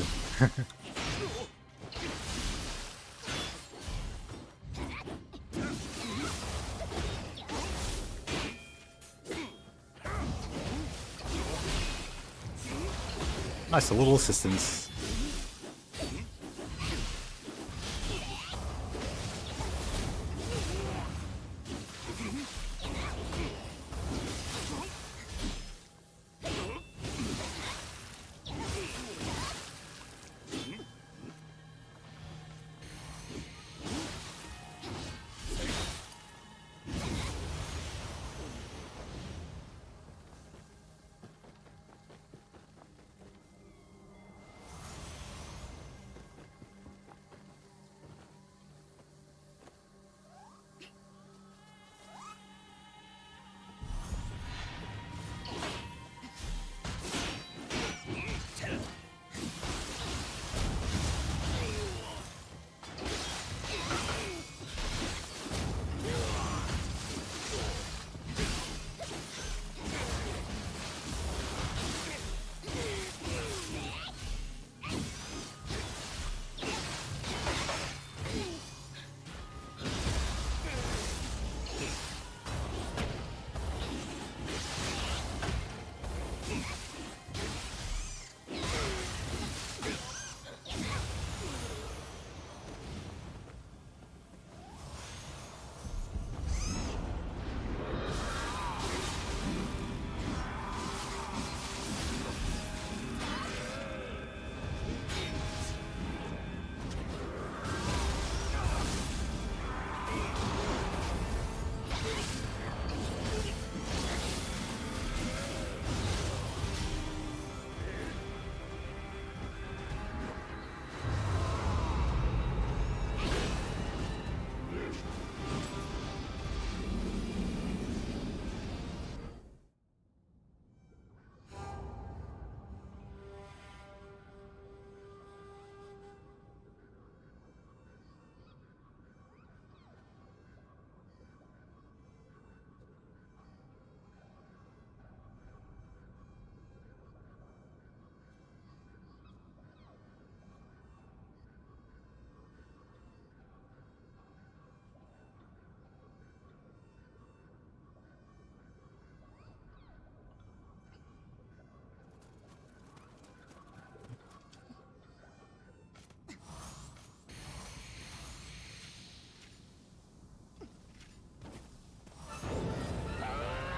Nice, a little assistance.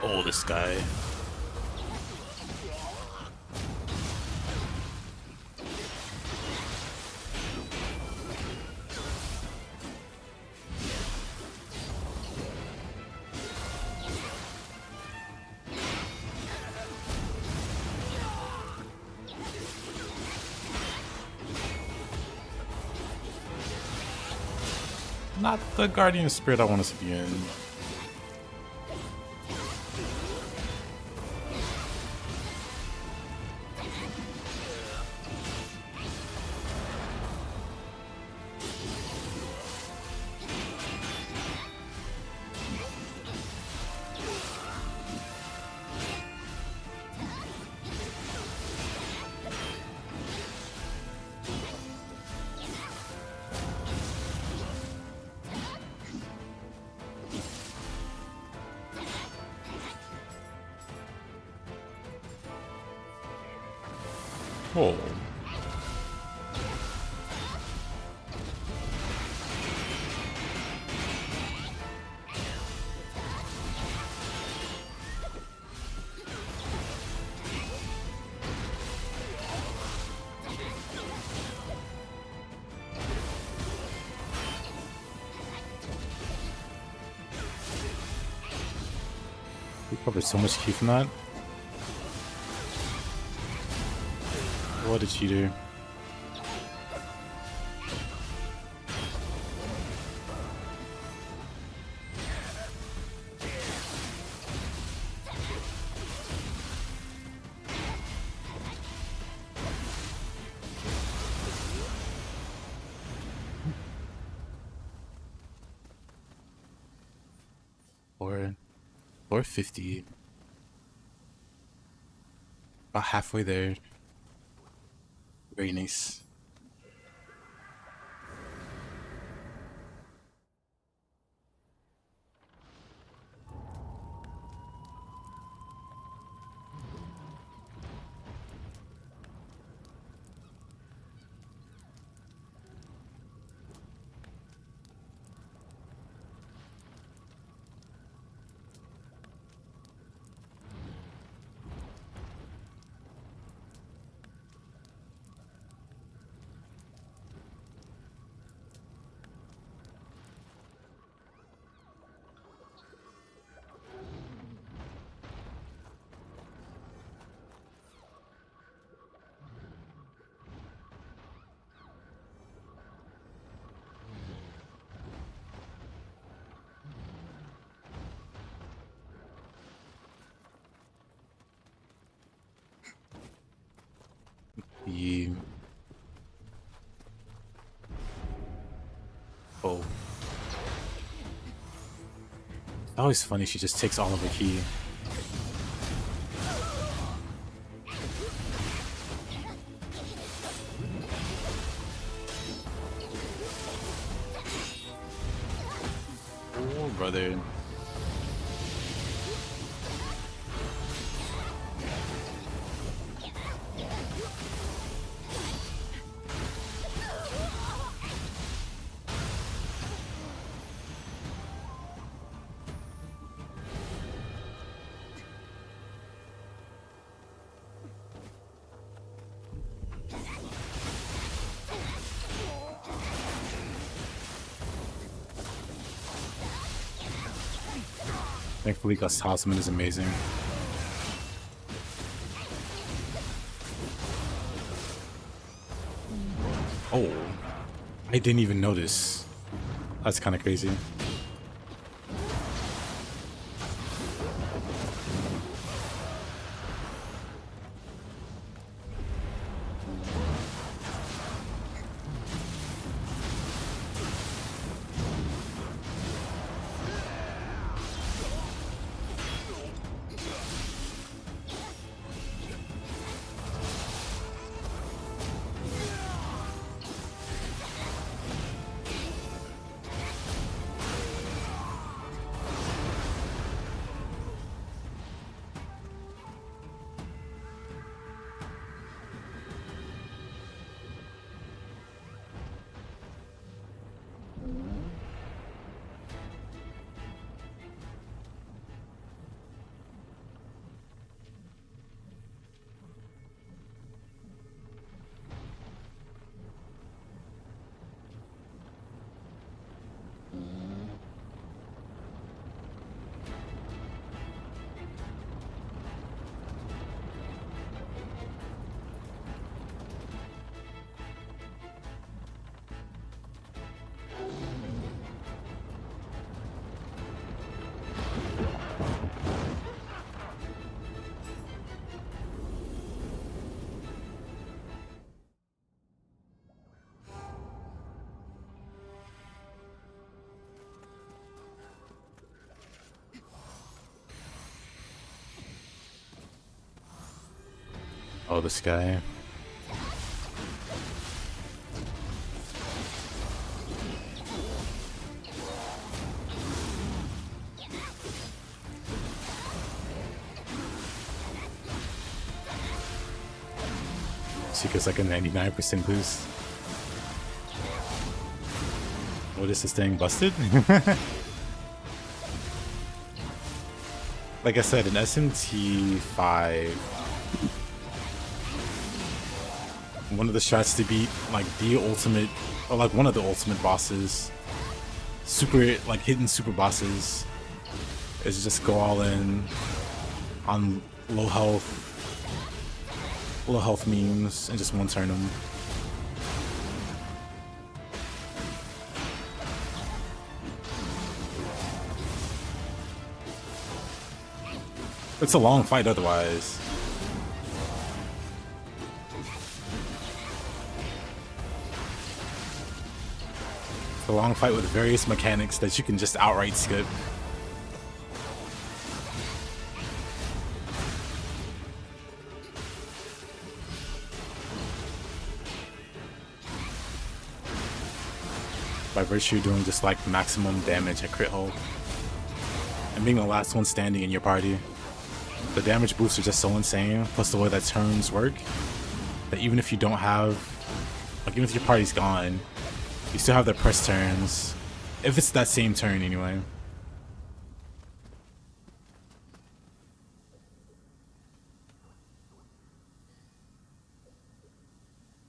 Oh, this guy. Not the guardian spirit I want us to be in. Whoa. We covered so much key from that. What a cheater. Or 50. About halfway there. Very nice. Oh. Always funny, she just takes all of the key. Oh, brother. Thankfully, Gus Houseman is amazing. Oh, I didn't even notice. That's kind of crazy. Oh, this guy. She gets like a 99% boost. What is this thing? Busted? Like I said, in SMT 5, one of the strats to beat like the ultimate, or like one of the ultimate bosses, super like hidden super bosses, is just go all in on low health memes and just one turn them. It's a long fight otherwise. It's a long fight with various mechanics that you can just outright skip. By virtue of doing just like maximum damage at crit hold and being the last one standing in your party. The damage boosts are just so insane, plus the way that turns work, that even if you don't have, like even if your party's gone, you still have the press turns, if it's that same turn anyway.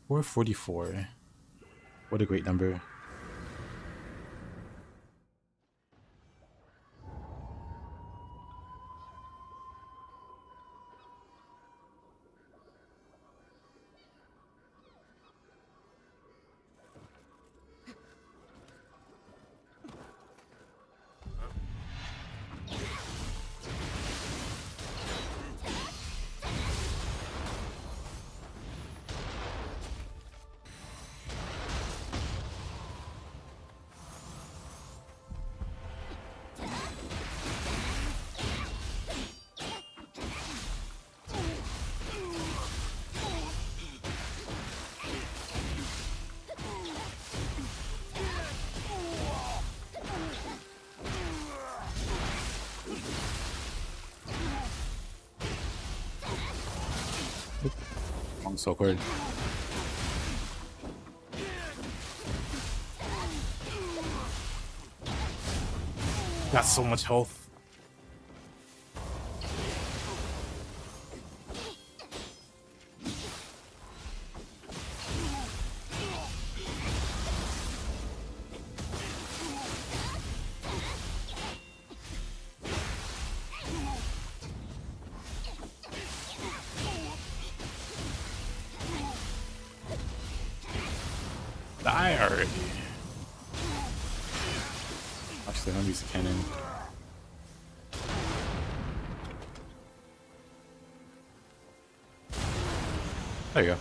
Or 44. What a great number. So awkward. Got so much health. Die already. Actually, I'm gonna use the cannon. There you go.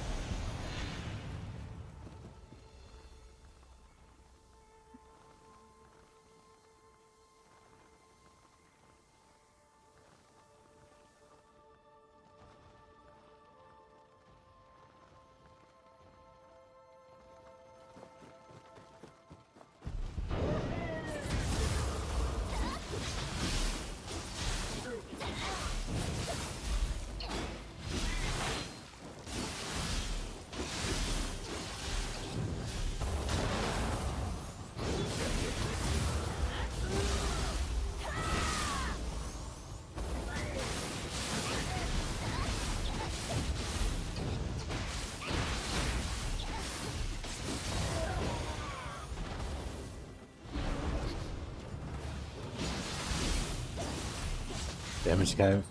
Damage Kev.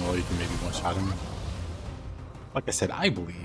down low, you can maybe one-shot him. Like I said, I believe.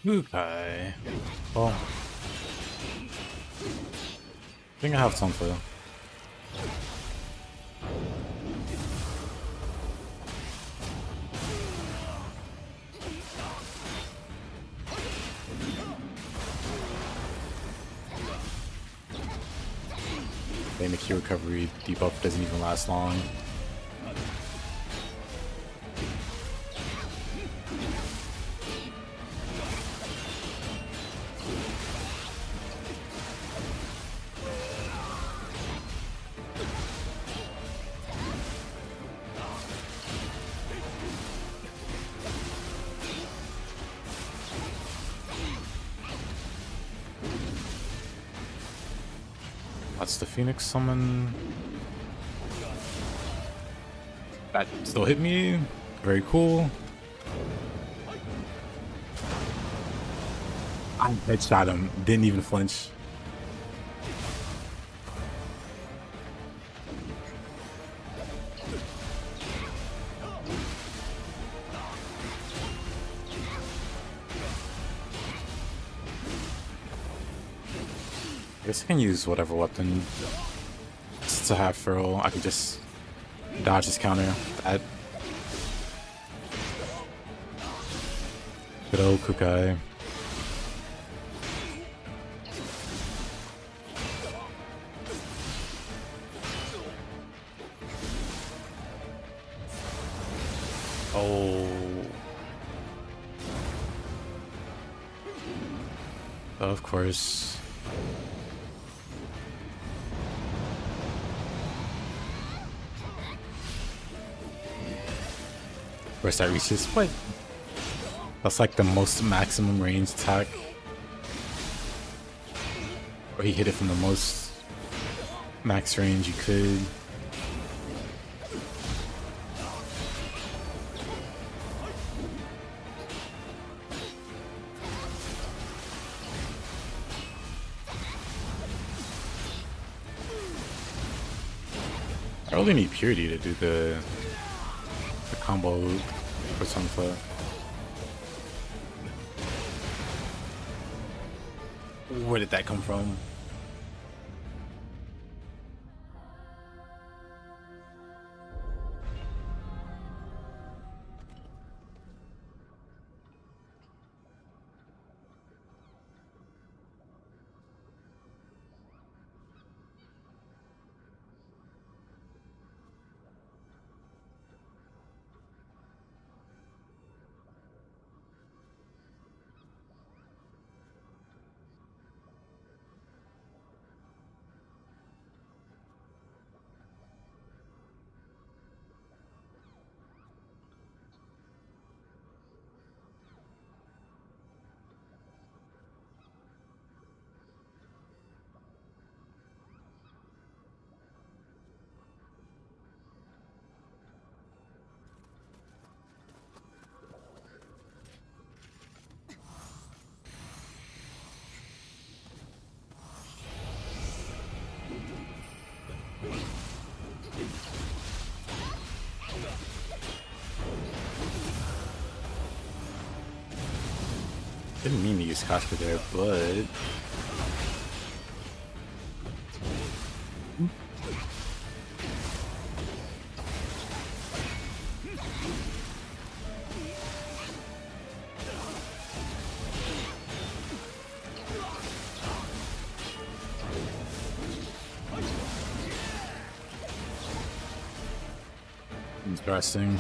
Okay. Well, I think I have some for you. They make your recovery debuff doesn't even last long. That's the Phoenix summon. That still hit me. Very cool. I headshot him. Didn't even flinch. I guess I can use whatever weapon. It's a half throw. I can just dodge his counter. That. Good old Kukai. Oh. Of course. Where's that reaches? What? That's like the most maximum range attack. Or he hit it from the most max range you could. I really need Purity to do the combo loop for Sunflower. Where did that come from? Didn't mean to use Casca there, but interesting.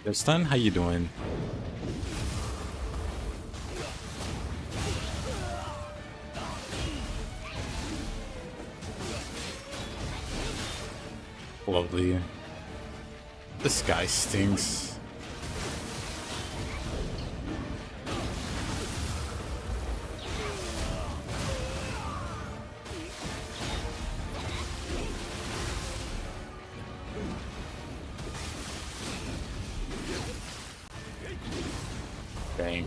Yo, Stun, how you doing? Lovely. This guy stinks. Dang.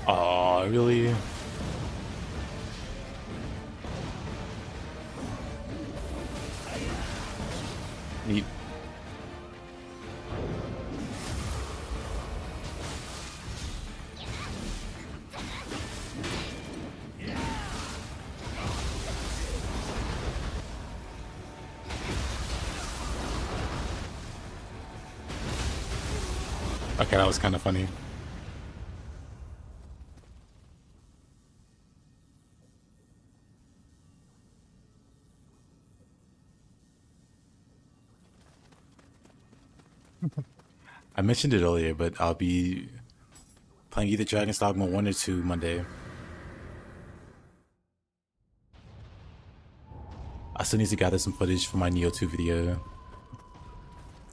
Oh, really? Neat. Okay, that was kind of funny. I mentioned it earlier, but I'll be playing either Dragon's Dogma 1 or 2 Monday. I still need to gather some footage for my Nioh 2 video.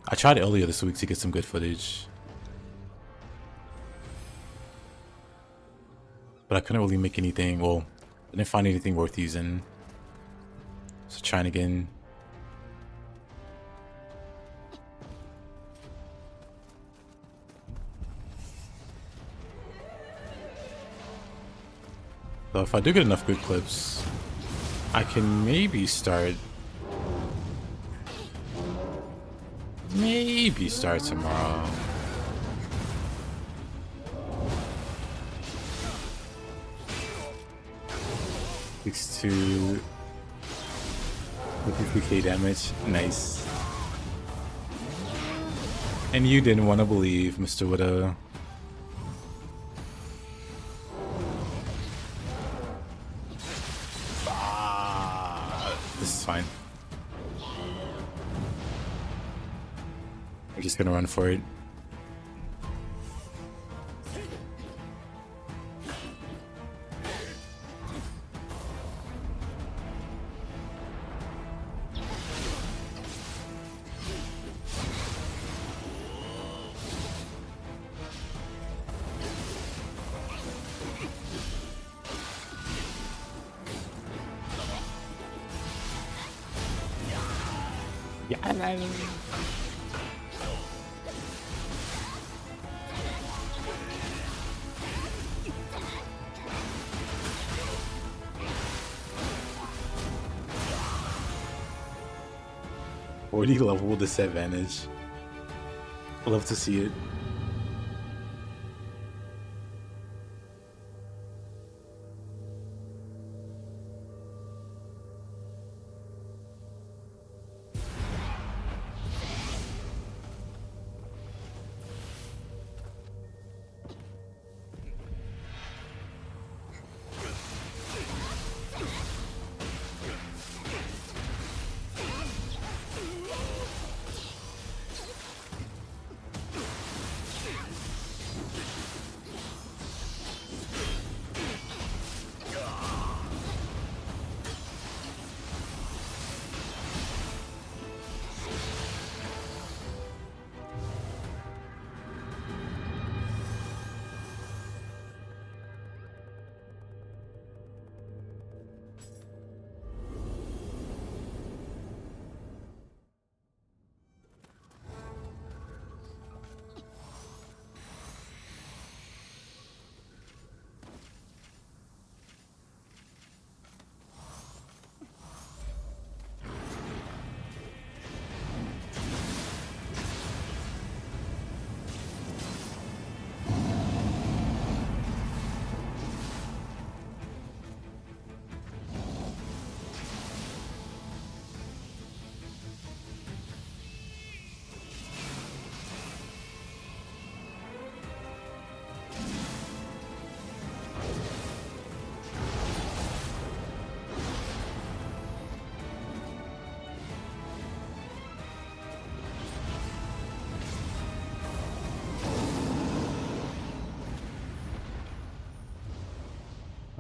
I tried earlier this week to get some good footage, but I couldn't really make anything. Well, I didn't find anything worth using. So trying again. So if I do get enough good clips, I can maybe start tomorrow. Fix to 53k damage. Nice. And you didn't want to believe, Mr. Widow. This is fine. I'm just gonna run for it. Yeah. 40 level disadvantage. Love to see it.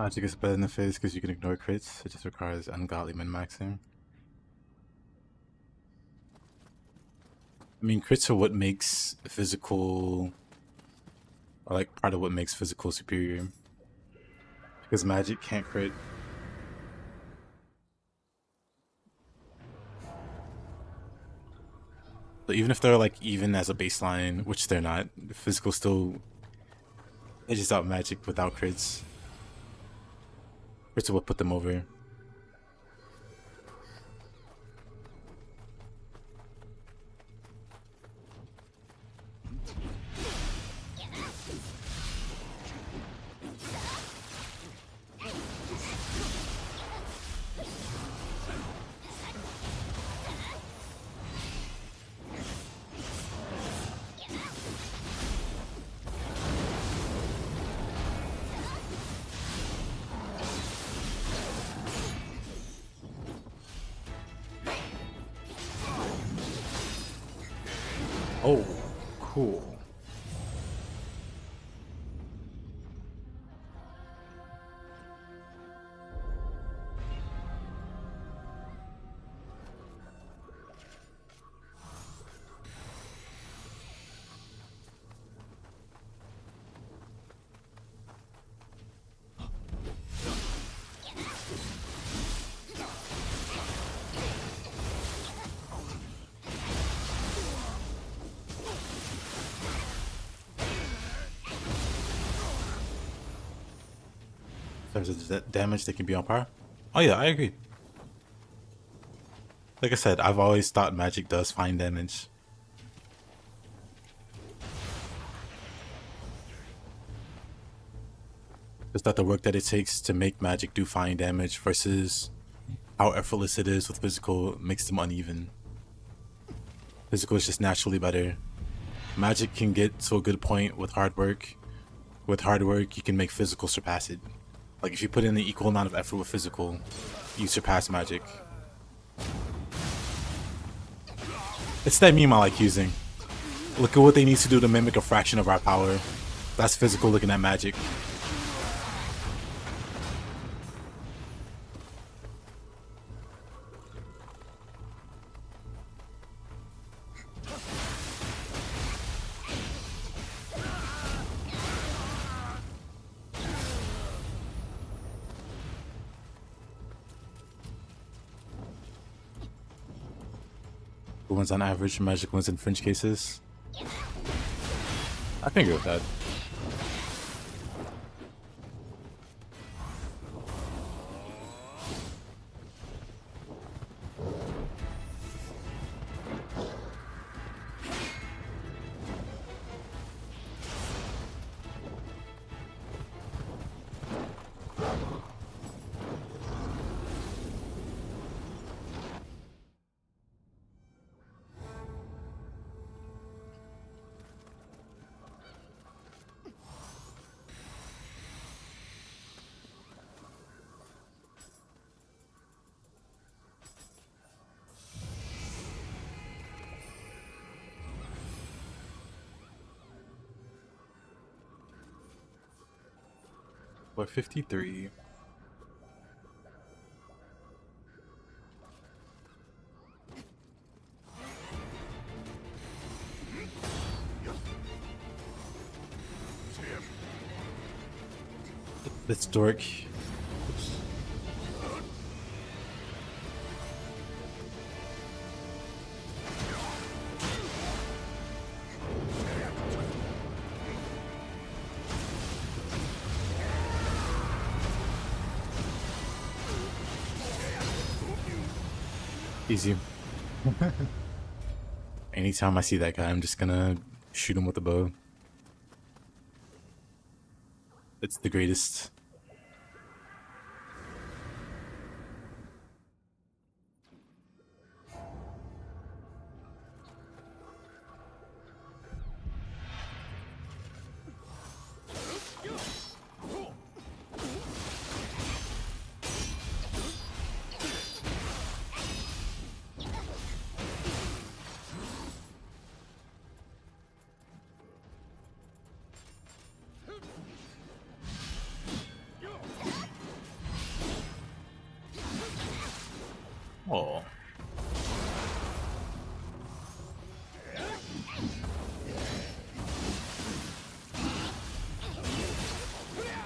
Magic is better than phase because you can ignore crits. It just requires ungodly min-maxing. I mean, crits are what makes physical, or like part of what makes physical superior. Because magic can't crit. But even if they're like even as a baseline, which they're not, physical still edges out magic without crits. Crits are what put them over. Oh, cool. In terms of damage, they can be on par. Oh yeah, I agree. Like I said, I've always thought magic does fine damage. Just that the work that it takes to make magic do fine damage versus how effortless it is with physical makes them uneven. Physical is just naturally better. Magic can get to a good point with hard work. With hard work, you can make physical surpass it. Like if you put in the equal amount of effort with physical, you surpass magic. It's that meme I like using. Look at what they need to do to mimic a fraction of our power. That's physical looking at magic. Ones on average, magic ones in fringe cases. I can agree with that. What, 53? This dork. Oops. Easy. Anytime I see that guy, I'm just gonna shoot him with a bow. It's the greatest.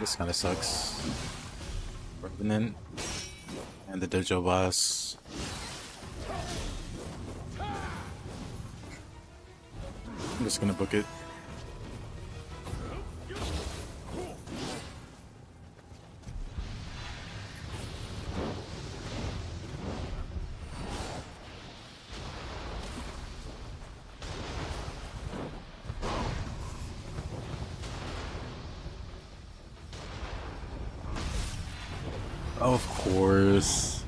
This kind of sucks. Revenant and the dojo boss. I'm just gonna book it. Of course.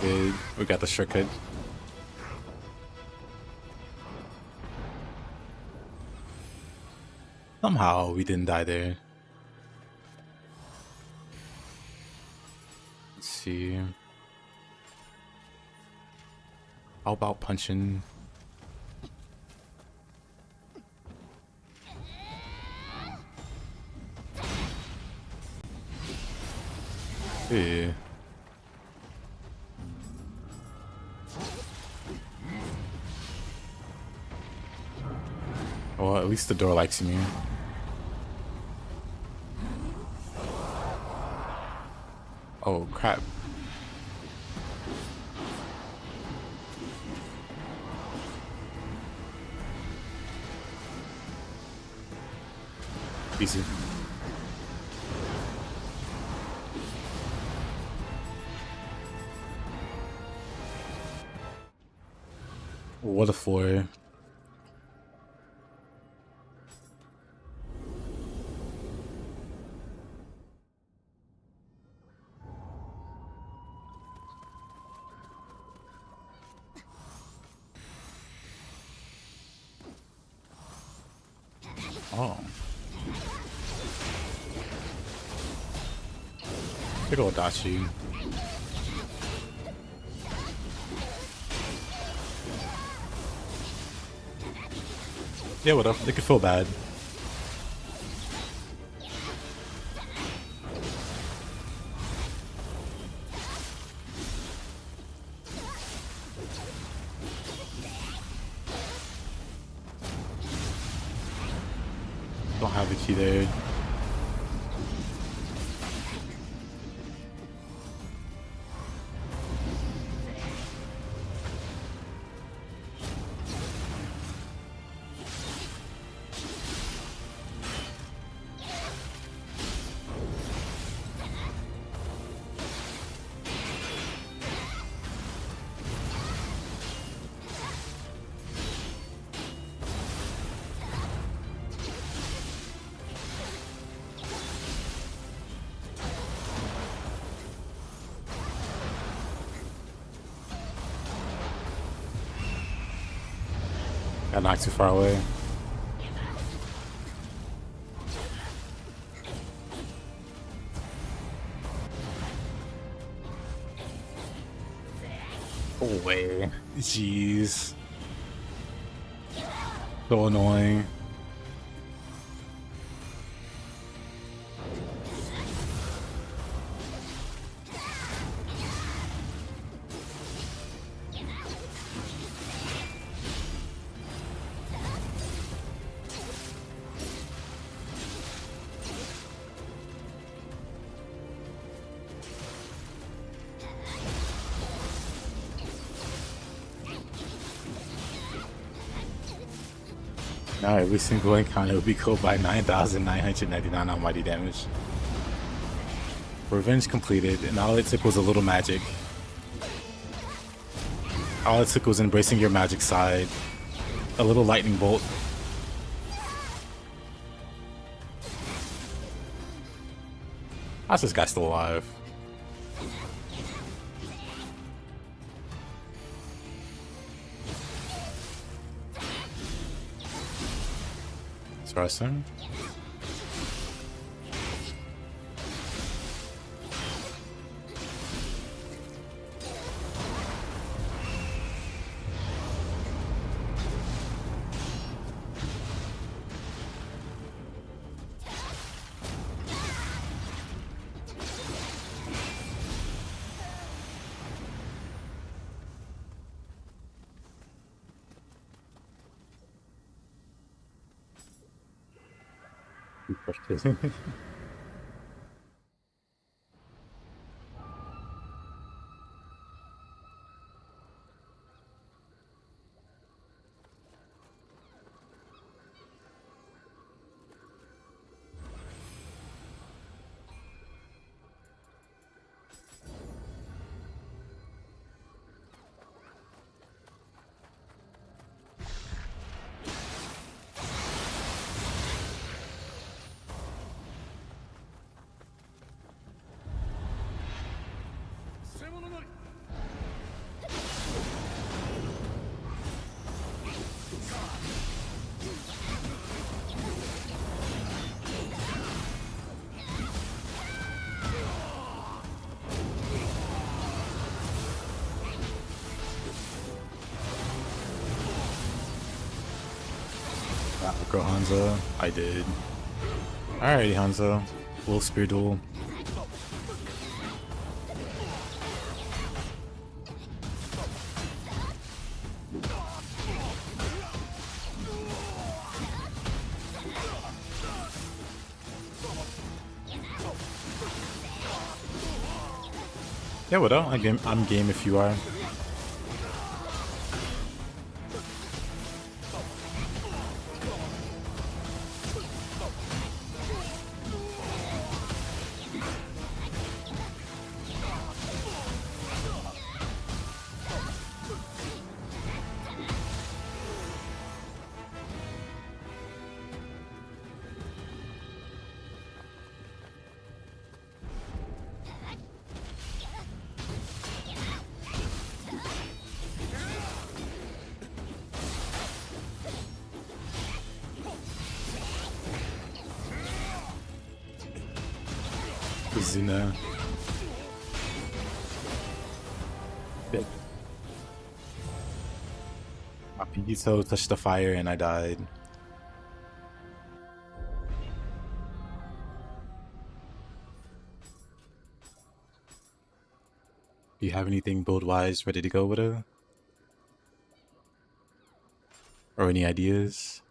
Good. We got the shortcut. Somehow we didn't die there. Let's see. How about punching? Yeah. Well, at least the door likes me. Oh, crap. Easy. What a floor. Oh. Big ol' Dachi. Yeah, what up? They could feel bad. Don't have the key there. Got knocked too far away. Oh, way. Jeez. So annoying. Now every single encounter will be killed by 9,999 almighty damage. Revenge completed, and all it took was a little magic. All it took was embracing your magic side. A little lightning bolt. How's this guy still alive? Interesting. Be frustrating. Go Hanzo. I did. Alrighty, Hanzo. Little spear duel. Yeah, what up? I'm game if you are. Zuna. Apigito touched the fire and I died. Do you have anything build-wise ready to go with it? Or any ideas?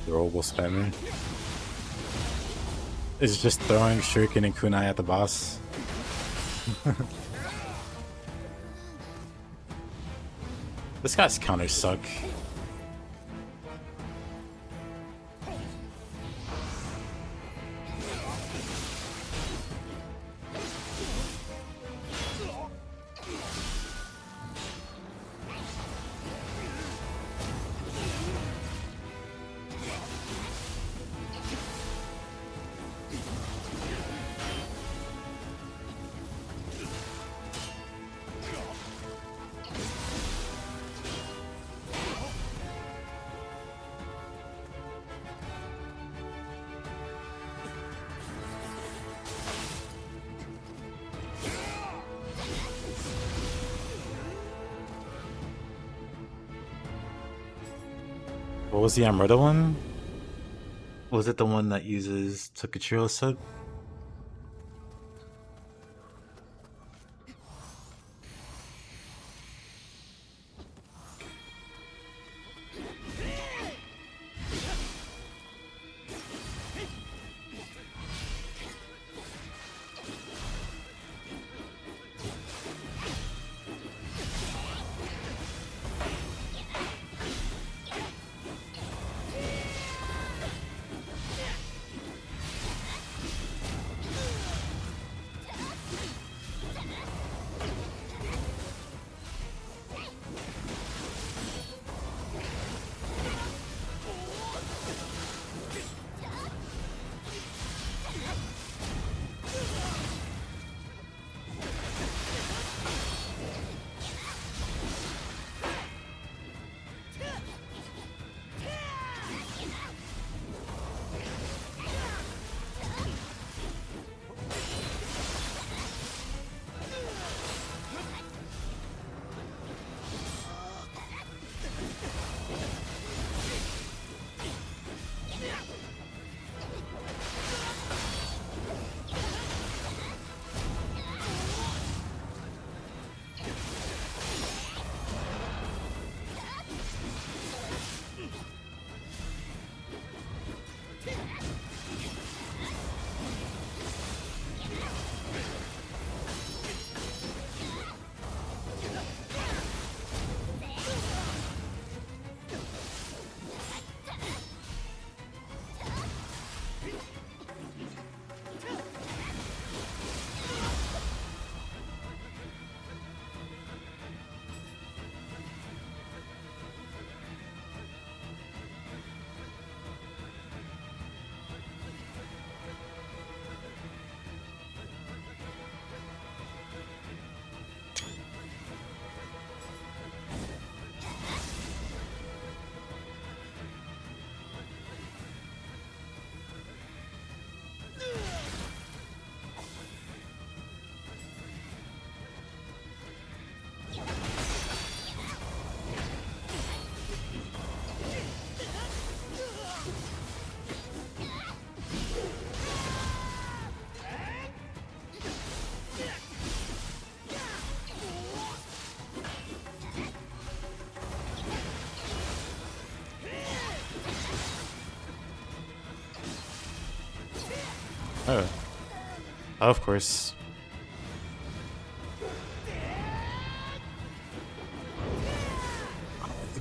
Robo spammer. It's just throwing Shuriken and Kunai at the boss. This guy's counters suck. What was the Amrita one? Was it the one that uses Tokachiro sub? Oh. Of course.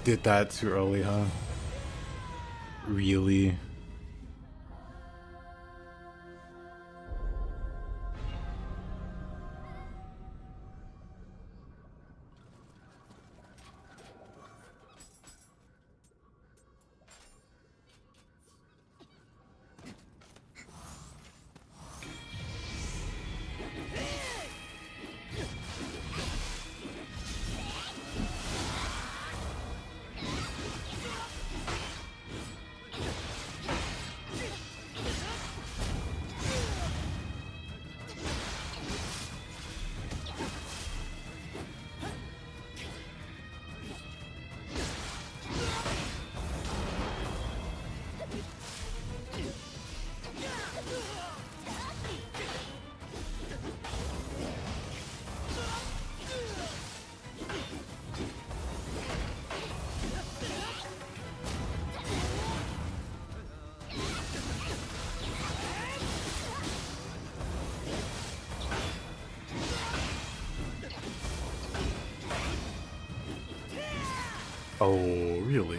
Did that too early, huh? Really? Oh, really?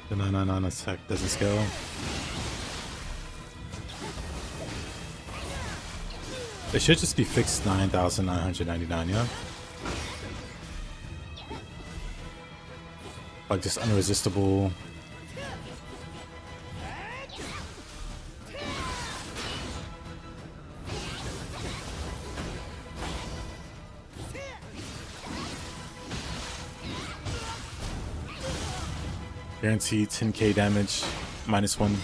The 999 attack doesn't scale. It should just be fixed 9,999, yeah? Like just unresistible. Guaranteed 10k damage, -1.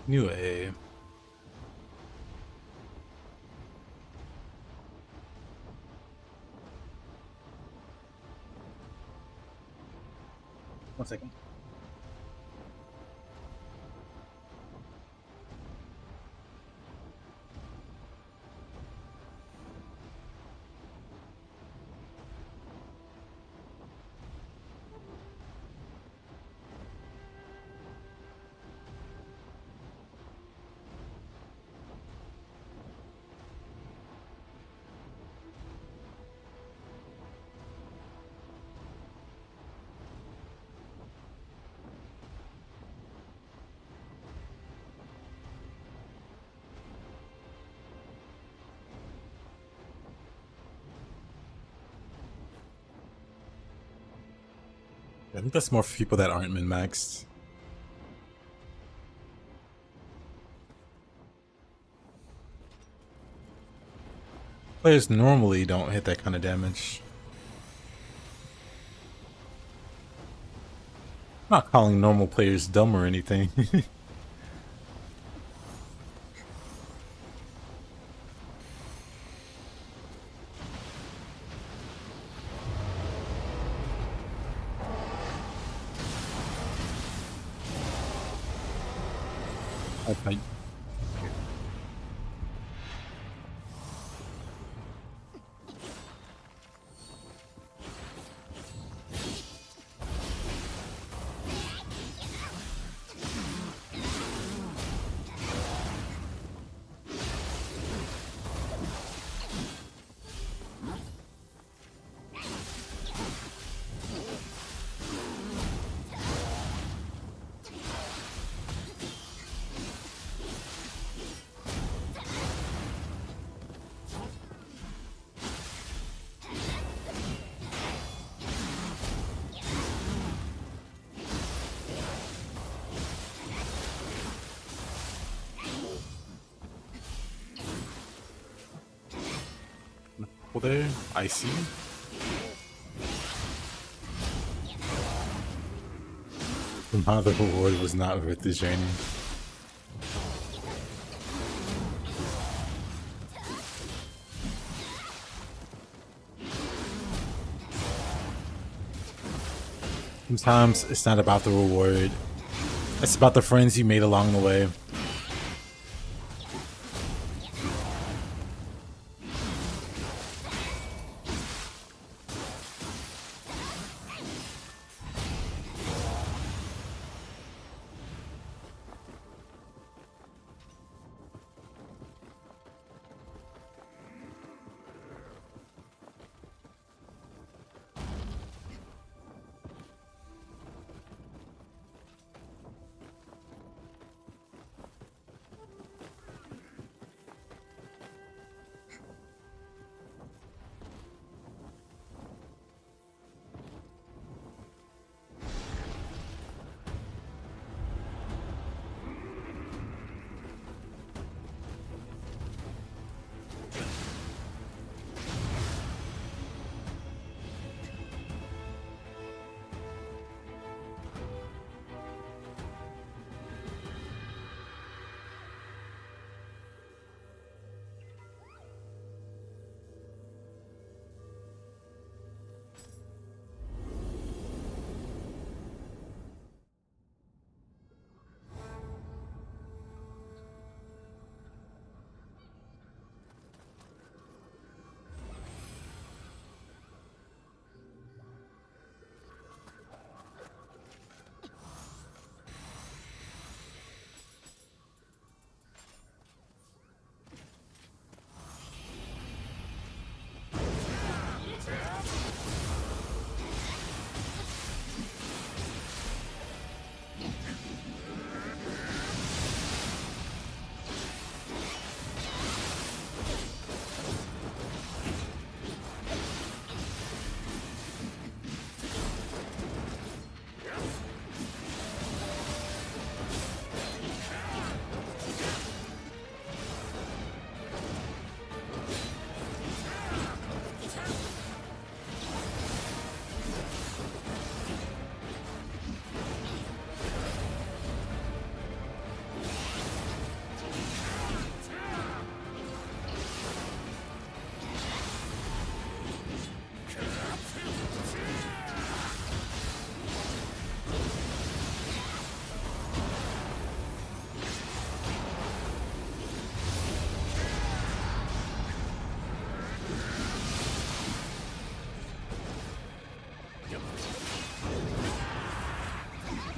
New A. One second. I think that's more for people that aren't min-maxed. Players normally don't hit that kind of damage. I'm not calling normal players dumb or anything. I there, I see. Somehow the reward was not worth the journey. Sometimes it's not about the reward. It's about the friends you made along the way.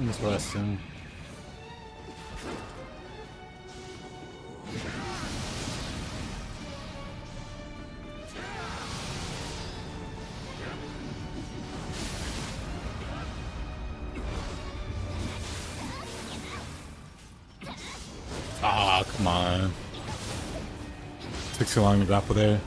That's what I assume. Ah, come on. Took too long to grapple there.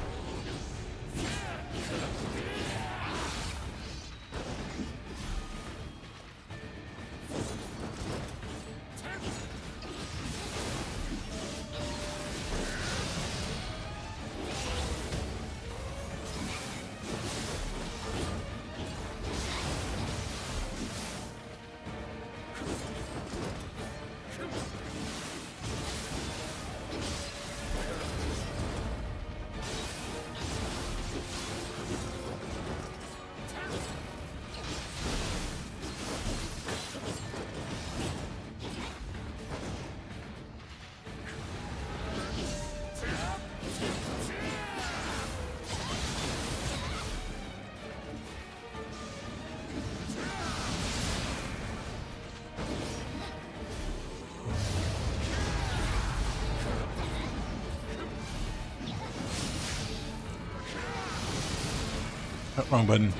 Oh, wrong button.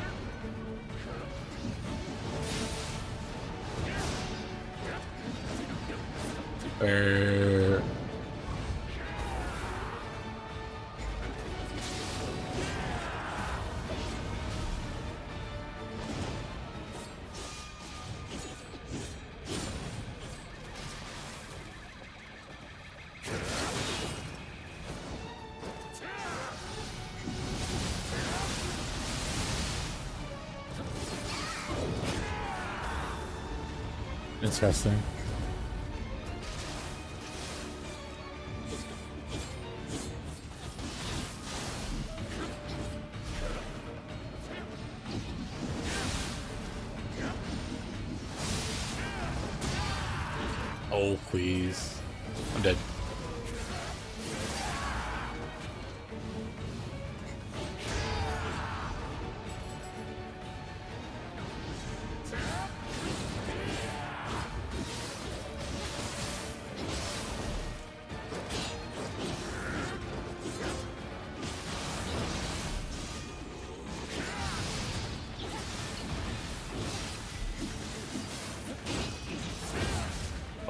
Interesting. Oh, please. I'm dead.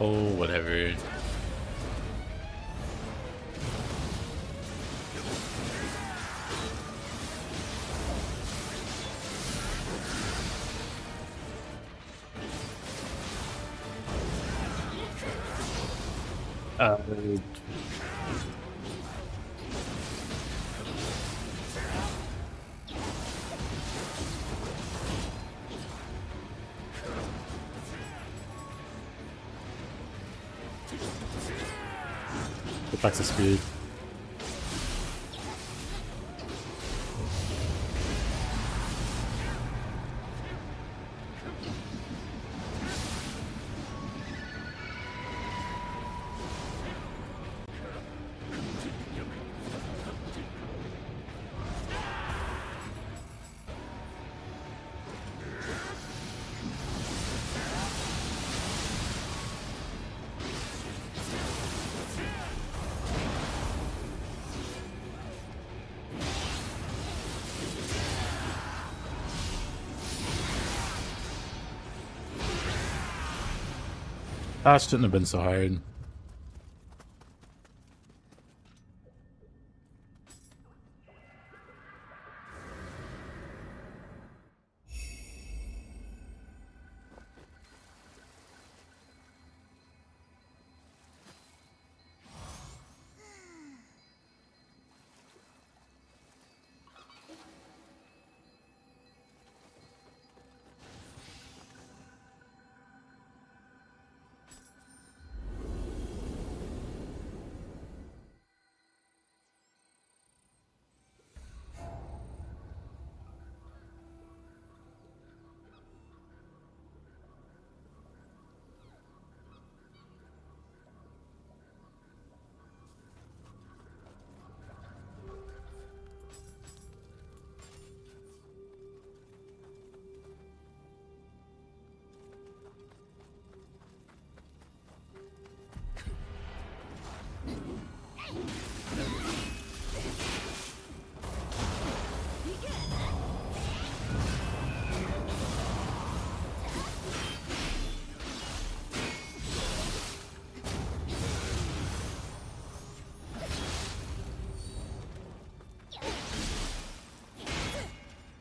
Oh, whatever. Get back to speed. That shouldn't have been so hard.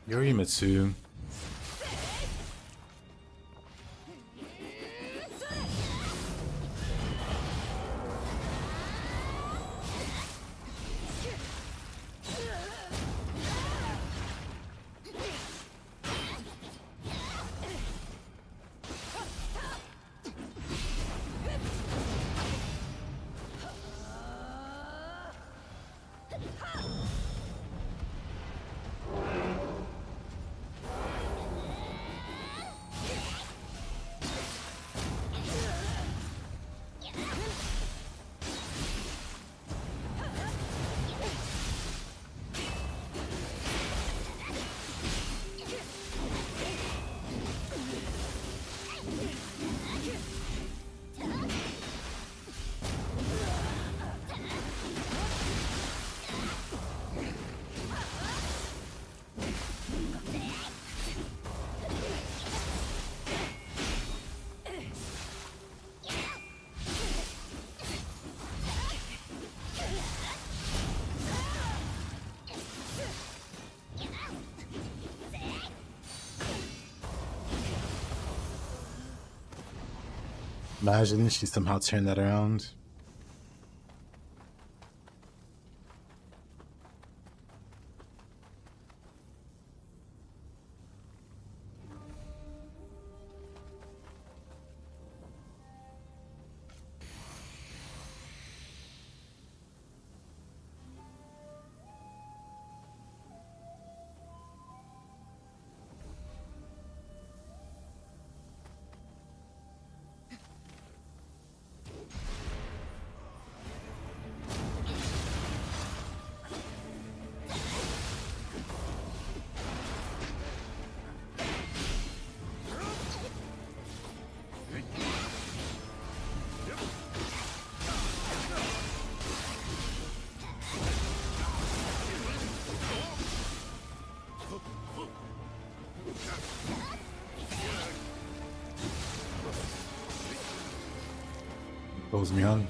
Yorimitsu. Imagine she somehow turned that around. Pulls me on.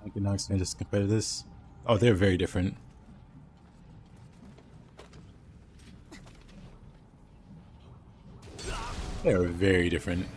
I can now just compare this. Oh, they're very different. They are very different.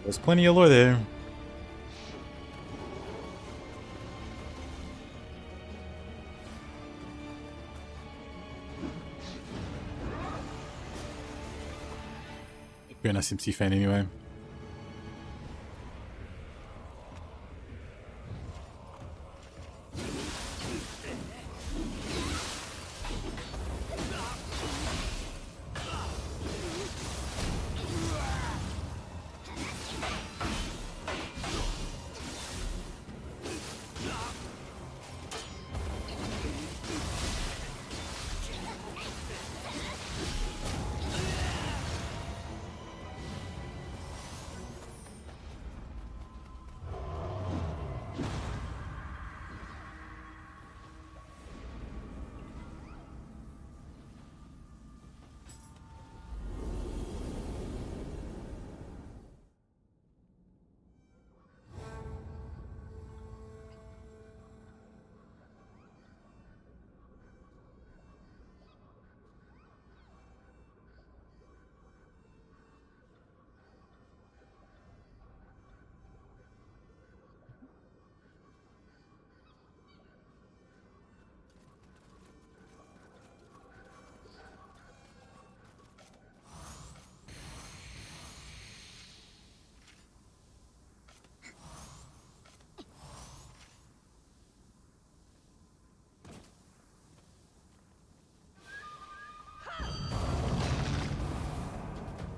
There's plenty of lore there. You're an SMT fan anyway.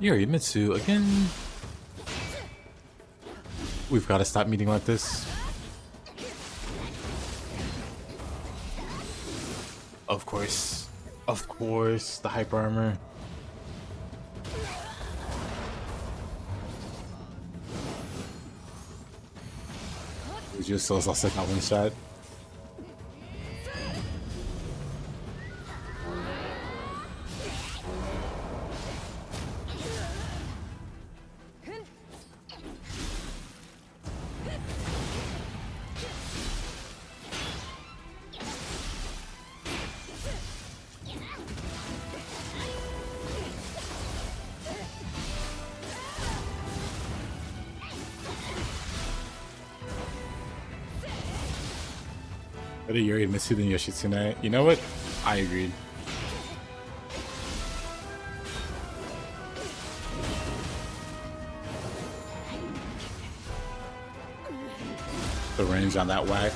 Yorimitsu again. We've got to stop meeting like this. Of course. Of course, the hyper armor. It was just so lost like that one shot. Better Yorimitsu than Yoshitsune. You know what? I agreed. The range on that whack.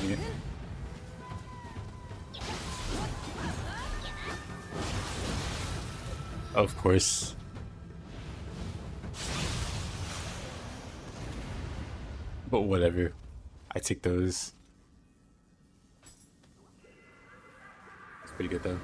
Yeah. Of course. But whatever. I take those. It's pretty good though.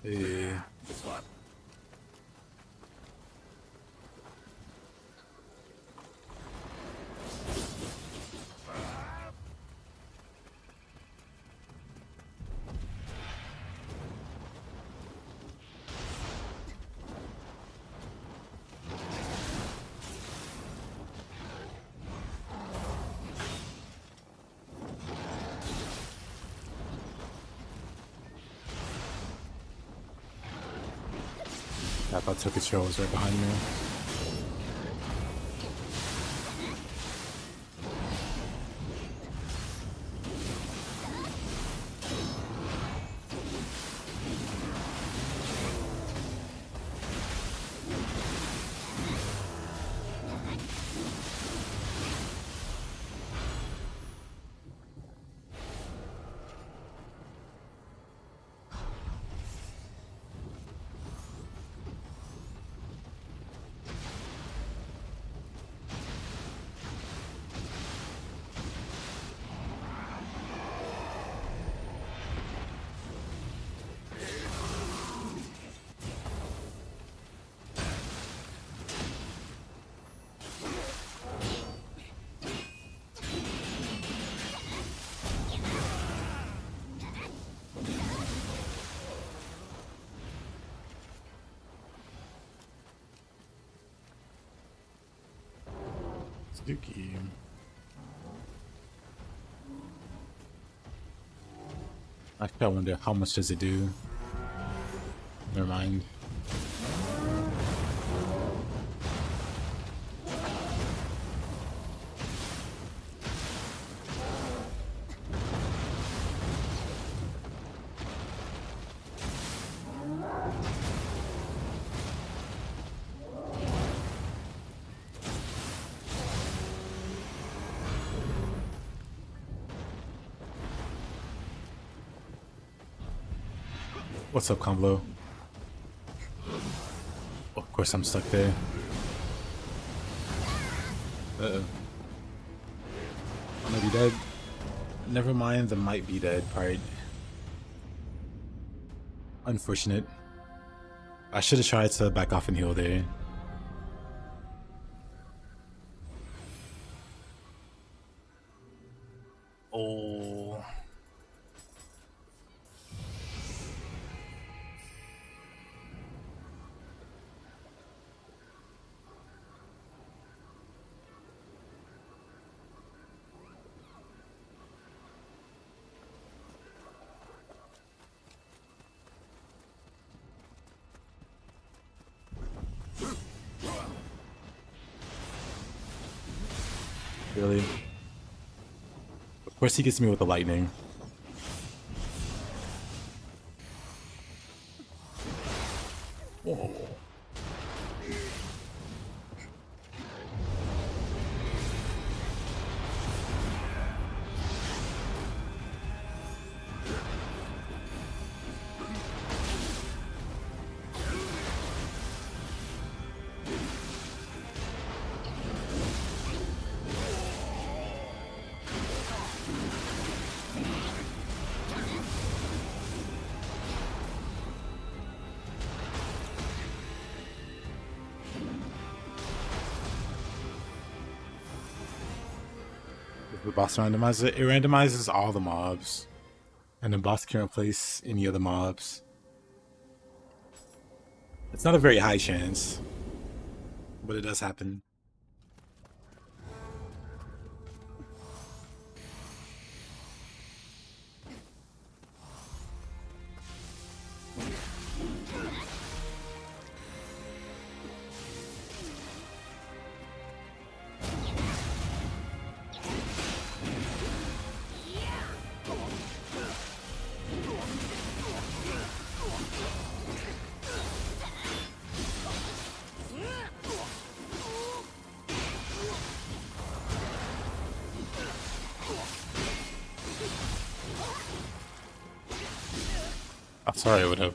Eh. I thought Tokicho was right behind me. Suki. Actually, I wonder how much does it do? Never mind. What's up, Convo? Of course I'm stuck there. Uh-oh. I'm gonna be dead. Never mind the might be dead part. Unfortunate. I should have tried to back off and heal there. Oh. Really? Of course he gets me with the lightning. Whoa. The boss randomizer, it randomizes all the mobs, and the boss can't replace any of the mobs. It's not a very high chance, but it does happen. I'm sorry, I would have.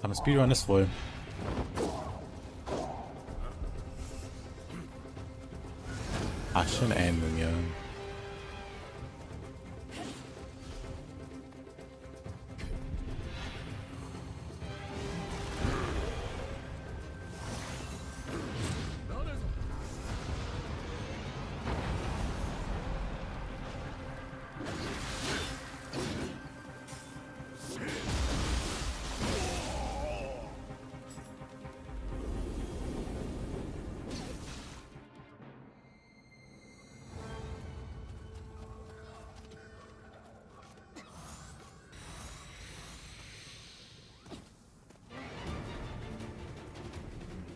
Time to speedrun this floor. Ashin and Nioh.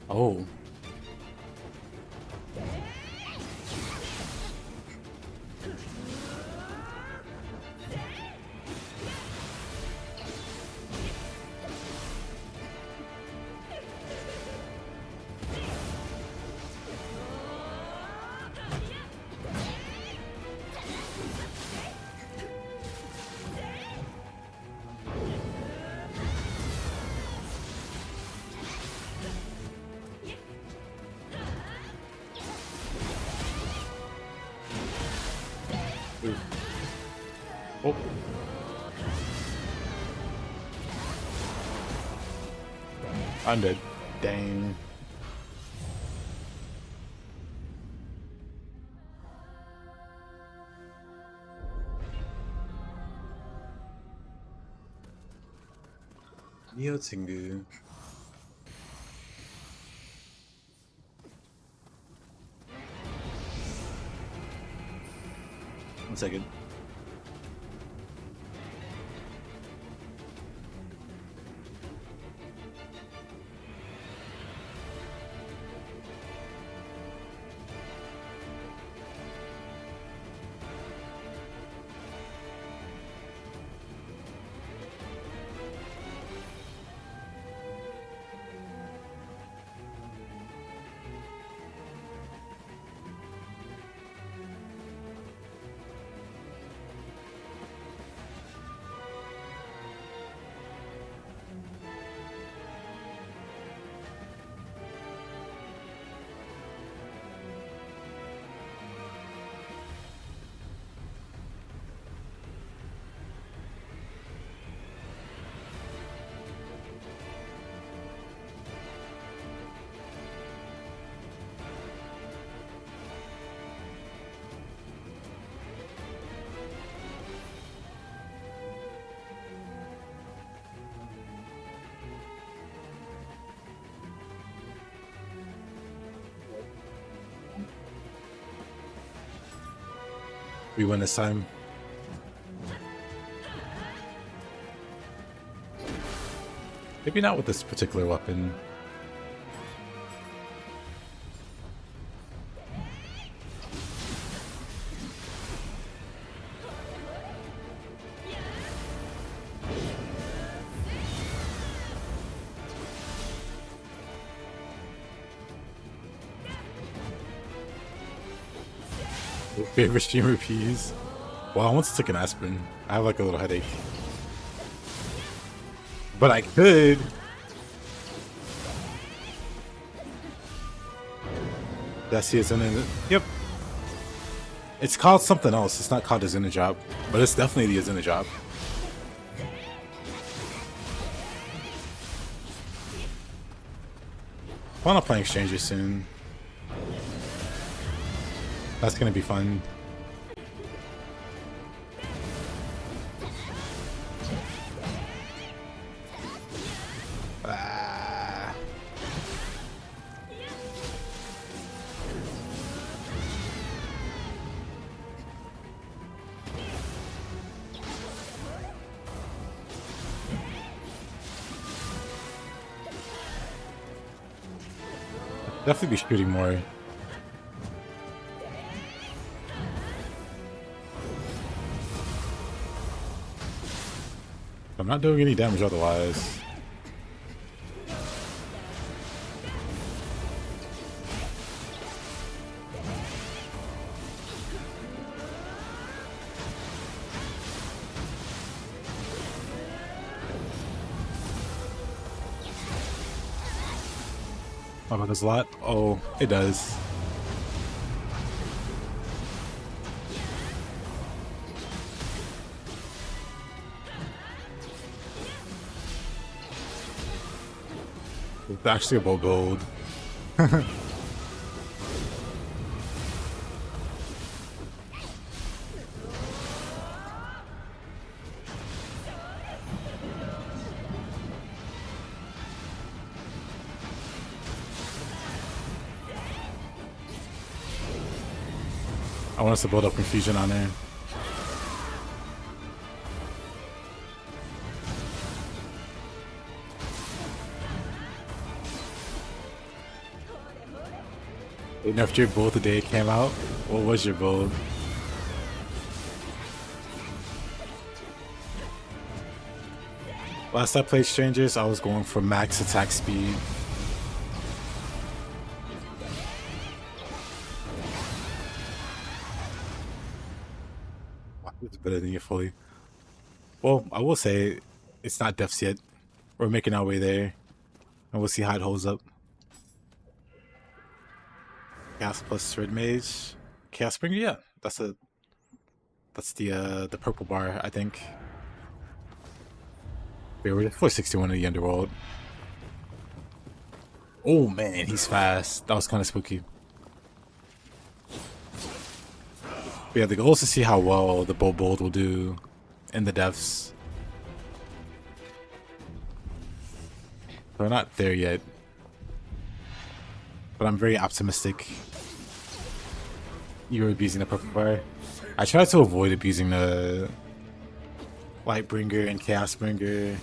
Oh. Oh. I'm dead. Dang. Nioh Tengu. One second. We win this time. Maybe not with this particular weapon. Favorite streamer peas. Well, I once took an aspirin. I have like a little headache. But I could. That's the Azuna. Yep. It's called something else. It's not called Azuna job, but it's definitely the Azuna job. Plan on playing Stranger soon. That's gonna be fun. Definitely be shooting more. I'm not doing any damage otherwise. Oh, but there's a lot. Oh, it does. It's actually a bow build. I want us to build up confusion on there. They nerfed your build the day it came out. What was your build? Last I played Strangers, I was going for max attack speed. Wow, it's better than you fully. Well, I will say it's not deaths yet. We're making our way there, and we'll see how it holds up. Chaos plus Red Mage, Chaos Springer. Yeah, that's the purple bar, I think. Wait, we're 461 in the Underworld. Oh man, he's fast. That was kind of spooky. But yeah, the goal is to see how well the bow bold will do in the depths. We're not there yet, but I'm very optimistic. You're abusing the purple bar. I try to avoid abusing the Lightbringer and Chaosbringer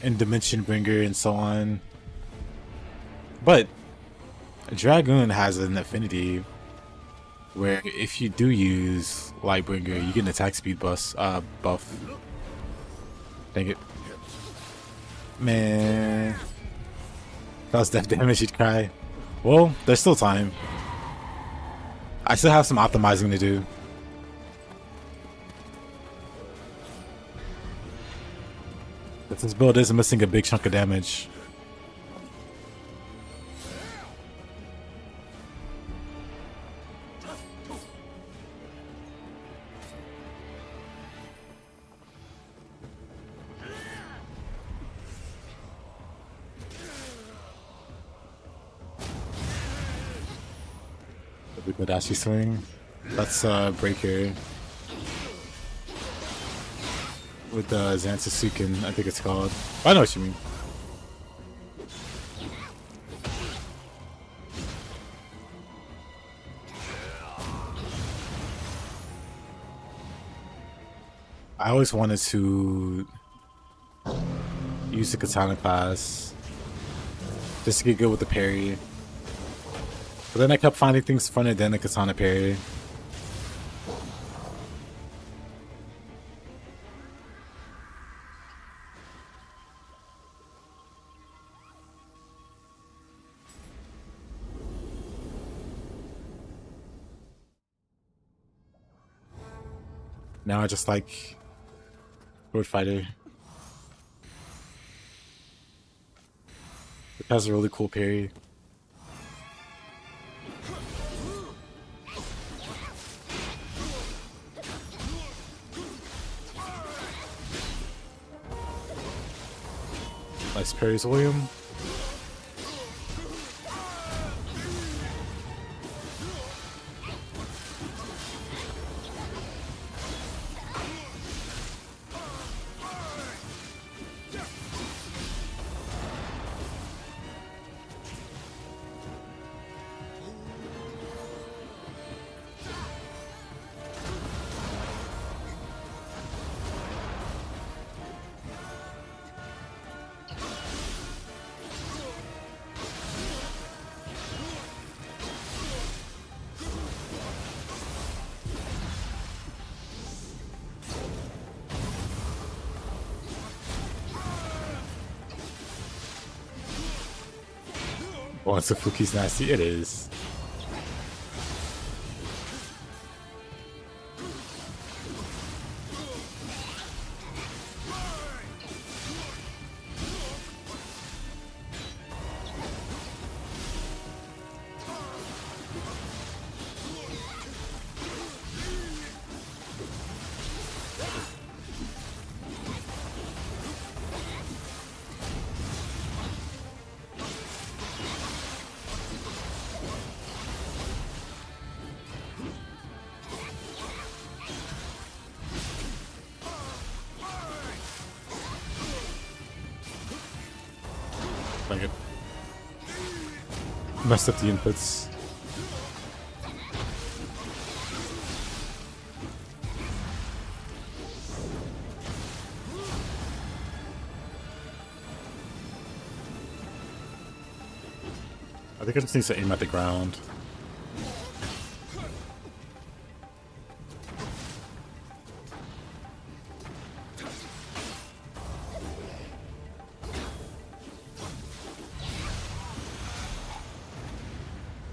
and Dimension Bringer and so on. But Dragoon has an affinity where if you do use Lightbringer, you get an attack speed buff. Dang it. Man. That was death damage, you'd cry. Well, there's still time. I still have some optimizing to do. But this build is missing a big chunk of damage. The Kodashi swing. That's Breaker. With the Zantsasuken, I think it's called. I know what you mean. I always wanted to use the Katana class just to get good with the parry. But then I kept finding things funner than the Katana parry. Now I just like Road Fighter. It has a really cool parry. Nice parries, William. Oh, Safuki's nasty. It is. Like it messed up the inputs. I think I just need to aim at the ground.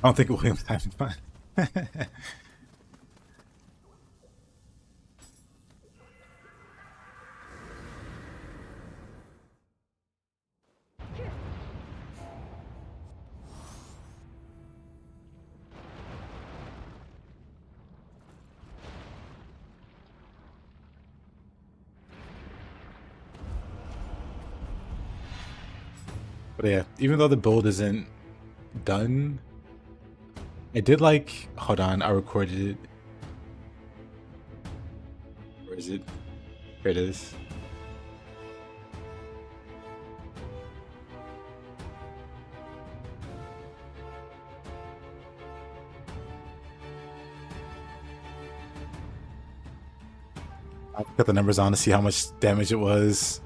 I don't think William's having fun. But yeah, even though the build isn't done, I did like, hold on, I recorded it. Where is it? Here it is. I put the numbers on to see how much damage it was.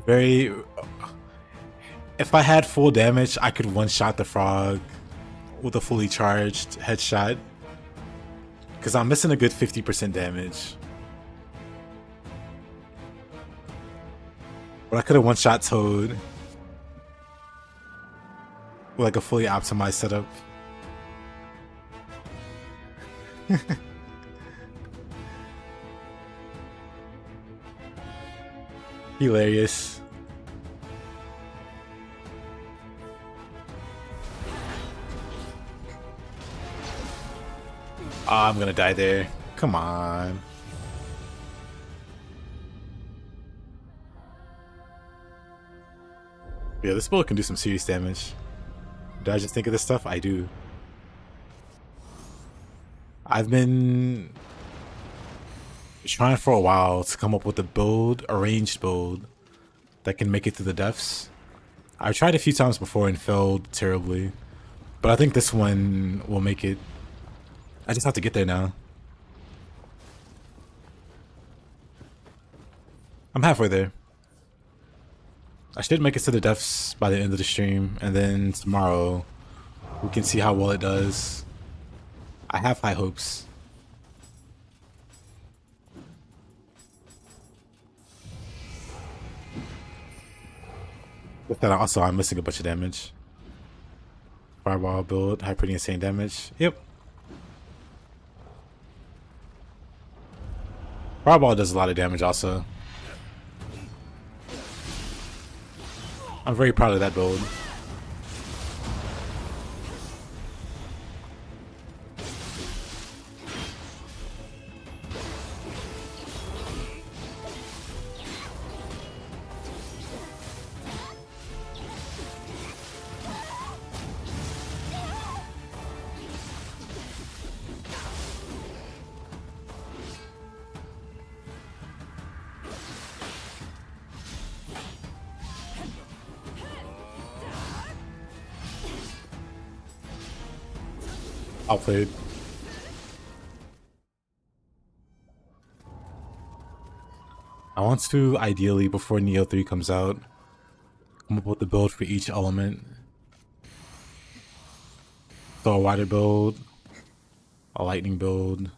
Very... If I had full damage, I could one-shot the frog with a fully charged headshot. Because I'm missing a good 50% damage. But I could have one-shot Toad with like a fully optimized setup. Hilarious. Oh, I'm gonna die there. Come on. Yeah, this build can do some serious damage. Did I just think of this stuff? I do. I've been trying for a while to come up with a build, a ranged build, that can make it through the depths. I've tried a few times before and failed terribly, but I think this one will make it. I just have to get there now. I'm halfway there. I should make it to the depths by the end of the stream, and then tomorrow we can see how well it does. I have high hopes. With that, also, I'm missing a bunch of damage. Fireball build, had pretty insane damage. Yep. Fireball does a lot of damage also. I'm very proud of that build. Outplayed. I want to, ideally, before Nioh 3 comes out, come up with the build for each element. So a water build, a lightning build,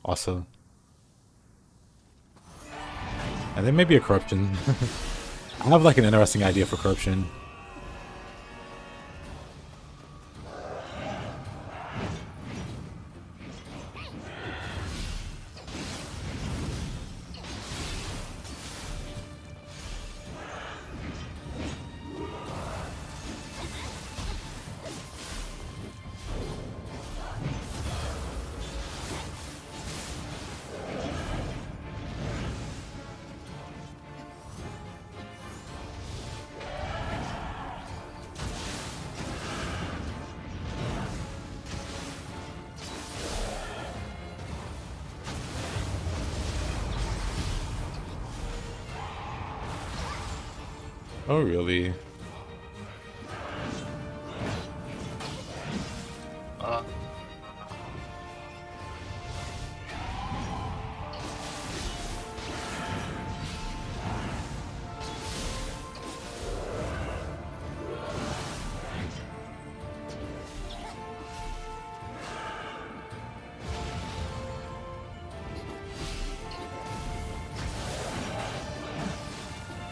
also. And then maybe a corruption. I have like an interesting idea for corruption. Oh, really?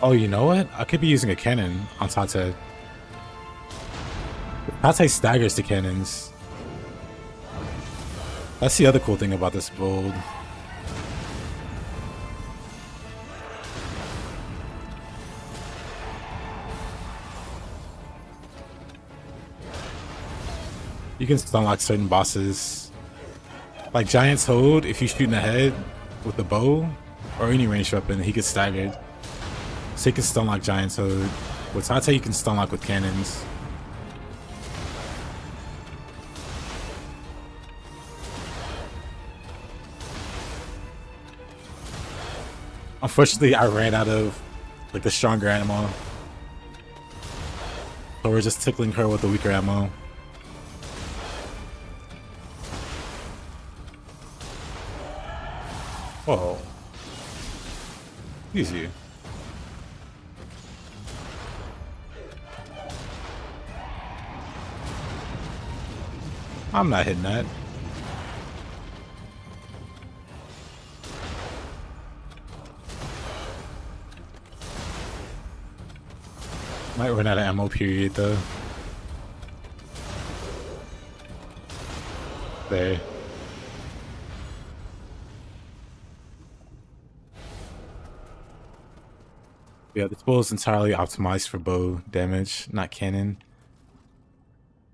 Oh, you know what? I could be using a cannon on Tate. Tate staggers the cannons. That's the other cool thing about this build. You can stun lock certain bosses. Like Giant's Hold, if you shoot in the head with the bow or any ranged weapon, he gets staggered. So you can stun lock Giant's Hold. With Tate, you can stun lock with cannons. Unfortunately, I ran out of like the stronger ammo. So we're just tickling her with the weaker ammo. Whoa. Easy. I'm not hitting that. Might run out of ammo period though. There. Yeah, this build is entirely optimized for bow damage, not cannon.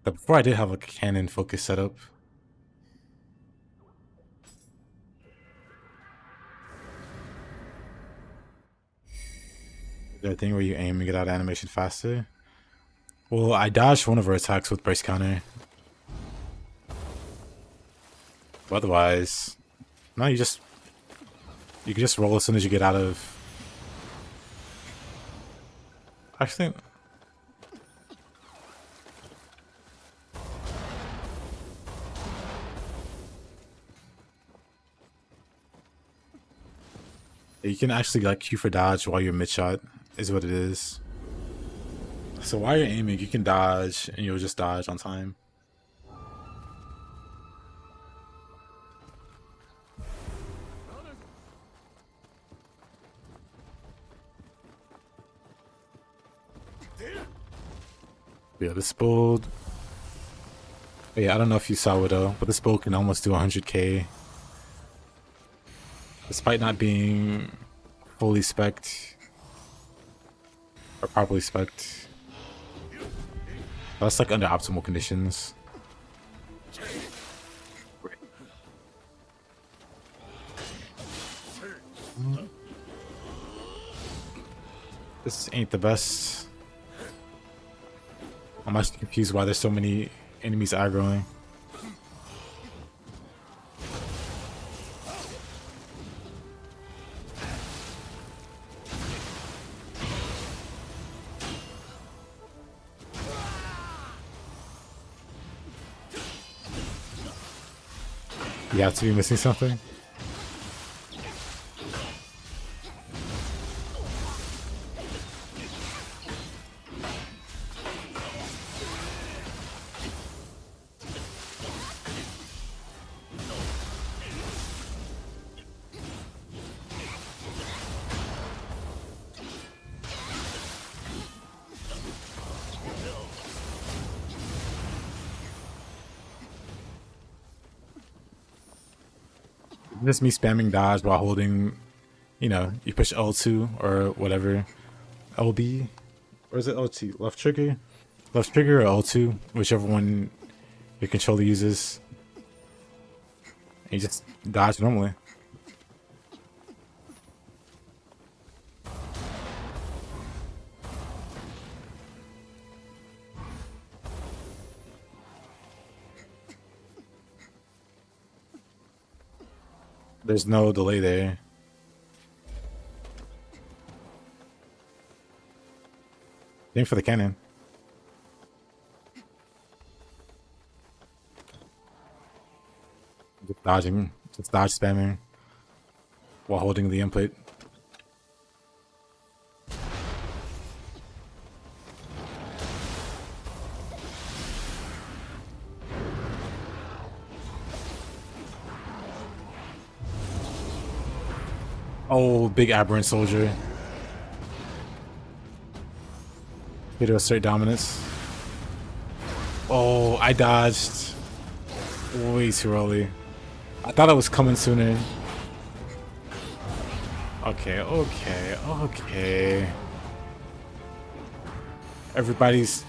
But before I did have like a cannon focus setup. Is there a thing where you aim and get out of animation faster? Well, I dodged one of her attacks with brace counter. But otherwise, no, you can just roll as soon as you get out of. Actually, you can actually like Q for dodge while you're mid shot, is what it is. So while you're aiming, you can dodge and you'll just dodge on time. Yeah, this build. Yeah, I don't know if you saw it though, but this build can almost do 100k. Despite not being fully spec'd or properly spec'd. That's like under optimal conditions. This ain't the best. I'm actually confused why there's so many enemies aggroing. You have to be missing something. Just me spamming dodge while holding, you know, you push L2 or whatever. LB? Or is it L2? Left trigger? Left trigger or L2, whichever one your controller uses. And you just dodge normally. There's no delay there. Aim for the cannon. Just dodging. Just dodge spamming. While holding the input. Oh, big aberrant soldier. Hit a straight dominance. Oh, I dodged way too early. I thought I was coming sooner. Okay, okay, okay. Everybody's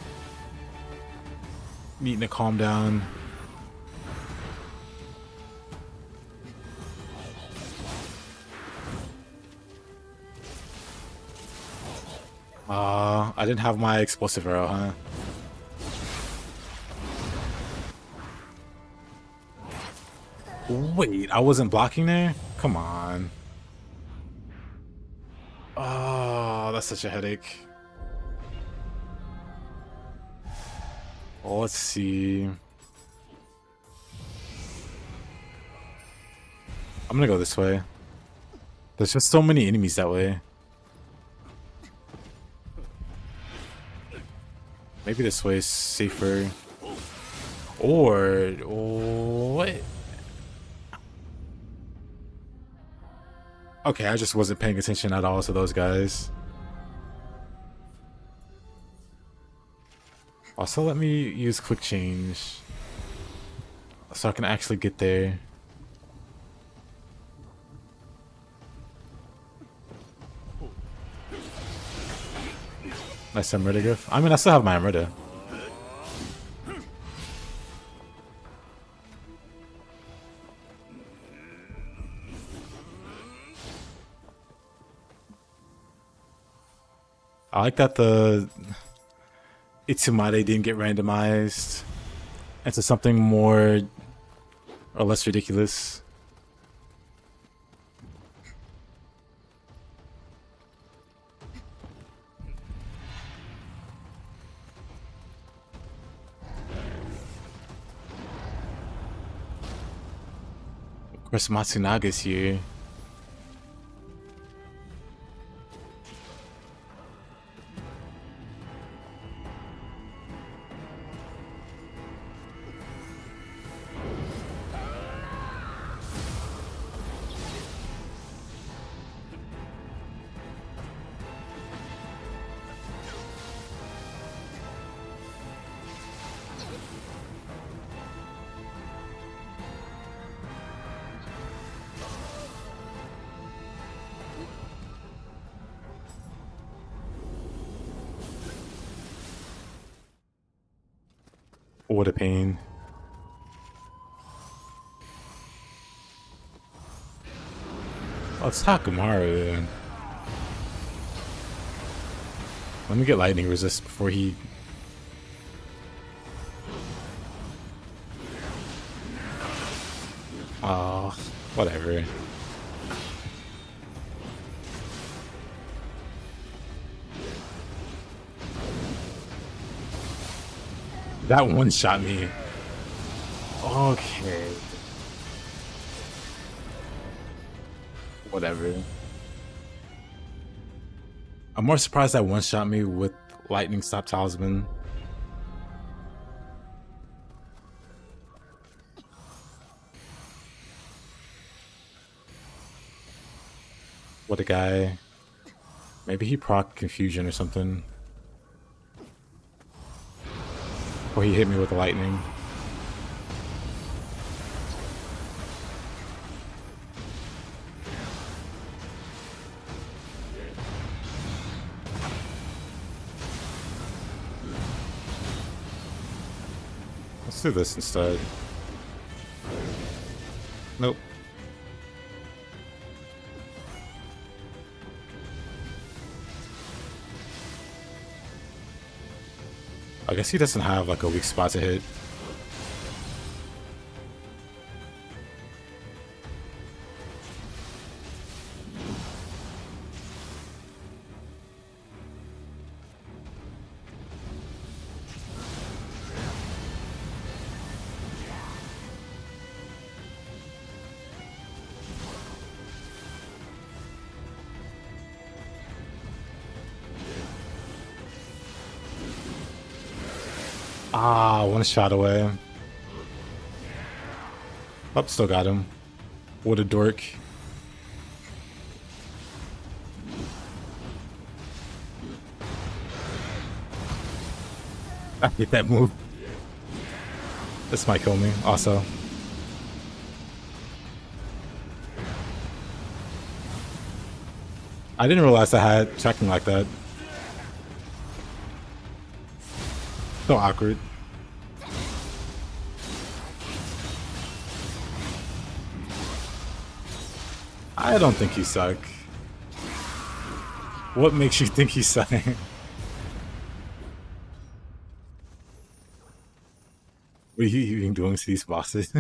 needing to calm down. I didn't have my explosive arrow, huh? Wait, I wasn't blocking there? Come on. Oh, that's such a headache. Oh, let's see. I'm gonna go this way. There's just so many enemies that way. Maybe this way is safer. Or what? Okay, I just wasn't paying attention at all to those guys. Also, let me use quick change so I can actually get there. Nice Murder Griff. I mean, I still have my Murder. I like that the Itsumade didn't get randomized into something more or less ridiculous. Of course, Matsunaga's here. What a pain. Oh, it's Takamaru then. Let me get lightning resist before he... Oh, whatever. That one shot me. Okay. Whatever. I'm more surprised that one shot me with lightning stop talisman. What a guy. Maybe he proc confusion or something. Or he hit me with the lightning. Let's do this instead. Nope. I guess he doesn't have like a weak spot to hit. Ah, one shot away. Oh, still got him. What a dork. I hate that move. This might kill me, also. I didn't realize I had checking like that. So awkward. I don't think you suck. What makes you think he's sucking? What are you even doing to these bosses?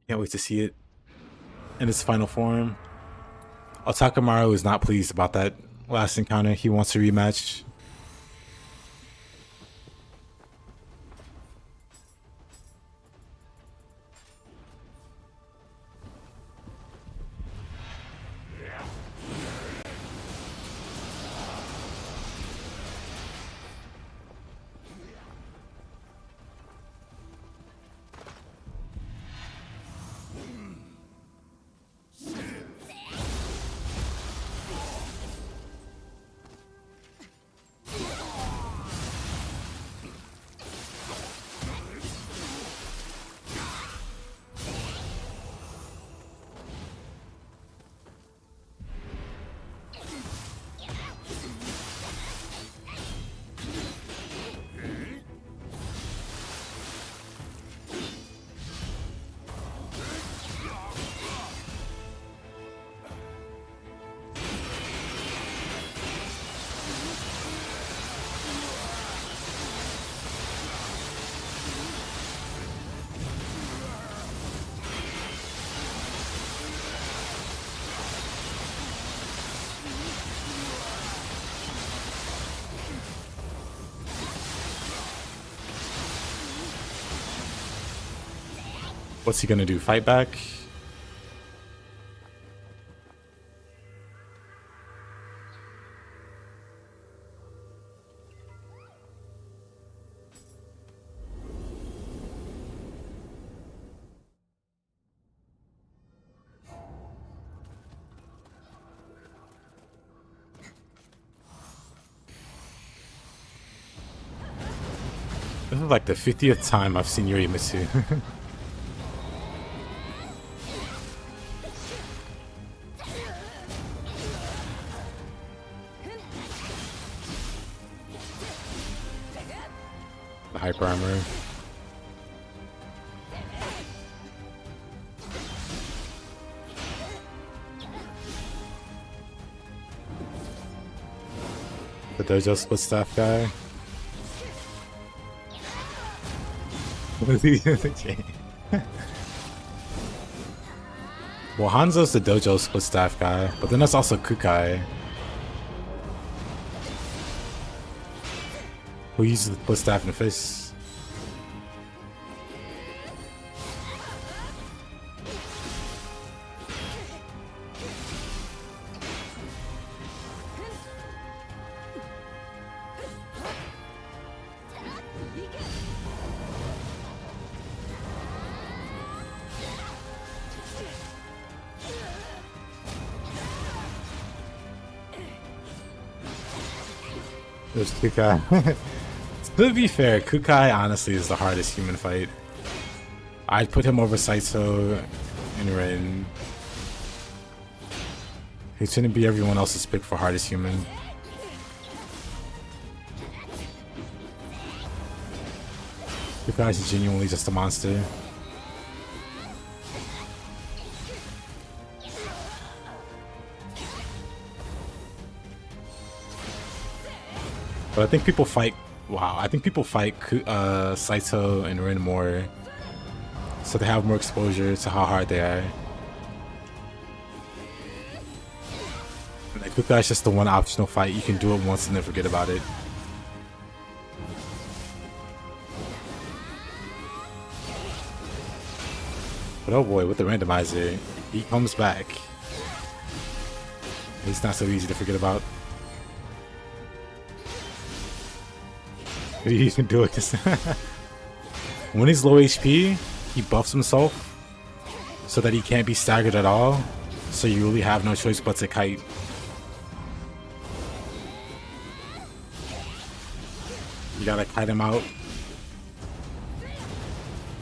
Can't wait to see it in its final form. Otakamaru is not pleased about that last encounter. He wants a rematch. What's he gonna do? Fight back? This is like the 50th time I've seen Yorimitsu. The hyper armor. The dojo split staff guy. Well, Hanzo's the dojo split staff guy, but then there's also Kukai, who uses the split staff in the face. There's Kukai. To be fair, Kukai honestly is the hardest human fight. I'd put him over Saito and Rin. He shouldn't be everyone else's pick for hardest human. Kukai's genuinely just a monster. But I think people fight. Wow, I think people fight Saito and Rin more, so they have more exposure to how hard they are. And like, Kukai's just the one optional fight. You can do it once and then forget about it. But oh boy, with the randomizer, he comes back. He's not so easy to forget about. He can do it. When he's low HP, he buffs himself so that he can't be staggered at all. So you really have no choice but to kite. You gotta kite him out.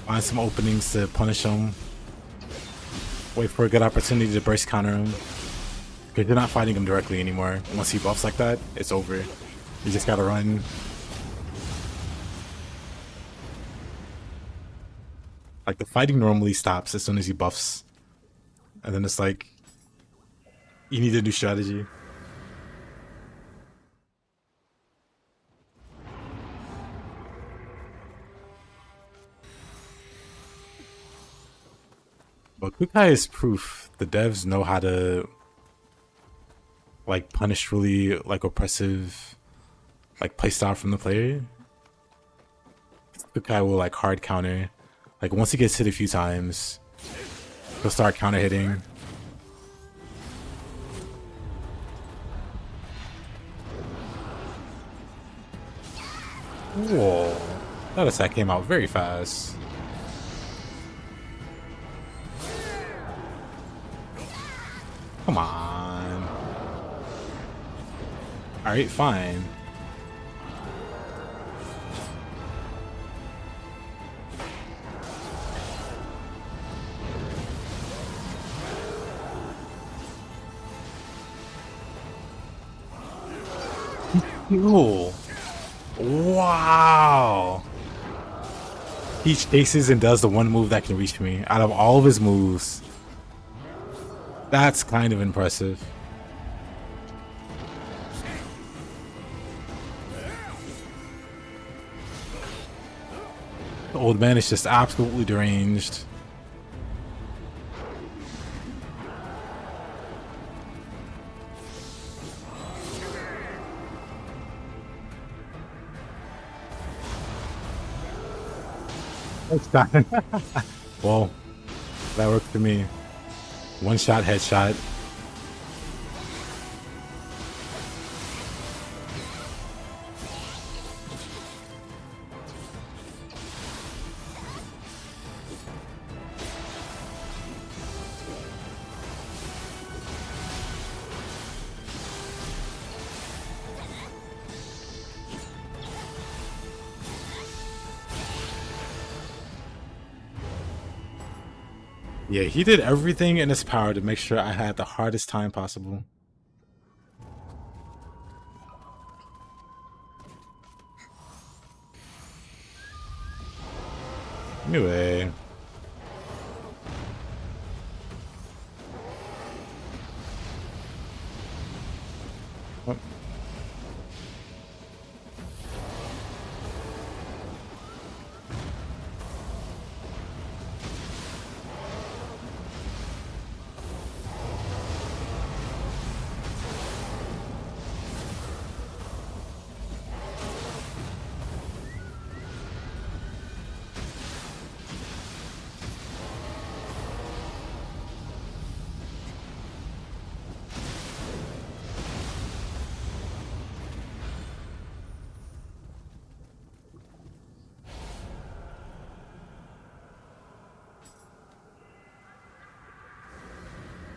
Find some openings to punish him. Wait for a good opportunity to burst counter him. Because you're not fighting him directly anymore. Once he buffs like that, it's over. You just gotta run. Like, the fighting normally stops as soon as he buffs. And then it's like, you need a new strategy. But Kukai is proof the devs know how to like punish really like oppressive like playstyle from the player. Kukai will like hard counter. Like once he gets hit a few times, he'll start counter hitting. Whoa. That attack came out very fast. Come on. Alright, fine. Cool. Wow. He chases and does the one move that can reach me out of all of his moves. That's kind of impressive. The old man is just absolutely deranged. Well, that worked for me. One shot headshot. Yeah, he did everything in his power to make sure I had the hardest time possible. Anyway. Oh.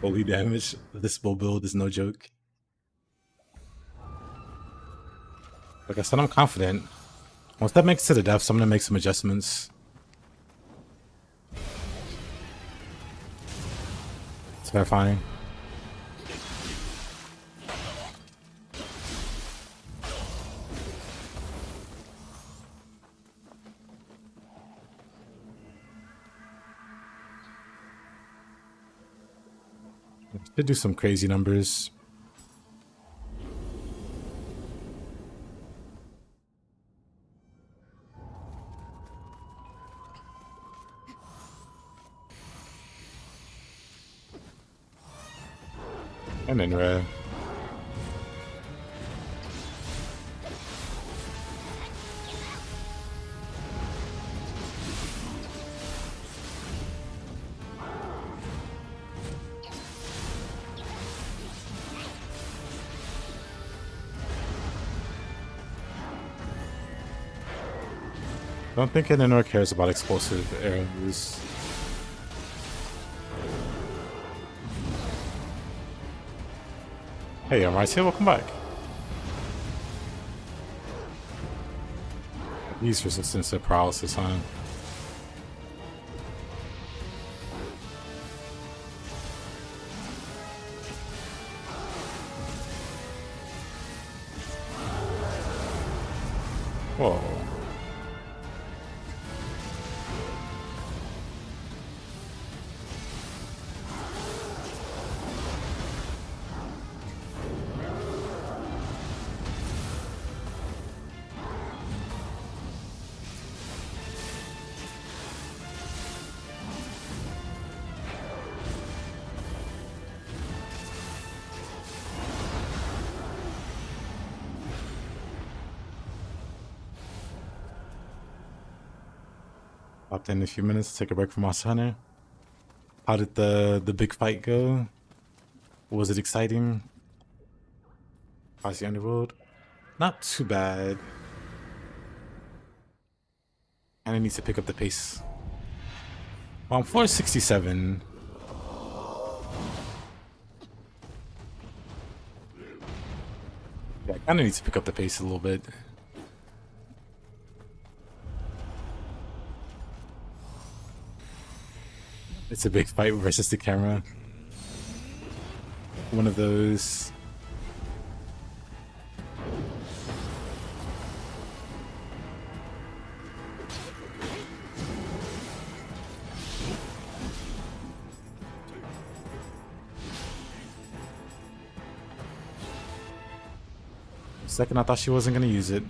Holy damage. This bull build is no joke. Like I said, I'm confident. Once that makes it to the depths, I'm gonna make some adjustments. It's terrifying. Should do some crazy numbers. And then red. Don't think anyone cares about explosive arrows. Hey, I'm right here. Welcome back. He's resistant to paralysis, huh? Whoa. Popped in a few minutes to take a break from Monster Hunter. How did the big fight go? Was it exciting? Across the Underworld? Not too bad. And it needs to pick up the pace. Well, I'm 467. Yeah, I kind of need to pick up the pace a little bit. It's a big fight versus the camera. One of those. Second, I thought she wasn't gonna use it.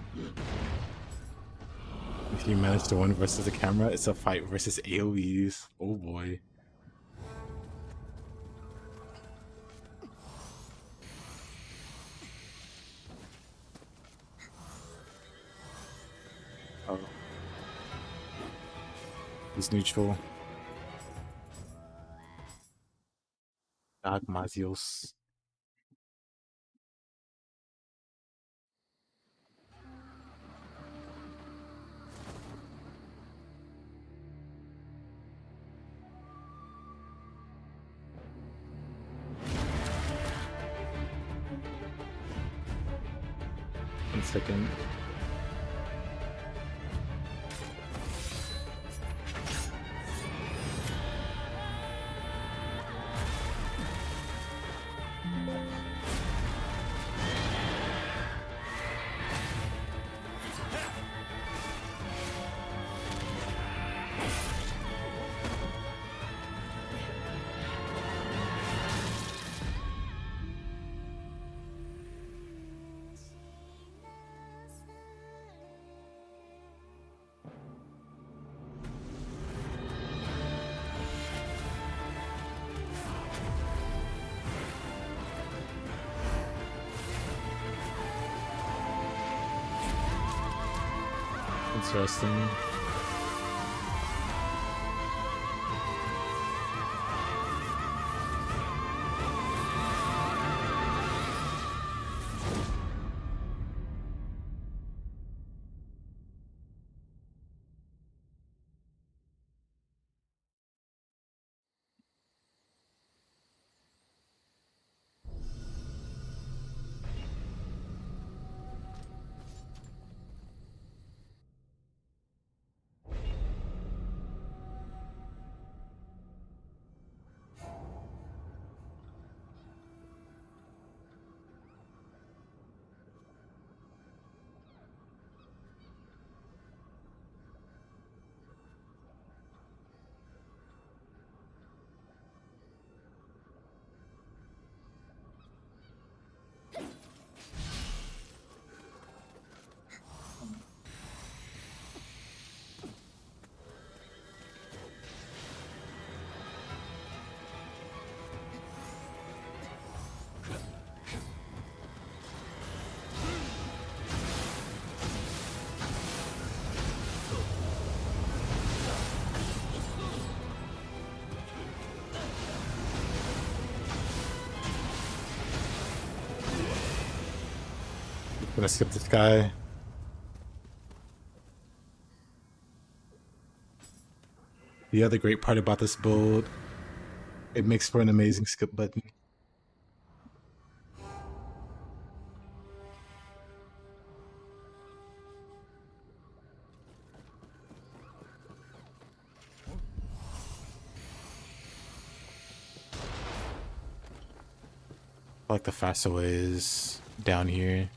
If you manage to win versus the camera, it's a fight versus AoEs. Oh boy. Oh. He's neutral. Mazios. One second. Interesting. Gonna skip this guy. The other great part about this build, it makes for an amazing skip button. I like the faster ways down here.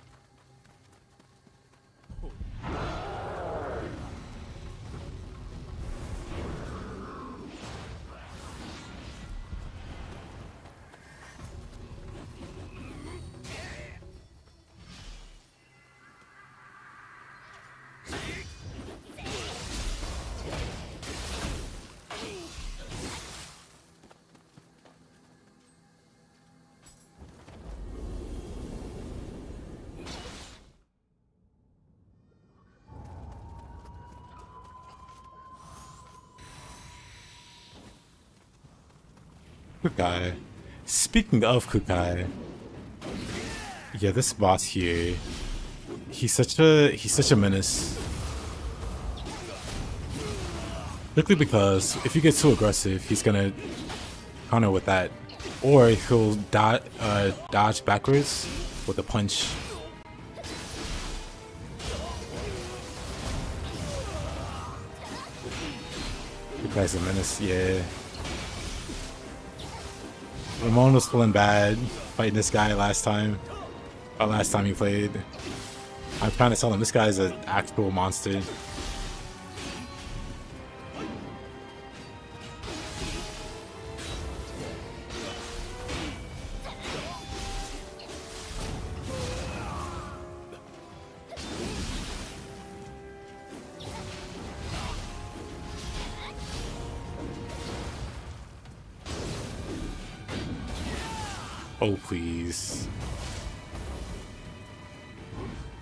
Kukai. Speaking of Kukai, yeah, this boss here, he's such a menace. Strictly because if you get too aggressive, he's gonna counter with that, or he'll dodge backwards with a punch. Kukai's a menace, yeah. Ramon was feeling bad fighting this guy last time he played. I'm trying to tell him this guy is an actual monster. Oh, please.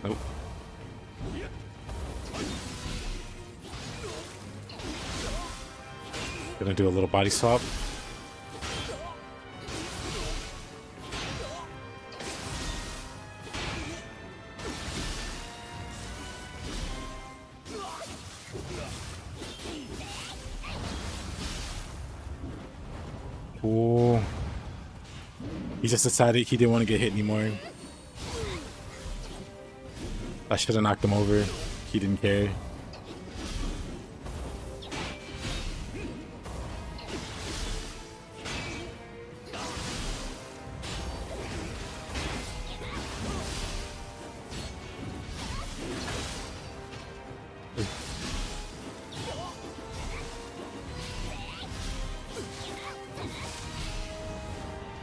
Nope. Gonna do a little body swap. Ooh. He just decided he didn't want to get hit anymore. I should have knocked him over. He didn't care.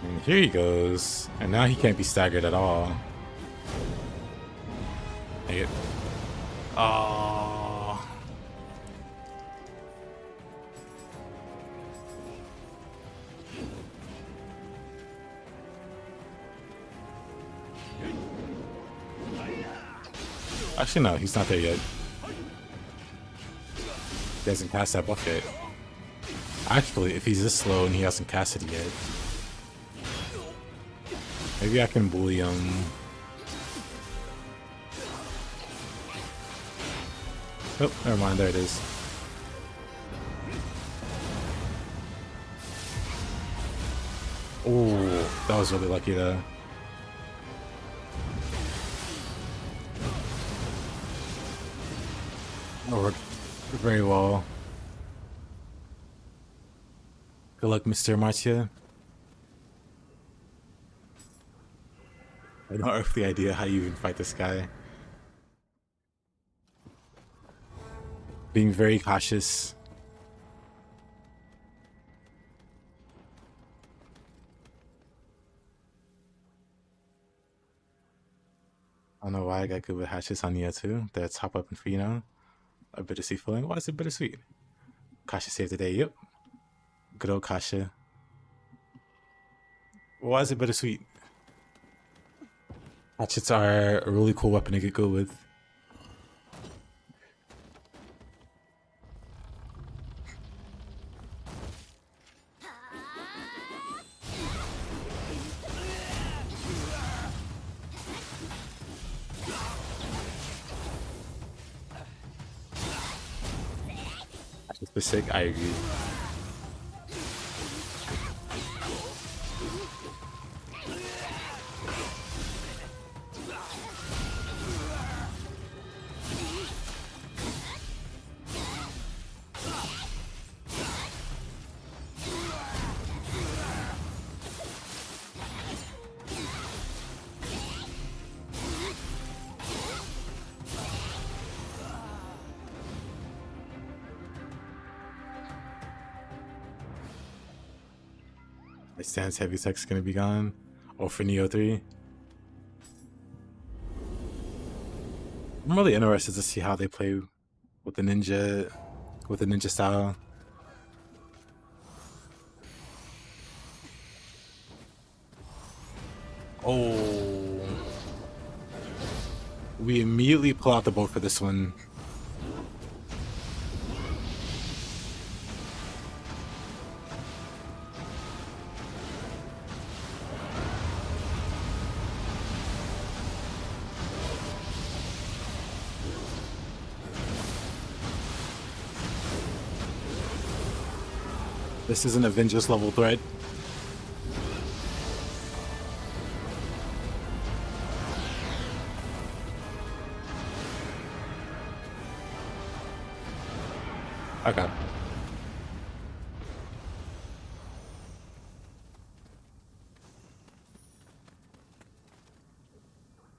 And here he goes. And now he can't be staggered at all. Dang it. Oh. Actually, no, he's not there yet. He hasn't cast that buff yet. Actually, if he's this slow and he hasn't cast it yet, maybe I can bully him. Oh, never mind, there it is. Oh, that was really lucky though. That worked very well. Good luck, Mr. Marcia. I have no earthly idea how you even fight this guy. Being very cautious. I don't know why I got good with hatches on Nioh too. That's hop up and free now. A bittersweet feeling. Why is it bittersweet? Kasha saved the day. Yep. Good old Kasha. Why is it bittersweet? Hatchets are a really cool weapon to get good with. Just for sick, I agree. My stance heavy tech's gonna be gone. Oh, for Nioh 3. I'm really interested to see how they play with the ninja style. Oh, we immediately pull out the boat for this one. This is an Avengers level threat. Okay.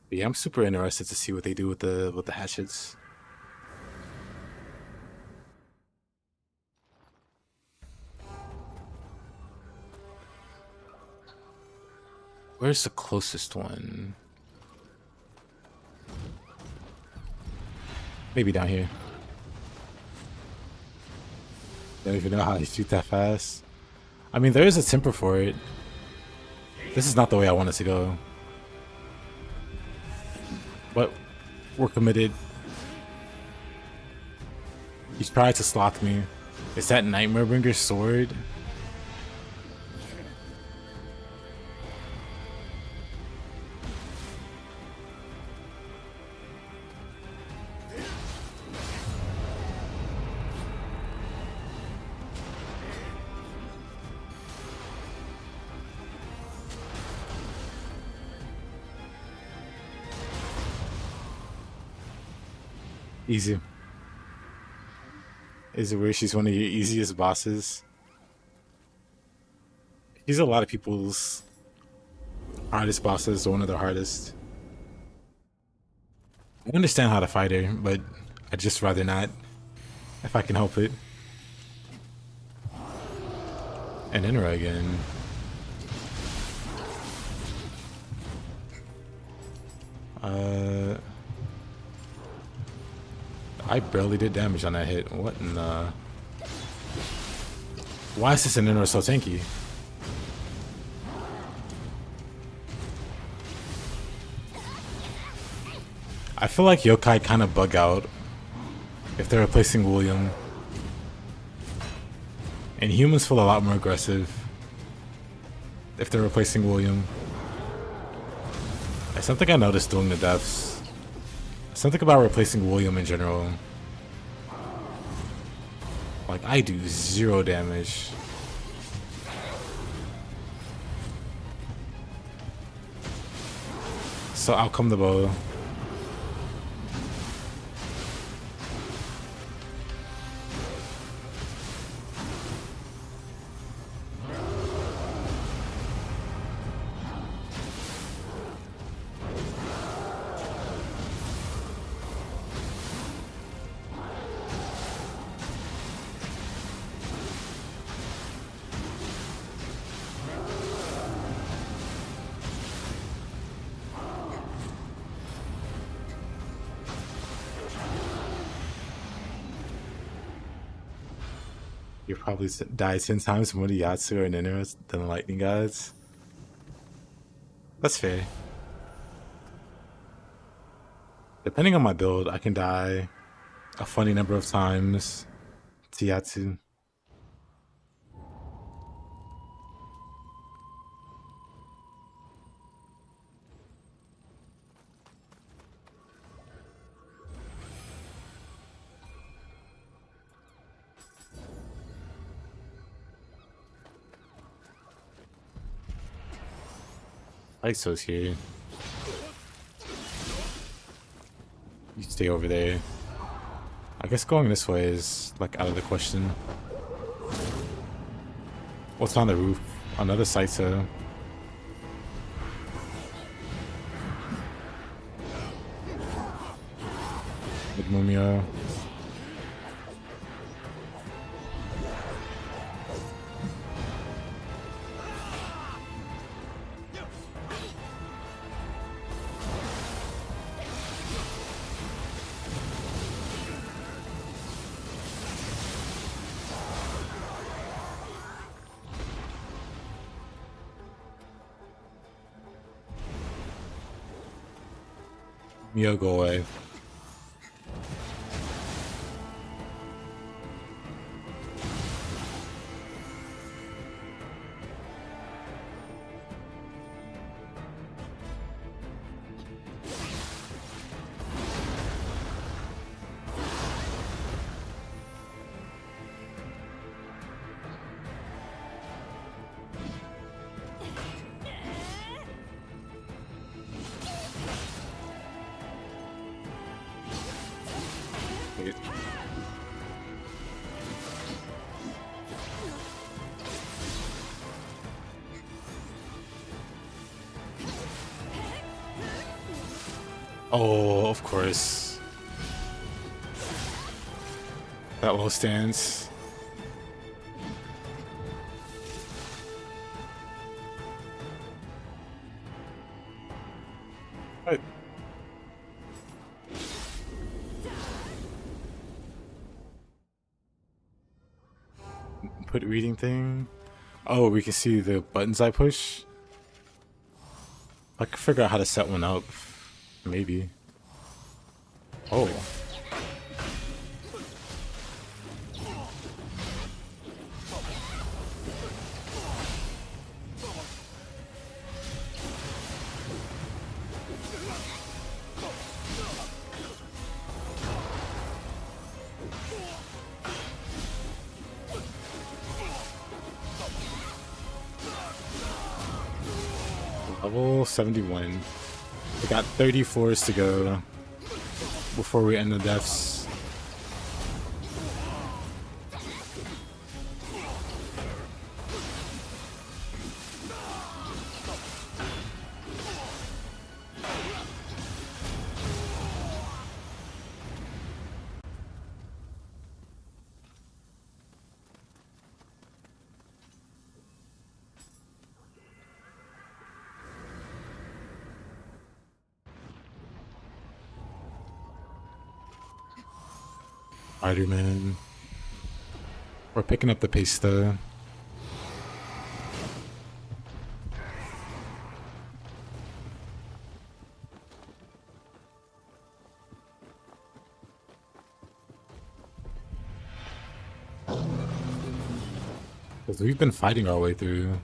But yeah, I'm super interested to see what they do with the hatchets. Where's the closest one? Maybe down here. Don't even know how to shoot that fast. I mean, there is a temper for it. This is not the way I want it to go. But we're committed. He's tried to sloth me. Is that Nightmare Bringer's sword? Easy. Is it where she's one of your easiest bosses? She's a lot of people's hardest bosses, or one of the hardest. I understand how to fight her, but I'd just rather not, if I can help it. And Inra again. I barely did damage on that hit. What in the... Why is this an Inra so tanky? I feel like yokai kind of bug out if they're replacing William. And humans feel a lot more aggressive if they're replacing William. It's something I noticed doing the deaths. Something about replacing William in general. Like, I do 0 damage. So out come the bow. You probably die 10 times more to Yatsu or Ninja than the Lightning Gods. That's fair. Depending on my build, I can die a funny number of times to Yatsu. Iso's here. You stay over there. I guess going this way is like out of the question. What's on the roof? Another Saito. With Mumio. Nioh, go away. Wait. Oh, of course. That low stance. What? Put reading thing. Oh, we can see the buttons I push. I can figure out how to set one up. Maybe. Oh. Level 71. We got 34s to go before we end the deaths. Spider-Man. We're picking up the pace though. Because we've been fighting our way through.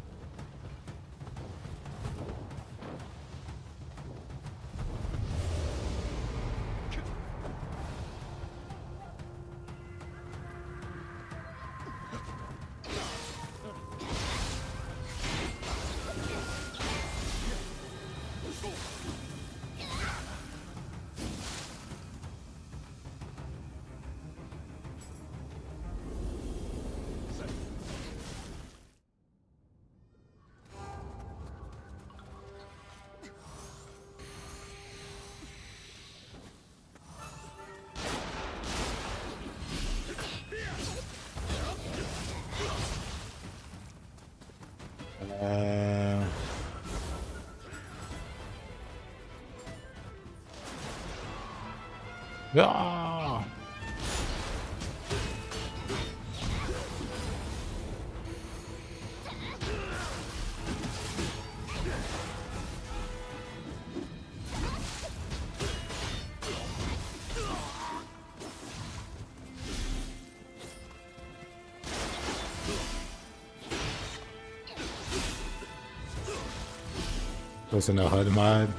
Ah! Was in a HUD mod.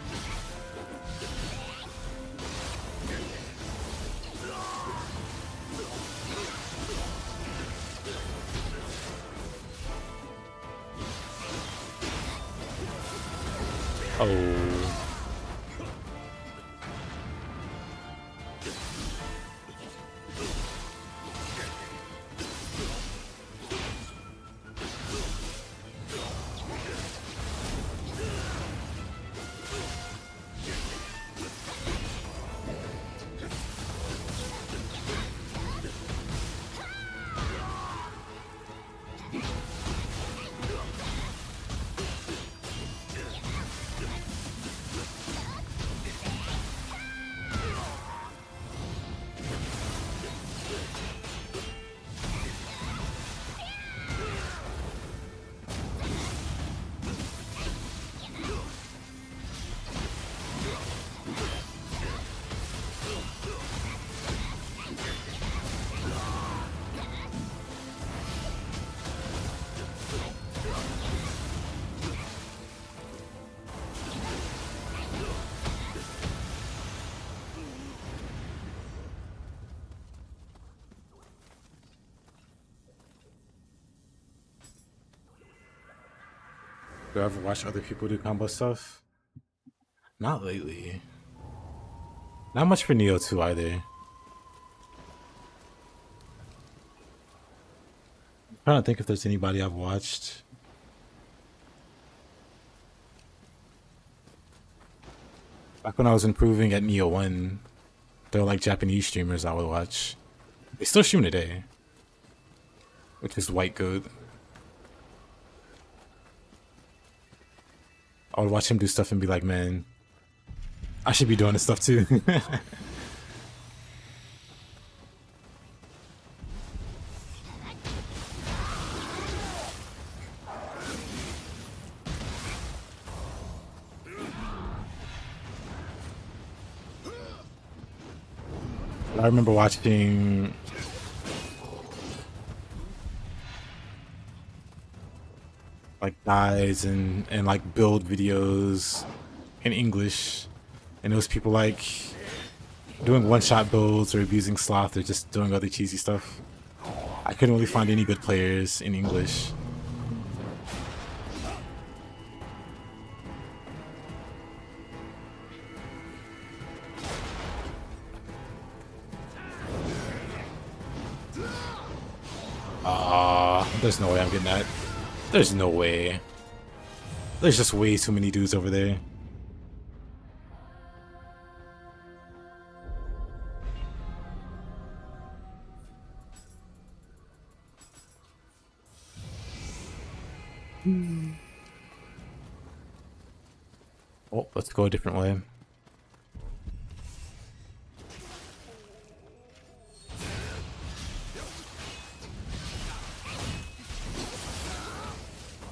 Oh. Do I ever watch other people do combo stuff? Not lately. Not much for Nioh 2 either. I'm trying to think if there's anybody I've watched. Back when I was improving at Nioh 1, there were like Japanese streamers I would watch. They still stream today. Which is White Goat. I would watch him do stuff and be like, man, I should be doing this stuff too. I remember watching like guides and like build videos in English, and it was people like doing one-shot builds or abusing sloth or just doing other cheesy stuff. I couldn't really find any good players in English. There's no way I'm getting that. There's no way. There's just way too many dudes over there. Oh, let's go a different way.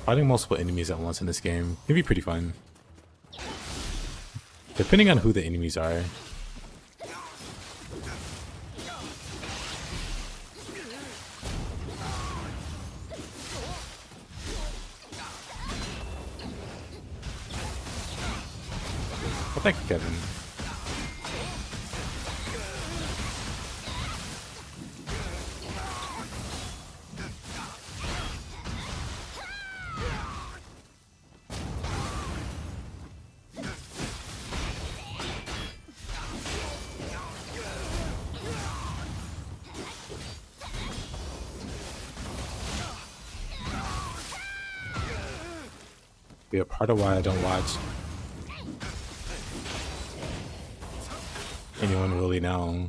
Fighting multiple enemies at once in this game can be pretty fun. Depending on who the enemies are. Well, thank you, Kevin. Be a part of why I don't watch anyone really now.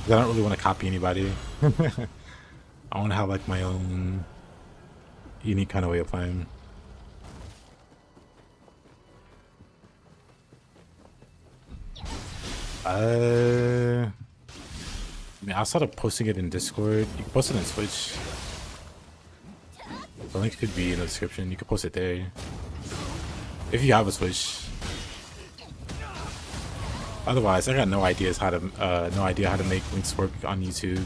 I don't really want to copy anybody. I want to have like my own unique kind of way of playing. I mean, outside of posting it in Discord, you can post it on Twitch. The link should be in the description. You can post it there if you have a Switch. Otherwise, I got no idea how to make links work on YouTube.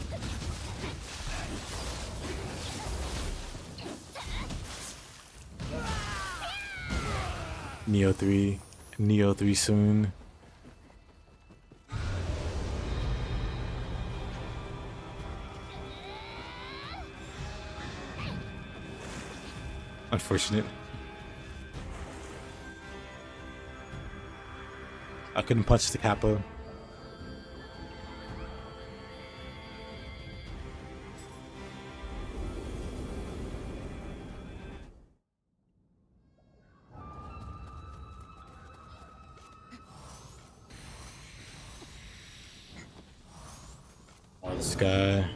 Nioh 3 soon. Unfortunate. I couldn't punch the Kappa. Oh, this guy.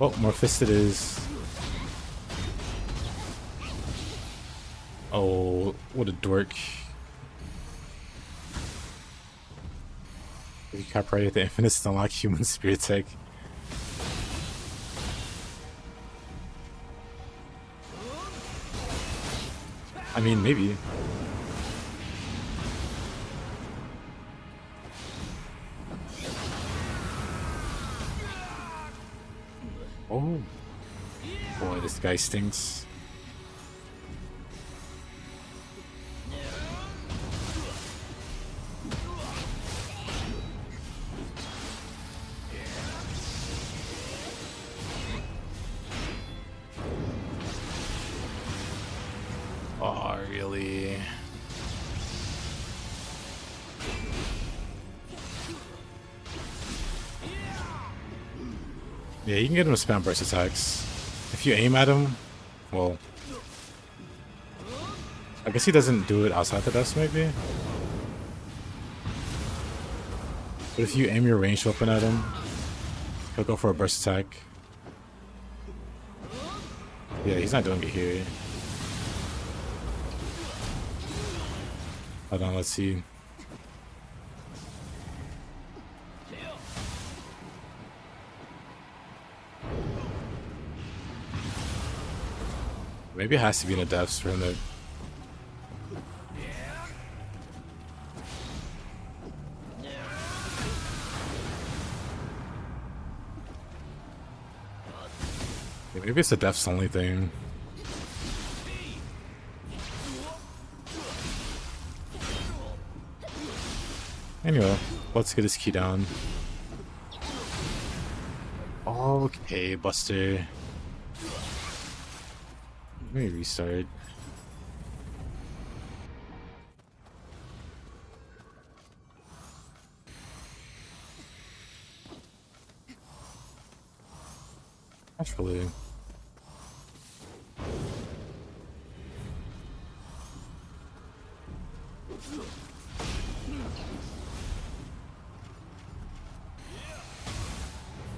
Oh, more fist it is. Oh, what a dork. You cap right at the infinites to unlock human spirit tech. I mean, maybe. Oh. Boy, this guy stinks. Oh, really? Yeah, you can get him to spam burst attacks. If you aim at him, well, I guess he doesn't do it outside the dust, maybe? But if you aim your ranged weapon at him, he'll go for a burst attack. Yeah, he's not doing it here. Hold on, let's see. Maybe it has to be in the depths for him to... Yeah, maybe it's a depths only thing. Anyway, let's get his key down. Okay, Buster. Let me restart. Actually,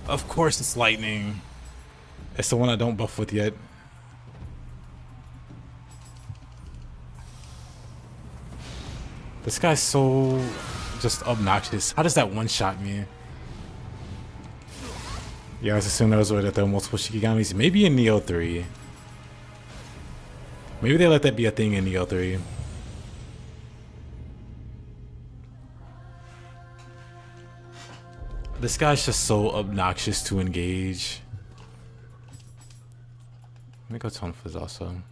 of course it's lightning. It's the one I don't buff with yet. This guy's so just obnoxious. How does that one-shot me? Yeah, I was assuming that was where there were multiple Shikigamis. Maybe in Nioh 3. Maybe they let that be a thing in Nioh 3. This guy's just so obnoxious to engage. Let me go Tone Fizz also.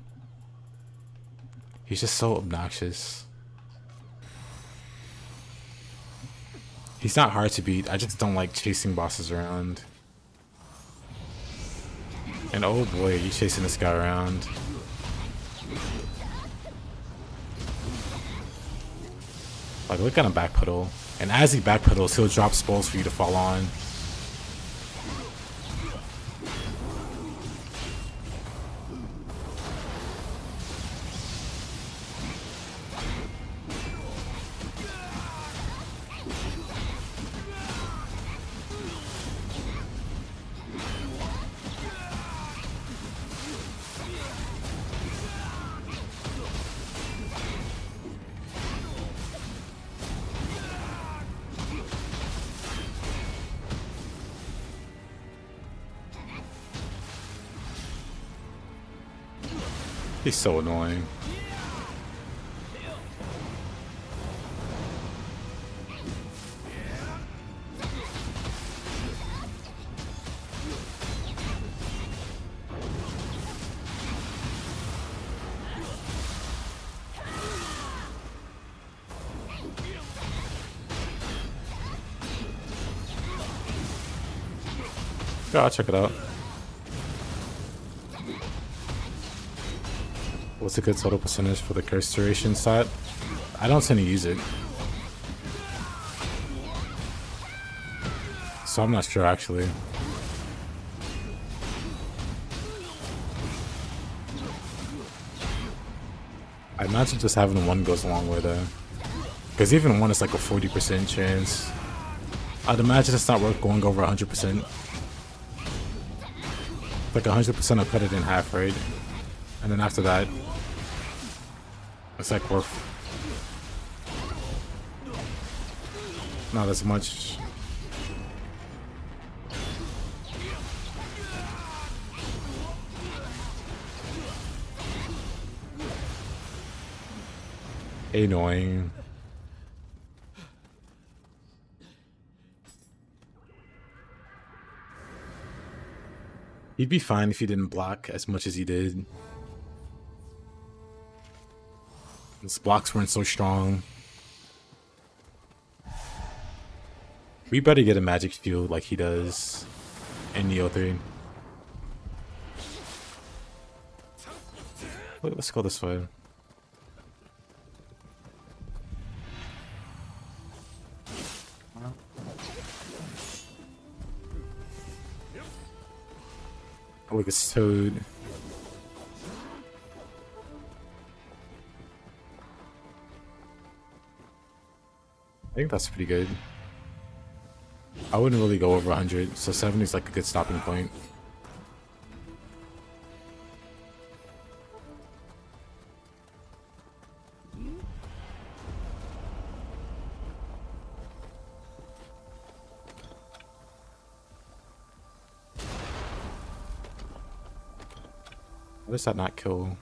He's just so obnoxious. He's not hard to beat. I just don't like chasing bosses around. And oh boy, you chasing this guy around. Like, look at him backpedal. And as he backpedals, he'll drop spells for you to fall on. He's so annoying. Yeah, I'll check it out. What's a good total percentage for the curse duration stat? I don't tend to use it, so I'm not sure actually. I imagine just having one goes a long way though, because even one is like a 40% chance. I'd imagine it's not worth going over 100%. Like 100%, I cut it in half, right? And then after that, it's like worth not as much. Annoying. He'd be fine if he didn't block as much as he did. His blocks weren't so strong. We better get a magic shield like he does in Nioh 3. Wait, let's go this way. Oh, look, it's Toad. I think that's pretty good. I wouldn't really go over 100, so 70 is like a good stopping point. Why does that not kill?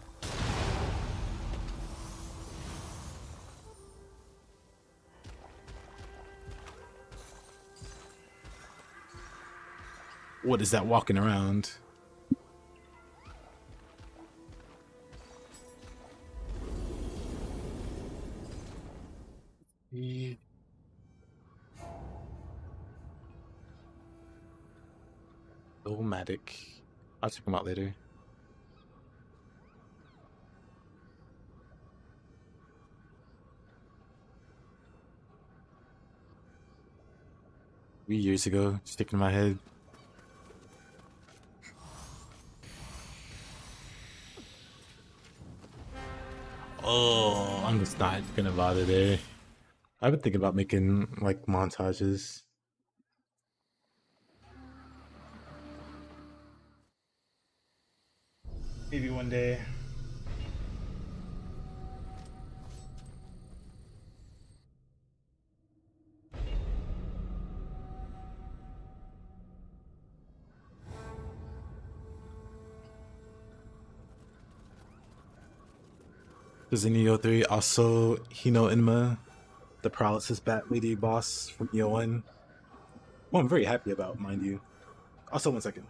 What is that walking around? Nomadic. I'll check him out later. Years ago, sticking in my head. Oh, I'm just not gonna bother there. I've been thinking about making like montages. Maybe one day. Does in Nioh 3 also Hino Inma, the paralysis bat lady boss from Nioh 1? Well, I'm very happy about, mind you. Also, 1 second.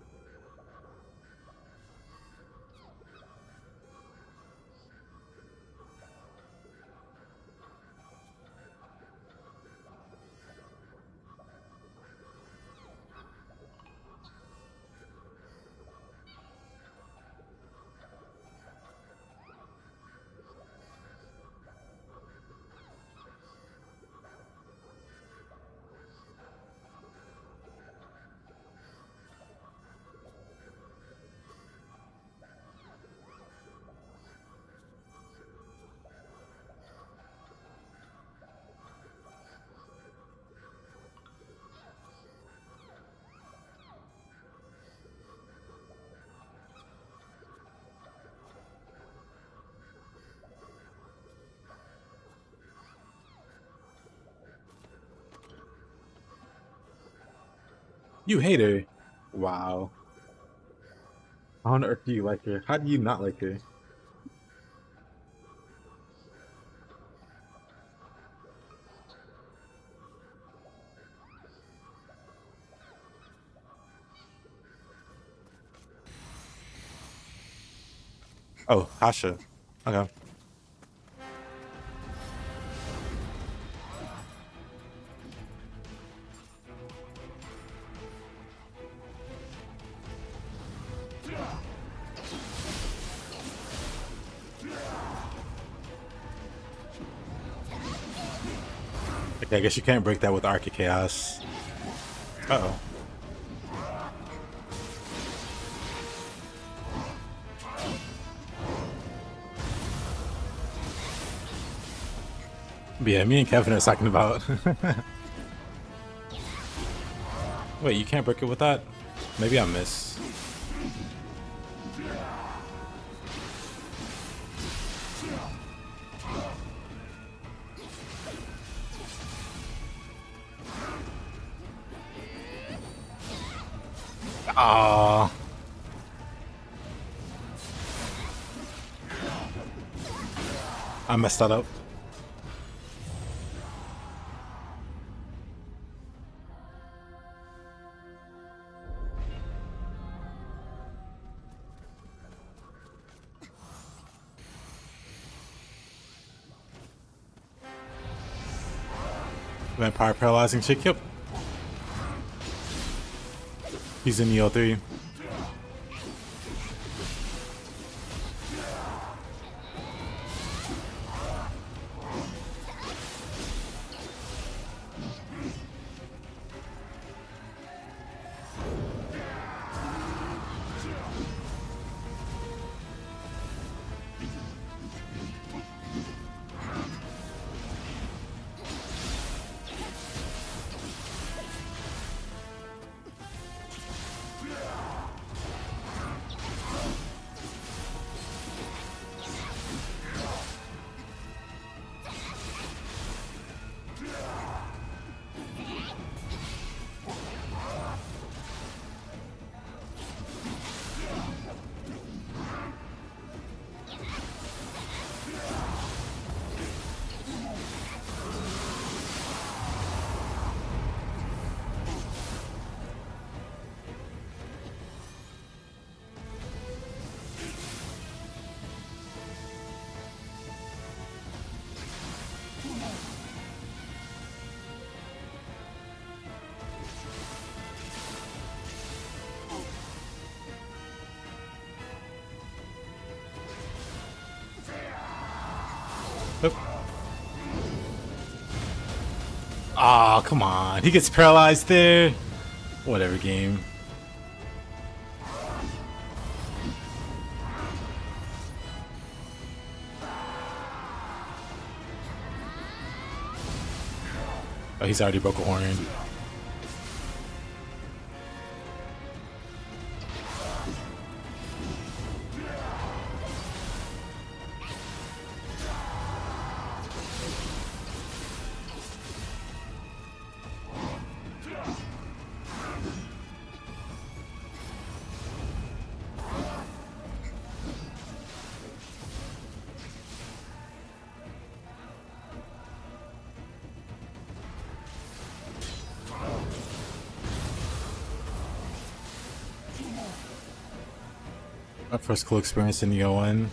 You hate her. Wow. How on earth do you like her? How do you not like her? Oh, Hasha. Okay. Okay, I guess you can't break that with Arc of Chaos. Uh-oh. But yeah, me and Kevin are talking about... Wait, you can't break it with that? Maybe I missed. Ah. I messed that up. Vampire paralyzing chick, yep. He's in Nioh 3. Oop. Aw, come on. He gets paralyzed there. Whatever, game. Oh, he's already broke a horn. My first cool experience in Nioh 1.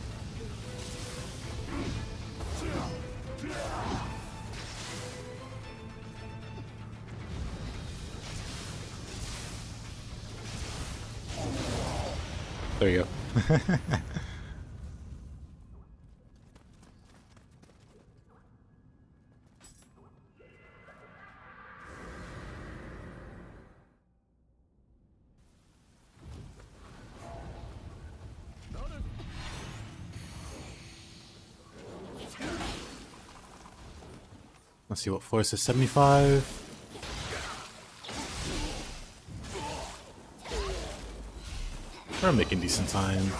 There you go. Let's see what force is 75. We're making decent time.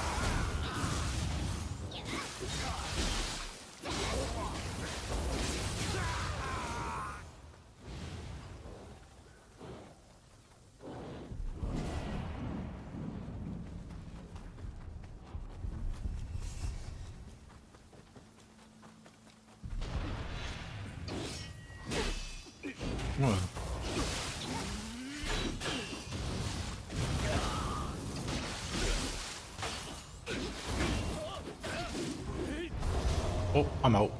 Oh, I'm out.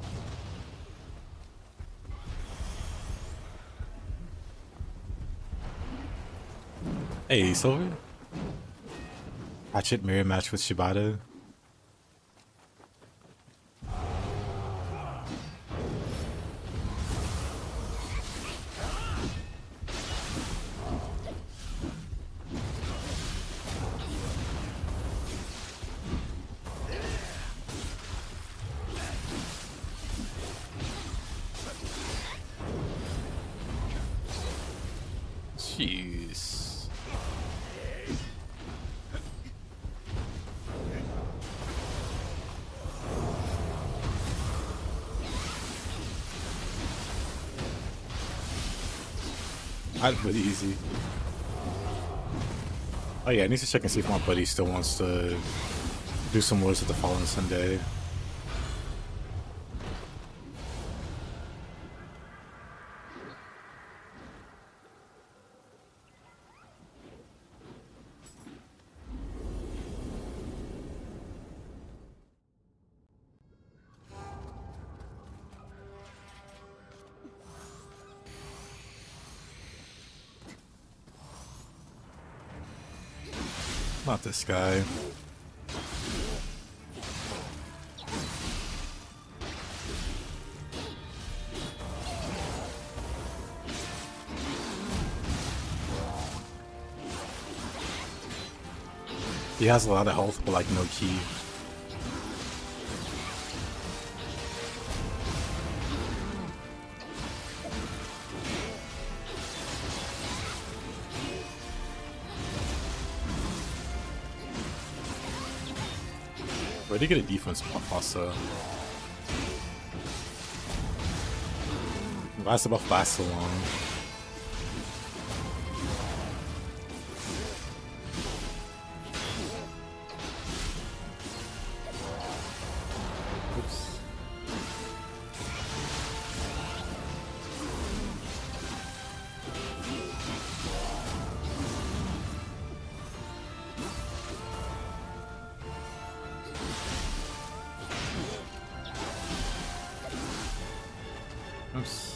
Hey, Silver. Hatchet mirror match with Shibata. Jeez. I'd put easy. Oh yeah, I need to check and see if my buddy still wants to do some Lords of the Fallen Sunday. Not this guy. He has a lot of health, but like no key. Where'd he get a defense buff also? Why does the buff last so long? Oops. Oops.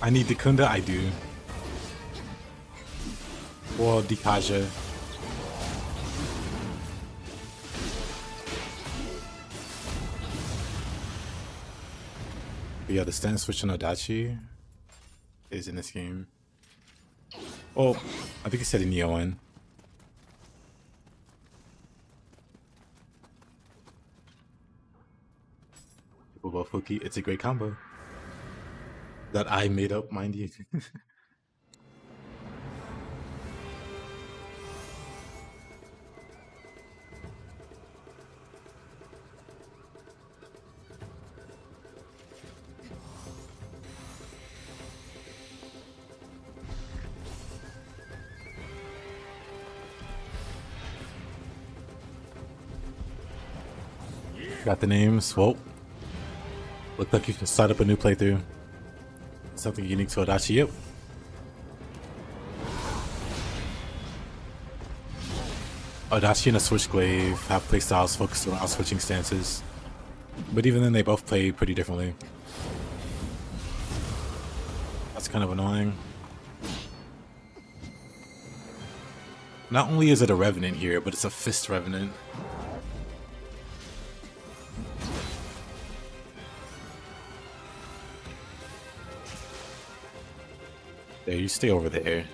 I need Dekunda, I do. Or Dikaja. But yeah, the stand switch on Odachi is in this game. Oh, I think he said in Nioh in. People love Fuki. It's a great combo. That I made up, mind you. Got the names. Well, looked like you can start up a new playthrough. Something unique to Odachi. Yep. Odachi and a Switchglaive have playstyles focused around switching stances. But even then, they both play pretty differently. That's kind of annoying. Not only is it a Revenant here, but it's a Fist Revenant. There, you stay over there.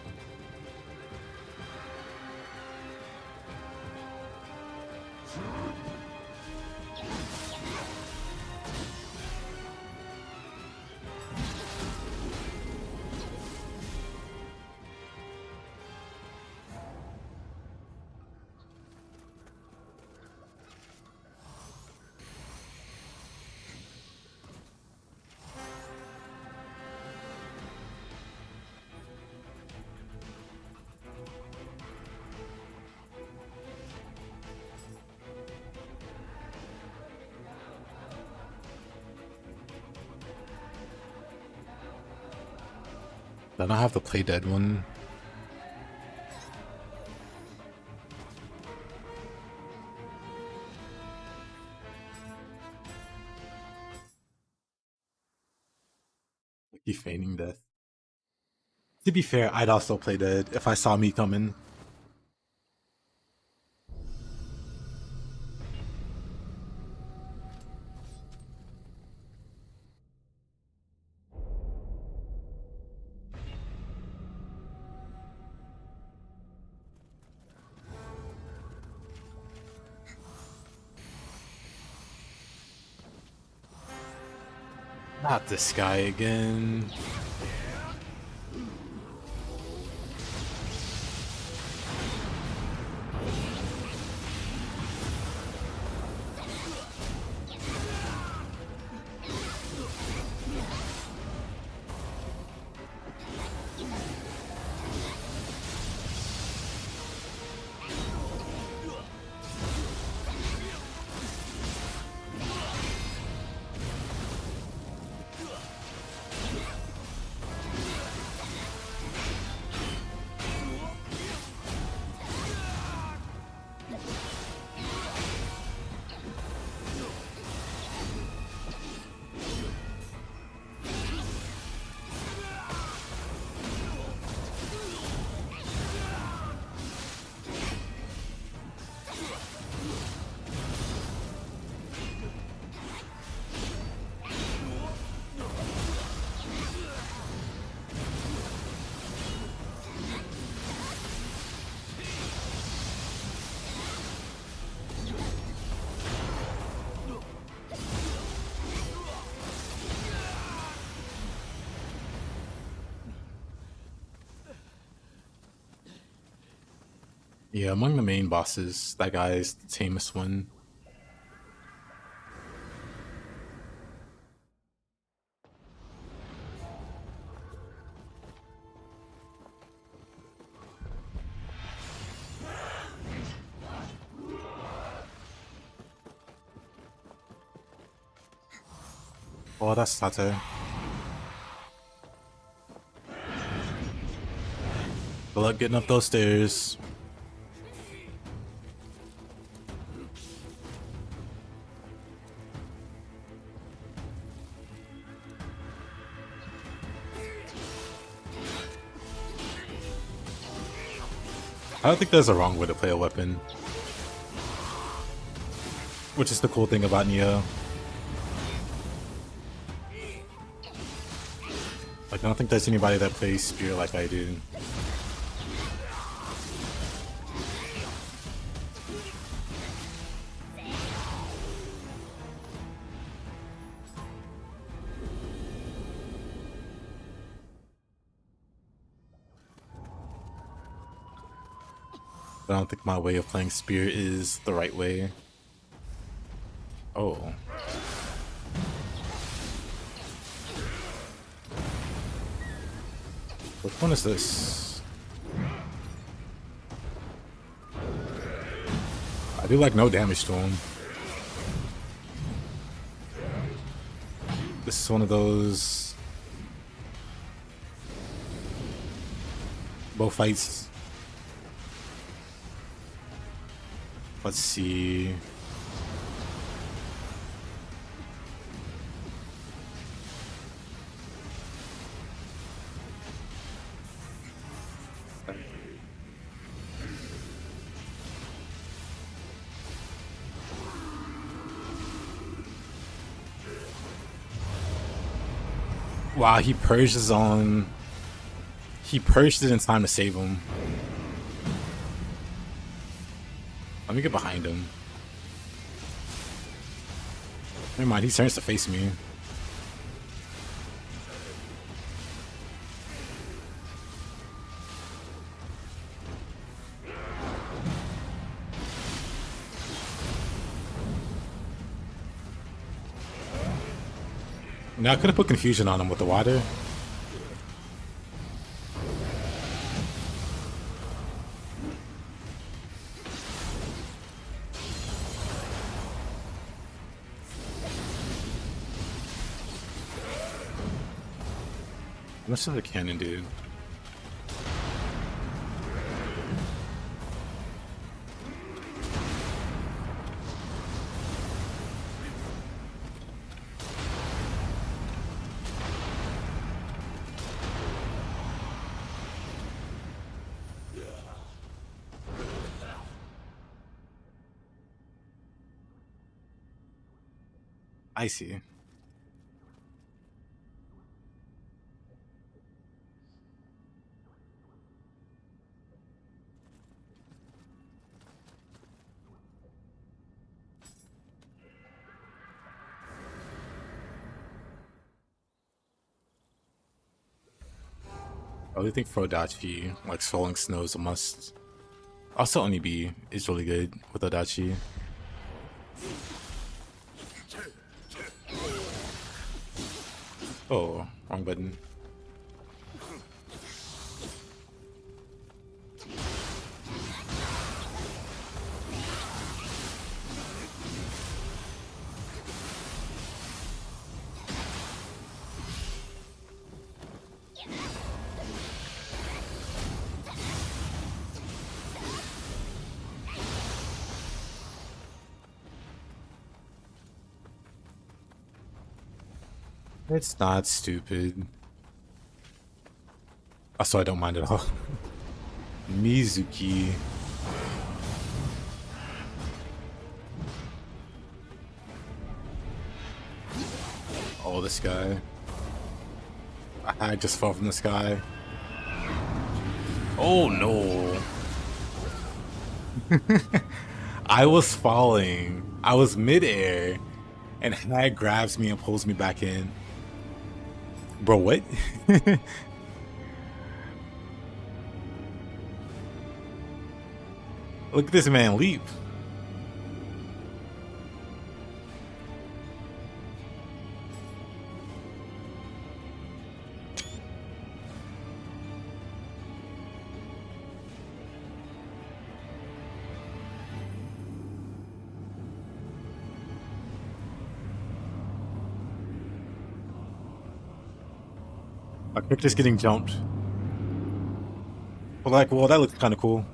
I don't have the play dead one. He feigning death. To be fair, I'd also play dead if I saw me coming. Not this guy again. Yeah, among the main bosses, that guy's the tamest one. Oh, that's Tate. Good luck getting up those stairs. I don't think there's a wrong way to play a weapon. Which is the cool thing about Nioh. Like, I don't think there's anybody that plays Spear like I do. But I don't think my way of playing Spear is the right way. Oh. Which one is this? I do like no damage to him. This is one of those bow fights. Let's see. Wow, he purged his own. He purged it in time to save him. Let me get behind him. Never mind, he turns to face me. Now I could have put confusion on him with the water. How much does the cannon do? I see. I really think for Odachi, like Swelling Snow is a must. Also, Onibi is really good with Odachi. Oh, wrong button. It's not stupid. Also, I don't mind at all. Mizuki. Oh, this guy. I just fell from the sky. Oh no. I was falling. I was midair. And Hag grabs me and pulls me back in. Bro, what? Look at this man leap. My character's getting jumped. Well, like, well, that looks kind of cool.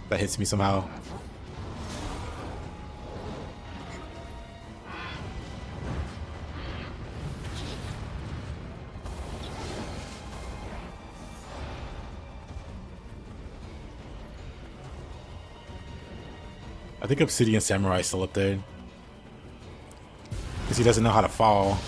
That hits me somehow. I think Obsidian Samurai is still up there. Because he doesn't know how to fall.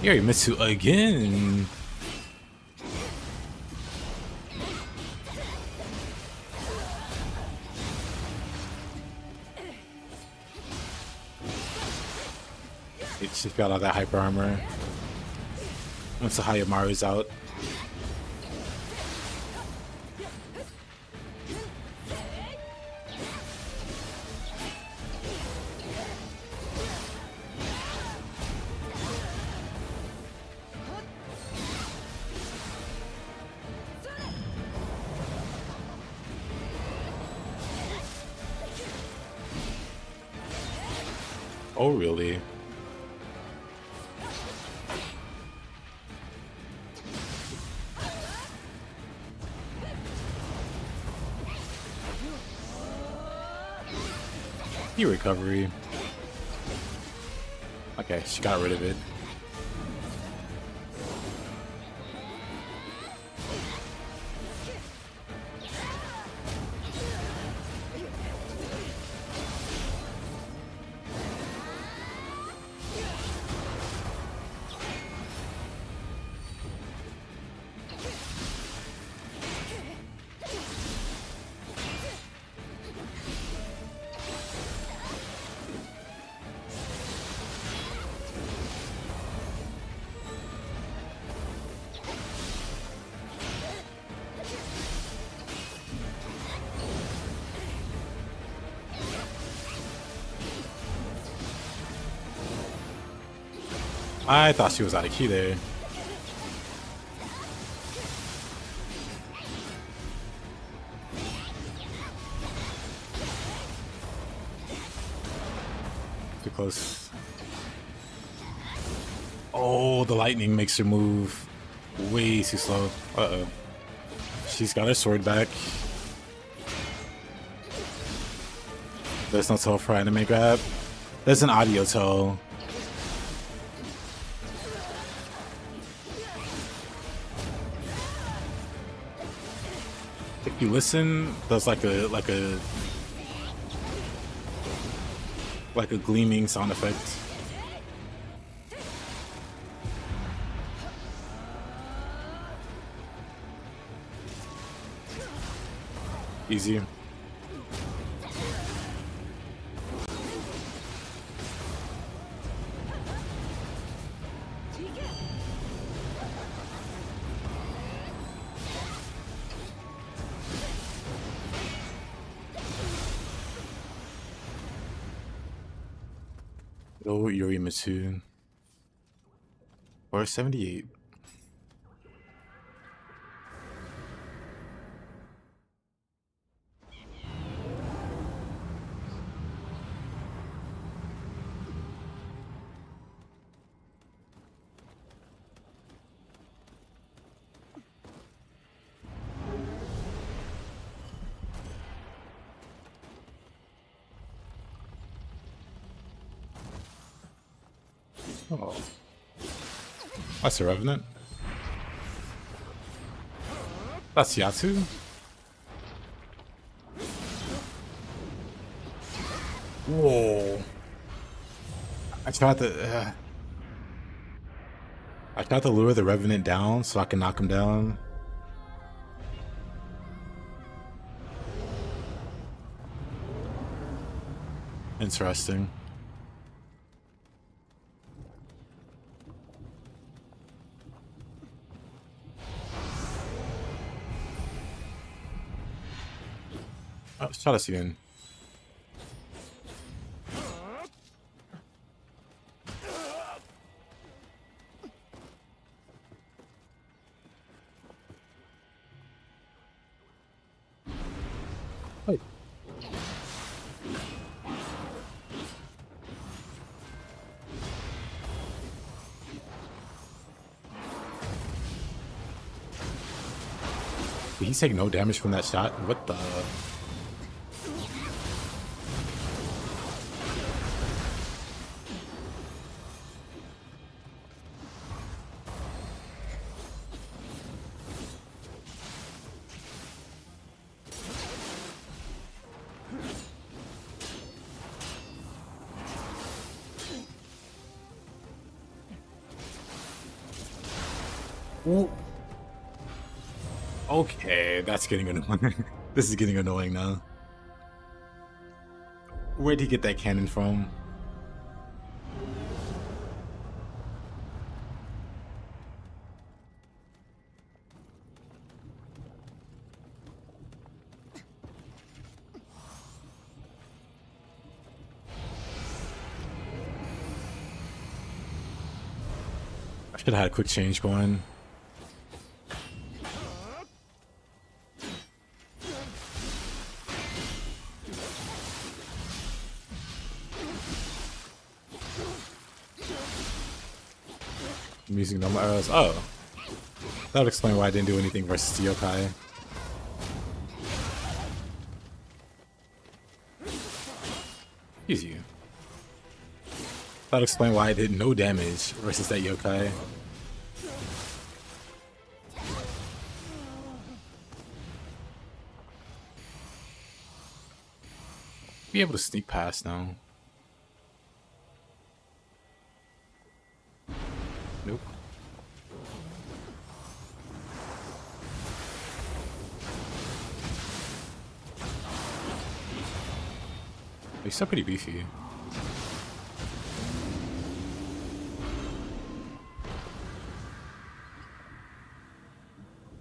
Yorimitsu again. She's got all that hyper armor. Once the Hayamaru's out. Oh, really? Recovery. Okay, she got rid of it. I thought she was out of key there. close. Oh, the lightning makes her move way too slow. Uh-oh. She's got her sword back. There's no toe for anime grab. There's an audio toe. If you listen, there's like a gleaming sound effect. Easy. Oh, Yorimitsu. Or 78. Oh. That's a Revenant. That's Yatsu. Whoa. I tried to lure the Revenant down so I can knock him down. Interesting. Oh, let's try this again. Wait. Did he take no damage from that shot? What the? Ooh. Okay, that's getting annoying. This is getting annoying now. Where'd he get that cannon from? I should have had a quick change going. I'm using normal arrows. Oh. That would explain why I didn't do anything versus the yokai. Easy. That would explain why I did no damage versus that yokai. Be able to sneak past now. Nope. He's still pretty beefy.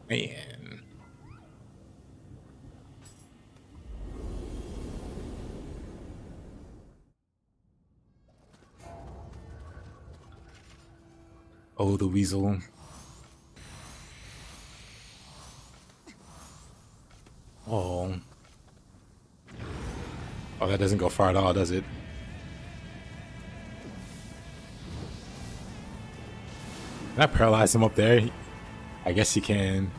Man. Oh, the weasel. Oh. Oh, that doesn't go far at all, does it? Can I paralyze him up there? I guess you can.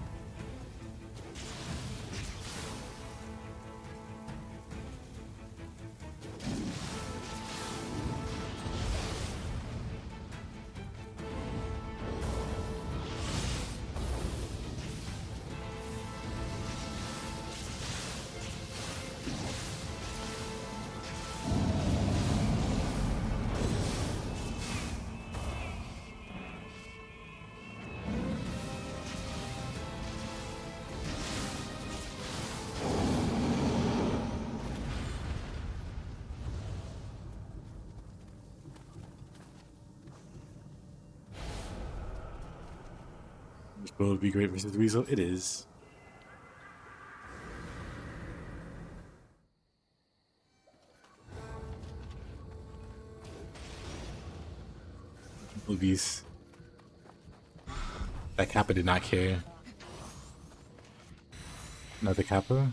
Will it be great versus Weasel? It is. Movies. That Kappa did not care. Another Kappa.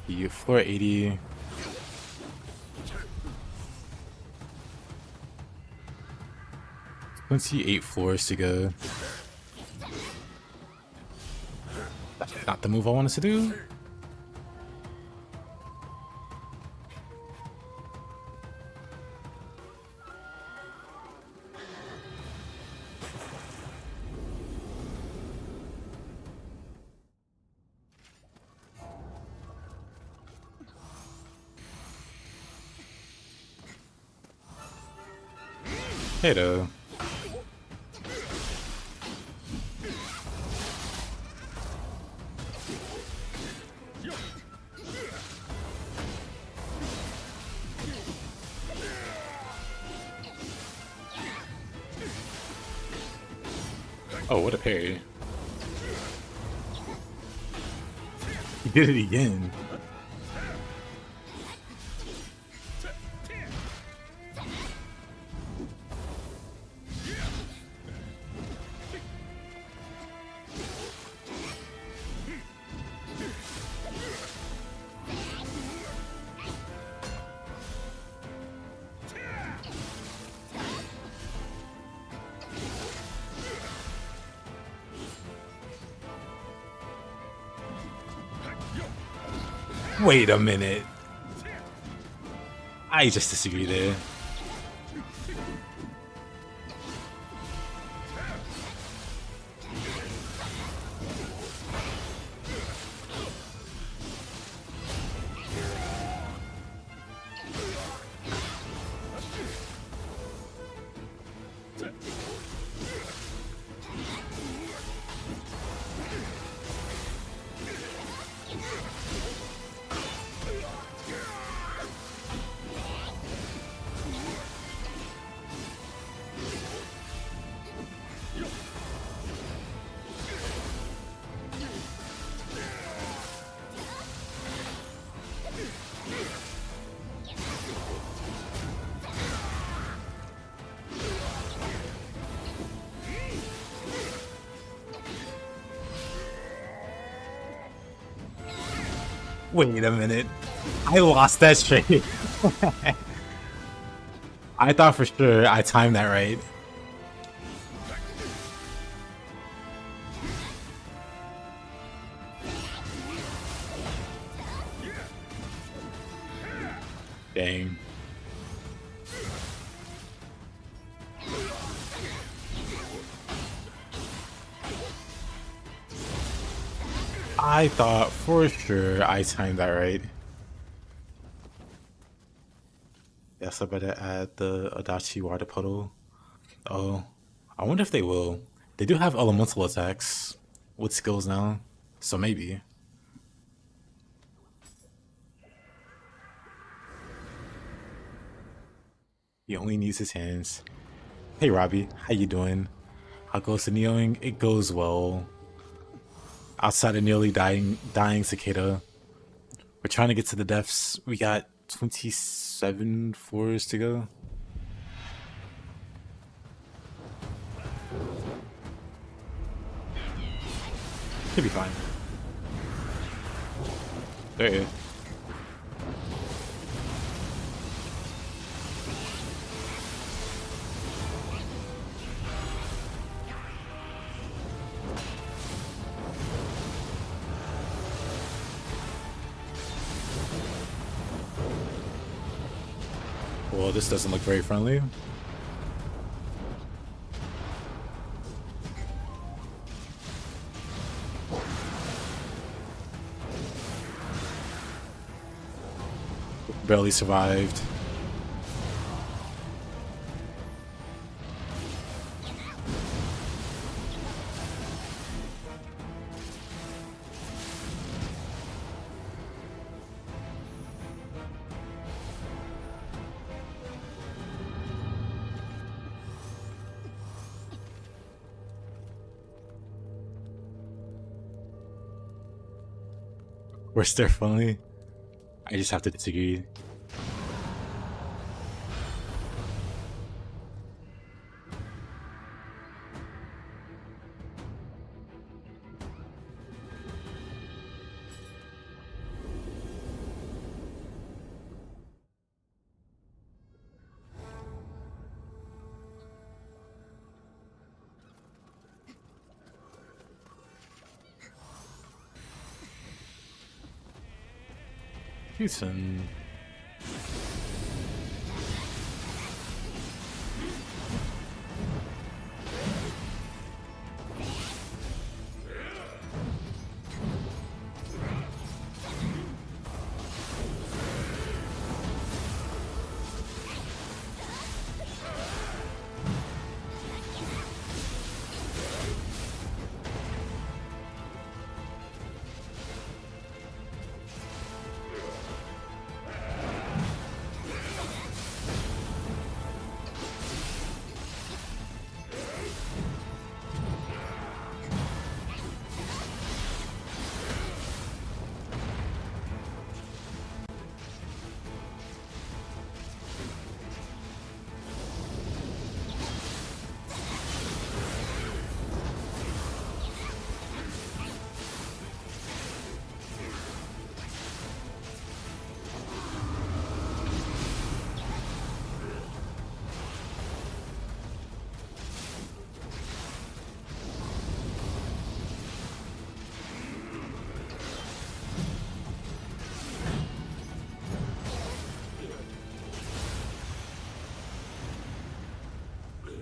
The floor 80. Let's see, 8 floors to go. That's not the move I wanted to do. Hey though. Oh, what a parry. He did it again. Wait a minute. I just disagree there. Wait a minute. I lost that straight. I thought for sure I timed that right. Dang. I thought for sure I timed that right. Yes, I better add the Adachi water puddle. Oh, I wonder if they will. They do have elemental attacks with skills now, so maybe. He only needs his hands. Hey Robbie, how you doing? How goes the Niohing? It goes well. Outside of nearly dying cicada, we're trying to get to the depths. We got 27 floors to go. Should be fine. There you go. Well, this doesn't look very friendly. Barely survived. We're still friendly. I just have to disagree. Houston.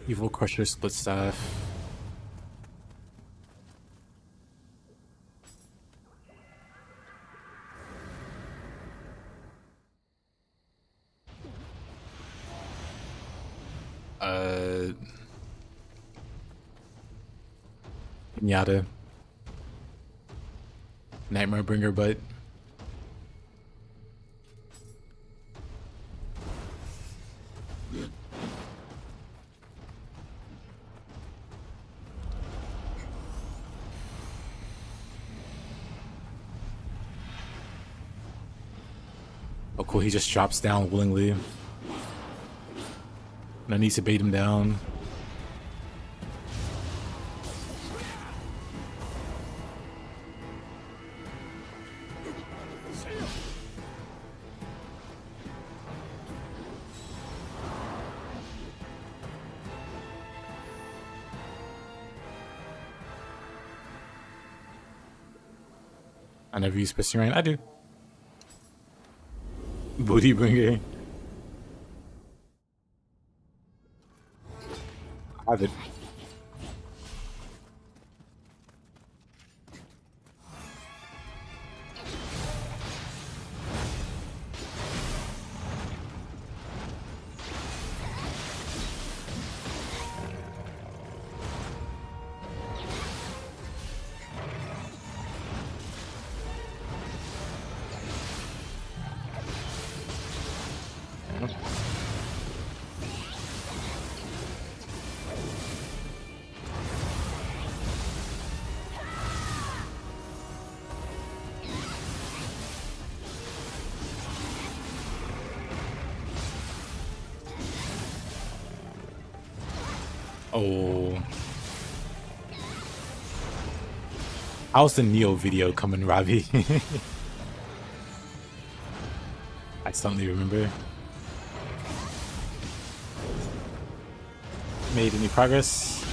Evil Crusher split staff. Yada. Nightmare Bringer, but oh cool, he just drops down willingly. And I need to bait him down. I never use Piston Rain. I do. Booty Bringer. I have it. Oh. How's the Nioh video coming, Ravi? I suddenly remember. Made any progress?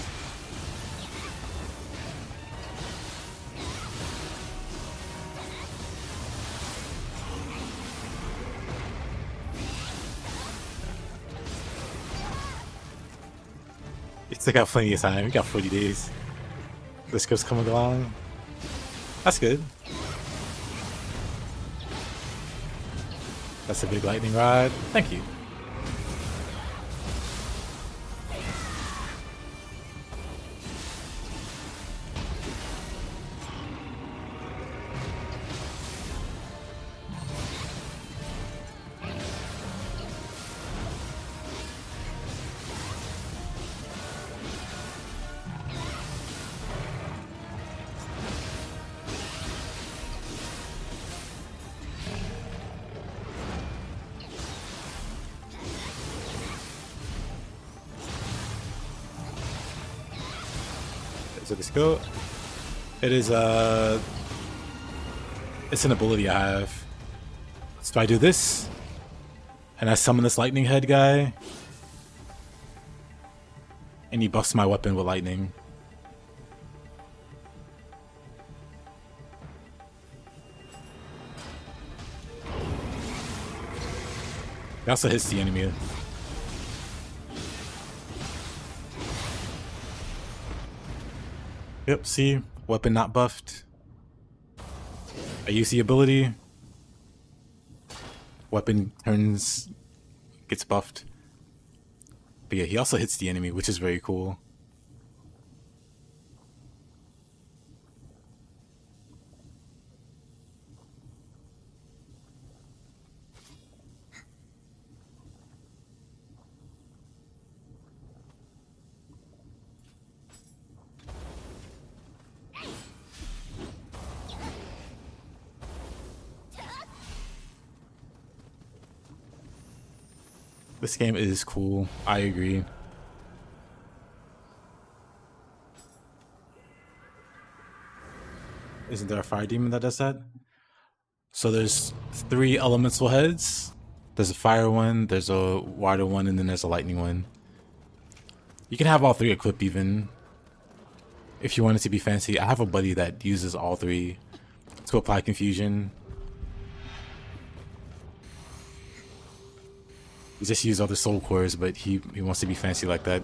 You still got plenty of time. We got 40 days. The script's coming along. That's good. That's a big lightning rod. Thank you. So let's go. It is it's an ability I have. So I do this, and I summon this lightning head guy, and he buffs my weapon with lightning. It also hits the enemy. Yep, see? Weapon not buffed. I use the ability. Weapon gets buffed. But yeah, he also hits the enemy, which is very cool. This game is cool. I agree. Isn't there a fire demon that does that? So there's 3 elemental heads. There's a fire one, there's a water one, and then there's a lightning one. You can have all 3 equipped even if you want it to be fancy. I have a buddy that uses all 3 to apply confusion. He just used other soul cores, but he wants to be fancy like that.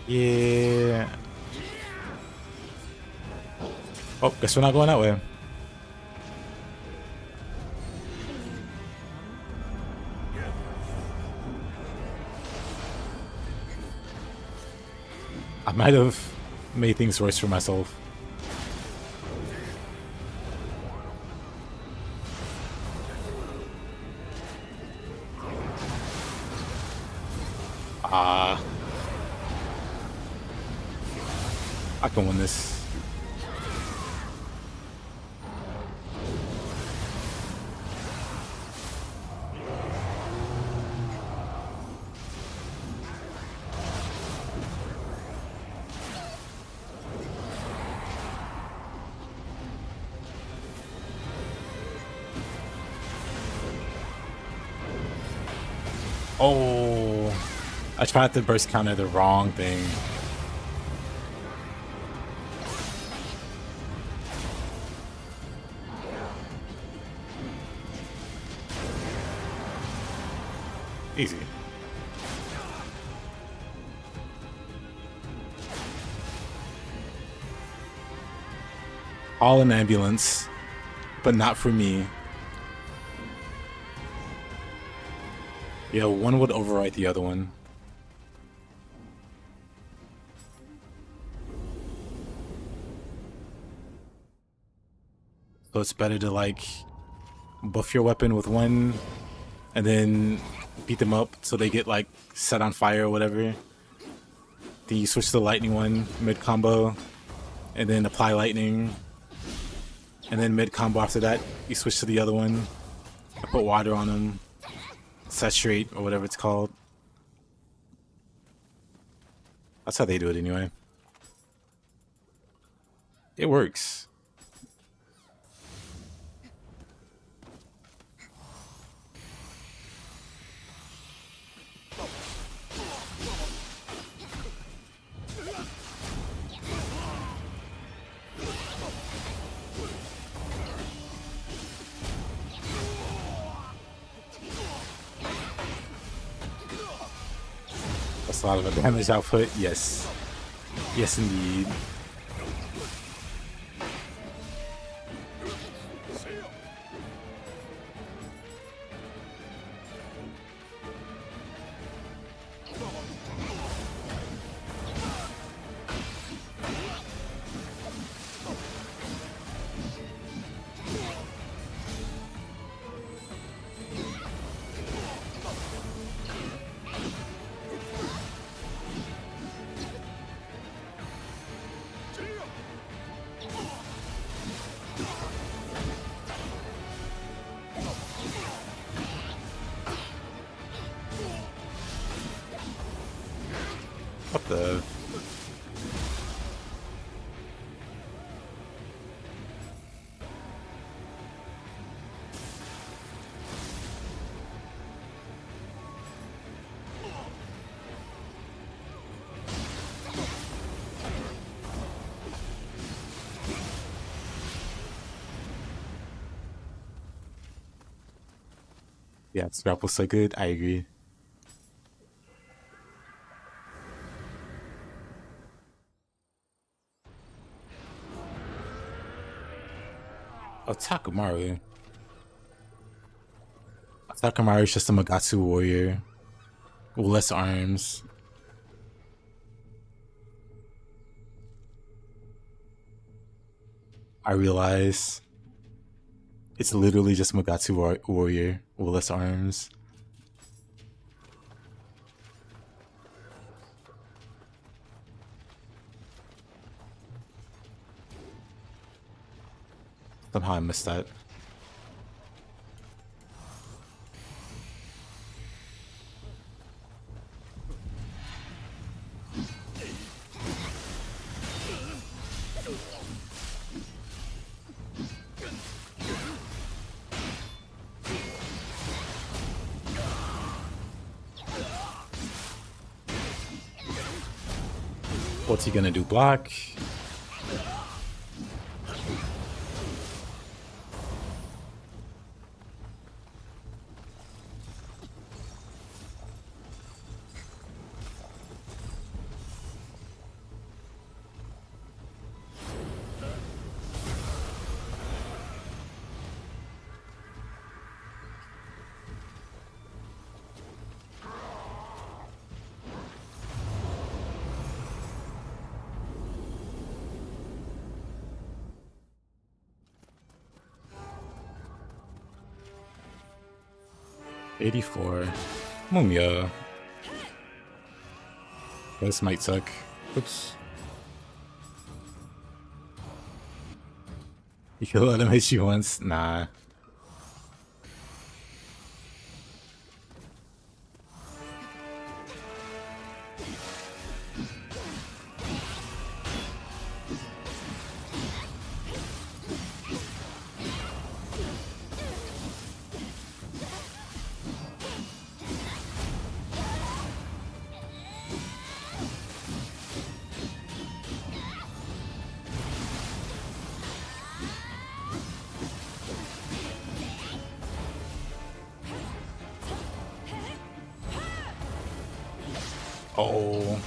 Yeah. Oh, guess we're not going that way. I might have made things worse for myself. I can win this. Oh, I tried to burst counter the wrong thing. Easy. All an ambulance, but not for me. Yeah, one would overwrite the other one. So it's better to like buff your weapon with one and then beat them up so they get like set on fire or whatever. Then you switch to the lightning one mid combo and then apply lightning. And then mid combo after that, you switch to the other one. I put water on them. Saturate or whatever it's called. That's how they do it anyway. It works. That's a lot of a damage output. Yes. Yes, indeed. What the? Yeah, scrap was so good. I agree. Oh, Takamaru. Takamaru is just a Magatsu warrior with less arms. I realize it's literally just Magatsu warrior with less arms. Somehow I missed that. What's he gonna do? Block? '84. Mumia. This might suck. Oops. You can let him hit you once? Nah. Oh.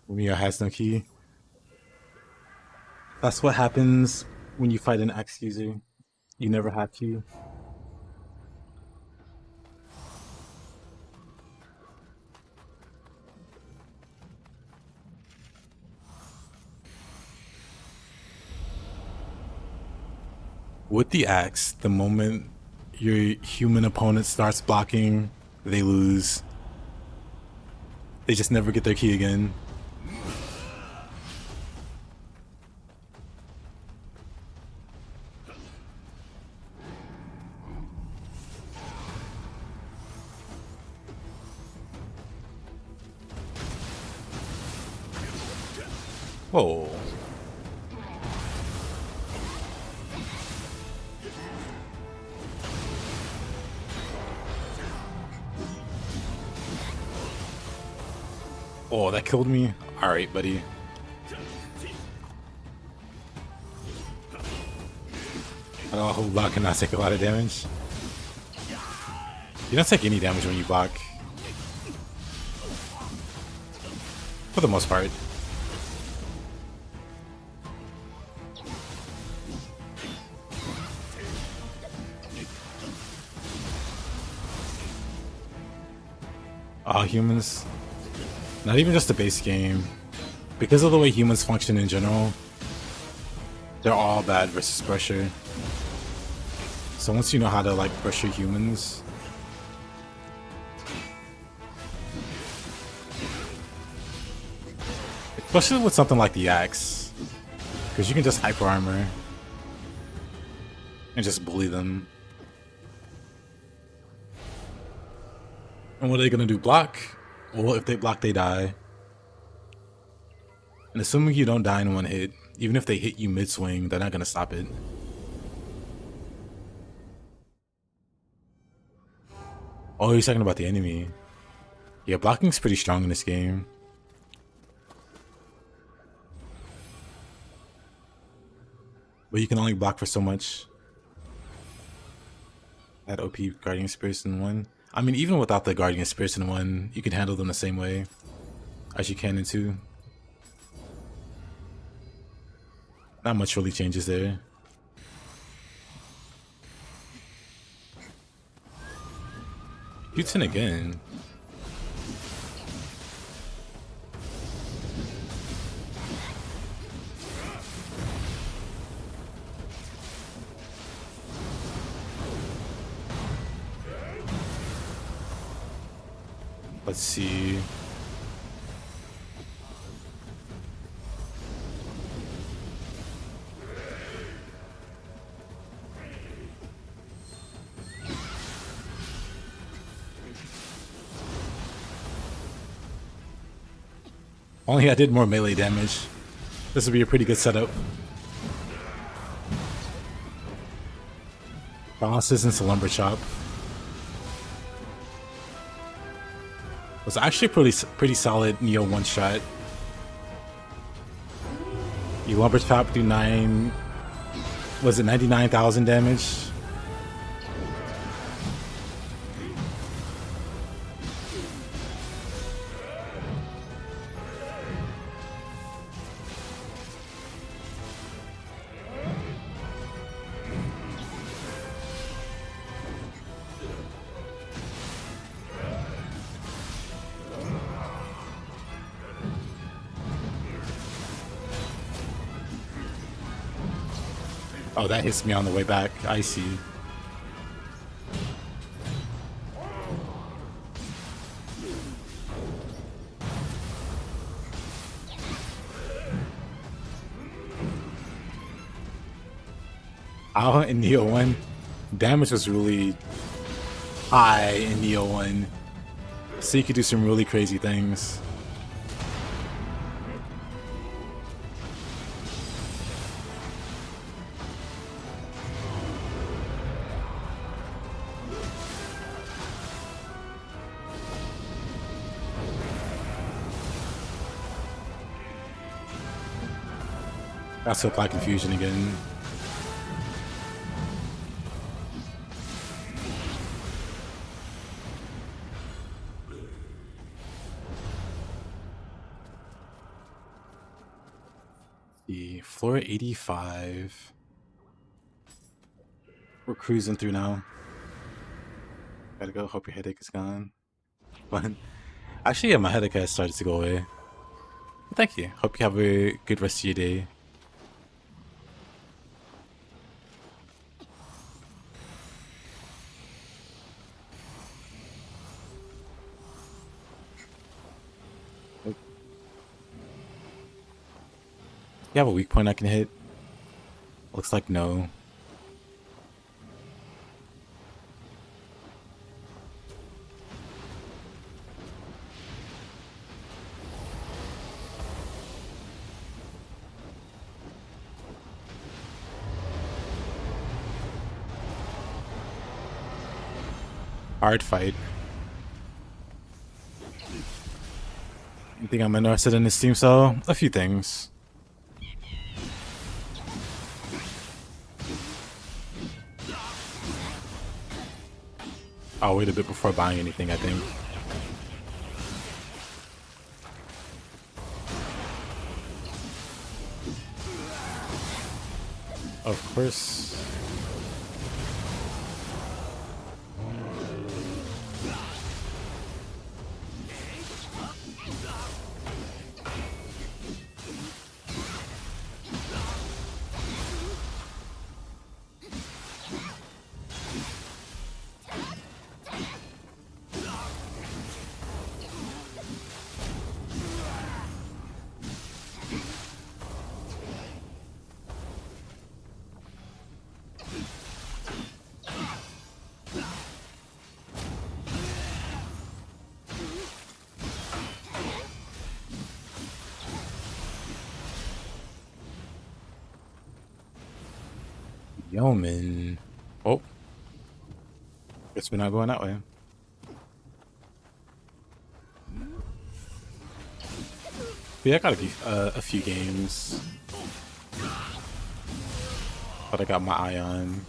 Mumia has no key. That's what happens when you fight an axe user. You never have key. With the axe, the moment your human opponent starts blocking, they lose. They just never get their key again. Whoa. Oh, that killed me? Alright, buddy. Oh, whole block cannot take a lot of damage. You don't take any damage when you block. For the most part. Humans. Not even just the base game. Because of the way humans function in general, they're all bad versus pressure. So once you know how to like pressure humans, especially with something like the axe, because you can just hyper armor and just bully them. And what are they gonna do? Block? Well, if they block, they die. And assuming you don't die in one hit, even if they hit you mid-swing, they're not gonna stop it. Oh, he's talking about the enemy. Yeah, blocking's pretty strong in this game. But you can only block for so much. That OP Guardian Spirits in 1. I mean, even without the Guardian Spirits in 1, you can handle them the same way as you can in 2. Not much really changes there. Jutsu again. Let's see. Only I did more melee damage. This would be a pretty good setup. Bosses into Lumber Chop. Was actually pretty solid Nioh one shot. You Lumber Chop do 99,000 damage? Oh, that hits me on the way back. I see. In Nioh 1, damage was really high in Nioh 1. So you could do some really crazy things. That's so apply confusion again. The floor 85. We're cruising through now. Gotta go. Hope your headache is gone. But actually, yeah, my headache has started to go away. Thank you. Hope you have a good rest of your day. You have a weak point I can hit? Looks like no. hard fight. You think I'm interested in this team? So a few things. I'll wait a bit before buying anything, I think. Of course. Yo, man. Oh. Guess we're not going that way. But yeah, I got a few games that I got my eye on.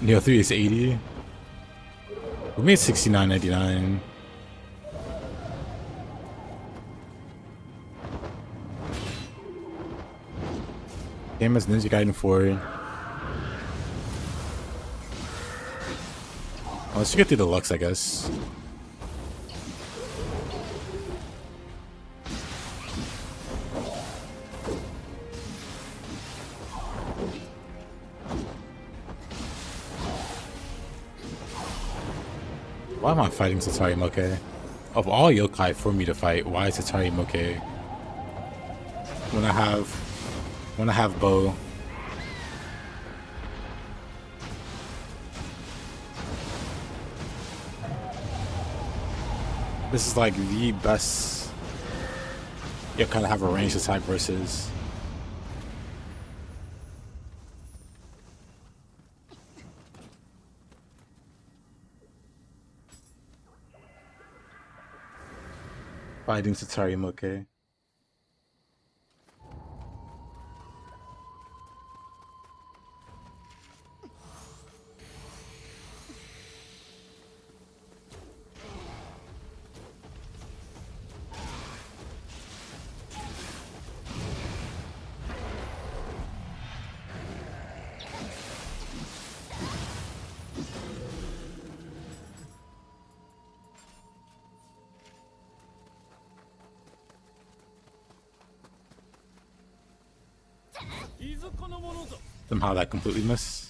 Nioh 3 is 80. We made 69.99. Same as Ninja Gaiden 4. Let's get through the Lux, I guess. Why am I fighting Satari Moke? Of all yokai for me to fight, why is Satari Moke? When I have Bow. This is like the best yokai to have a ranged attack versus. Fighting Satari Moke. Somehow that completely missed.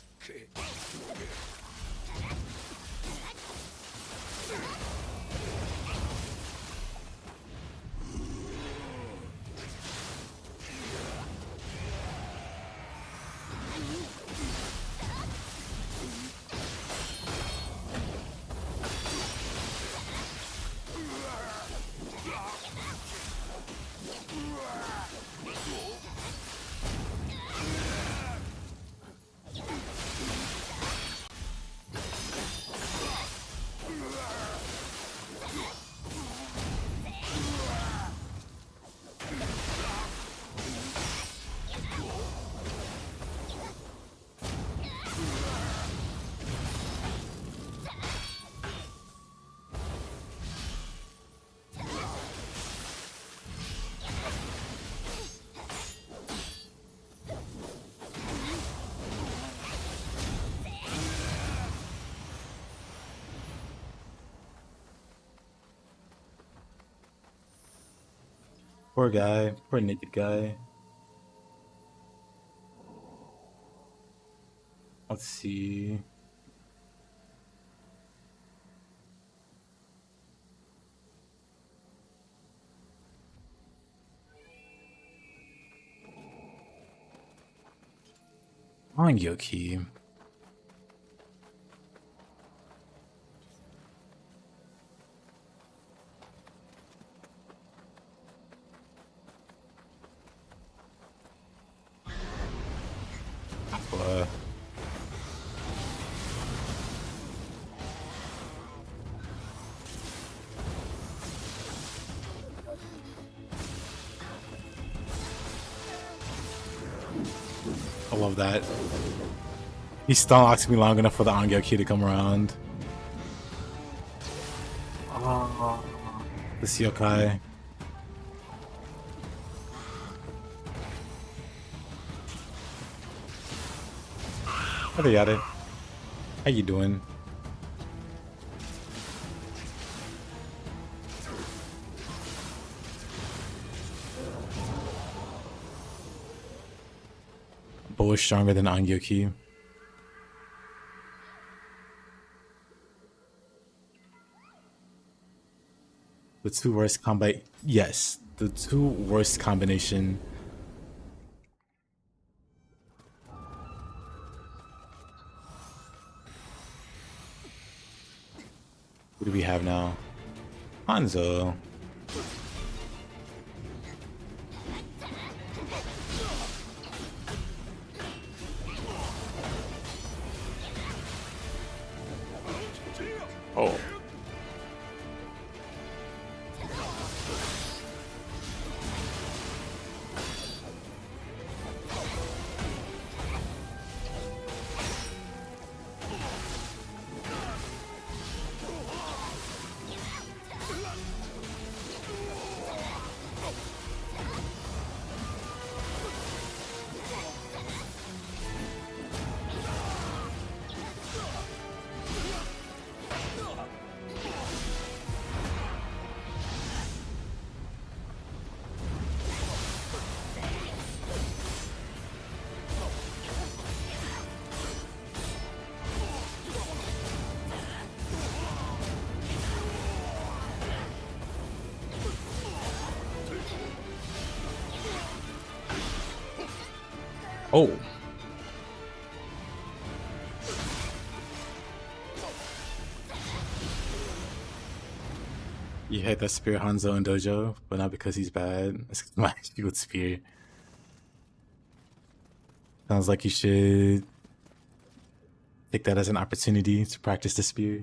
Poor guy. Poor naked guy. Let's see. Yoki. What? I love that. He stun locks me long enough for the Angyoki to come around. Oh, this yokai. How they at it? How you doing? Bow is stronger than Angyoki. The two worst combat. Yes, the two worst combination. What do we have now? Hanzo. Oh. Oh. You hate that Spear Hanzo in Dojo, but not because he's bad. It's my with Spear. Sounds like you should take that as an opportunity to practice the Spear.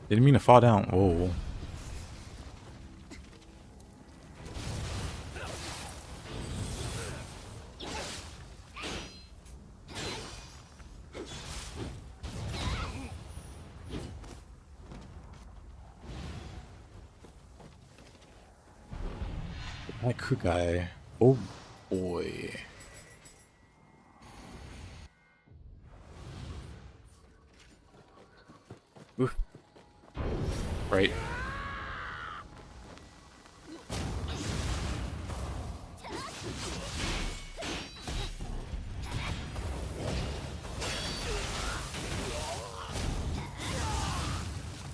Didn't mean to fall down. Whoa. That Kukai. Oh boy. Oof. Right.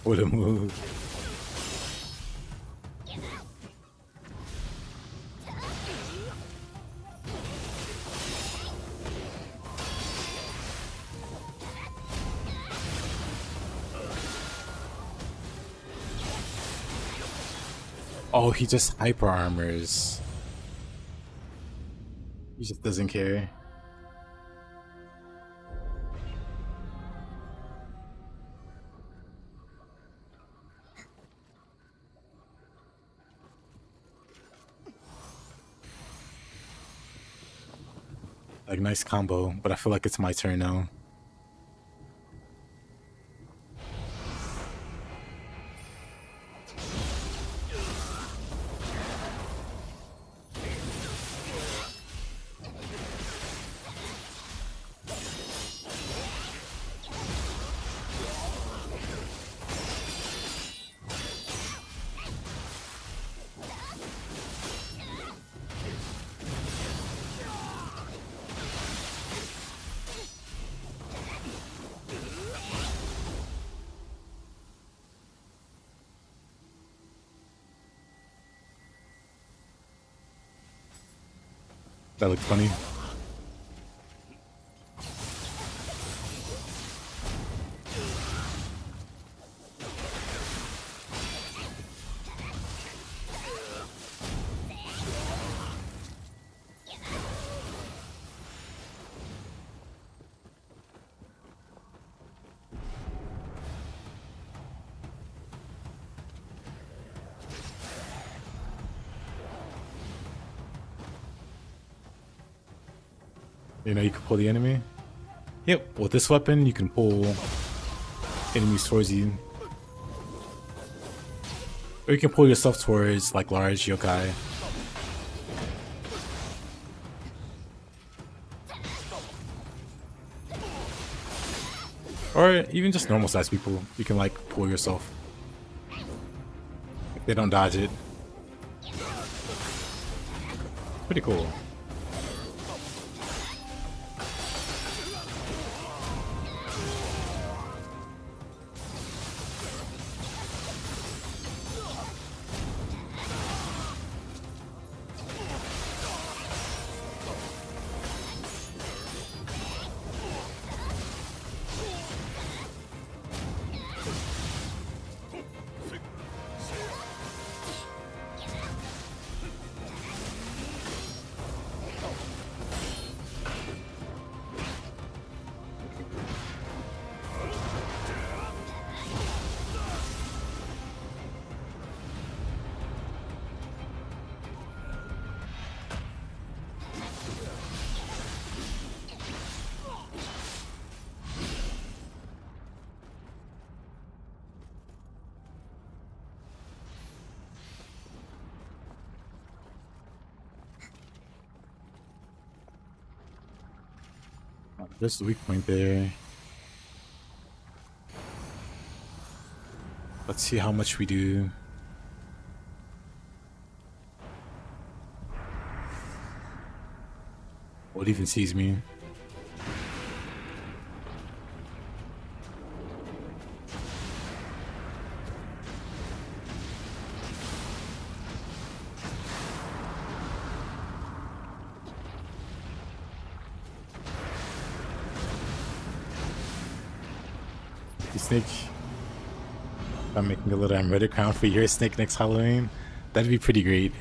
What a move. Oh, he just hyper armors. He just doesn't care. Like, nice combo, but I feel like it's my turn now. That looked funny. You know, you can pull the enemy. Yep, with this weapon, you can pull enemies towards you. Or you can pull yourself towards, like, large yokai. Or even just normal sized people, you can, like, pull yourself. If they don't dodge it. Pretty cool. There's the weak point there. Let's see how much we do. What even sees me? Snake. I'm making a little Reddit crown for your snake next Halloween. That'd be pretty great.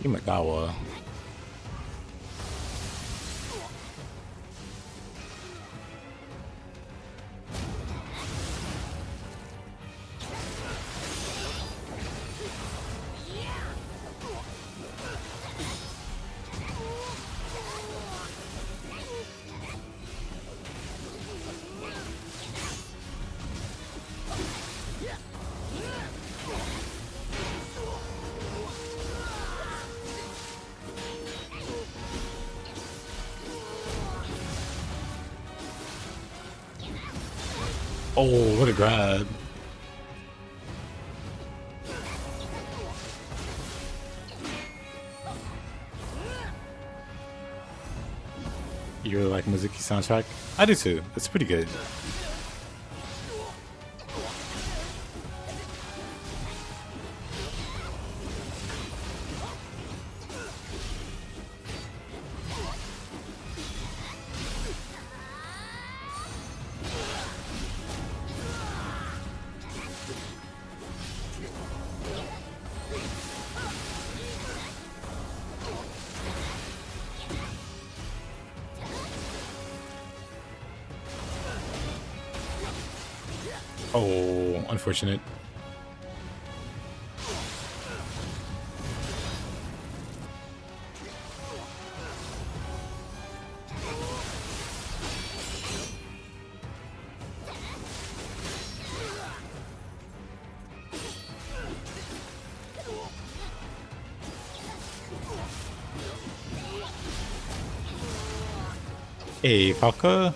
Imagawa. Oh, what a grab. You really like Mizuki soundtrack? I do too. It's pretty good. Oh, unfortunate. Hey, Falca.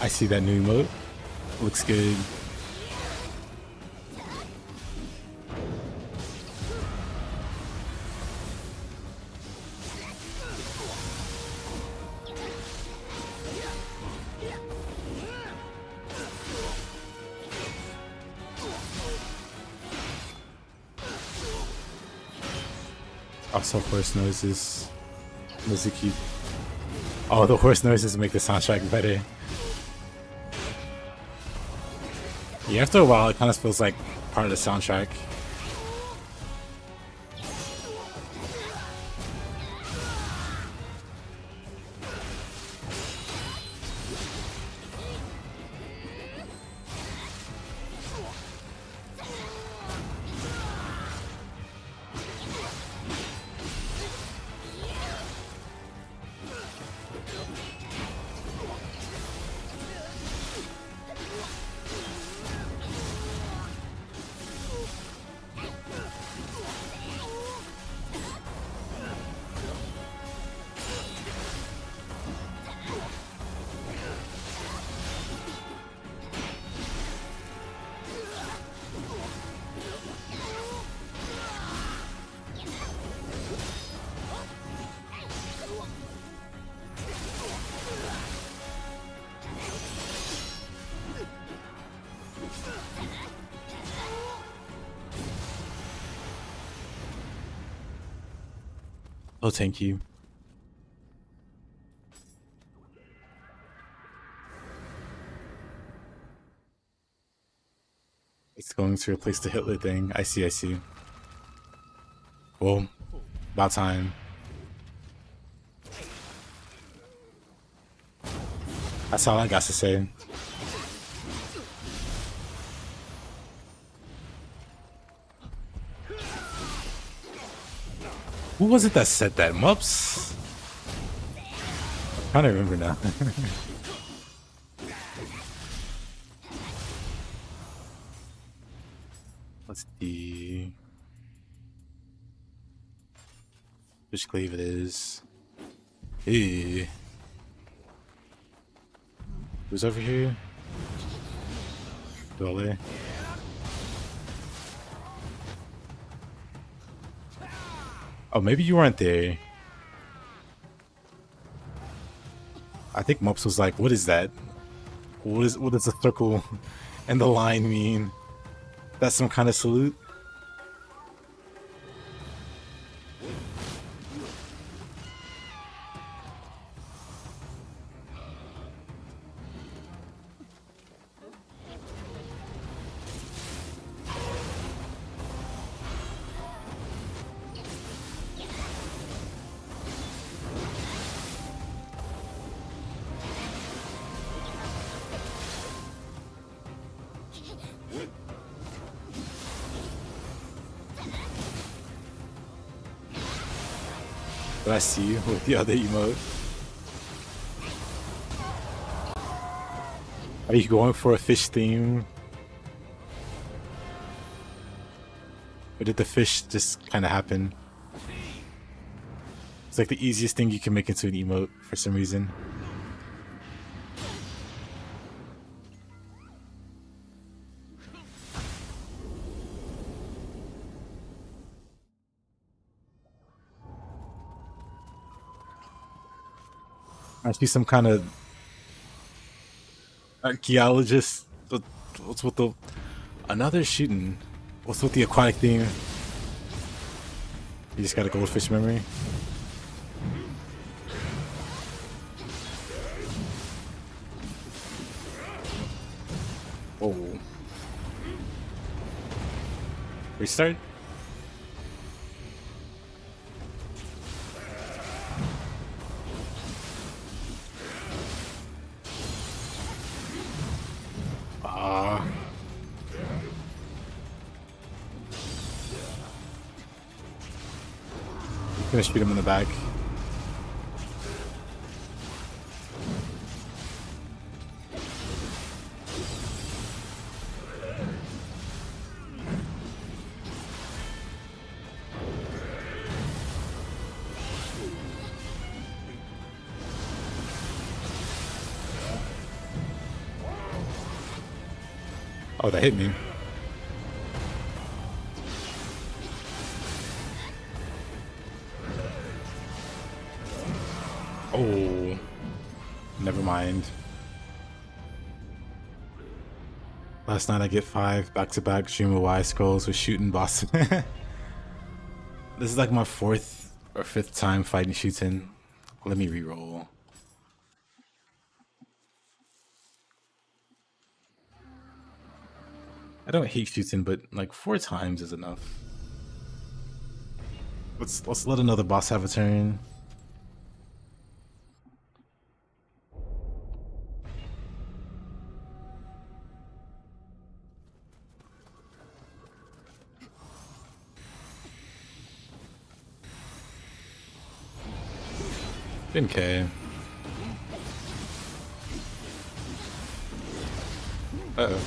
I see that new emote. Looks good. Also, horse noises. Mizuki. Oh, the horse noises make the soundtrack better. Yeah, after a while, it kind of feels like part of the soundtrack. Oh, thank you. It's going to replace the Hitler thing. I see, I see. Well, about time. That's all I got to say. Who was it that said that? Mups? I'm trying to remember now. Let's see. Which glaive it is. Hey. Who's over here? Dole. Oh, maybe you weren't there. I think Mops was like, what is that? What does the circle and the line mean? That's some kind of salute? Did I see you with the other emote? Are you going for a fish theme? Or did the fish just kind of happen? It's like the easiest thing you can make into an emote for some reason. I see some kind of archaeologist. What's with the another shooting? What's with the aquatic theme? You just got a goldfish memory. Oh. Restart? Ah. Gonna shoot him in the back. Oh, that hit me. Oh, never mind. Last night I get 5 back-to-back Dream of Y scrolls with shooting boss. This is like my 4th or 5th time fighting shooting. Let me reroll. I don't hate shooting, but like 4 times is enough. Let's let another boss have a turn. Okay. Uh-oh.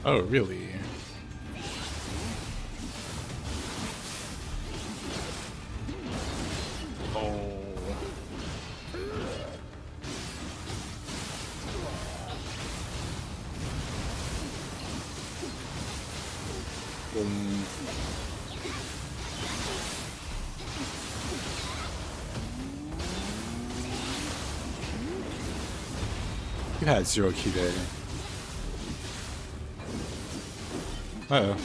Oh, really? Oh. You had 0 key there. Uh-oh.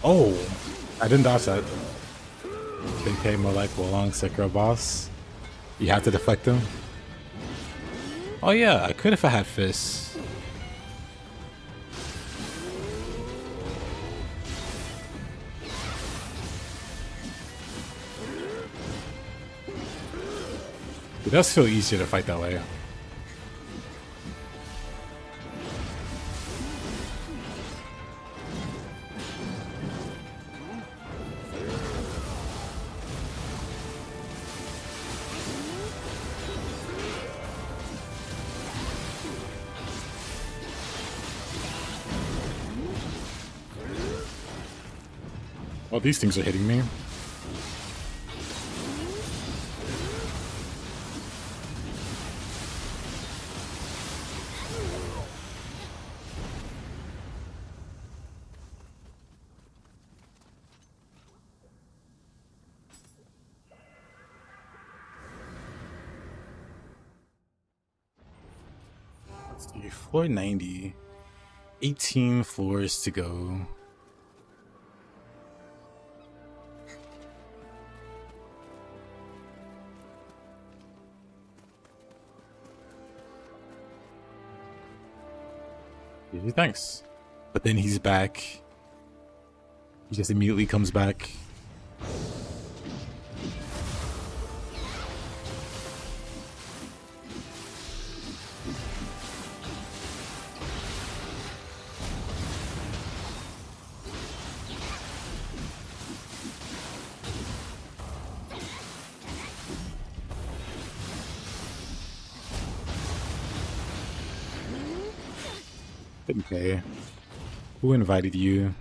Oh, I didn't dodge that. Okay, more like Wolong Sekiro boss. You have to deflect him. Oh yeah, I could if I had fists. It does feel easier to fight that way. Well, these things are hitting me. Let's see, floor 90. 18 floors to go. Thanks. But then he's back. He just immediately comes back Okay. Who invited you?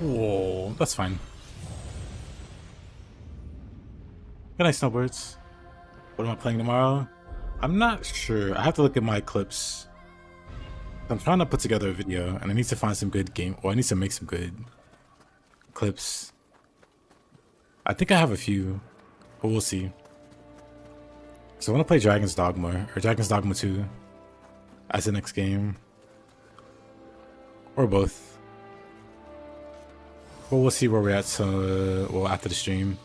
Whoa, that's fine. Good night, snowbirds. What am I playing tomorrow? I'm not sure. I have to look at my clips. I'm trying to put together a video, and I need to find some good game, or I need to make some good clips. I think I have a few, but we'll see. So I want to play Dragon's Dogma, or Dragon's Dogma 2 as the next game. Or both. But we'll see where we're at, so, well, after the stream.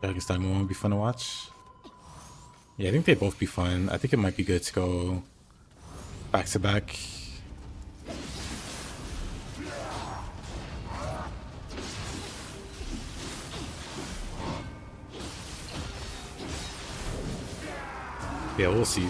Dragon's Dogma won't be fun to watch. Yeah, I think they'd both be fun. I think it might be good to go back to back. Yeah, we'll see.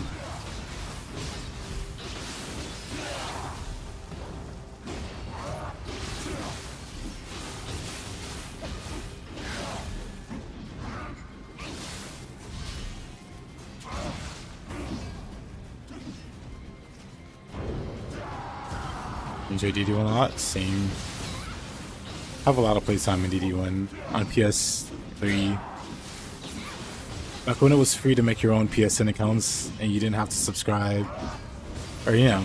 Enjoy DD1 a lot. Same. Have a lot of playtime in DD1 on PS3. Back when it was free to make your own PSN accounts and you didn't have to subscribe, or you know,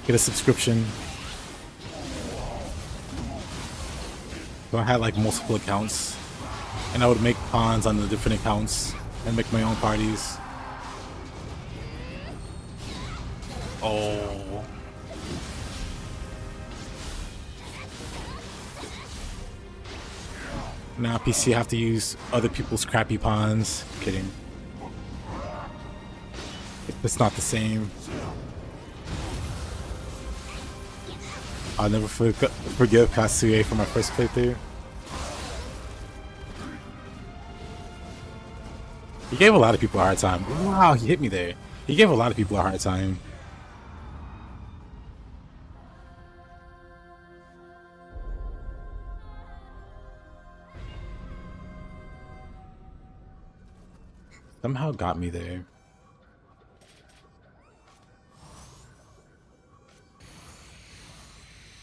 get a subscription. So I had like multiple accounts, and I would make pawns on the different accounts and make my own parties. Oh. Now PC have to use other people's crappy pawns. I'm kidding. It's not the same. I'll never forgive Kasuye for my first playthrough. He gave a lot of people a hard time. Wow, he hit me there. He gave a lot of people a hard time. Somehow got me there.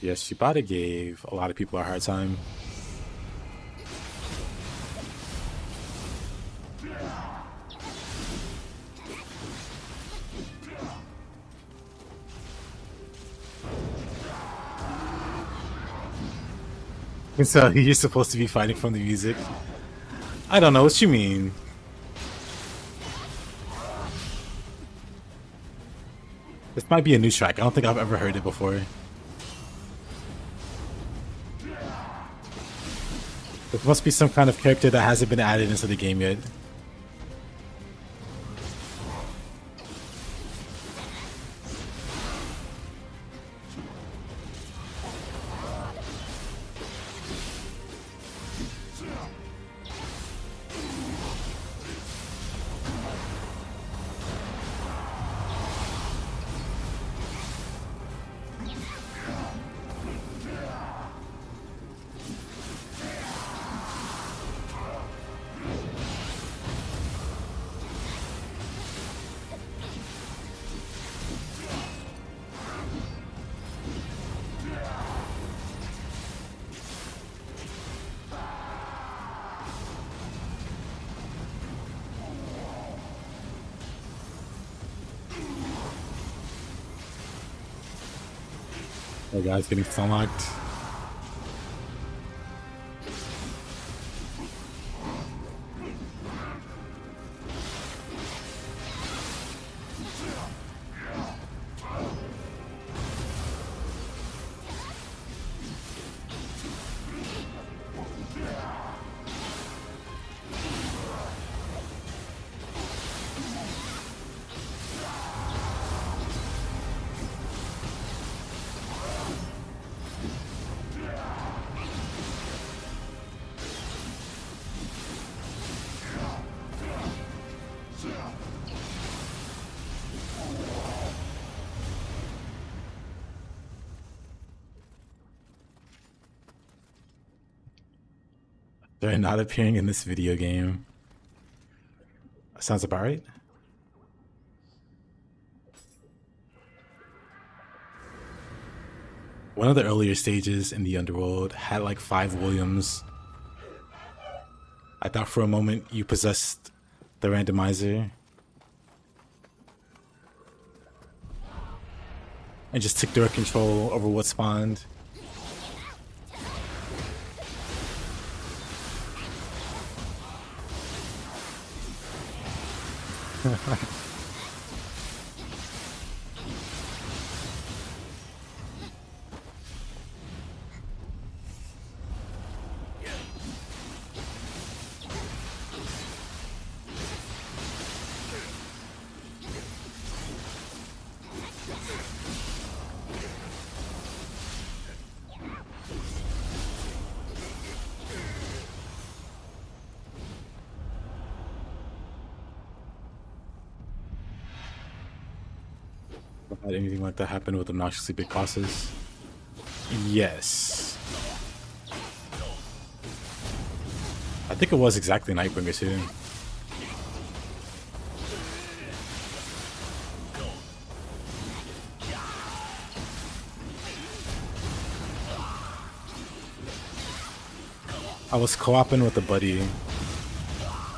Yes, Shibata gave a lot of people a hard time. And so you're supposed to be fighting from the music. I don't know what you mean. This might be a new track. I don't think I've ever heard it before. There must be some kind of character that hasn't been added into the game yet. Oh, guys, getting unlocked. They're not appearing in this video game. Sounds about right. One of the earlier stages in the Underworld had like 5 Williams. I thought for a moment you possessed the randomizer and just took direct control over what spawned. Had anything like that happen with obnoxiously big bosses? Yes. I think it was exactly Nightbringer too. I was co-oping with a buddy.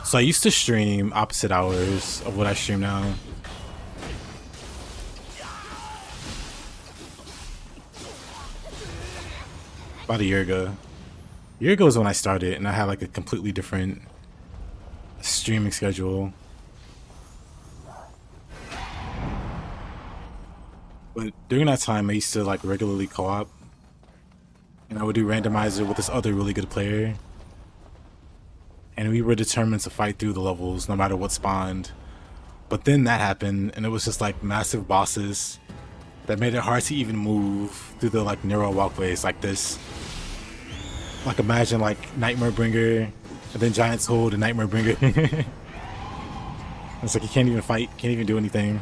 So I used to stream opposite hours of what I stream now. About a year ago. A year ago is when I started, and I had like a completely different streaming schedule. But during that time, I used to like regularly co-op, and I would do randomizer with this other really good player, and we were determined to fight through the levels no matter what spawned. But then that happened, and it was just like massive bosses that made it hard to even move through the like narrow walkways like this. Like imagine like Nightmare Bringer, and then Giant's Hold and Nightmare Bringer. It's like you can't even fight, can't even do anything.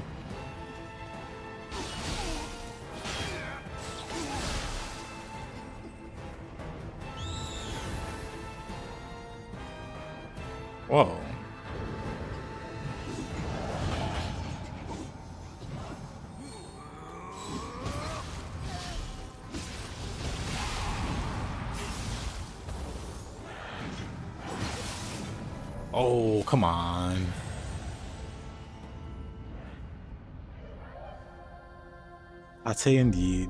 Whoa. Oh, come on. I'll tell you indeed.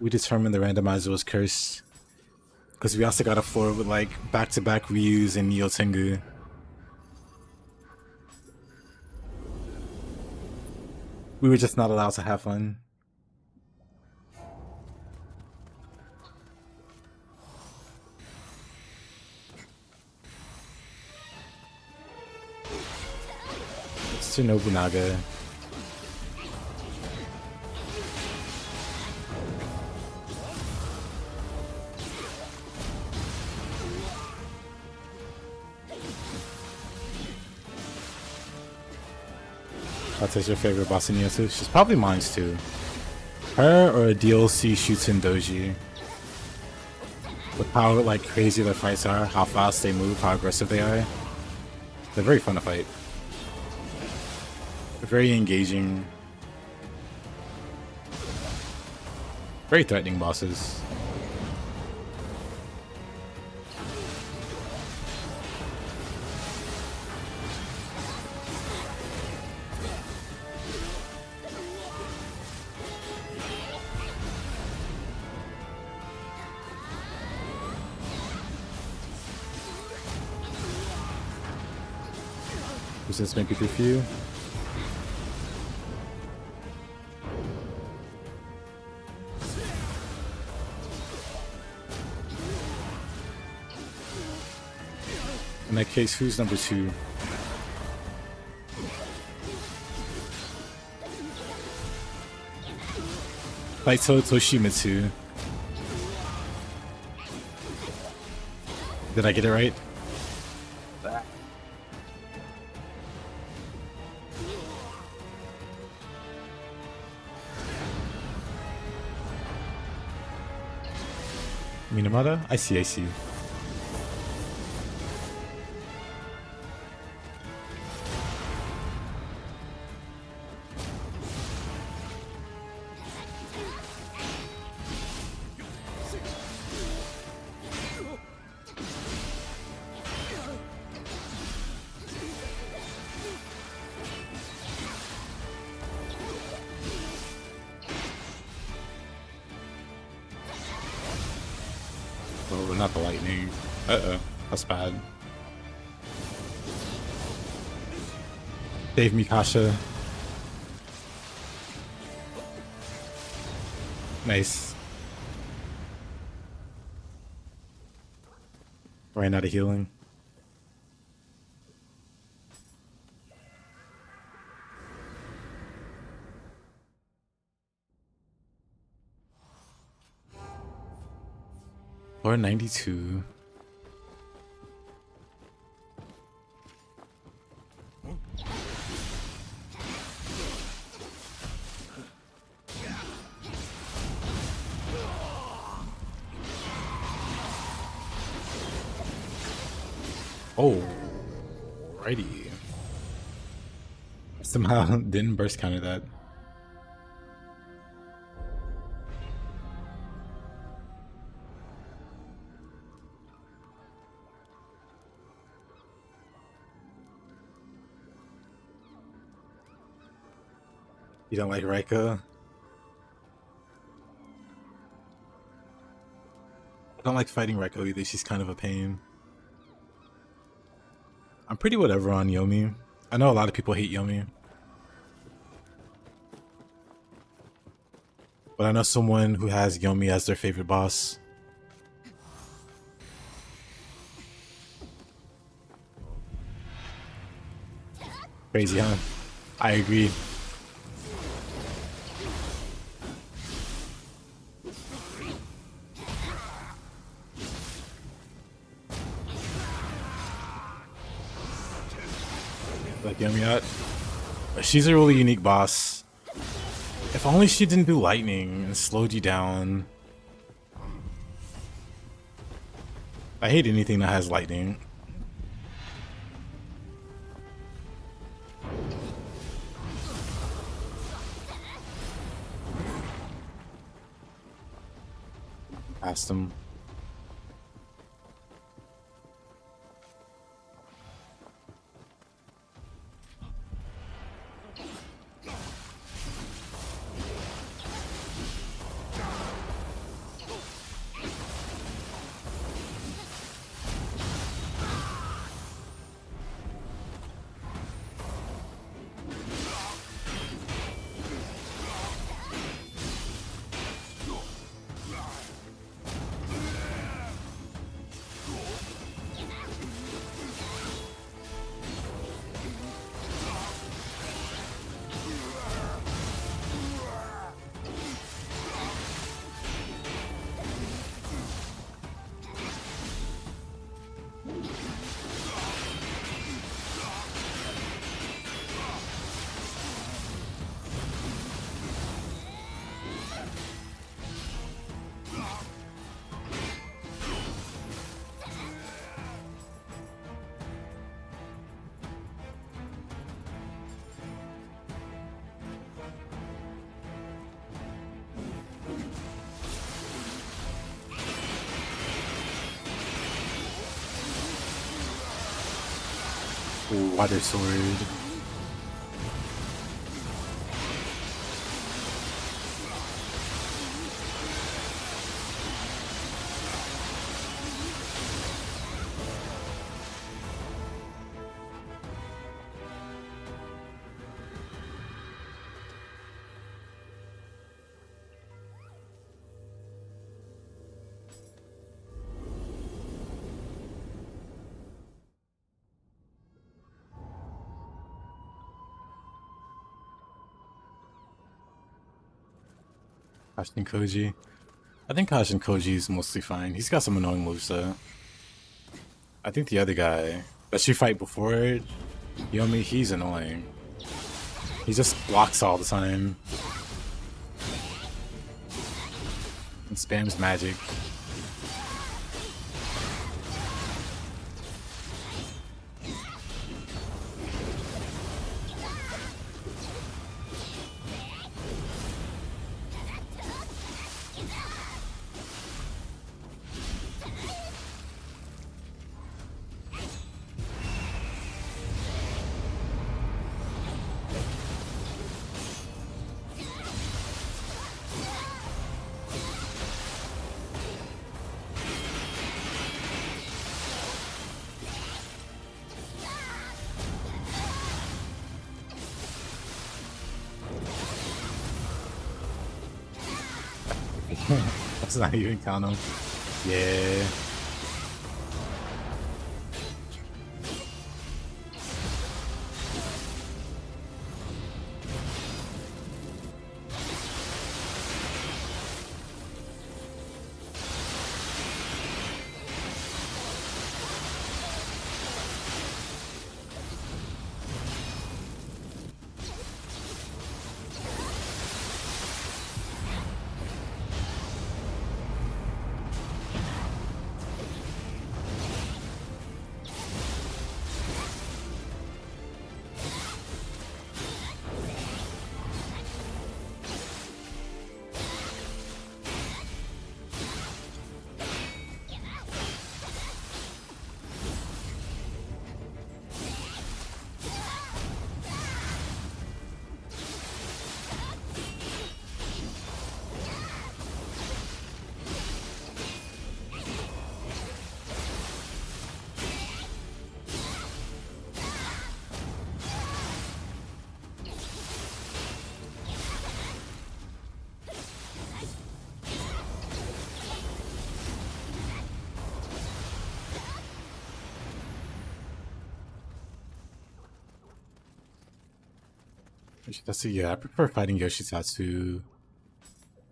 We determined the randomizer was cursed because we also got a floor with like back-to-back Ryus and Nioh Tengu. We were just not allowed to have fun. It's to Nobunaga. That's your favorite boss in Jutsu? She's probably mine too. Her or a DLC Shuten Doji. With how like crazy their fights are, how fast they move, how aggressive they are. They're very fun to fight. They're very engaging. Very threatening bosses. Does this make it good for you? In that case, who's number 2? Kaito Toshimitsu. Did I get it right? Minamata? I see, I see. Oh, not the lightning. Uh-oh, that's bad. Save me, Kasha. Nice. Ran out of healing. Floor 92. Oh, righty. Somehow didn't burst counter that. You don't like Rika? I don't like fighting Rika either. She's kind of a pain. I'm pretty whatever on Yomi. I know a lot of people hate Yomi. But I know someone who has Yomi as their favorite boss. Crazy, huh? I agree. Like Yomi out. She's a really unique boss. If only she didn't do lightning and slowed you down. I hate anything that has lightning. Past him. Water sword. Kashin Koji. I think Kashin Koji is mostly fine. He's got some annoying moves though. I think the other guy that she fight before Yomi, he's annoying. He just blocks all the time. And spams magic. Let's not even count them. Yeah. That's yeah. I prefer fighting Yoshitatsu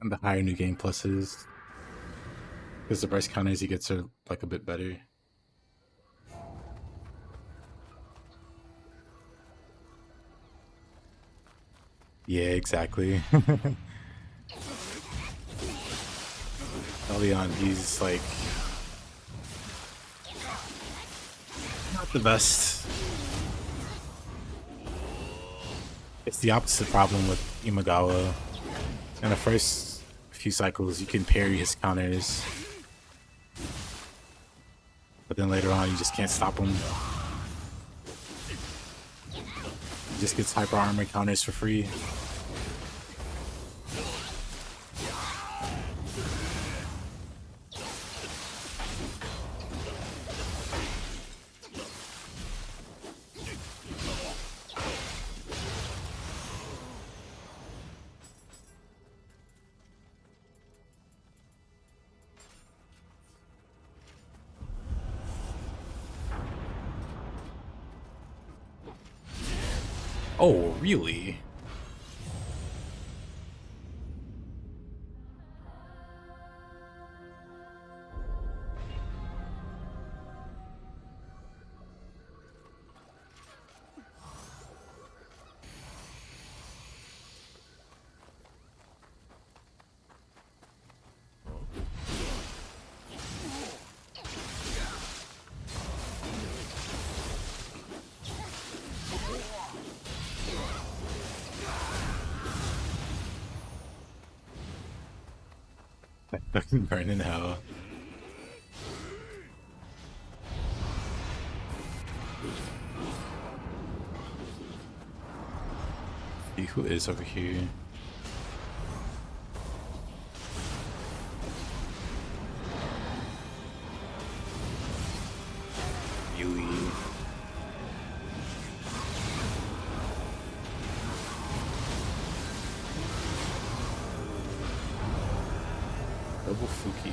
and the higher new game pluses because the price counters he gets are like a bit better. Yeah, exactly. Leon, he's like not the best. It's the opposite problem with Imagawa. In the first few cycles, you can parry his counters, but then later on, you just can't stop him. He just gets hyper armor counters for free. Oh, really? Fucking burn in hell. See who is over here. Yui. Double Fuki.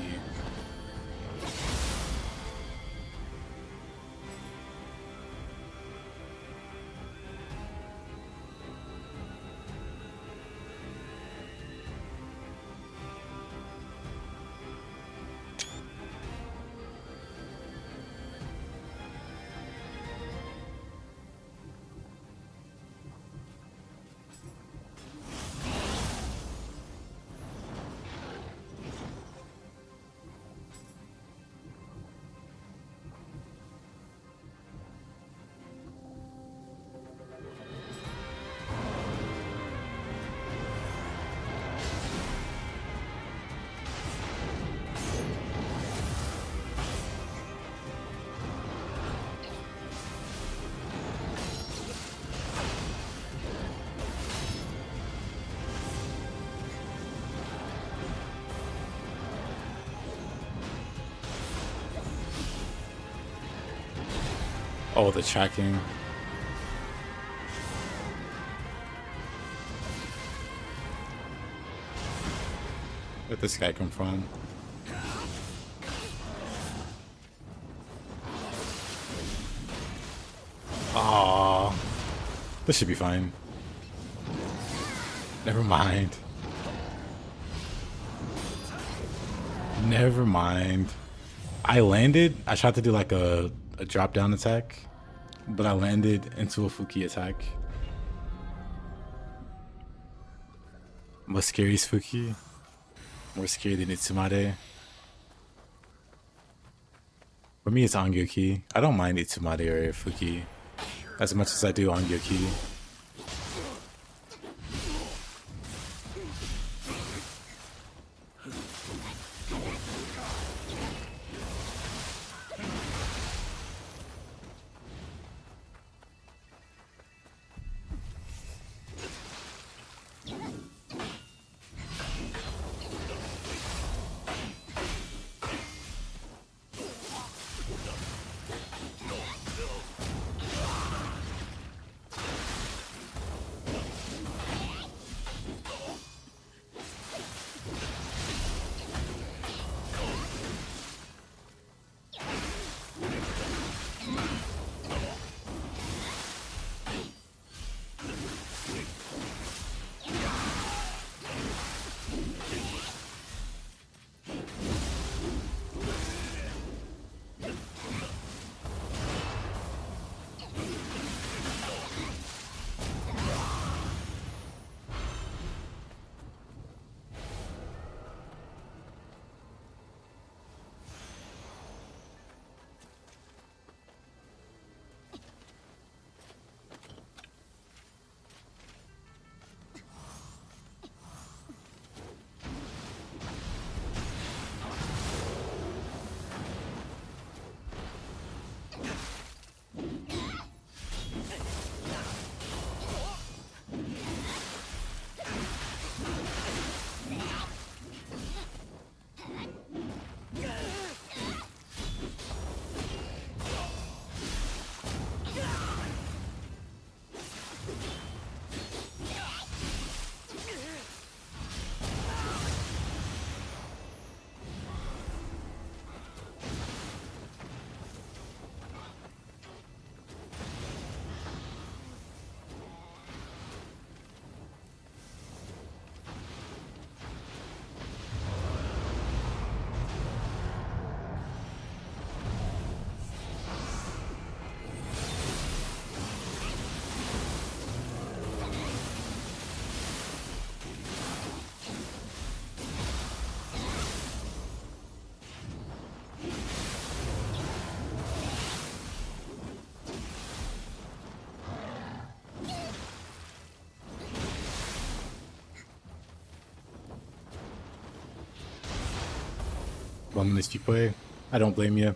Oh, the tracking. Where'd this guy come from? This should be fine. Never mind. Never mind. I landed. I tried to do like a drop down attack, but I landed into a Fuki attack. Most scary is Fuki. More scary than Itsumade. For me, it's Angyoki. I don't mind Itsumade or Fuki as much as I do Angyoki. Bumming you play. I don't blame you.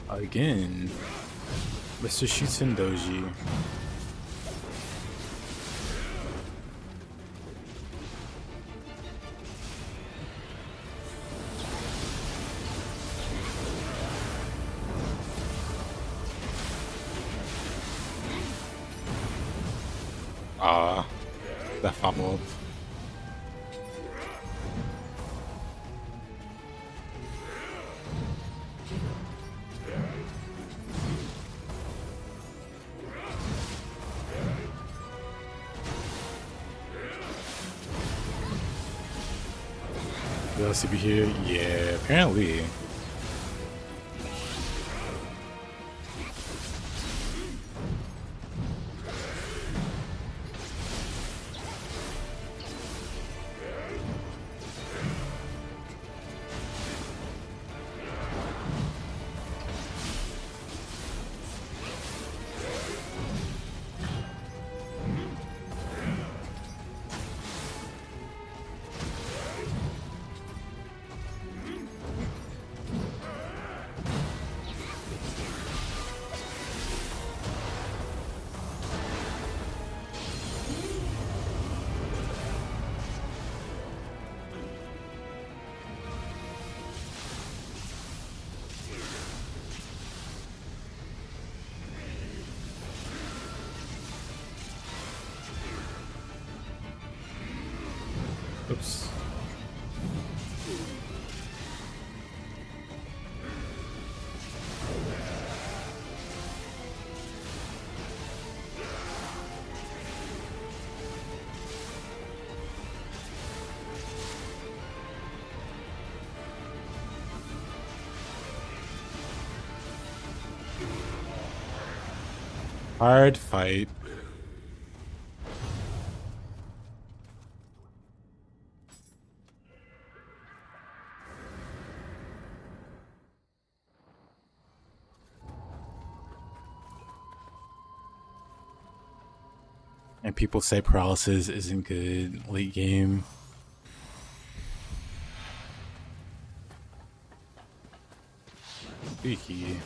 Again, Mr. Shuten Doji. That follow-up. The LCB here? Yeah, apparently. Hard fight. And people say paralysis isn't good late game. Freaky.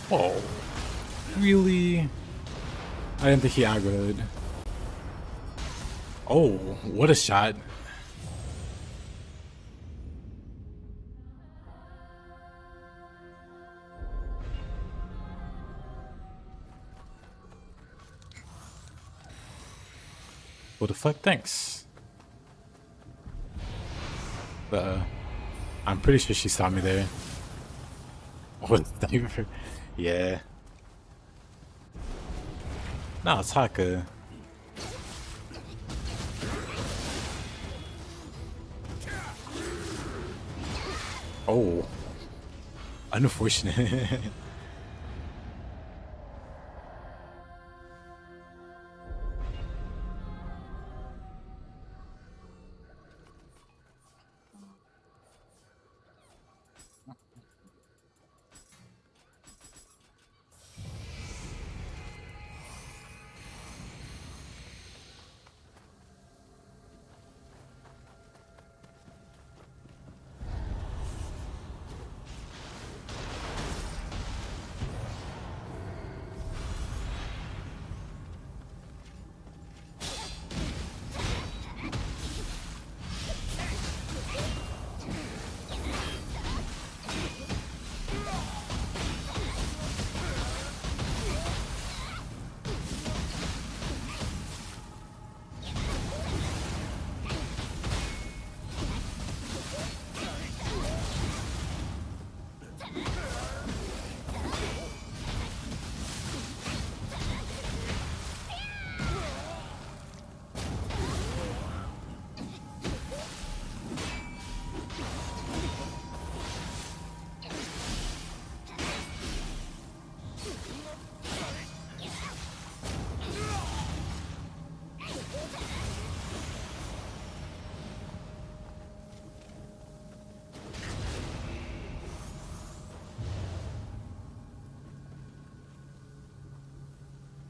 Whoa. Really? I didn't think he aggroed. Oh, what a shot. What the fuck? Thanks. I'm pretty sure she saw me there. Oh, sniper. Yeah. No, it's Haka. Oh. Unfortunate.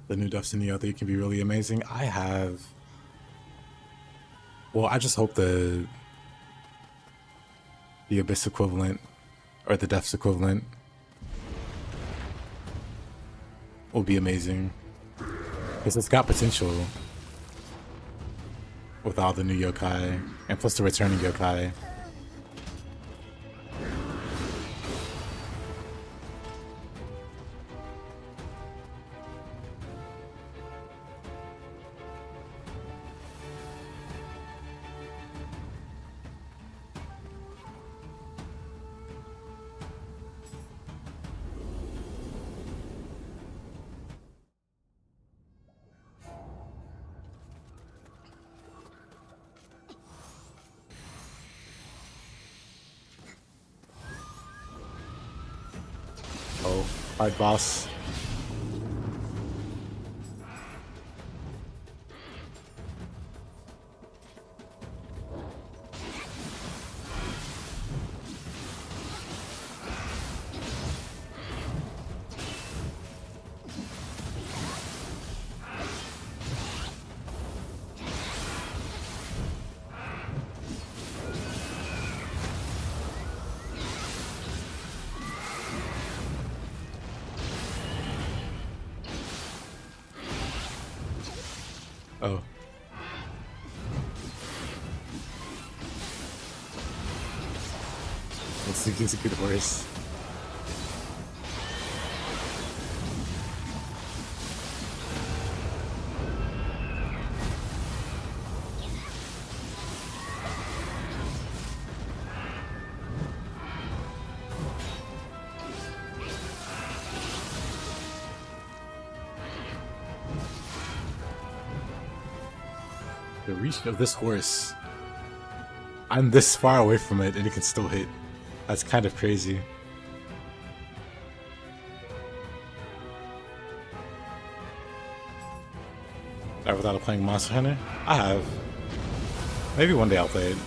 The new Destiny Nioh 3 can be really amazing. Well, I just hope the Abyss equivalent or the Depths equivalent will be amazing. Because it's got potential with all the new yokai and plus the returning yokai. Oh, hard boss. It's a good horse. The reach of this horse. I'm this far away from it and it can still hit. That's kind of crazy. Ever thought of playing Monster Hunter? I have. Maybe one day I'll play it.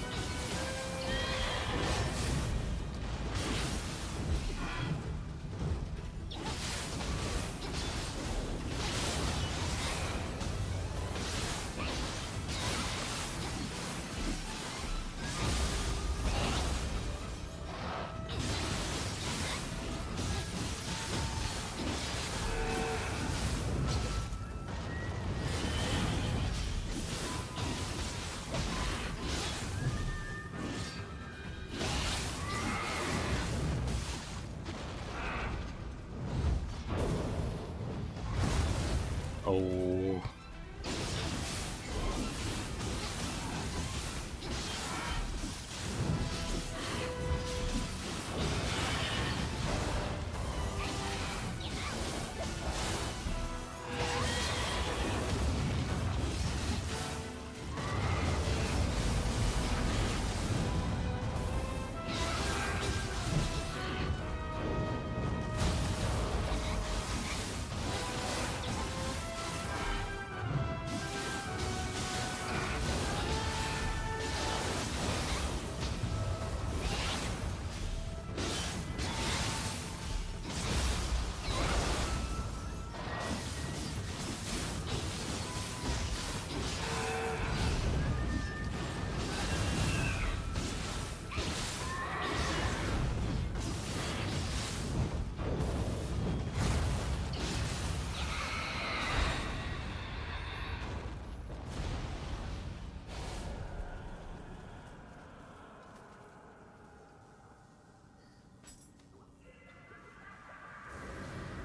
Oh.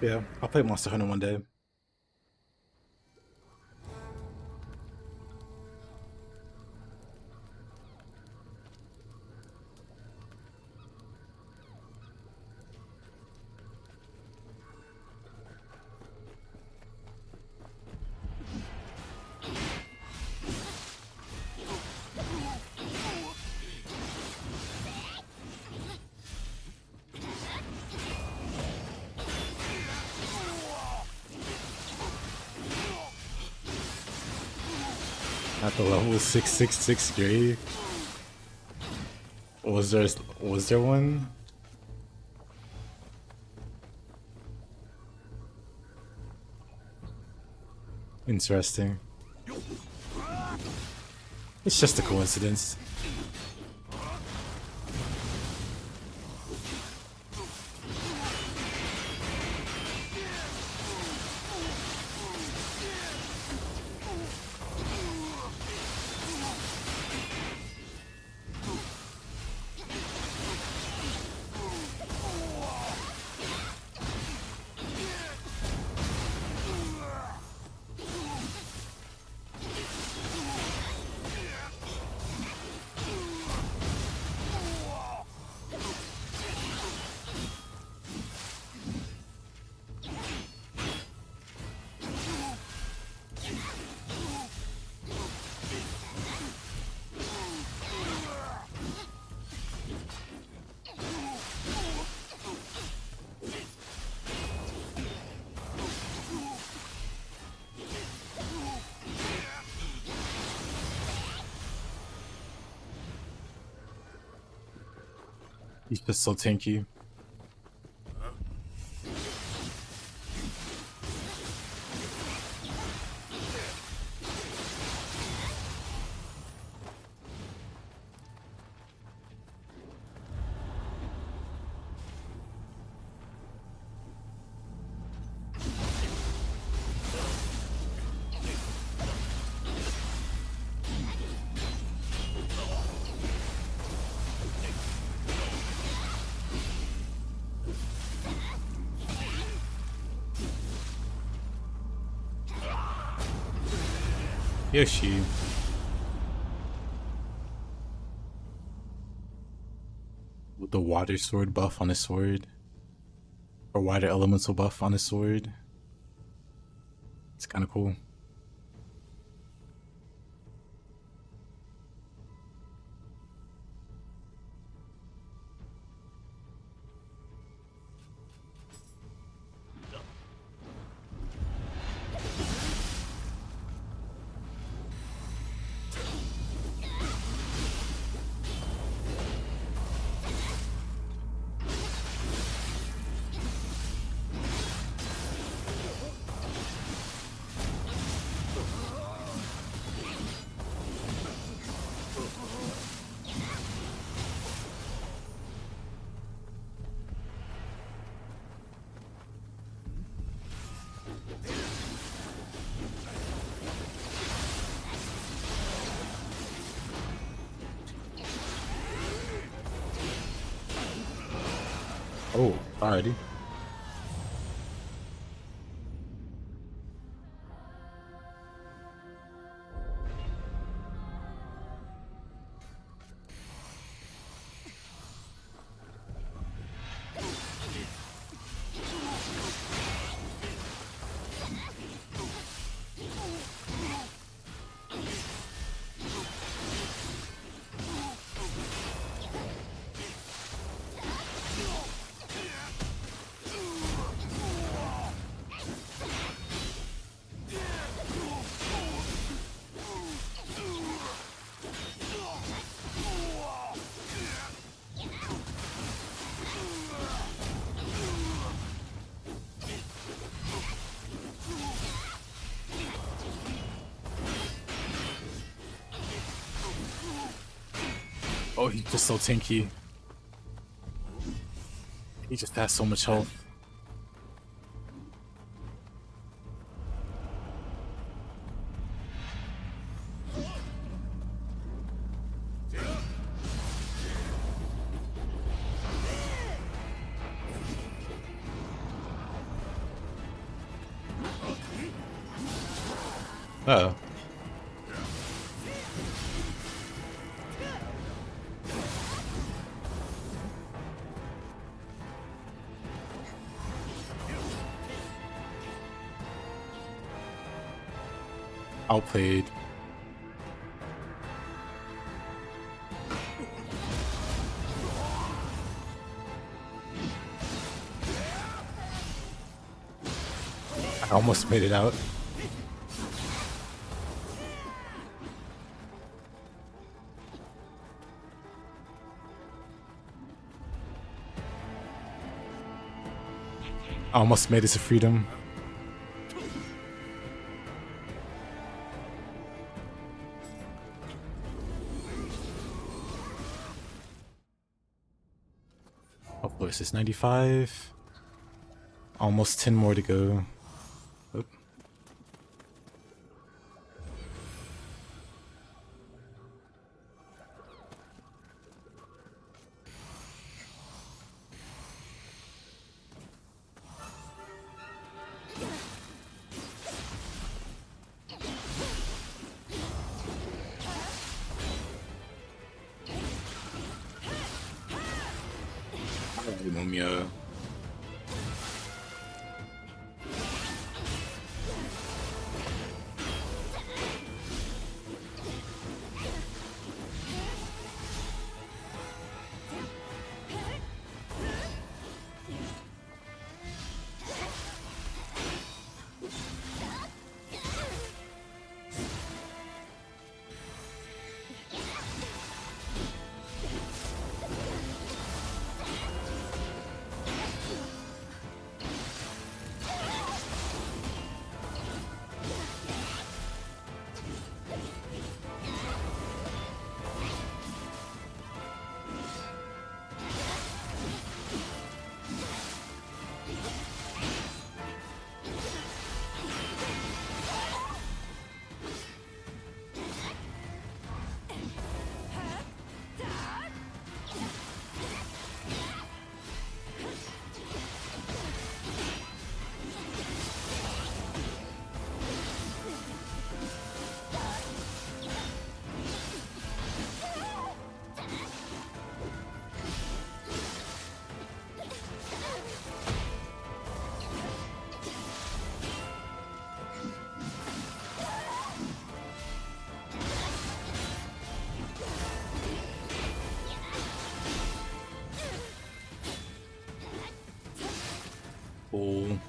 Yeah, I'll play Monster Hunter one day. At the level 666 grave. Was there one? Interesting. It's just a coincidence. He's just so tanky. Yoshi. With the water sword buff on his sword. Or water elemental buff on his sword. It's kind of cool. Oh, alrighty. Oh, he's just so tanky. He just has so much health. Uh-oh. Outplayed. I almost made it out. I almost made it to freedom. Of course, it's 95. Almost 10 more to go. Oop. Mumia. Cool.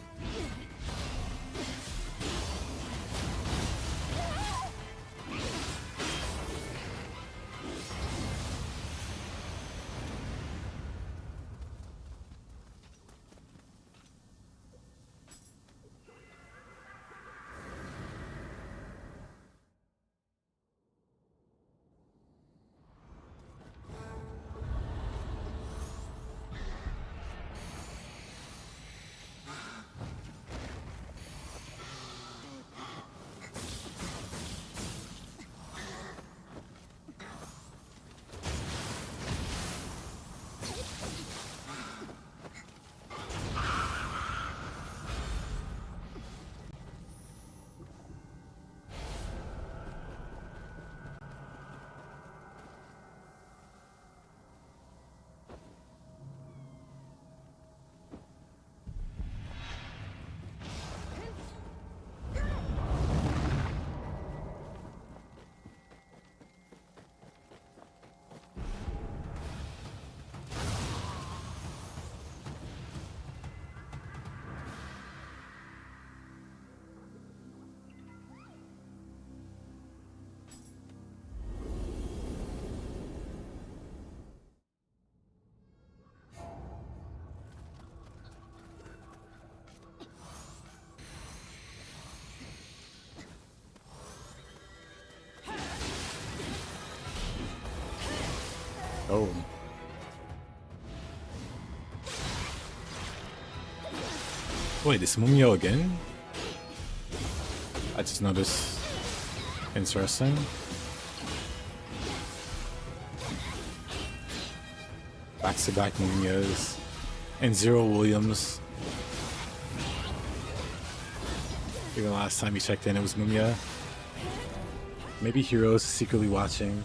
Oh. Wait, this Mumio again? I just noticed. Interesting. Back-to-back Mumios. And Zero Williams. Even last time you checked in, it was Mumia. Maybe Hero's secretly watching.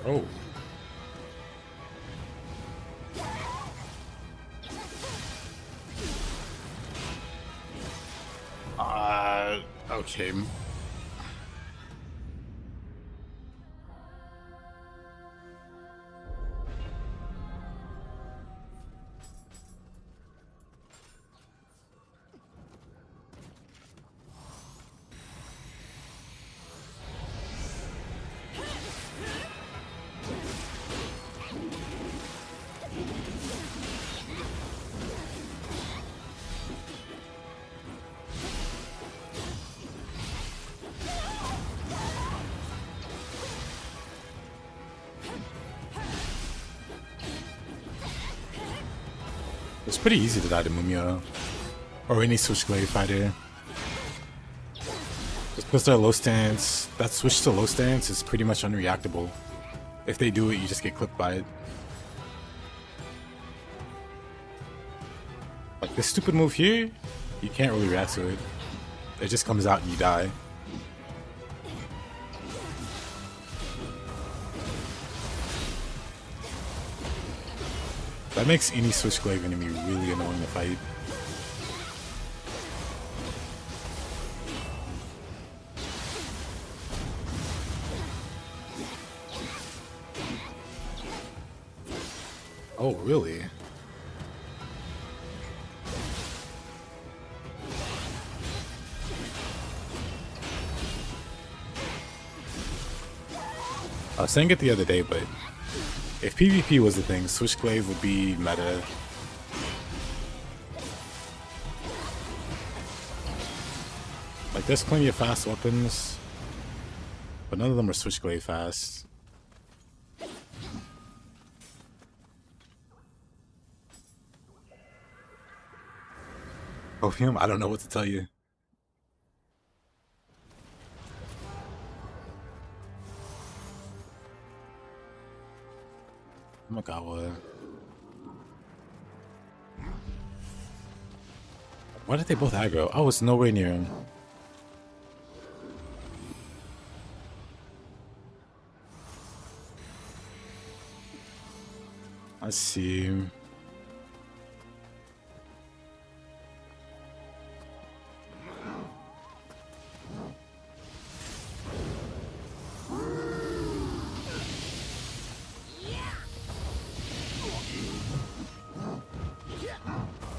Oh. Okay. It's pretty easy to die to Mumio. Or any Switchblade fighter. Just because they're low stance, that switch to low stance is pretty much unreactable. If they do it, you just get clipped by it. Like this stupid move here, you can't really react to it. It just comes out and you die. That makes any Switchblade enemy really annoying to fight. Oh, really? I was saying it the other day, but if PvP was a thing, Switchblade would be meta. Like, there's plenty of fast weapons, but none of them are Switchblade fast. Opium? I don't know what to tell you. Oh my god, what? Why did they both aggro? I was nowhere near him. I see.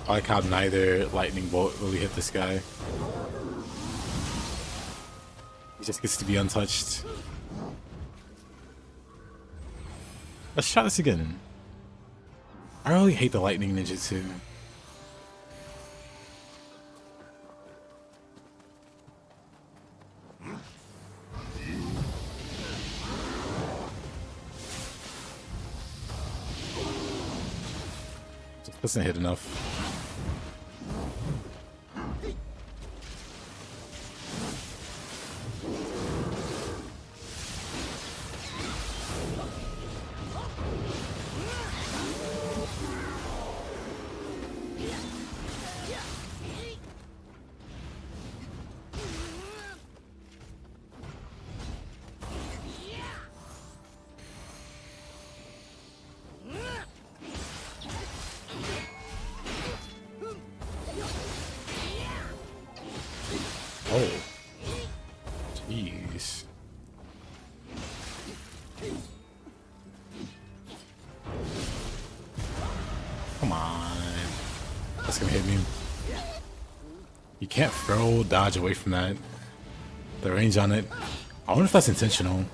I like how neither lightning bolt really hit this guy. He just gets to be untouched. Let's try this again. I really hate the lightning ninjutsu. Just doesn't hit enough. Oh. Jeez. Come on. That's gonna hit me. You can't throw dodge away from that. The range on it. I wonder if that's intentional.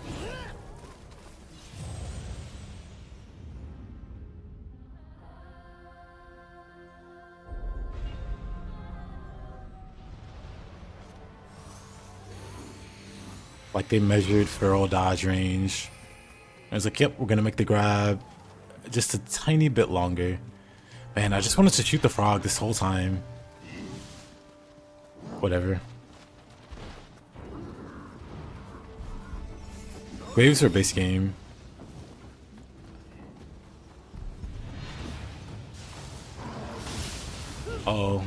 Like they measured feral dodge range. I was like, yep, we're gonna make the grab just a tiny bit longer. Man, I just wanted to shoot the frog this whole time. Whatever. Waves are base game. Uh-oh.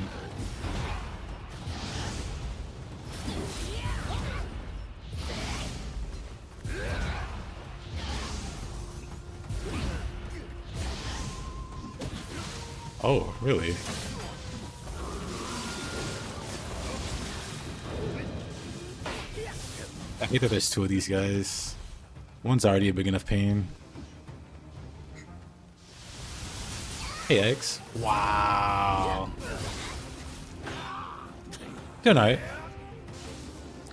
Oh, really? I hate that there's two of these guys. One's already a big enough pain. Hey, Eggs. Wow. Doing alright.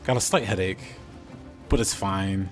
Got a slight headache, but it's fine.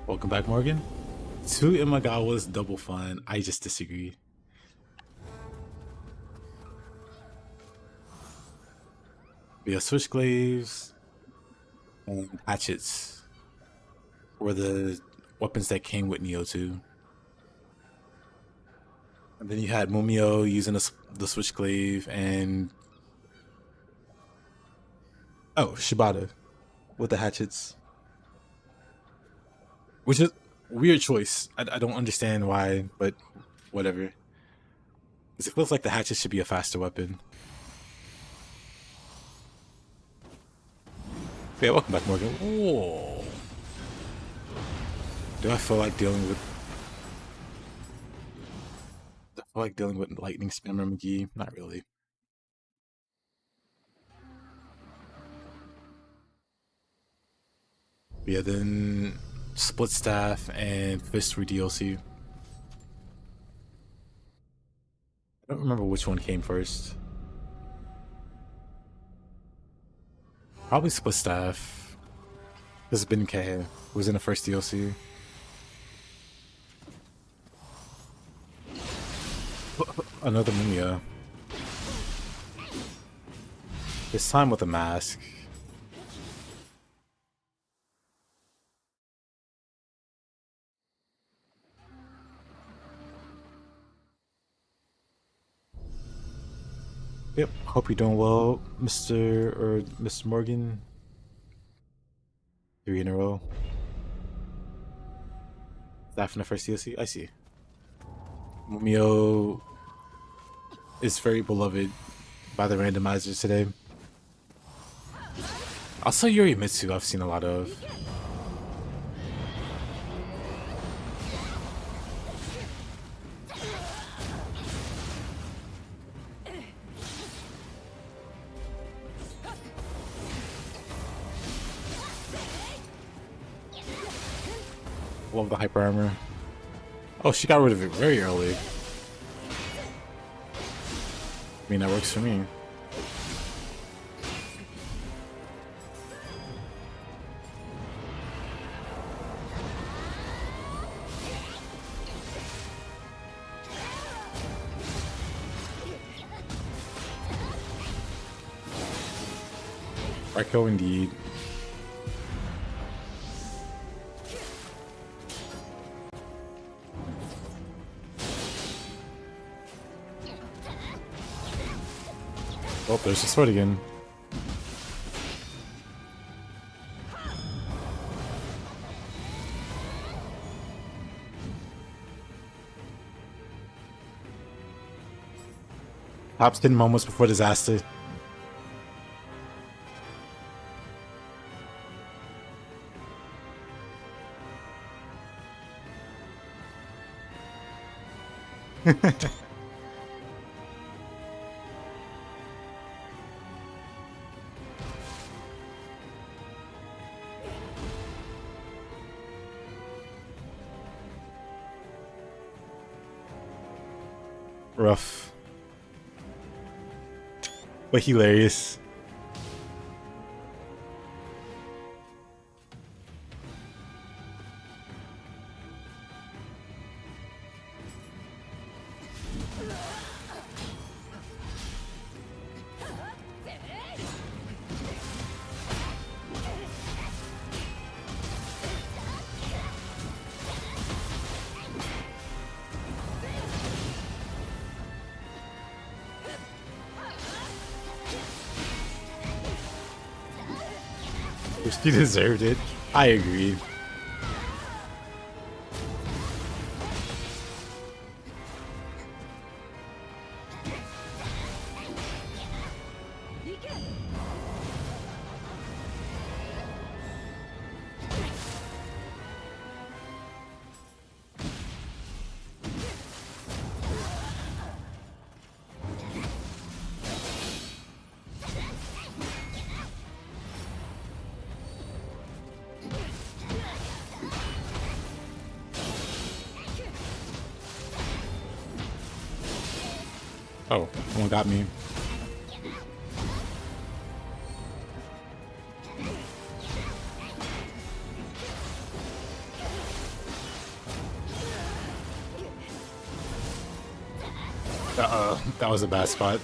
Welcome back, Morgan. Two Imagawa's double fun. I just disagree. We have switchglaives and hatchets were the weapons that came with Nioh 2. And then you had Mumio using the switchglaive and Oh, Shibata with the hatchets, which is weird choice. I don't understand why, but whatever. Because it feels like the hatchet should be a faster weapon. Yeah, welcome back, Morgan. Whoa. Do I feel like dealing with? Do I feel like dealing with lightning spammer McGee? Not really. But yeah, then split staff and fist for DLC. I don't remember which one came first. Probably split staff. This has been K, who was in the first DLC. Another Mumia. This time with a mask. Yep, hope you're doing well, Mr. or Mr. Morgan. 3 in a row. That from the first DLC? I see. Mumio is very beloved by the randomizers today. Also Yorimitsu I've seen a lot of. Love the hyper armor. Oh, she got rid of it very early. I mean, that works for me. Echo indeed. Oh, there's the sword again. Top 10 moments before disaster. Rough. But hilarious. She deserved it. I agree. Oh, someone got me. That was a bad spot.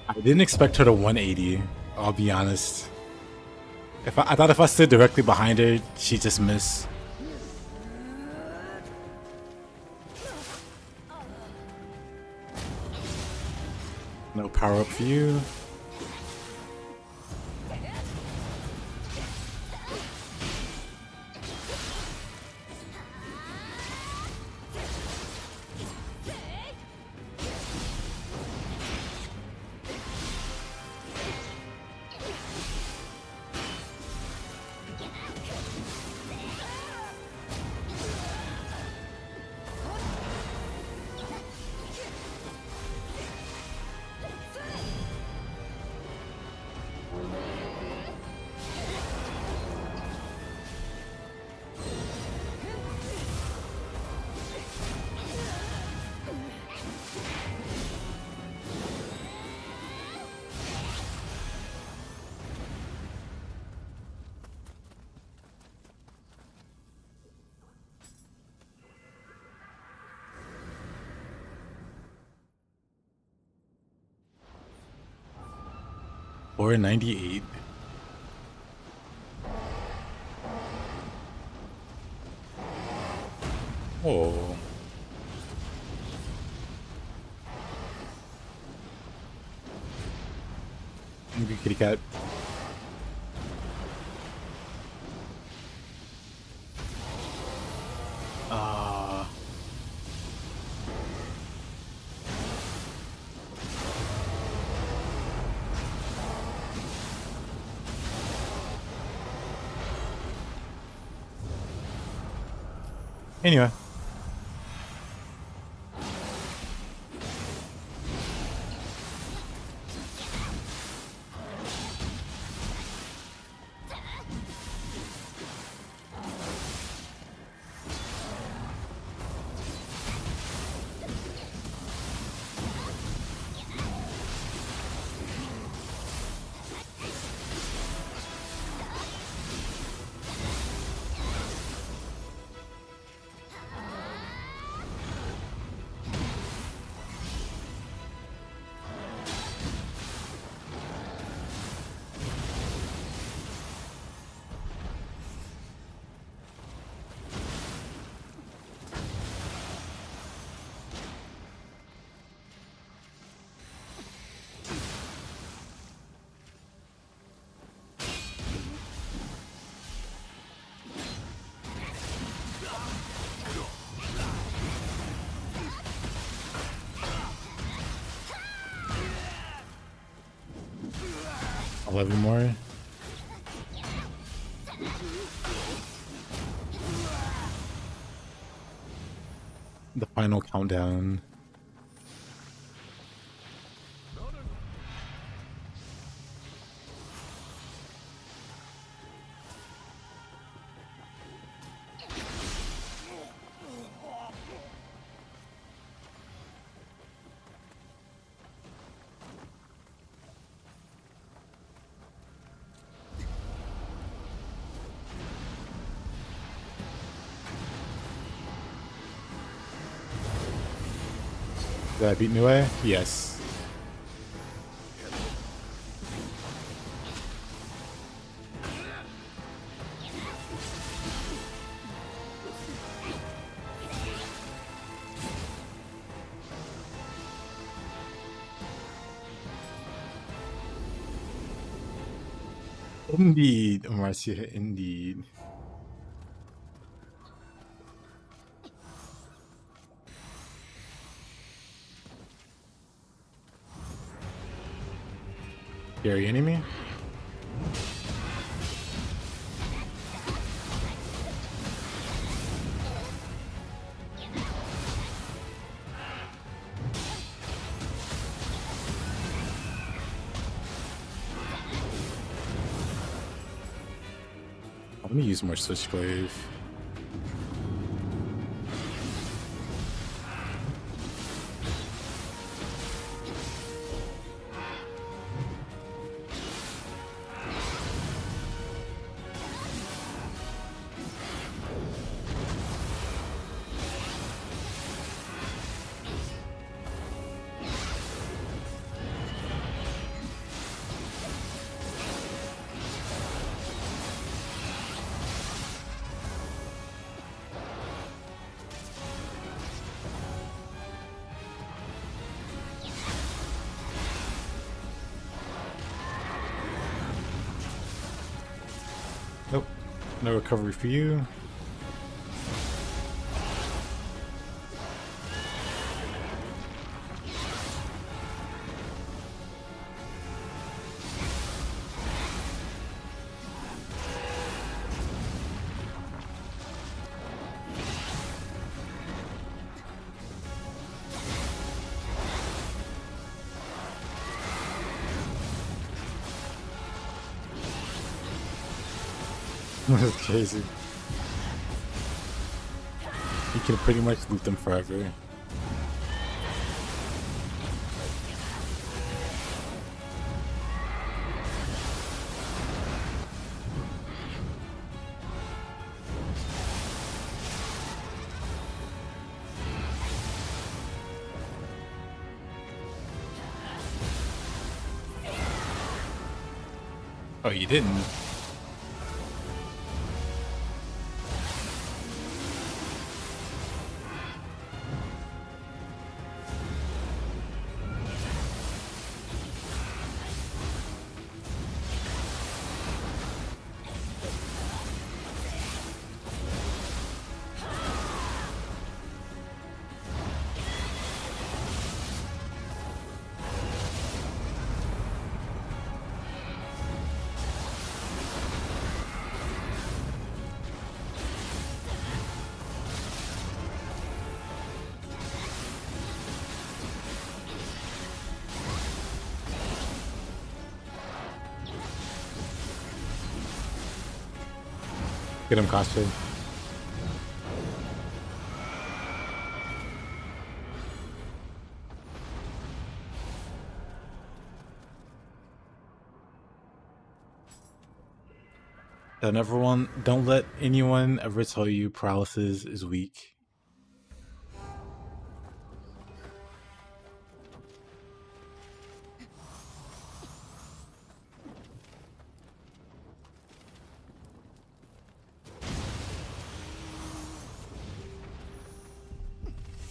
I didn't expect her to 180, I'll be honest. I thought if I stood directly behind her, she'd just miss. Nope. power up for you. Or 98. Oh. Maybe kitty cat. Anyway. I'll have you more. The final countdown. Did I beat Nioh? Yes. Indeed, Marcia, indeed. Scary enemy? Let me use more Switchblade. Nope. No recovery for you. That's crazy. You can pretty much loot them forever. Oh, you didn't? Get him cosplay. Don't let anyone ever tell you paralysis is weak.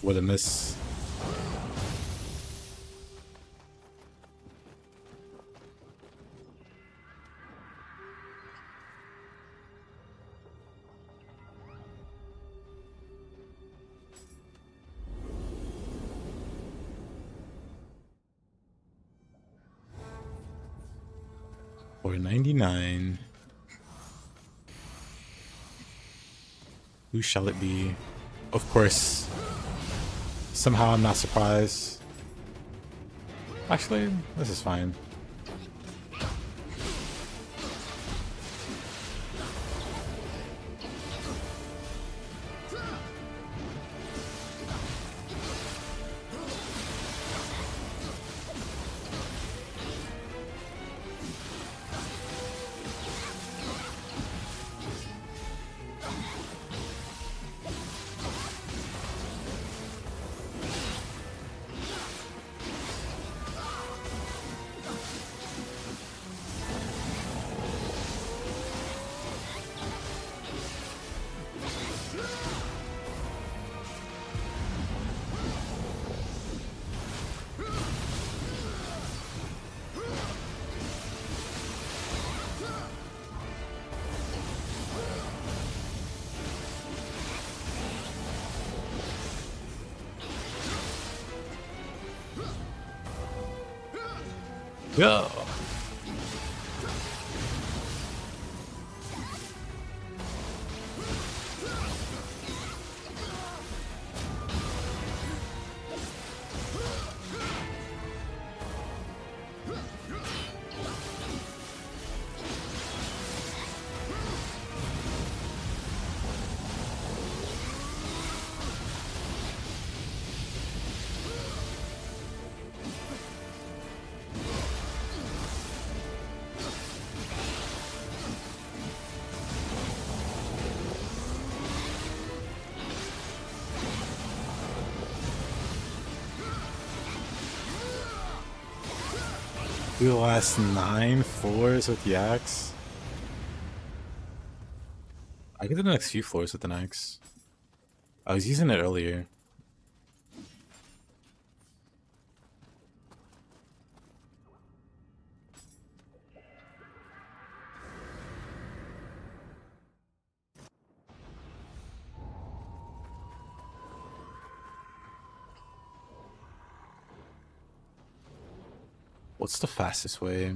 What a miss. $4.99. Who shall it be? Of course. Somehow I'm not surprised. Actually, this is fine. Go! Do the last 9 floors with the axe. I can do the next few floors with an axe. I was using it earlier. What's the fastest way?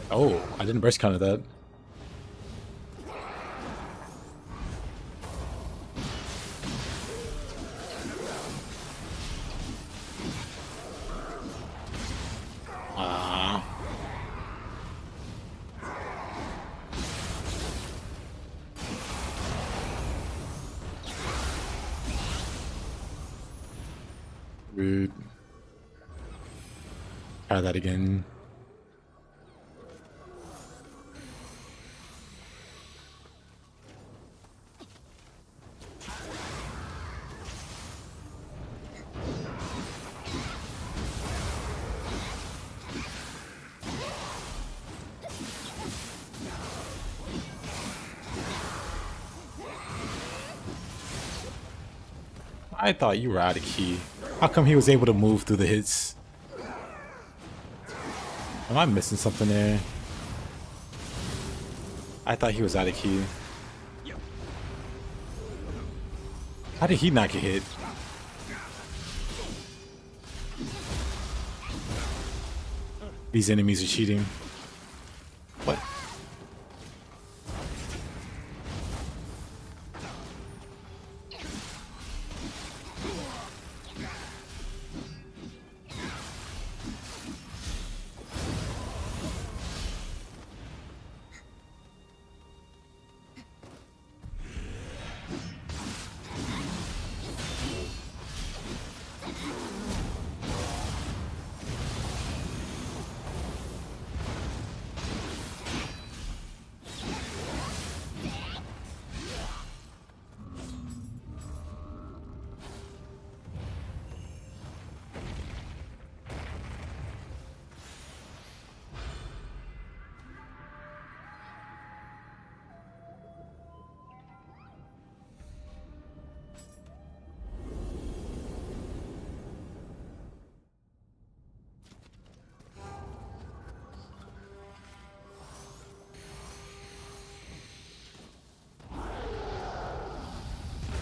Oh, I didn't burst counter that. Rude. Try that again. I thought you were out of key. How come he was able to move through the hits? Am I missing something there? I thought he was out of key. How did he not get hit? These enemies are cheating. What?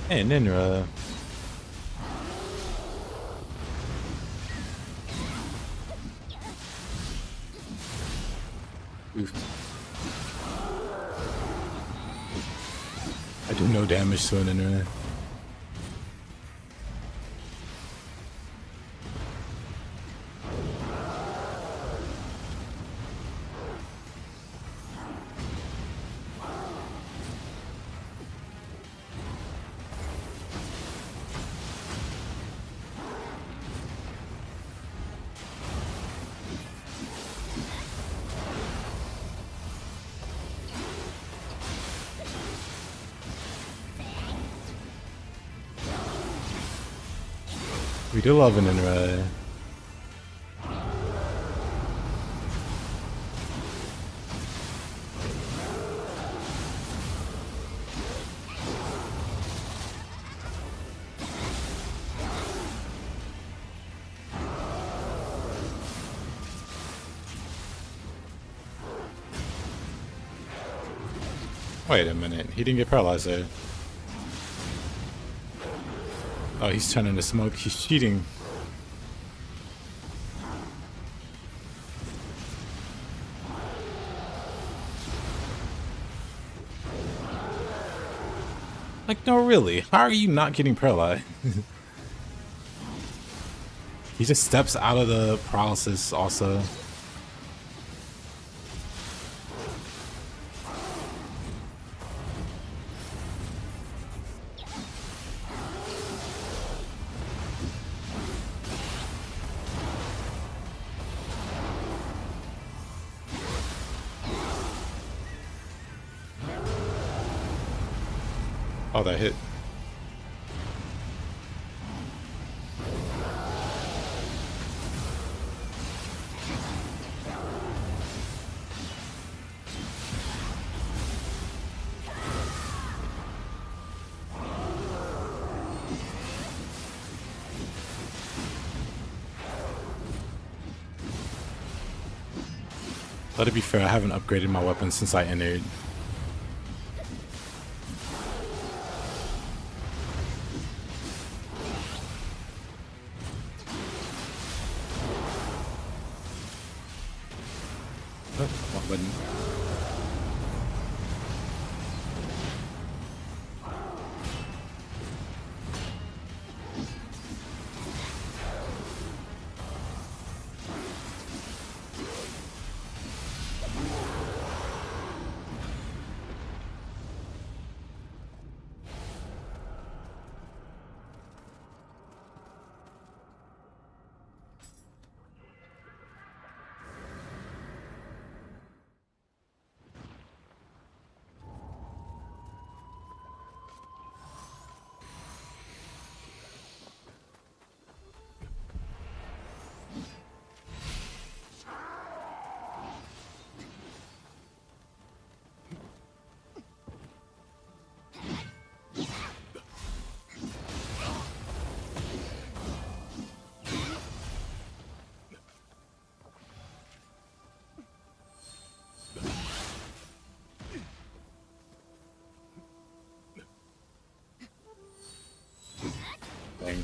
Hey, Ninra. Oof. I do no damage to an Ninra. We do love an Ninra. Wait a minute, he didn't get paralyzed there. Oh, he's turning to smoke. He's cheating. Like, no, really. How are you not getting paralyzed? He just steps out of the paralysis also. Oh, that hit. Let it be fair, I haven't upgraded my weapon since I entered. Oh, wrong button. Dang.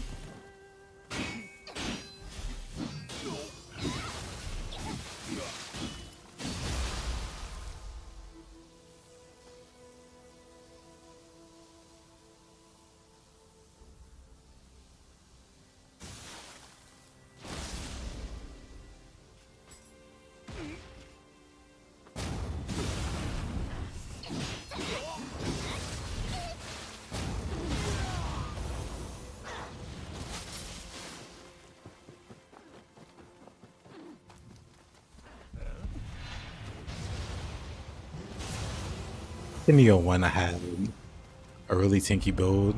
In Nioh 1, I had a really tanky build,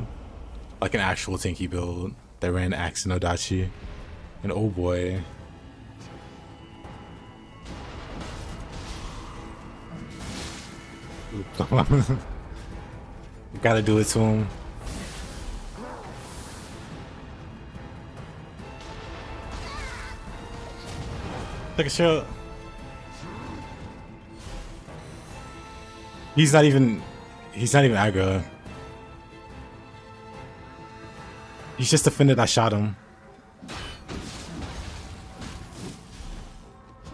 like an actual tanky build that ran Axe and Odachi, and oh boy. You gotta do it to him. Take a shot. He's not even aggro. He's just offended I shot him.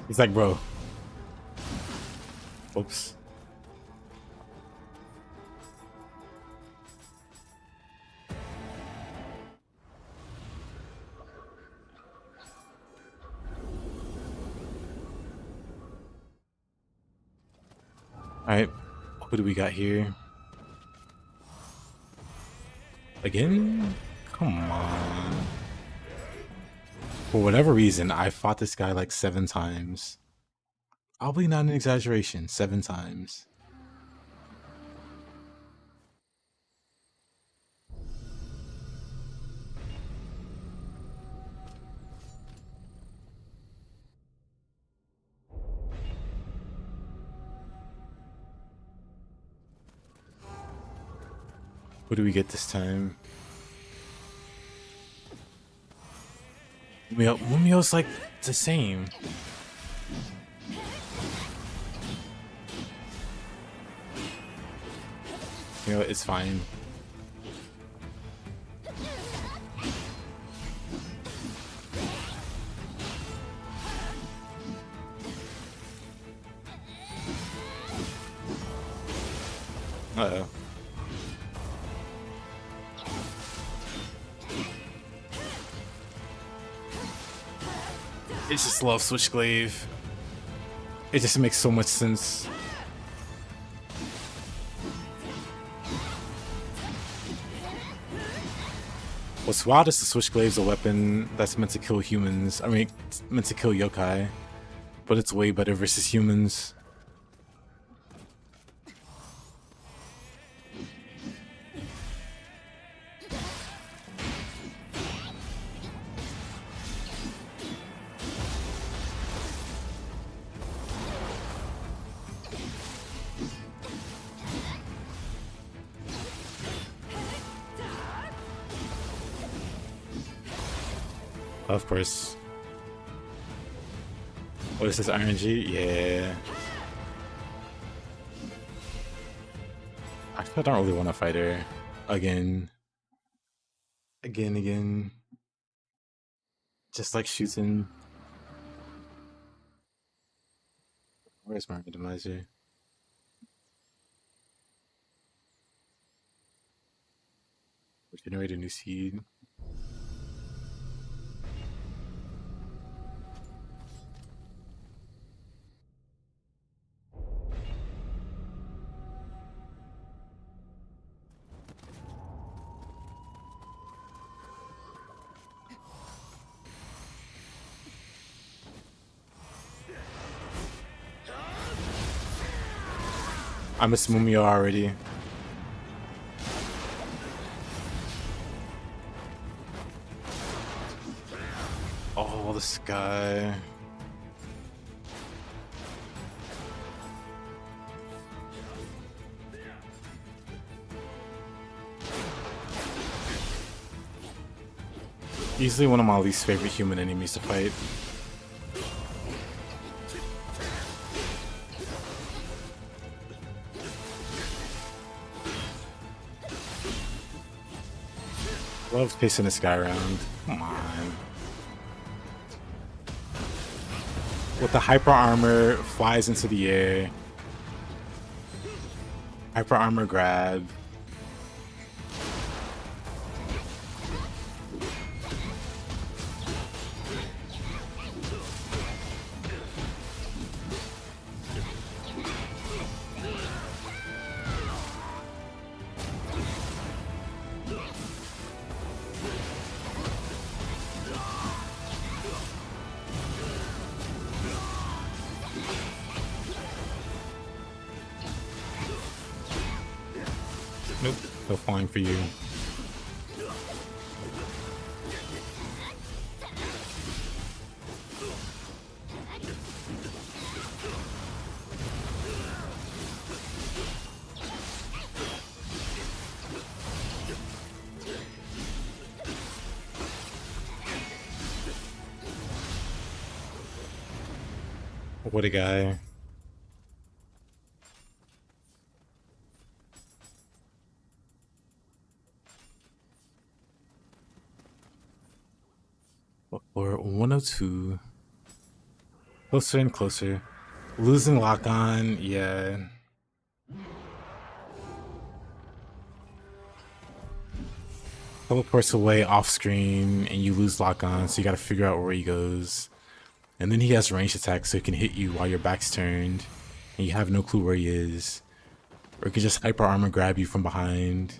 He's like, bro. Oops. Alright. What do we got here? Again? Come on. For whatever reason, I fought this guy like 7 times. Probably not an exaggeration, 7 times. What do we get this time? Mumio's like the same. You know, it's fine. Uh-oh. I just love Switchglaive. It just makes so much sense. What's wild is the Switchglaive's a weapon that's meant to kill humans. I mean, it's meant to kill yokai, but it's way better versus humans. Of course. What is this, RNG? Yeah. I don't really want to fight her. Again. Again. Just like shooting. Where's my randomizer? Generate a new seed. I miss Mumio already. Oh, this guy. Easily one of my least favorite human enemies to fight. Love pacing this guy around. Come on. With the hyper armor, flies into the air. Hyper armor grab. Nope, no flying for you. What a guy. Or 102. Closer and closer. Losing lock on, yeah. Teleports away off screen and you lose lock on, so you gotta figure out where he goes. And then he has ranged attacks, so he can hit you while your back's turned and you have no clue where he is. Or he can just hyper armor grab you from behind.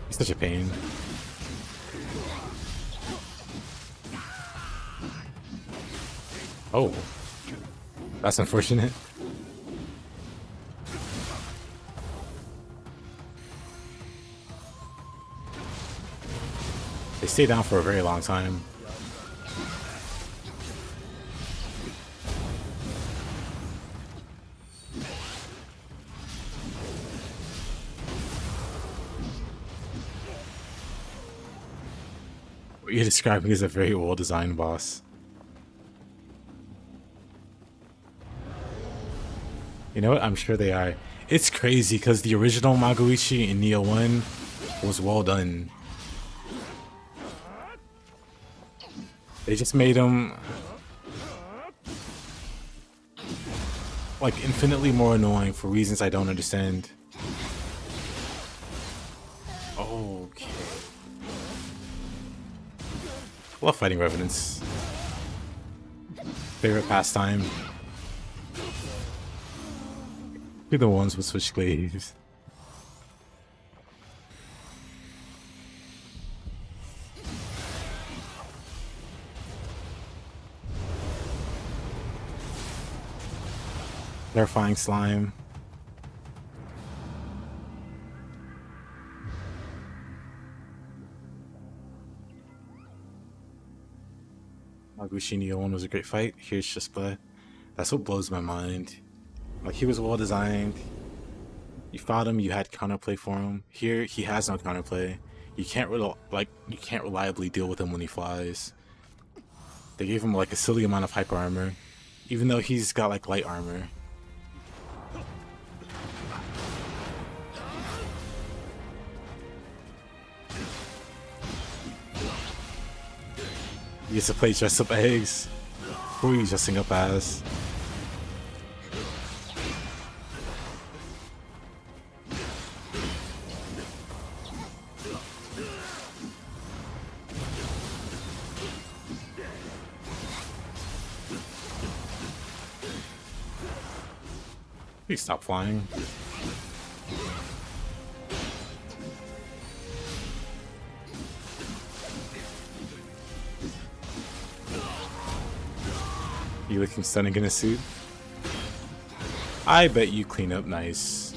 He's such a pain. Oh, that's unfortunate. They stay down for a very long time. What you're describing is a very well-designed boss. You know what? I'm sure they are. It's crazy because the original Magoichi in Nioh 1 was well done. They just made him like infinitely more annoying for reasons I don't understand. Okay. Love fighting Revenants. Favorite pastime. You're the ones with switchblades. Terrifying slime. Maguchi Nioh 1 was a great fight. Here's Shispa. That's what blows my mind. Like, he was well designed. You fought him, you had counterplay for him. Here, he has no counterplay. You can't reliably deal with him when he flies. They gave him like a silly amount of hyper armor, even though he's got like light armor. He used to play dress up eggs. Who are you dressing up as? Please stop flying. You looking stunning in a suit? I bet you clean up nice.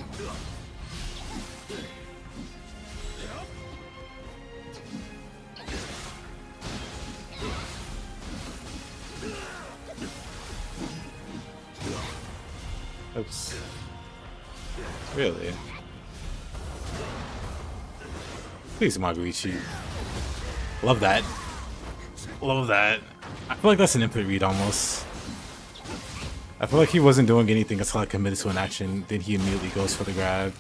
Oops. Really? Please, Maguichi. Love that. Love that. I feel like that's an input read almost. I feel like he wasn't doing anything until I committed to an action, then he immediately goes for the grab.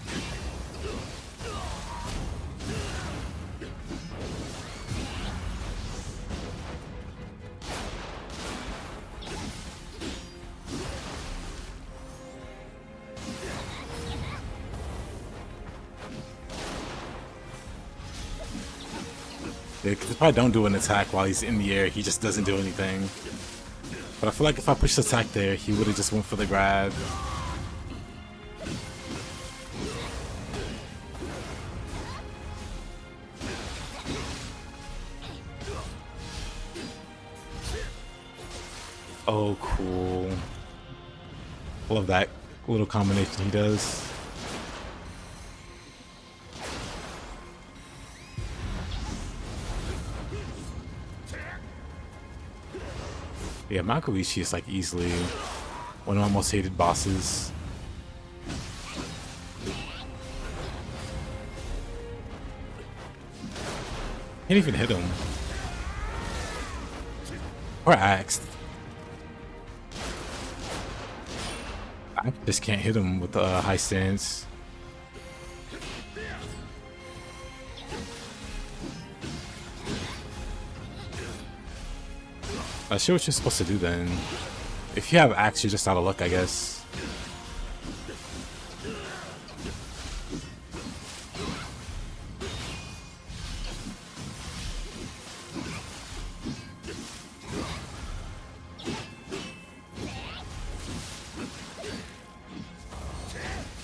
Yeah, because if I don't do an attack while he's in the air, he just doesn't do anything. But I feel like if I pushed the attack there, he would have just went for the grab. Oh, cool. Love that little combination he does. Yeah, Makuichi is like easily one of my most hated bosses. Can't even hit him. Or axed. I just can't hit him with a high stance. I see what you're supposed to do then. If you have axe, you're just out of luck, I guess.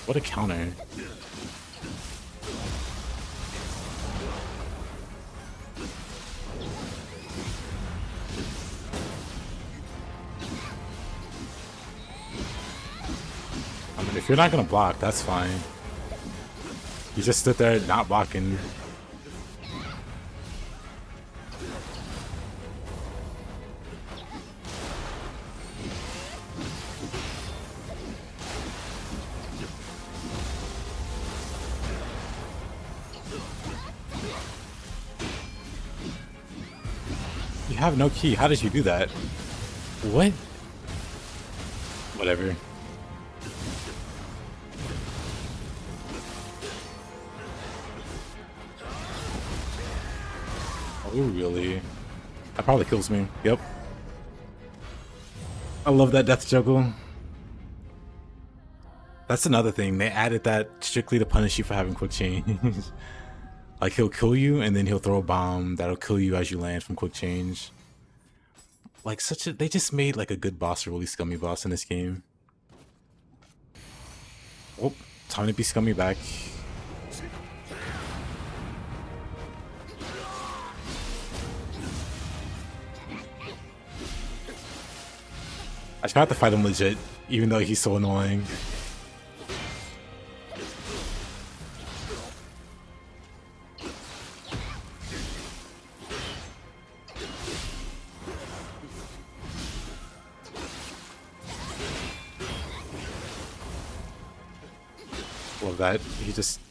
What a counter. If you're not gonna block, that's fine. You just stood there not blocking. You have no key. How did you do that? What? Whatever. Oh, really? That probably kills me. Yep. I love that death juggle. That's another thing. They added that strictly to punish you for having quick change. Like, he'll kill you, and then he'll throw a bomb that'll kill you as you land from quick change. Like, they just made, like, a good boss, a really scummy boss in this game. Oh, time to be scummy back. I tried to fight him legit, even though he's so annoying. Love that. He just...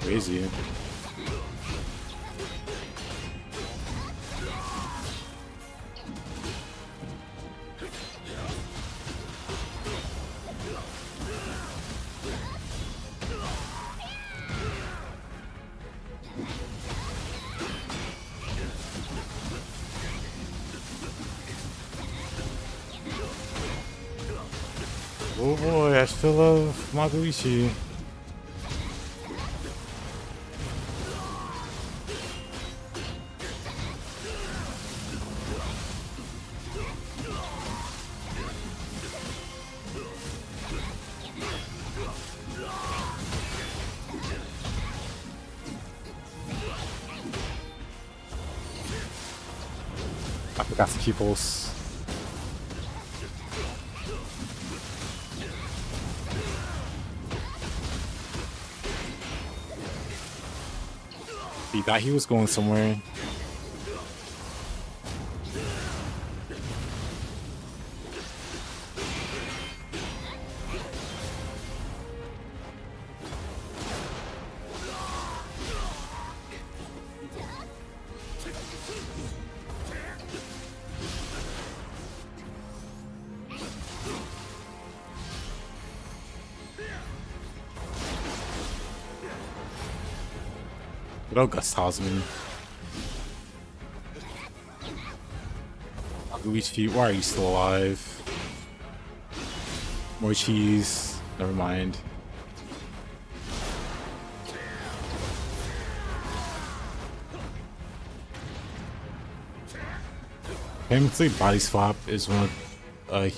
Crazy. Oh boy, I still love Magoichi. I forgot to keep pulse. He thought he was going somewhere. Good Gus Hosman. Magoichi, why are you still alive? More cheese. Never mind. Famously, Body Swap is one of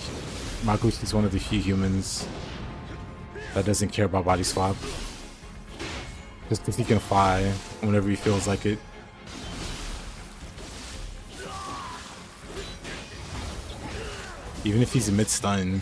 Magoichi's one of the few humans that doesn't care about Body Swap. Just because he can fly whenever he feels like it. Even if he's mid-stun.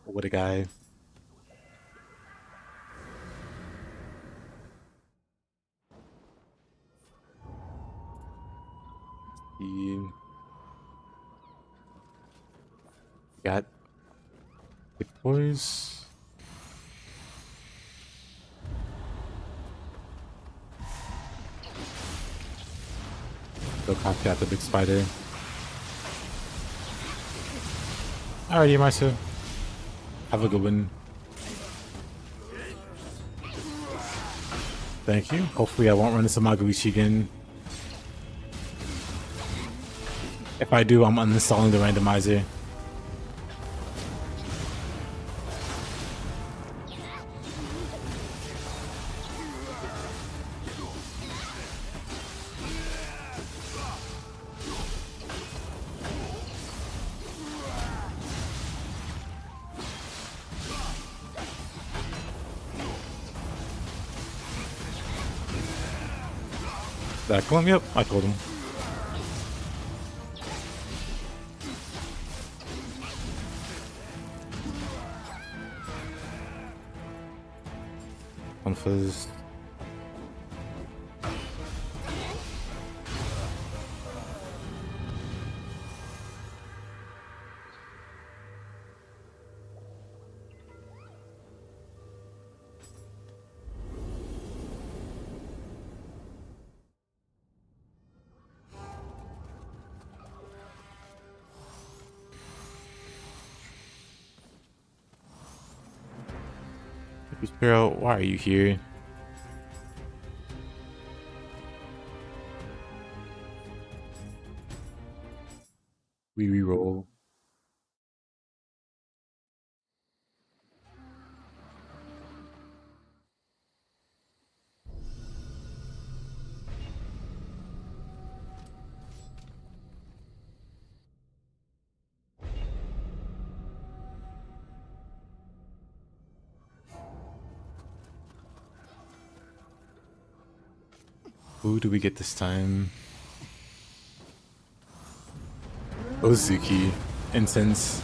What a guy. Got the boys. Go copy out the big spider. Alrighty, Marcia. Have a good one. Thank you. Hopefully I won't run into Magoichi again. If I do, I'm uninstalling the randomizer. Did I kill him? Yep, I killed him. One fizz. Sparrow, why are you here? We reroll. Who do we get this time? Ozuki. Incense.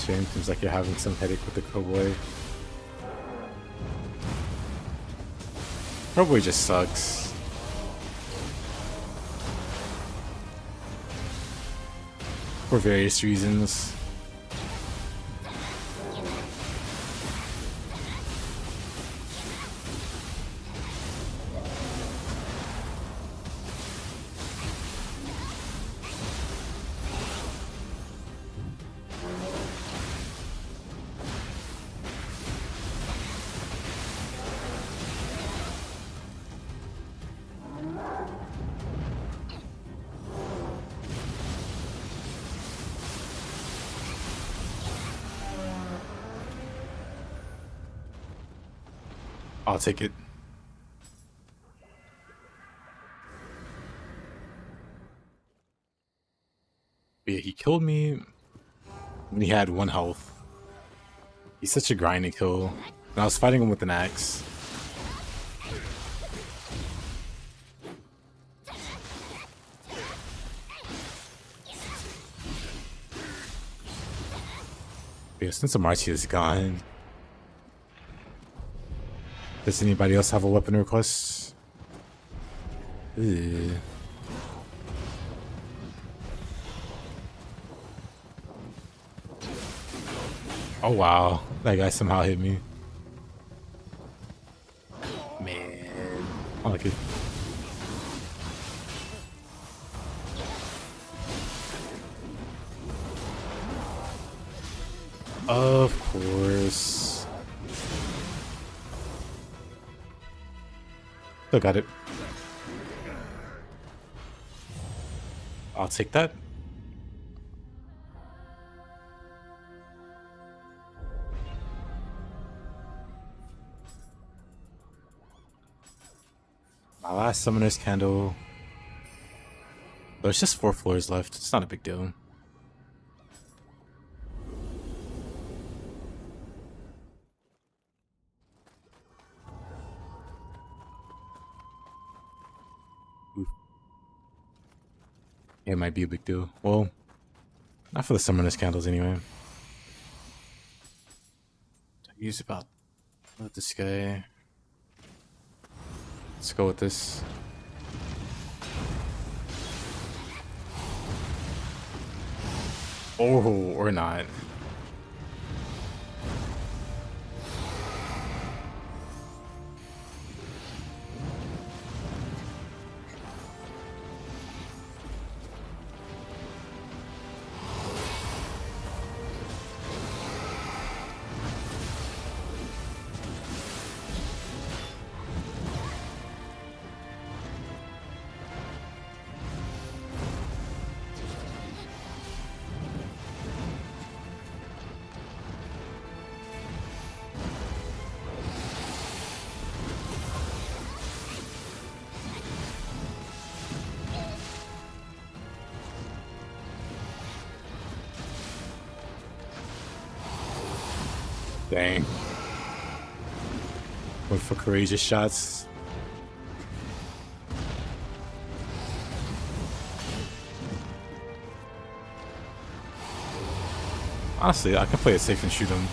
shame. Seems like you're having some headache with the cowboy. Cowboy just sucks. For various reasons. I'll take it. But yeah, he killed me when he had 1 health. He's such a grinding kill. And I was fighting him with an axe. But yeah, since Amarty is gone, does anybody else have a weapon request? Ew. Oh wow, that guy somehow hit me. Man, I like it. Of course. Still got it. I'll take that. My last summoner's candle. There's just 4 floors left. It's not a big deal. Oof. Yeah, it might be a big deal. Well, not for the summoner's candles anyway. Use about this guy. Let's go with this. Oh, or not. Dang. Went for courageous shots. Honestly, I can play it safe and shoot him.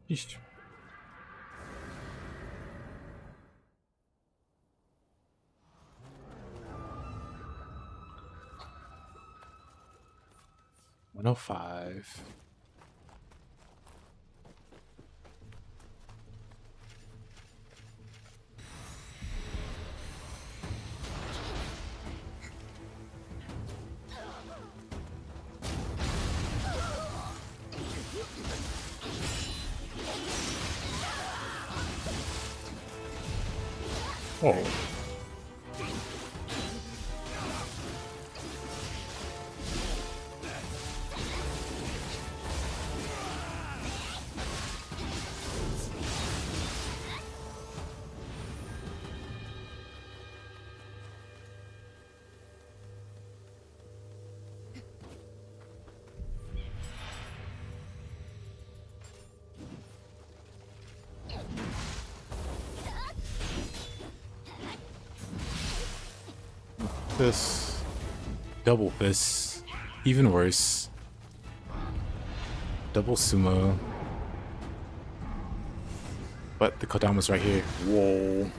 Yeesh. 105. Oh. This double fist, even worse. Double sumo. But the Kodama's right here. Whoa.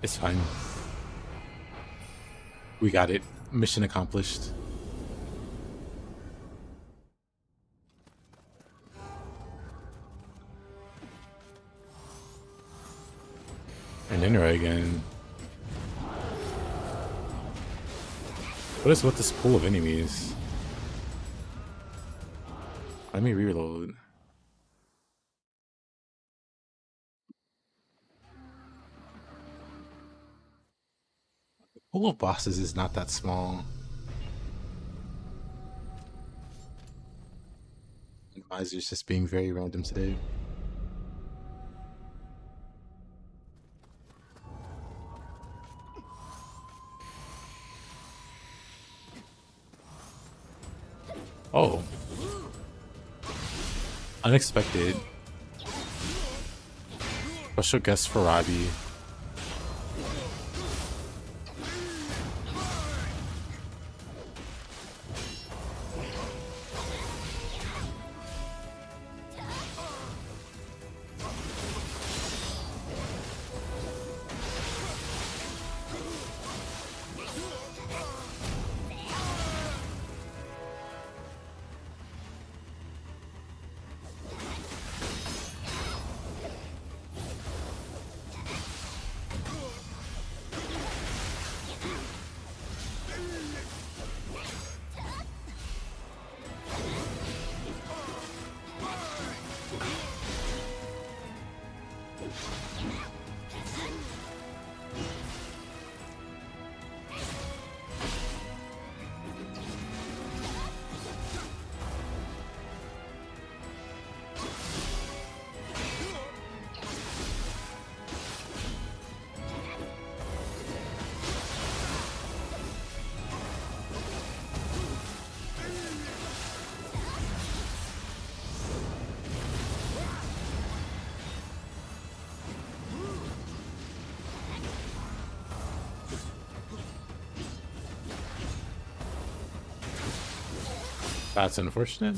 It's fine. We got it. Mission accomplished. And Inra again. What is with this pool of enemies? Let me reload. The pool of bosses is not that small. Advisor's just being very random today. Oh. Unexpected. Special guest for Robbie. That's unfortunate.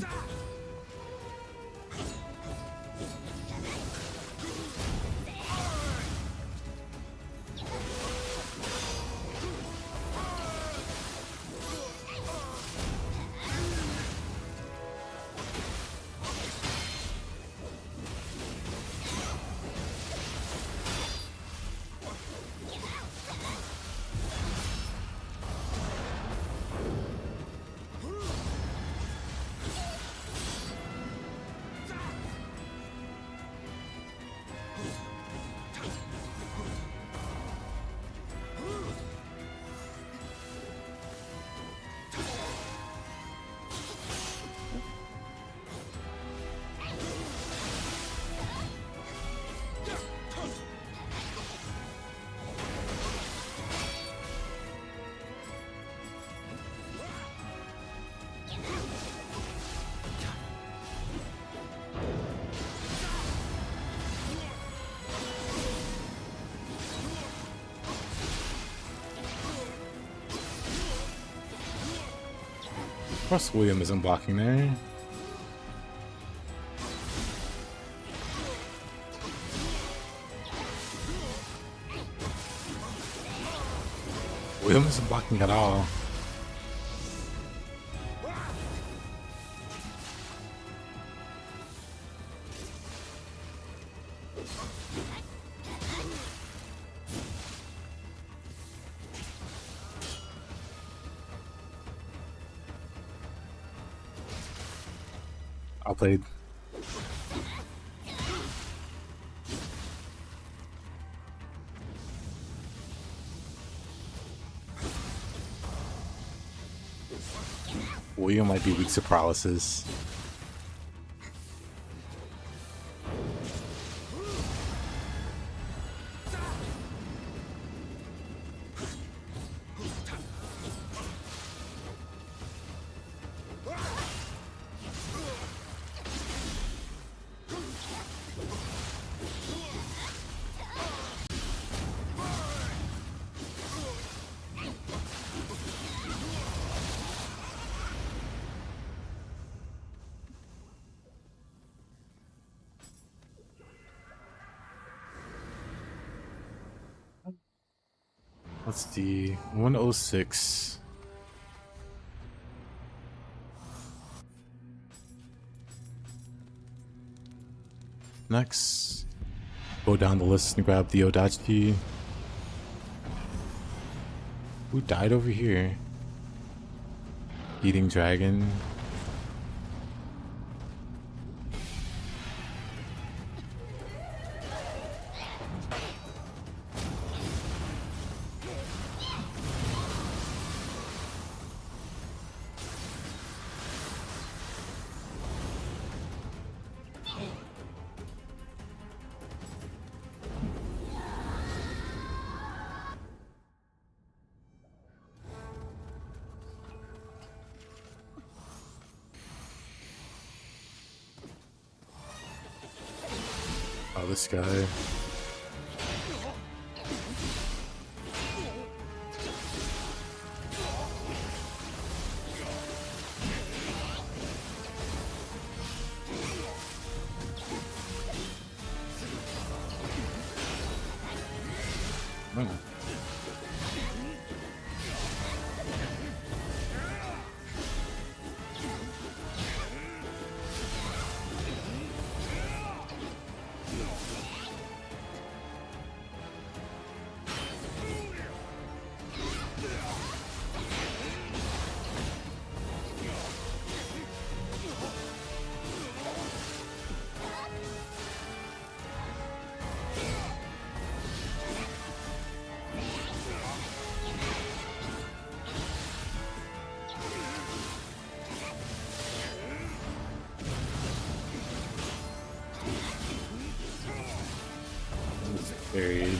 Russ William isn't blocking there. William isn't blocking at all. Outplayed. William might be weak to paralysis. Let's see, 106. Next, go down the list and grab the Odachi. Who died over here? Eating Dragon. Oh, this guy. Oh. Parried.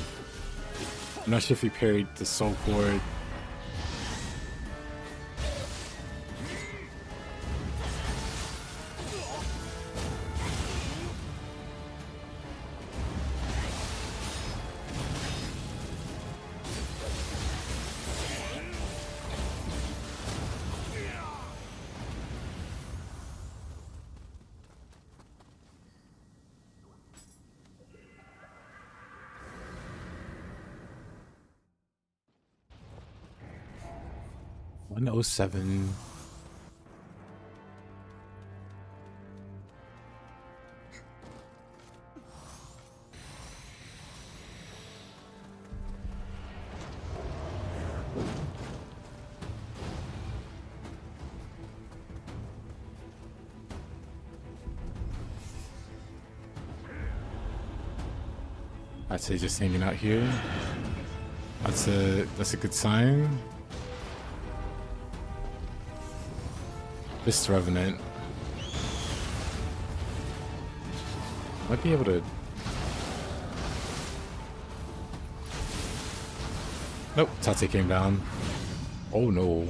I'm not sure if he parried the soul cord. $107. I'd say just hanging out here. That's a good sign. This Revenant might be able to. Nope, Tate came down. Oh no.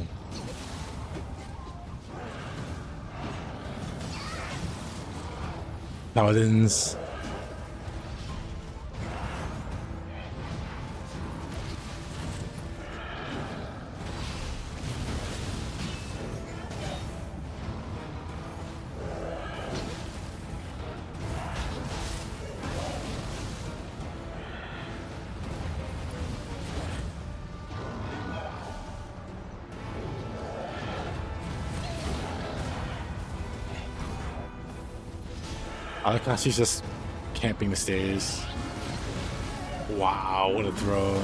Paladins. I like how she's just camping the stairs. Wow, what a throw.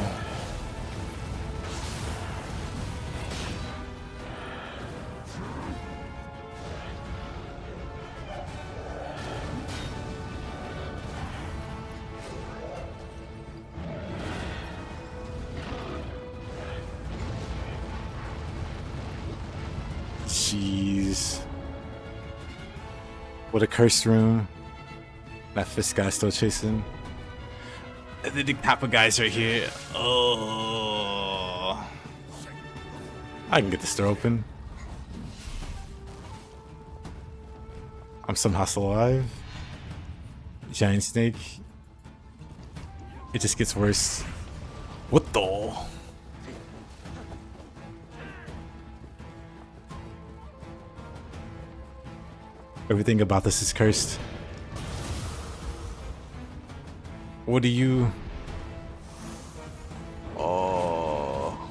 Jeez. What a cursed room. That fist guy's still chasing. And then the Kappa guy's right here. Oh. I can get this door open. I'm somehow still alive. Giant snake. It just gets worse. What the? Everything about this is cursed. What do you... Oh.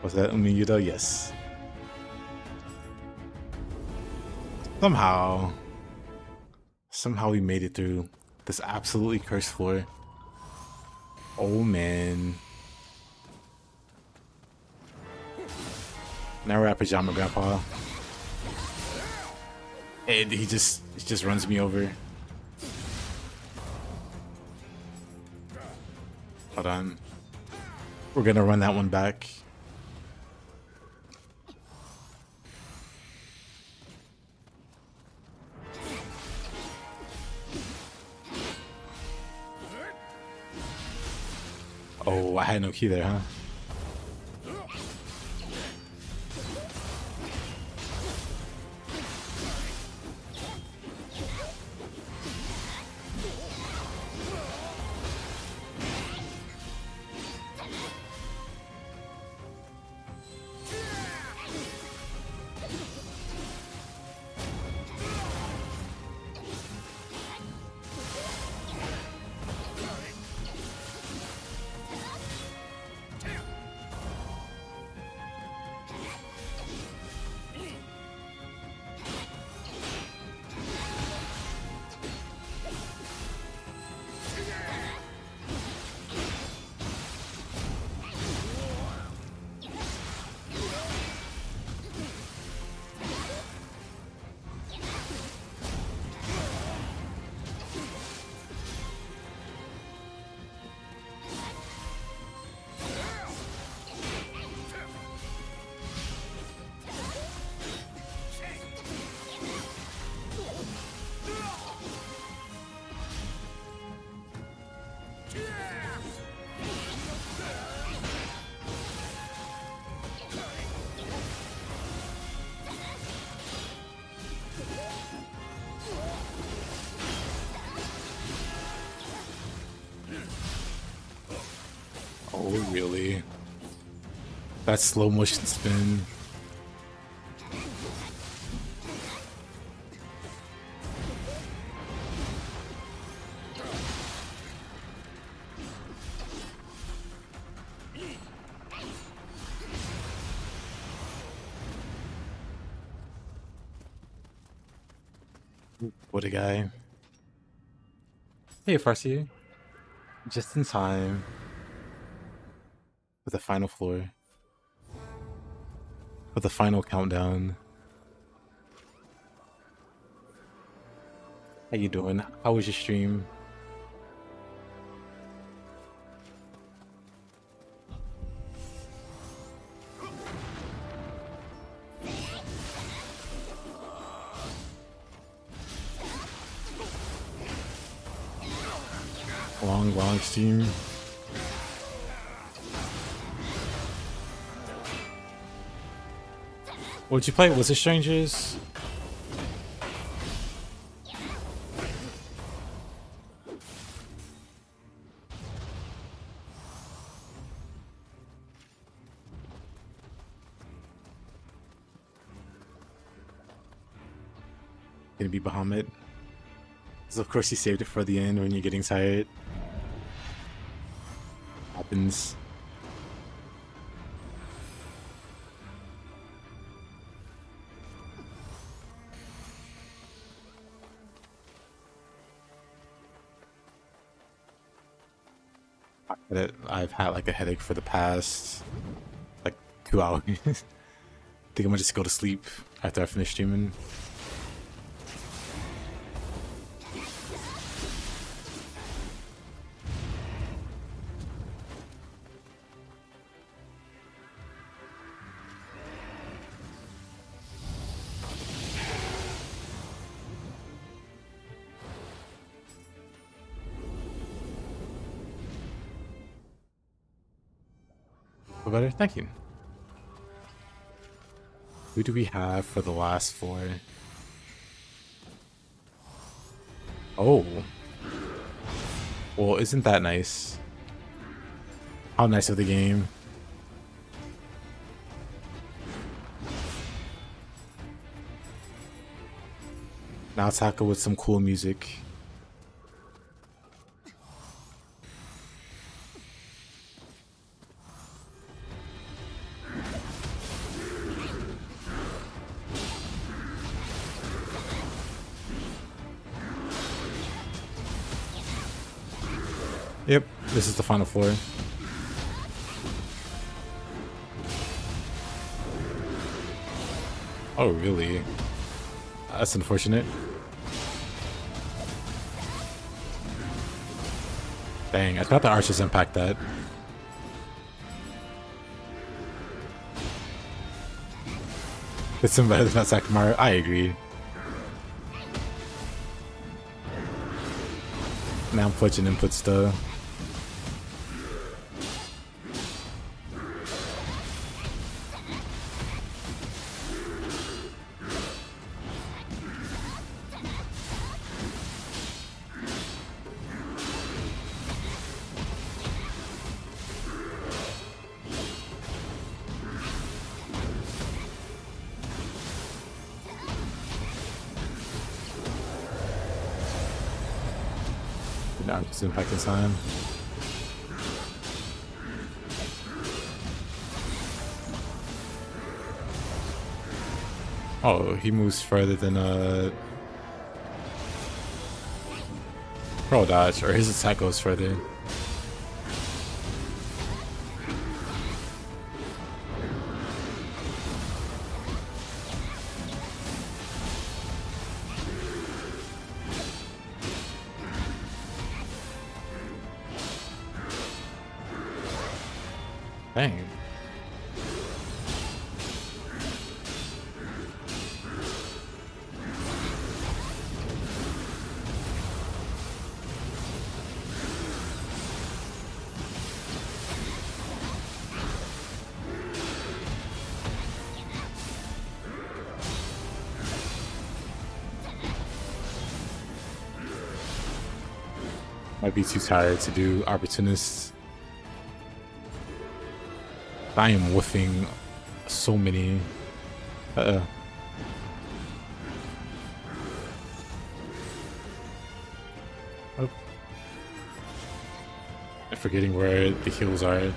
Was that Nioh? Yes. Somehow we made it through this absolutely cursed floor. Oh man. Now we're at Pajama Grandpa. And he just runs me over. Hold on. We're gonna run that one back. Oh, I had no key there, huh? Oh, really? That slow motion spin. What a guy. Hey, Farsi. Just in time. For the final floor. For the final countdown. How you doing? How was your stream? Long stream. What'd you play? Was it Strangers? gonna be Bahamut. So of course he saved it for the end when you're getting tired. Happens. I've had like a headache for the past like 2 hours. I think I'm gonna just go to sleep after I finish streaming. Better, thank you. Who do we have for the last 4? Oh. Well, isn't that nice? How nice of the game. Now tackle with some cool music. Yep, this is the final 4. Oh, really? That's unfortunate. Dang, I thought the archers impact that. It's some better than Sakamara. I agree. Now I'm pushing input stuff. Now just impacting time. Oh, he moves further than Pro dodge, or his attack goes further. Dang. Might be too tired to do opportunists. I am whiffing so many. I'm forgetting where the heals are.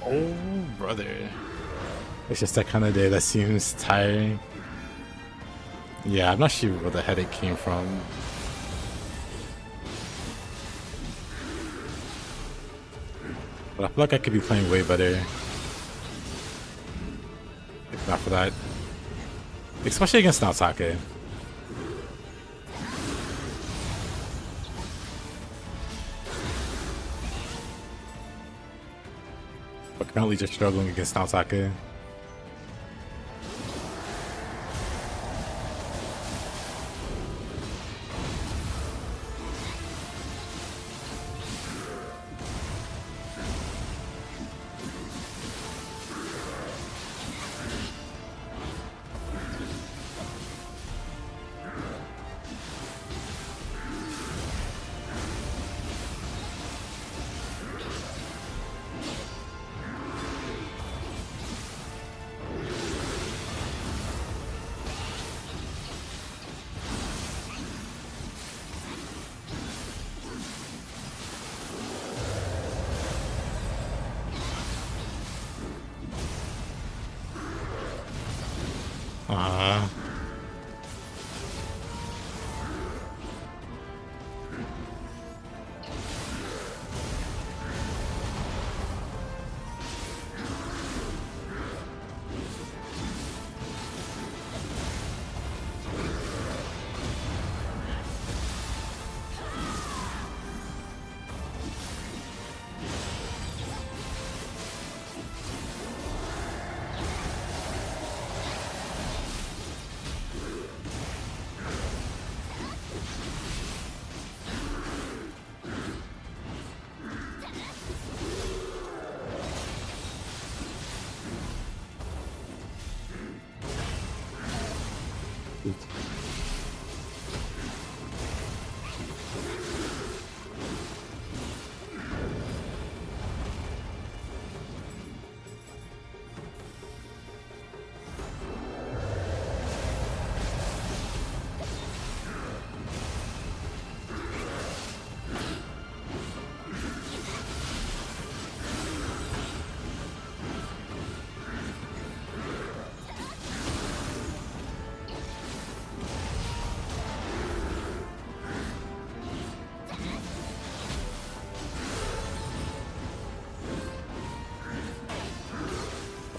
Oh, brother. It's just that kind of day that seems tiring. Yeah, I'm not sure where the headache came from. But I feel like I could be playing way better if not for that. Especially against Naotake. currently just struggling against Naotake.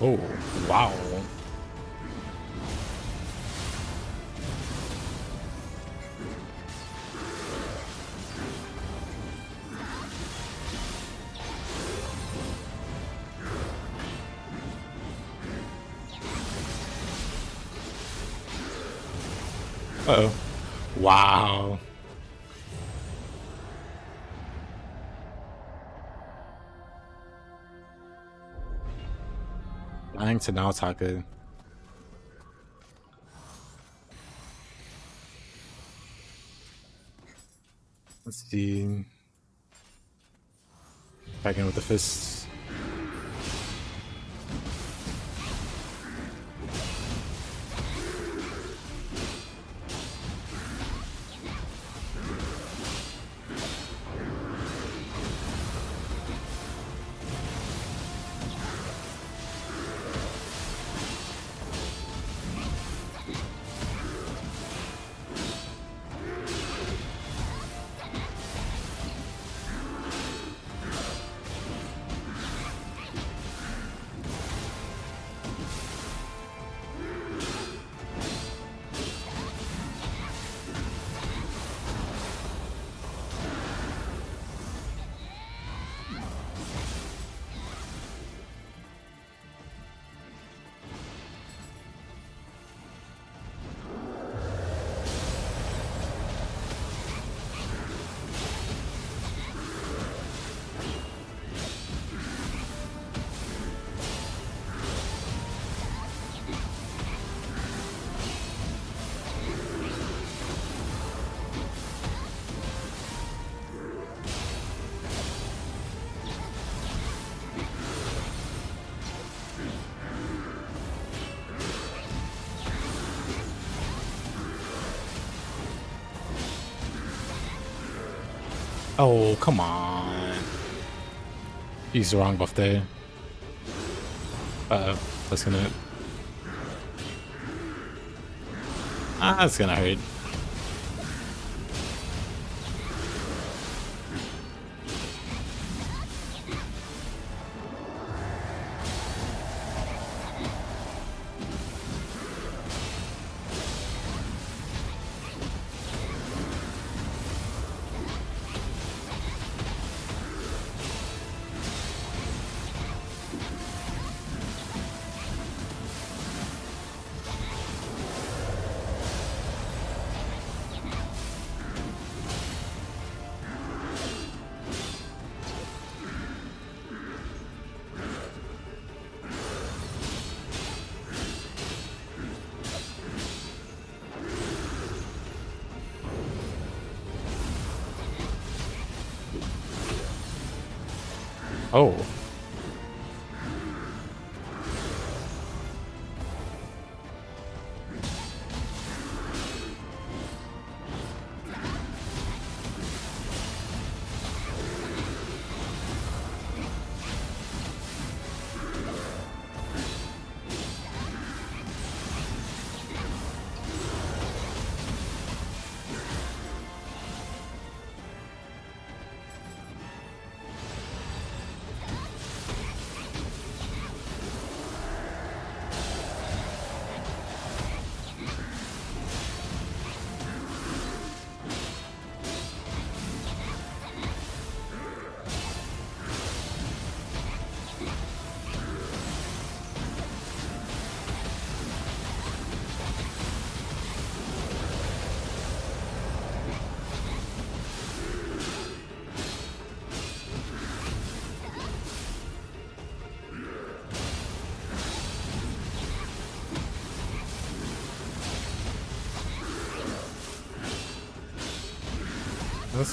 Oh, wow. Uh-oh. Wow. Dying to Naotake. Let's see. Back in with the fists. Oh, come on. He's the wrong buff there. Uh-oh. That's gonna... that's gonna hurt. Oh.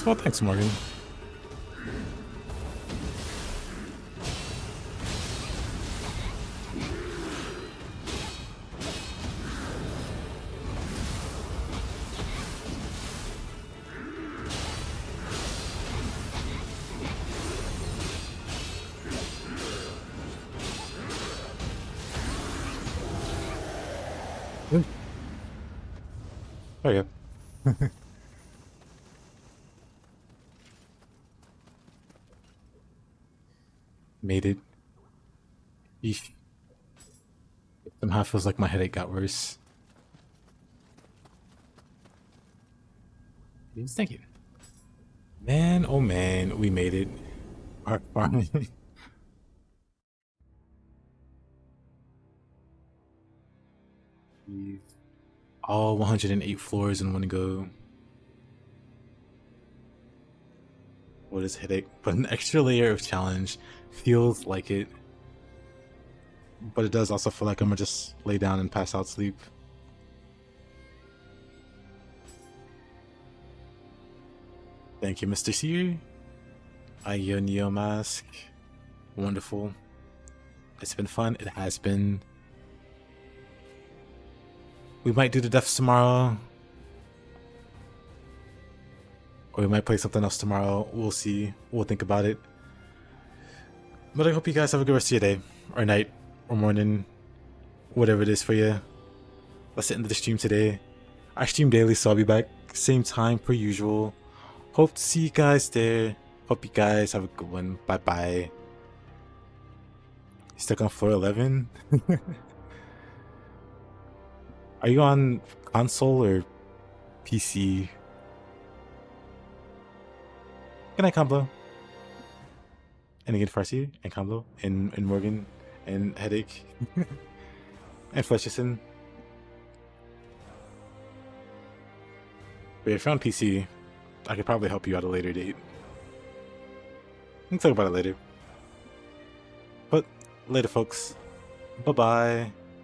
Well, thanks, Morgan. Oh, yeah. Made it. Eesh. Somehow feels like my headache got worse. Yes, thank you. Man, oh man, we made it. Finally. All 108 floors in one go. What is headache? But an extra layer of challenge feels like it. But it does also feel like I'm gonna just lay down and pass out sleep. Thank you, Mr. Seer. Your Nioh mask. Wonderful. It's been fun. It has been. We might do the deaths tomorrow. Or we might play something else tomorrow. We'll see. We'll think about it. But I hope you guys have a good rest of your day. Or night. Or morning. Whatever it is for you. That's the end of the stream today. I stream daily, so I'll be back same time per usual. Hope to see you guys there. Hope you guys have a good one. Bye bye. You stuck on floor 11? Are you on console or PC? Good night, Combo. And again, Farsi and Combo and Morgan and Headache and Fletcherson. But if you're on PC, I could probably help you at a later date. We can talk about it later. But later, folks. Bye-bye.